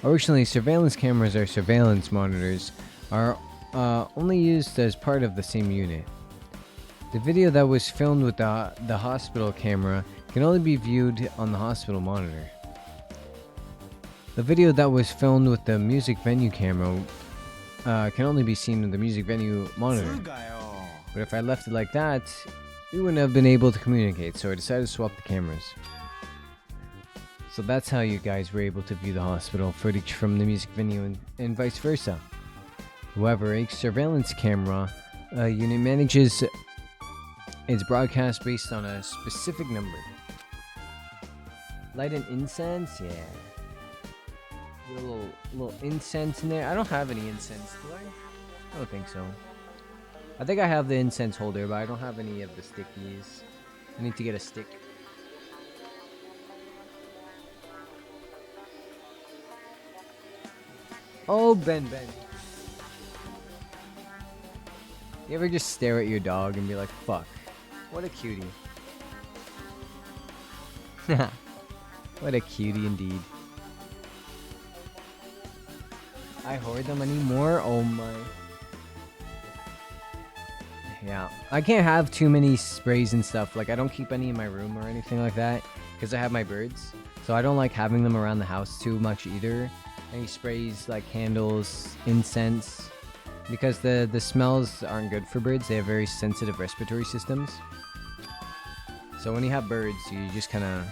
S2: Originally, surveillance cameras or surveillance monitors are only used as part of the same unit. The video that was filmed with the hospital camera can only be viewed on the hospital monitor. The video that was filmed with the music venue camera can only be seen on the music venue monitor. But if I left it like that, we wouldn't have been able to communicate, so I decided to swap the cameras. So that's how you guys were able to view the hospital footage from the music venue and vice versa. However, a surveillance camera unit manages its broadcast based on a specific number. Light and incense? Yeah. A little incense in there. I don't have any incense, do I? I don't think so. I think I have the incense holder, but I don't have any of the stickies. I need to get a stick. Oh, Ben. You ever just stare at your dog and be like, fuck, what a cutie. What a cutie indeed. I hoard them anymore? Oh my. Yeah, I can't have too many sprays and stuff. Like, I don't keep any in my room or anything like that because I have my birds. So I don't like having them around the house too much either. Any sprays like candles, incense, because the smells aren't good for birds. They have very sensitive respiratory systems. So when you have birds, you just kind of...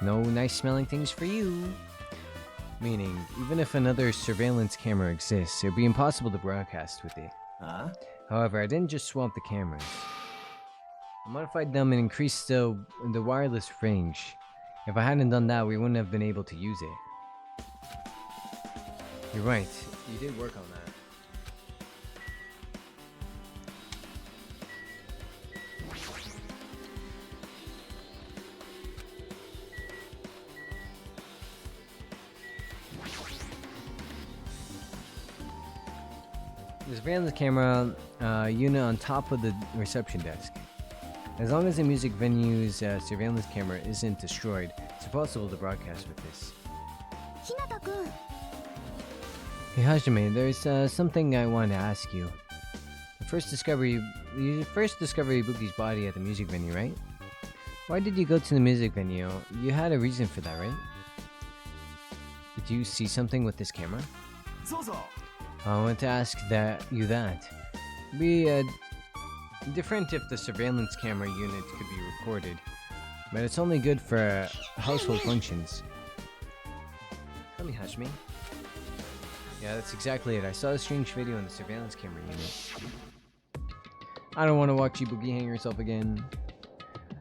S2: No nice smelling things for you. Meaning, even if another surveillance camera exists, it would be impossible to broadcast with it. However, I didn't just swap the cameras. I modified them and increased the wireless range. If I hadn't done that, we wouldn't have been able to use it. You're right, you did work on that. The surveillance camera unit on top of the reception desk. As long as the music venue's surveillance camera isn't destroyed, it's possible to broadcast with this. Hey Hajime, there's something I wanted to ask you. You first discovered Ibuki's body at the music venue, right? Why did you go to the music venue? You had a reason for that, right? Did you see something with this camera? I want to ask you that. It'd be different if the surveillance camera unit could be recorded, but it's only good for household functions. Tell me, Hashmi. Yeah, that's exactly it. I saw a strange video in the surveillance camera unit. I don't want to watch Ibuki hang herself again.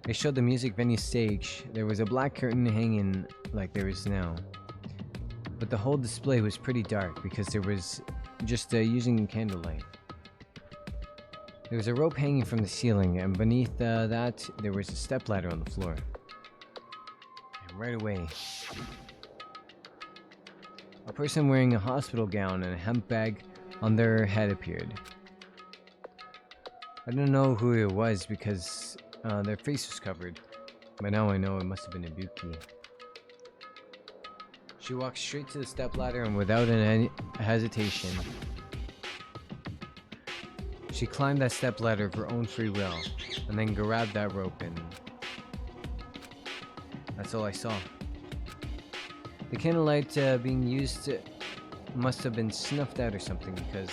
S2: They showed the music venue stage. There was a black curtain hanging like there is now. But the whole display was pretty dark because there was just using candlelight. There was a rope hanging from the ceiling, and beneath that, there was a stepladder on the floor. And right away, a person wearing a hospital gown and a hemp bag on their head appeared. I didn't know who it was because their face was covered, but now I know it must have been Ibuki. She walked straight to the stepladder and without any hesitation, she climbed that stepladder of her own free will, and then grabbed that rope, and that's all I saw. The candlelight being used must have been snuffed out or something because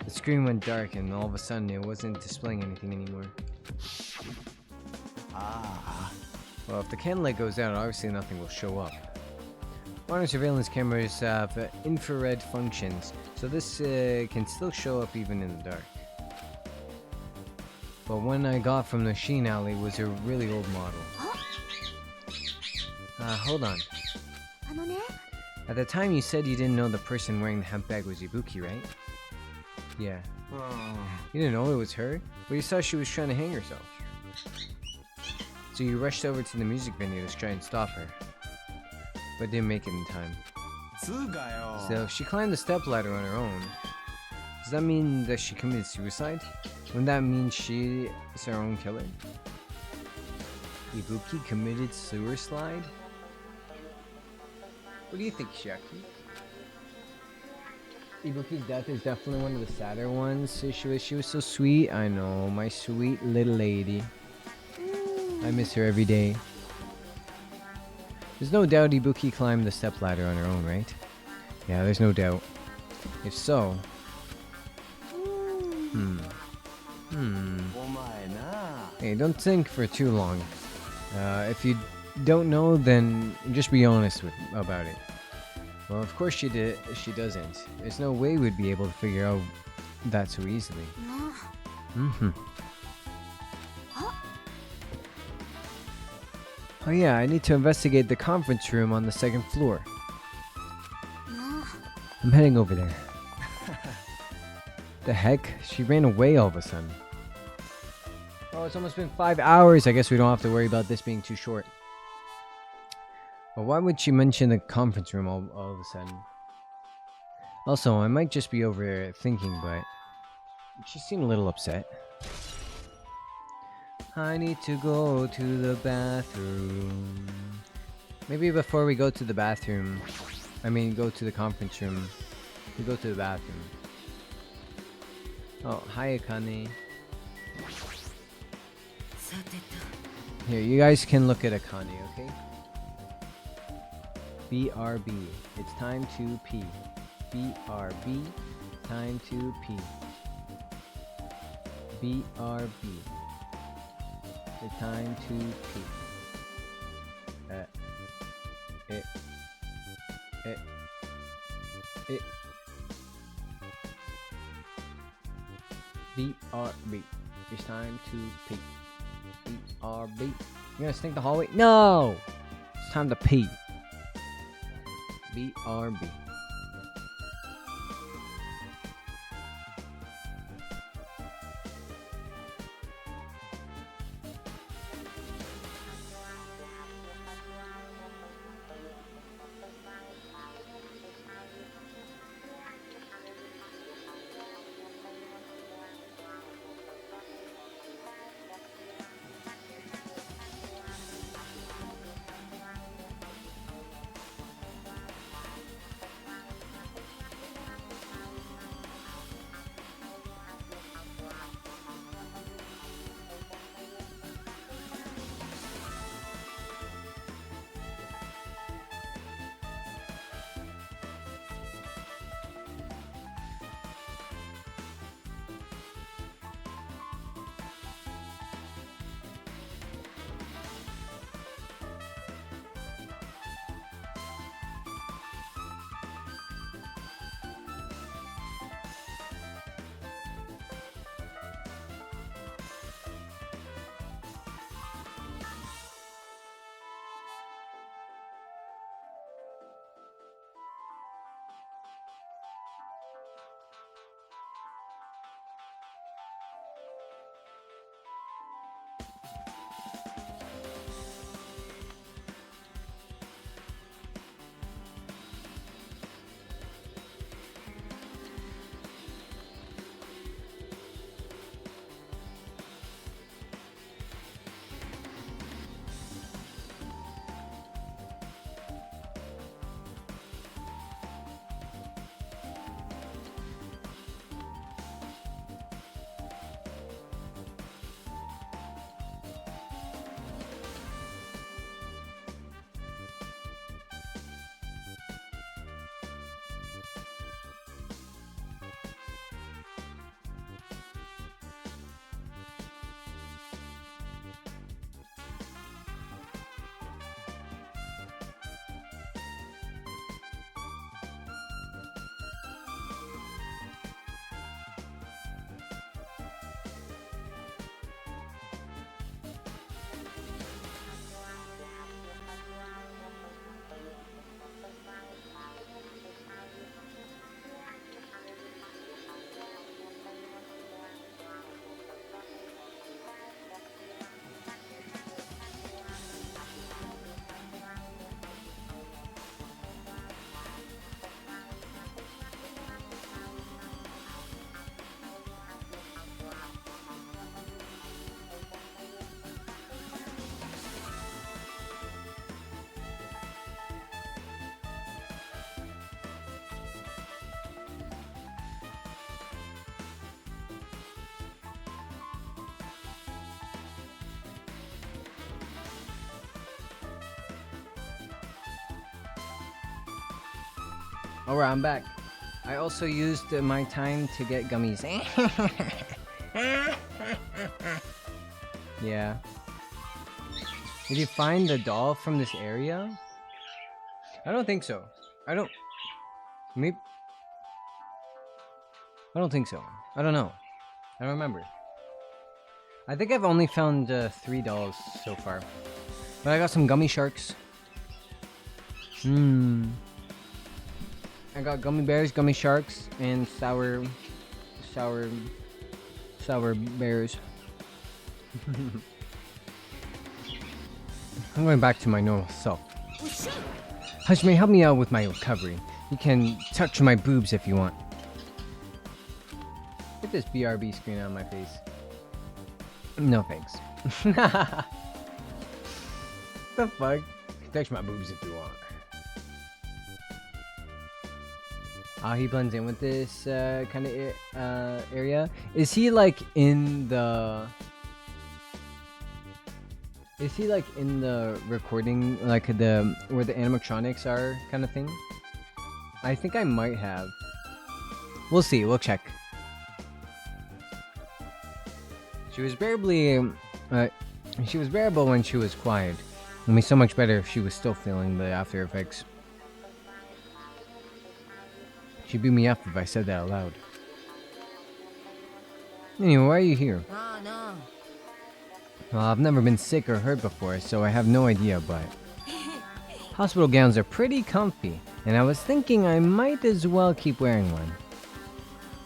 S2: the screen went dark and all of a sudden it wasn't displaying anything anymore. Well, if the candlelight goes out, obviously nothing will show up. Modern surveillance cameras have infrared functions, so this can still show up even in the dark. But one I got from the Sheen Alley was a really old model. Hold on. At the time you said you didn't know the person wearing the hemp bag was Ibuki, right? Yeah. You didn't know it was her? But you saw she was trying to hang herself. So you rushed over to the music venue to try and stop her. But didn't make it in time. So she climbed the stepladder on her own. Does that mean that she committed suicide? Wouldn't that mean she is her own killer? Ibuki committed suicide? What do you think, Shaki? Ibuki's death is definitely one of the sadder ones. She was so sweet. I know, my sweet little lady. I miss her every day. There's no doubt Ibuki climbed the stepladder on her own, right? Yeah, there's no doubt. If so... Hey, don't think for too long. If you don't know, then just be honest about it. Well, of course she doesn't. There's no way we'd be able to figure out that so easily. Oh yeah, I need to investigate the conference room on the second floor. I'm heading over there. The heck? She ran away all of a sudden. Oh, it's almost been 5 hours. I guess we don't have to worry about this being too short. Well, why would she mention the conference room all of a sudden? Also, I might just be overthinking, but she seemed a little upset. I need to go to the bathroom. Maybe before we go to the bathroom, go to the conference room, we go to the bathroom. Oh, hi Akane. Here, you guys can look at Akane, okay? BRB. It's time to pee. BRB. Time to pee. BRB. The time to pee. BRB. It's time to pee. BRB. You gonna stink the hallway? No! It's time to pee. BRB. Alright, I'm back. I also used my time to get gummies. Yeah. Did you find the doll from this area? I don't think so. I don't... Maybe... I don't think so. I don't know. I don't remember. I think I've only found 3 dolls so far. But I got some gummy sharks. I got gummy bears, gummy sharks, and sour bears. I'm going back to my normal self. Hajime, help me out with my recovery. You can touch my boobs if you want. Get this BRB screen on my face. No thanks. The fuck? Touch my boobs if you want. He blends in with this kind of area. Is he like in the... Is he like in the recording, like the where the animatronics are kind of thing? I think I might have. We'll see. We'll check. She was bearably, she was bearable when she was quiet. It'd be so much better if she was still feeling the after effects. She'd beat me up if I said that aloud. Anyway, why are you here?
S3: Oh no.
S2: Well, I've never been sick or hurt before, so I have no idea, but... Hospital gowns are pretty comfy, and I was thinking I might as well keep wearing one.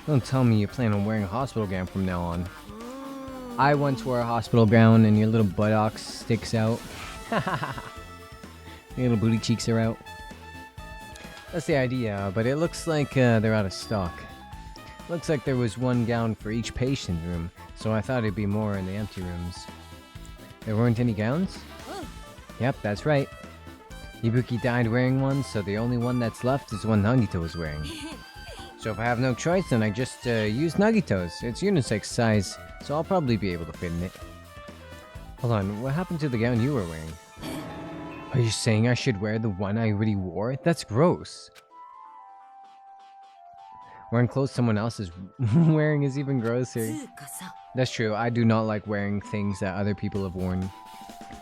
S2: Don't tell me you plan on wearing a hospital gown from now on. I once wore a hospital gown and your little buttocks sticks out. Your little booty cheeks are out. That's the idea, but it looks like they're out of stock. Looks like there was one gown for each patient room, so I thought it'd be more in the empty rooms. There weren't any gowns? Yep, that's right. Ibuki died wearing one, so the only one that's left is one Nagito was wearing. So if I have no choice, then I just use Nagito's. It's unisex size, so I'll probably be able to fit in it. Hold on, what happened to the gown you were wearing? Are you saying I should wear the one I already wore? That's gross. Wearing clothes someone else is wearing is even grosser. That's true, I do not like wearing things that other people have worn.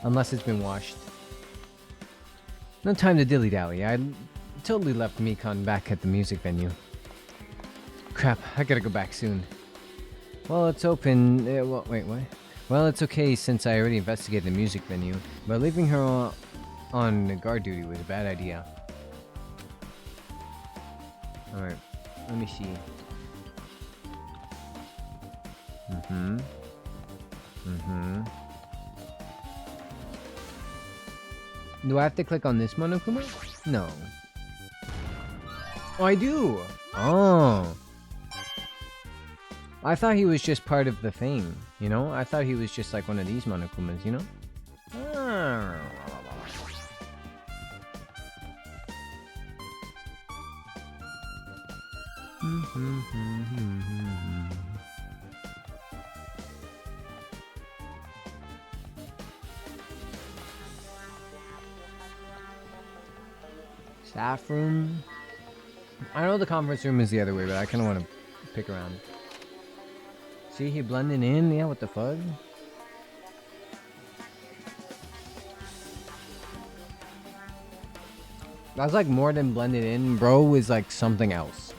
S2: Unless it's been washed. No time to dilly-dally, I totally left Mikan back at the music venue. Crap, I gotta go back soon. Well, it's open... wait, what? Well, it's okay since I already investigated the music venue, but leaving her on guard duty was a bad idea. Alright, let me see. Do I have to click on this Monokuma? No. Oh, I do! Oh! I thought he was just part of the thing, you know? I thought he was just like one of these Monokumas, you know? Ah. Staff room. I know the conference room is the other way, but I kind of want to pick around. See, he blending in? Yeah, what the fuck? That's like more than blended in. Bro is like something else.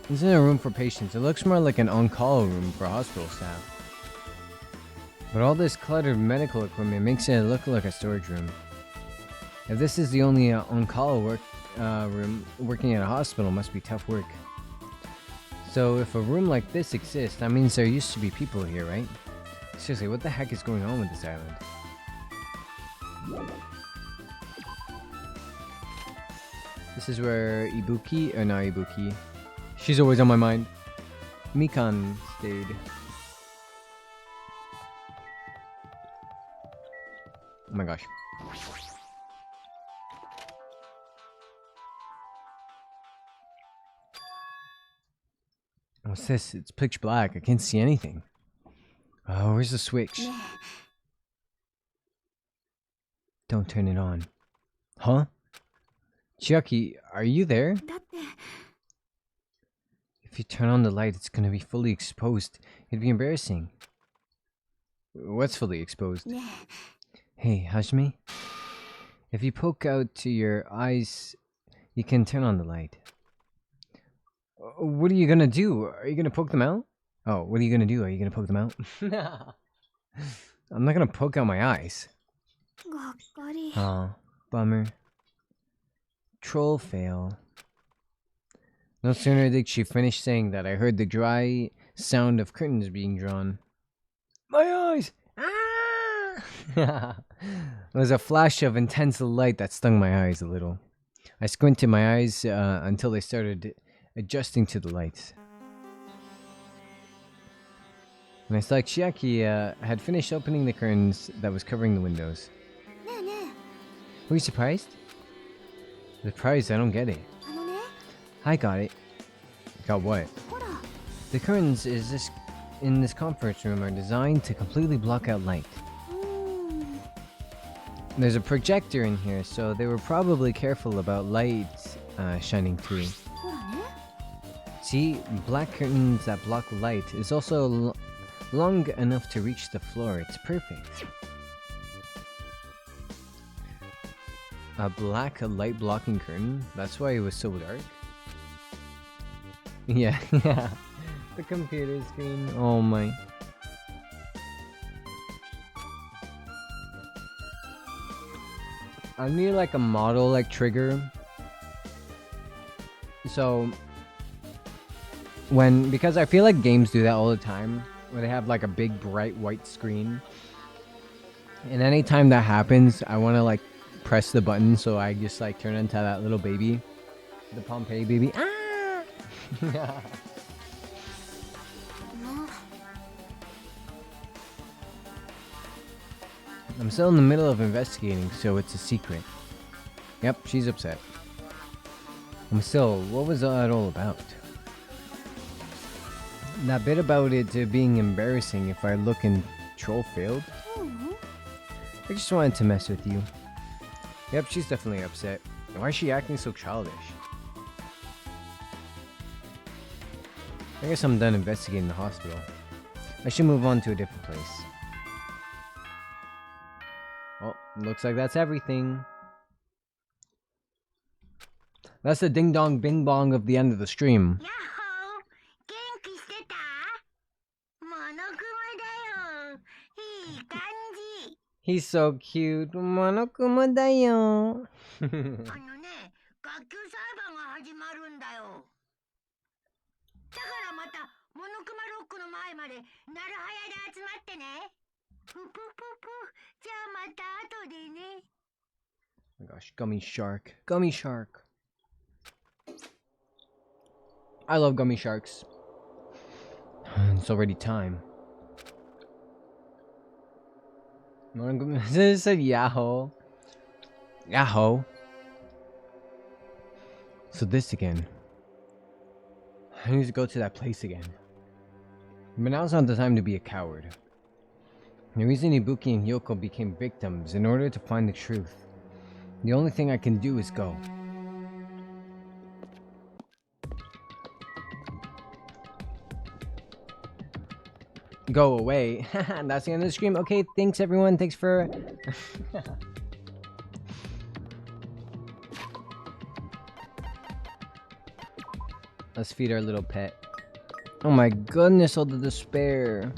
S2: This isn't a room for patients. It looks more like an on-call room for hospital staff. But all this cluttered medical equipment makes it look like a storage room. If this is the only on-call room, working at a hospital must be tough work. So if a room like this exists, that means there used to be people here, right? Seriously, what the heck is going on with this island? This is where Ibuki, or not Ibuki, she's always on my mind. Mikan stayed. Oh my gosh. What's this? It's pitch black. I can't see anything. Oh, where's the switch? Don't turn it on. Huh? Chiaki, are you there?
S5: だって
S2: If you turn on the light, it's gonna be fully exposed. It'd be embarrassing. What's fully exposed?
S5: ね
S2: Hey, Hajime? If you poke out to your eyes, you can turn on the light. What are you gonna do? Are you gonna poke them out? Oh, what are you gonna do? Are you gonna poke them out? I'm not gonna poke out my eyes.
S5: えがっかり
S2: Oh, bummer. Troll fail. No sooner did she finish saying that, I heard the dry sound of curtains being drawn. My eyes! Ah! There was a flash of intense light that stung my eyes a little. I squinted my eyes until they started adjusting to the lights. And I saw Chiaki had finished opening the curtains that was covering the windows.
S5: ねえねえ
S2: Were you surprised? Surprised? I don't get it.
S5: あのね
S2: I got it. Got what?
S5: ほら
S2: The curtains in this conference room are designed to completely block out light.
S5: うーん
S2: There's a projector in here, so they were probably careful about light shining through.
S5: ほらね
S2: See, black curtains that block light is also long enough to reach the floor. It's perfect. A black light blocking curtain? That's why it was so dark? Yeah, yeah. The computer screen. Oh my. I need like a model like trigger. So because I feel like games do that all the time, where they have like a big bright white screen. And anytime that happens, I want to like press the button so I just like turn into that little baby. The Pompeii baby. Ah! I'm still in the middle of investigating, so it's a secret. Yep, she's upset. What was that all about? That bit about it being embarrassing if I look and troll failed?
S5: ううん
S2: I just wanted to mess with you. Yep, she's definitely upset. Why is she acting so childish? I guess I'm done investigating the hospital. I should move on to a different place. Well, looks like that's everything. That's the ding dong bing bong of the end of the stream.
S3: やっほー元気してたモノクマだよいい感じ
S2: He's so cute. Monokuma da yo.
S3: あのね学級裁判が始まるんだよだからまたモノクマロックの前までなるはやで集まってねぷぷぷぷじゃあまた後でね
S2: Oh my gosh, gummy shark. Gummy shark. I love gummy sharks. It's already time. This said Yahoo. Yahoo. So this again. I need to go to that place again. But now's not the time to be a coward. The reason Ibuki and Yoko became victims in order to find the truth. The only thing I can do is go. Go away. That's the end of the stream. Okay, thanks everyone. Thanks for... Let's feed our little pet. Oh my goodness, all the despair.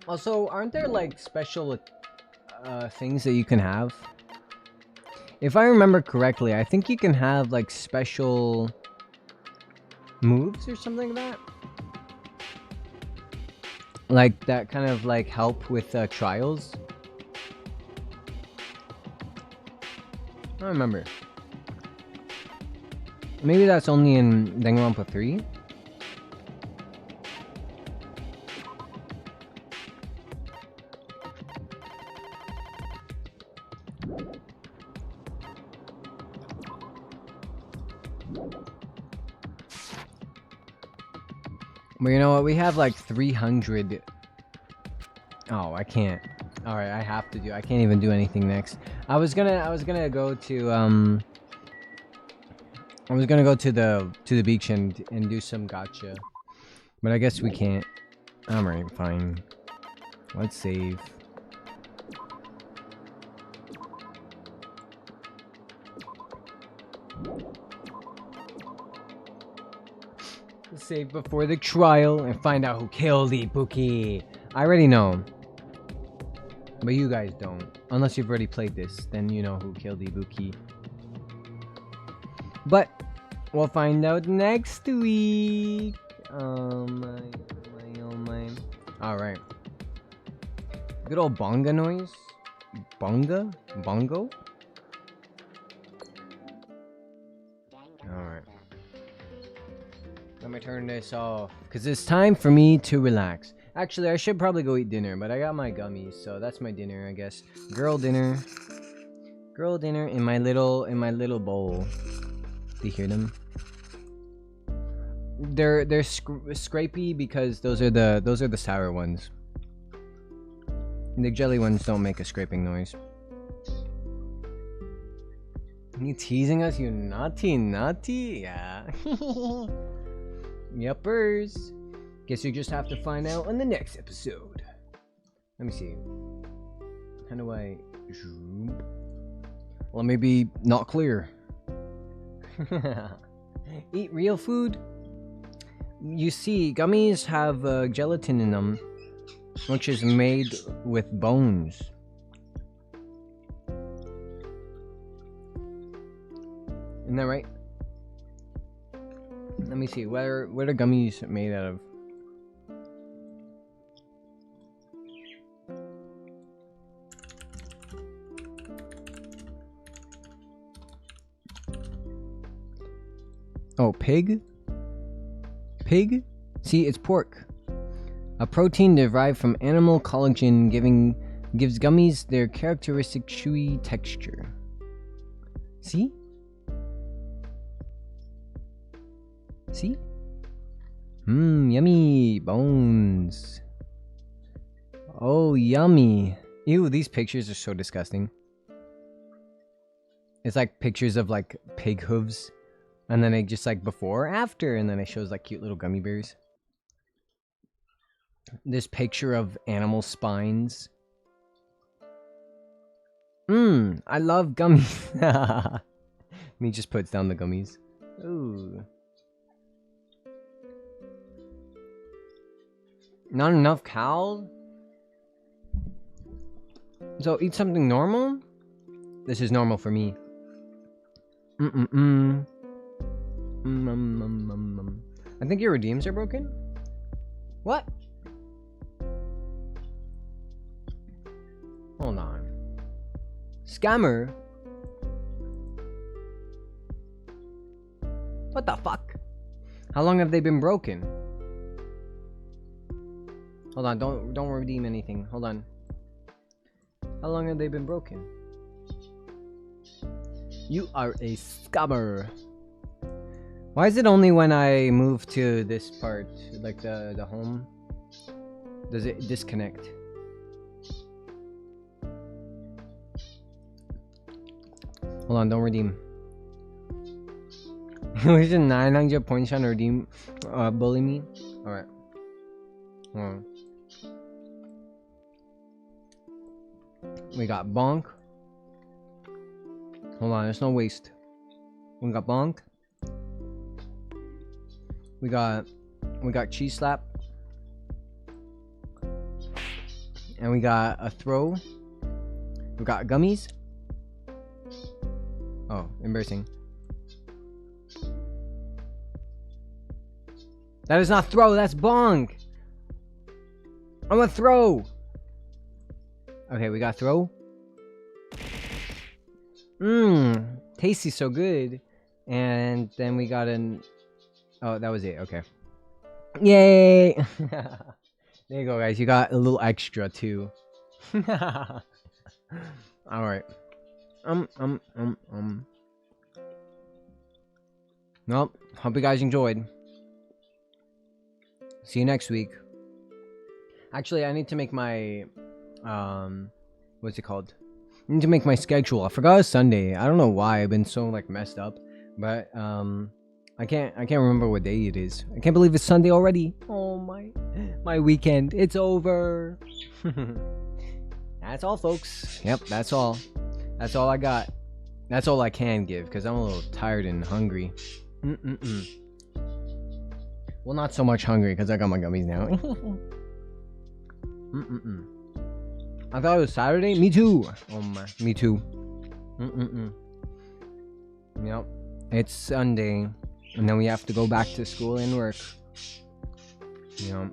S2: Also, aren't there like special things that you can have? If I remember correctly, I think you can have like special moves or something like that. Like that kind of like help with trials. I don't remember. Maybe that's only in Danganronpa 3? But you know what? We have like 300. Oh, I can't. All right, I have to do. I can't even do anything next. I was gonna go to I was gonna go to the beach and do some gotcha, but I guess we can't. Alright, fine. Let's save. Save before the trial and find out who killed Ibuki. I already know. But you guys don't. Unless you've already played this, then you know who killed Ibuki. But we'll find out next week. Oh my. Alright. Good old bonga noise. Bonga? Bongo? Alright. Let me turn this off. Because it's time for me to relax. Actually, I should probably go eat dinner, but I got my gummies, so that's my dinner, I guess. Girl dinner. Girl dinner in my little bowl. Do you hear them? They're scrapey because those are the sour ones. The jelly ones don't make a scraping noise. You teasing us, you naughty? Yeah. Yuppers. Guess you just have to find out in the next episode. Let me see. How do I... Well, maybe not clear. Eat real food? You see, gummies have gelatin in them, which is made with bones. Isn't that right? Let me see. What are gummies made out of? Oh, pig? Pig? See, it's pork. A protein derived from animal collagen gives gummies their characteristic chewy texture. See? See? Yummy bones. Oh, yummy. Ew, these pictures are so disgusting. It's like pictures of like pig hooves. And then it just like before, after, and then it shows like cute little gummy bears. This picture of animal spines. I love gummies. And he just puts down the gummies. Ooh. Not enough cows? So eat something normal? This is normal for me. I think your redeems are broken? What? Hold on. Scammer? What the fuck? How long have they been broken? Hold on, don't redeem anything. Hold on. How long have they been broken? You are a scammer. Why is it only when I move to this part, like the home, does it disconnect? Hold on, don't redeem. Where's the 900 points on redeem? Bully me? Alright. Hold on. We got bonk. Hold on, there's no waste. We got bonk. We got cheese slap. And we got a throw. We got gummies. Oh, embarrassing. That is not throw, that's bonk. I'm a throw. Okay, we got throw. Tasty, so good. And then we got an... Oh, that was it. Okay. Yay! There you go, guys. You got a little extra, too. Alright. Well, hope you guys enjoyed. See you next week. Actually, I need to make my what's it called? I need to make my schedule. I forgot it's Sunday. I don't know why. I've been so like messed up. But I can't remember what day it is. I can't believe it's Sunday already. Oh my weekend. It's over. That's all, folks. Yep, that's all. That's all I got. That's all I can give because I'm a little tired and hungry. Well, not so much hungry because I got my gummies now. I thought it was Saturday. Me too. Oh my, me too. Yep, it's Sunday, and then we have to go back to school and work. Yep.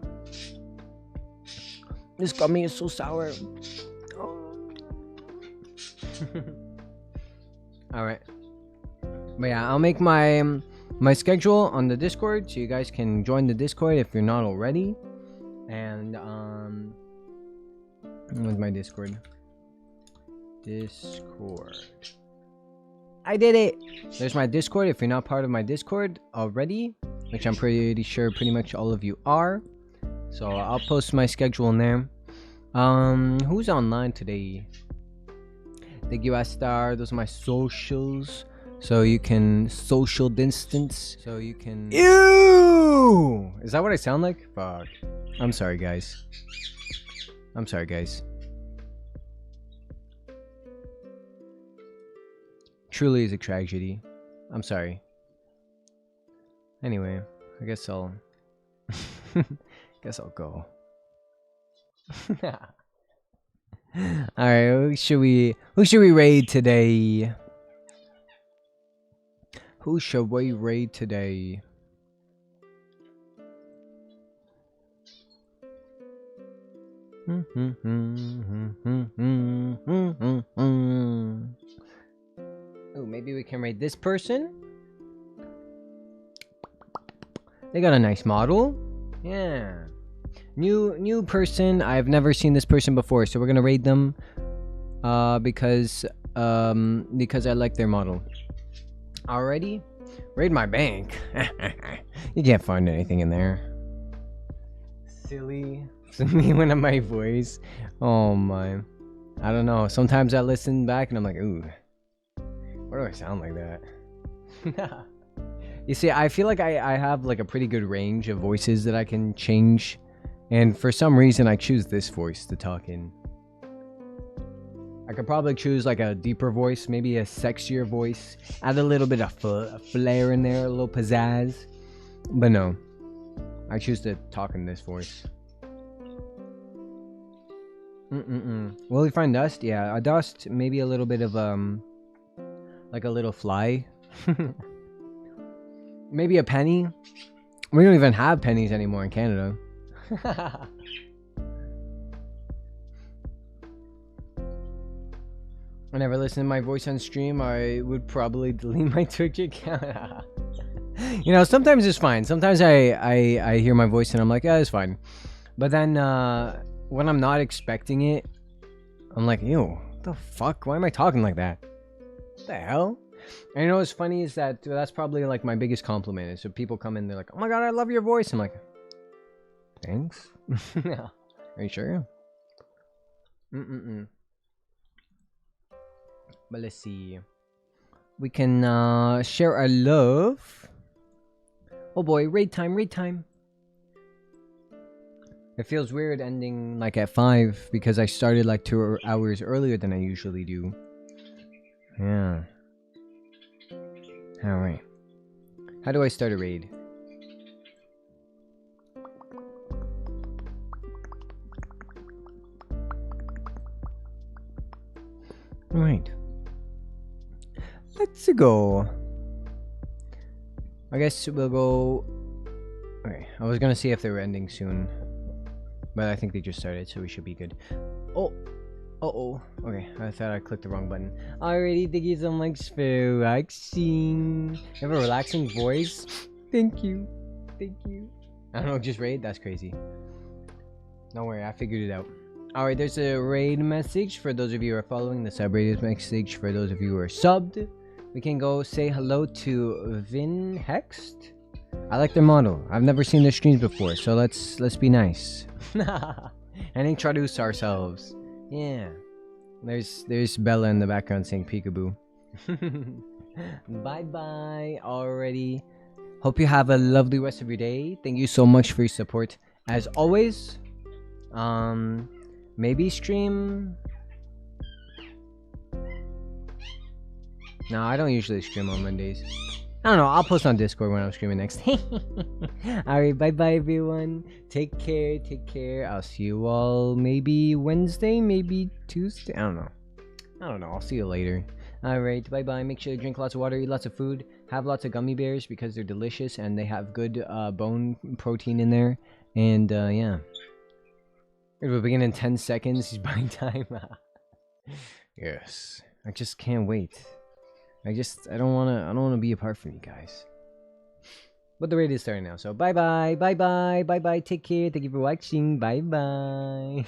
S2: This gummy is so sour. Oh. All right. But yeah, I'll make my schedule on the Discord so you guys can join the Discord if you're not already. And where's my Discord? Discord. I did it. There's my Discord if you're not part of my Discord already, which I'm pretty sure pretty much all of you are. So I'll post my schedule in there. Who's online today? Thank you, Astar. Those are my socials. So you can social distance. So you can... Ew! Is that what I sound like? Fuck. I'm sorry, guys. I'm sorry, guys. Truly is a tragedy. I'm sorry. Anyway, I guess I'll... guess I'll go. Alright, who should we raid today? Who should we raid today? Oh, maybe we can raid this person? They got a nice model. Yeah. New person. I've never seen this person before, so we're gonna raid them because I like their model. Already? Raid my bank. You can't find anything in there. Silly. Me when I'm my voice. Oh my. I don't know. Sometimes I listen back and I'm like, ooh. Why do I sound like that? You see, I feel like I have like a pretty good range of voices that I can change. And for some reason, I choose this voice to talk in. I could probably choose like a deeper voice, maybe a sexier voice. Add a little bit of flair in there, a little pizzazz. But no. I choose to talk in this voice. Will we find dust? Yeah, a dust, maybe a little bit of like a little fly. Maybe a penny. We don't even have pennies anymore in Canada. I never listen to my voice on stream. I would probably delete my Twitch account. You know, sometimes it's fine. Sometimes I hear my voice and I'm like, yeah, it's fine. But then when I'm not expecting it, I'm like, ew, what the fuck? Why am I talking like that? What the hell? And you know what's funny is that that's probably like my biggest compliment is if people come in, they're like, oh my god, I love your voice. I'm like, thanks. Are you sure? But let's see. We can share our love. Oh boy, raid time, raid time. It feels weird ending like at 5 because I started like 2 hours earlier than I usually do. Yeah. Alright. How do I start a raid? Alright. Let's go. I guess we'll go... Okay, I was gonna see if they were ending soon. But I think they just started, so we should be good. Oh! Uh-oh. Okay, I thought I clicked the wrong button. Alrighty, thank you so much for relaxing. You have a relaxing voice? Thank you. Thank you. I don't know, just raid? That's crazy. Don't worry, I figured it out. Alright, there's a raid message for those of you who are following. The sub-raid message for those of you who are subbed. We can go say hello to Vin Hext. I like their model. I've never seen their streams before, so let's be nice. And introduce ourselves. Yeah. There's Bella in the background saying peekaboo. Bye bye already. Hope you have a lovely rest of your day. Thank you so much for your support. As always, maybe stream. No, I don't usually stream on Mondays. I don't know. I'll post on Discord when I'm streaming next. Alright, bye bye everyone. Take care, take care. I'll see you all maybe Wednesday, maybe Tuesday. I don't know. I'll see you later. Alright, bye bye. Make sure to drink lots of water, eat lots of food, have lots of gummy bears because they're delicious and they have good bone protein in there. And yeah. It will begin in 10 seconds. He's buying time. Yes. I just can't wait. I don't wanna be apart from you guys. But the raid is starting now, so bye bye, take care, thank you for watching, bye bye.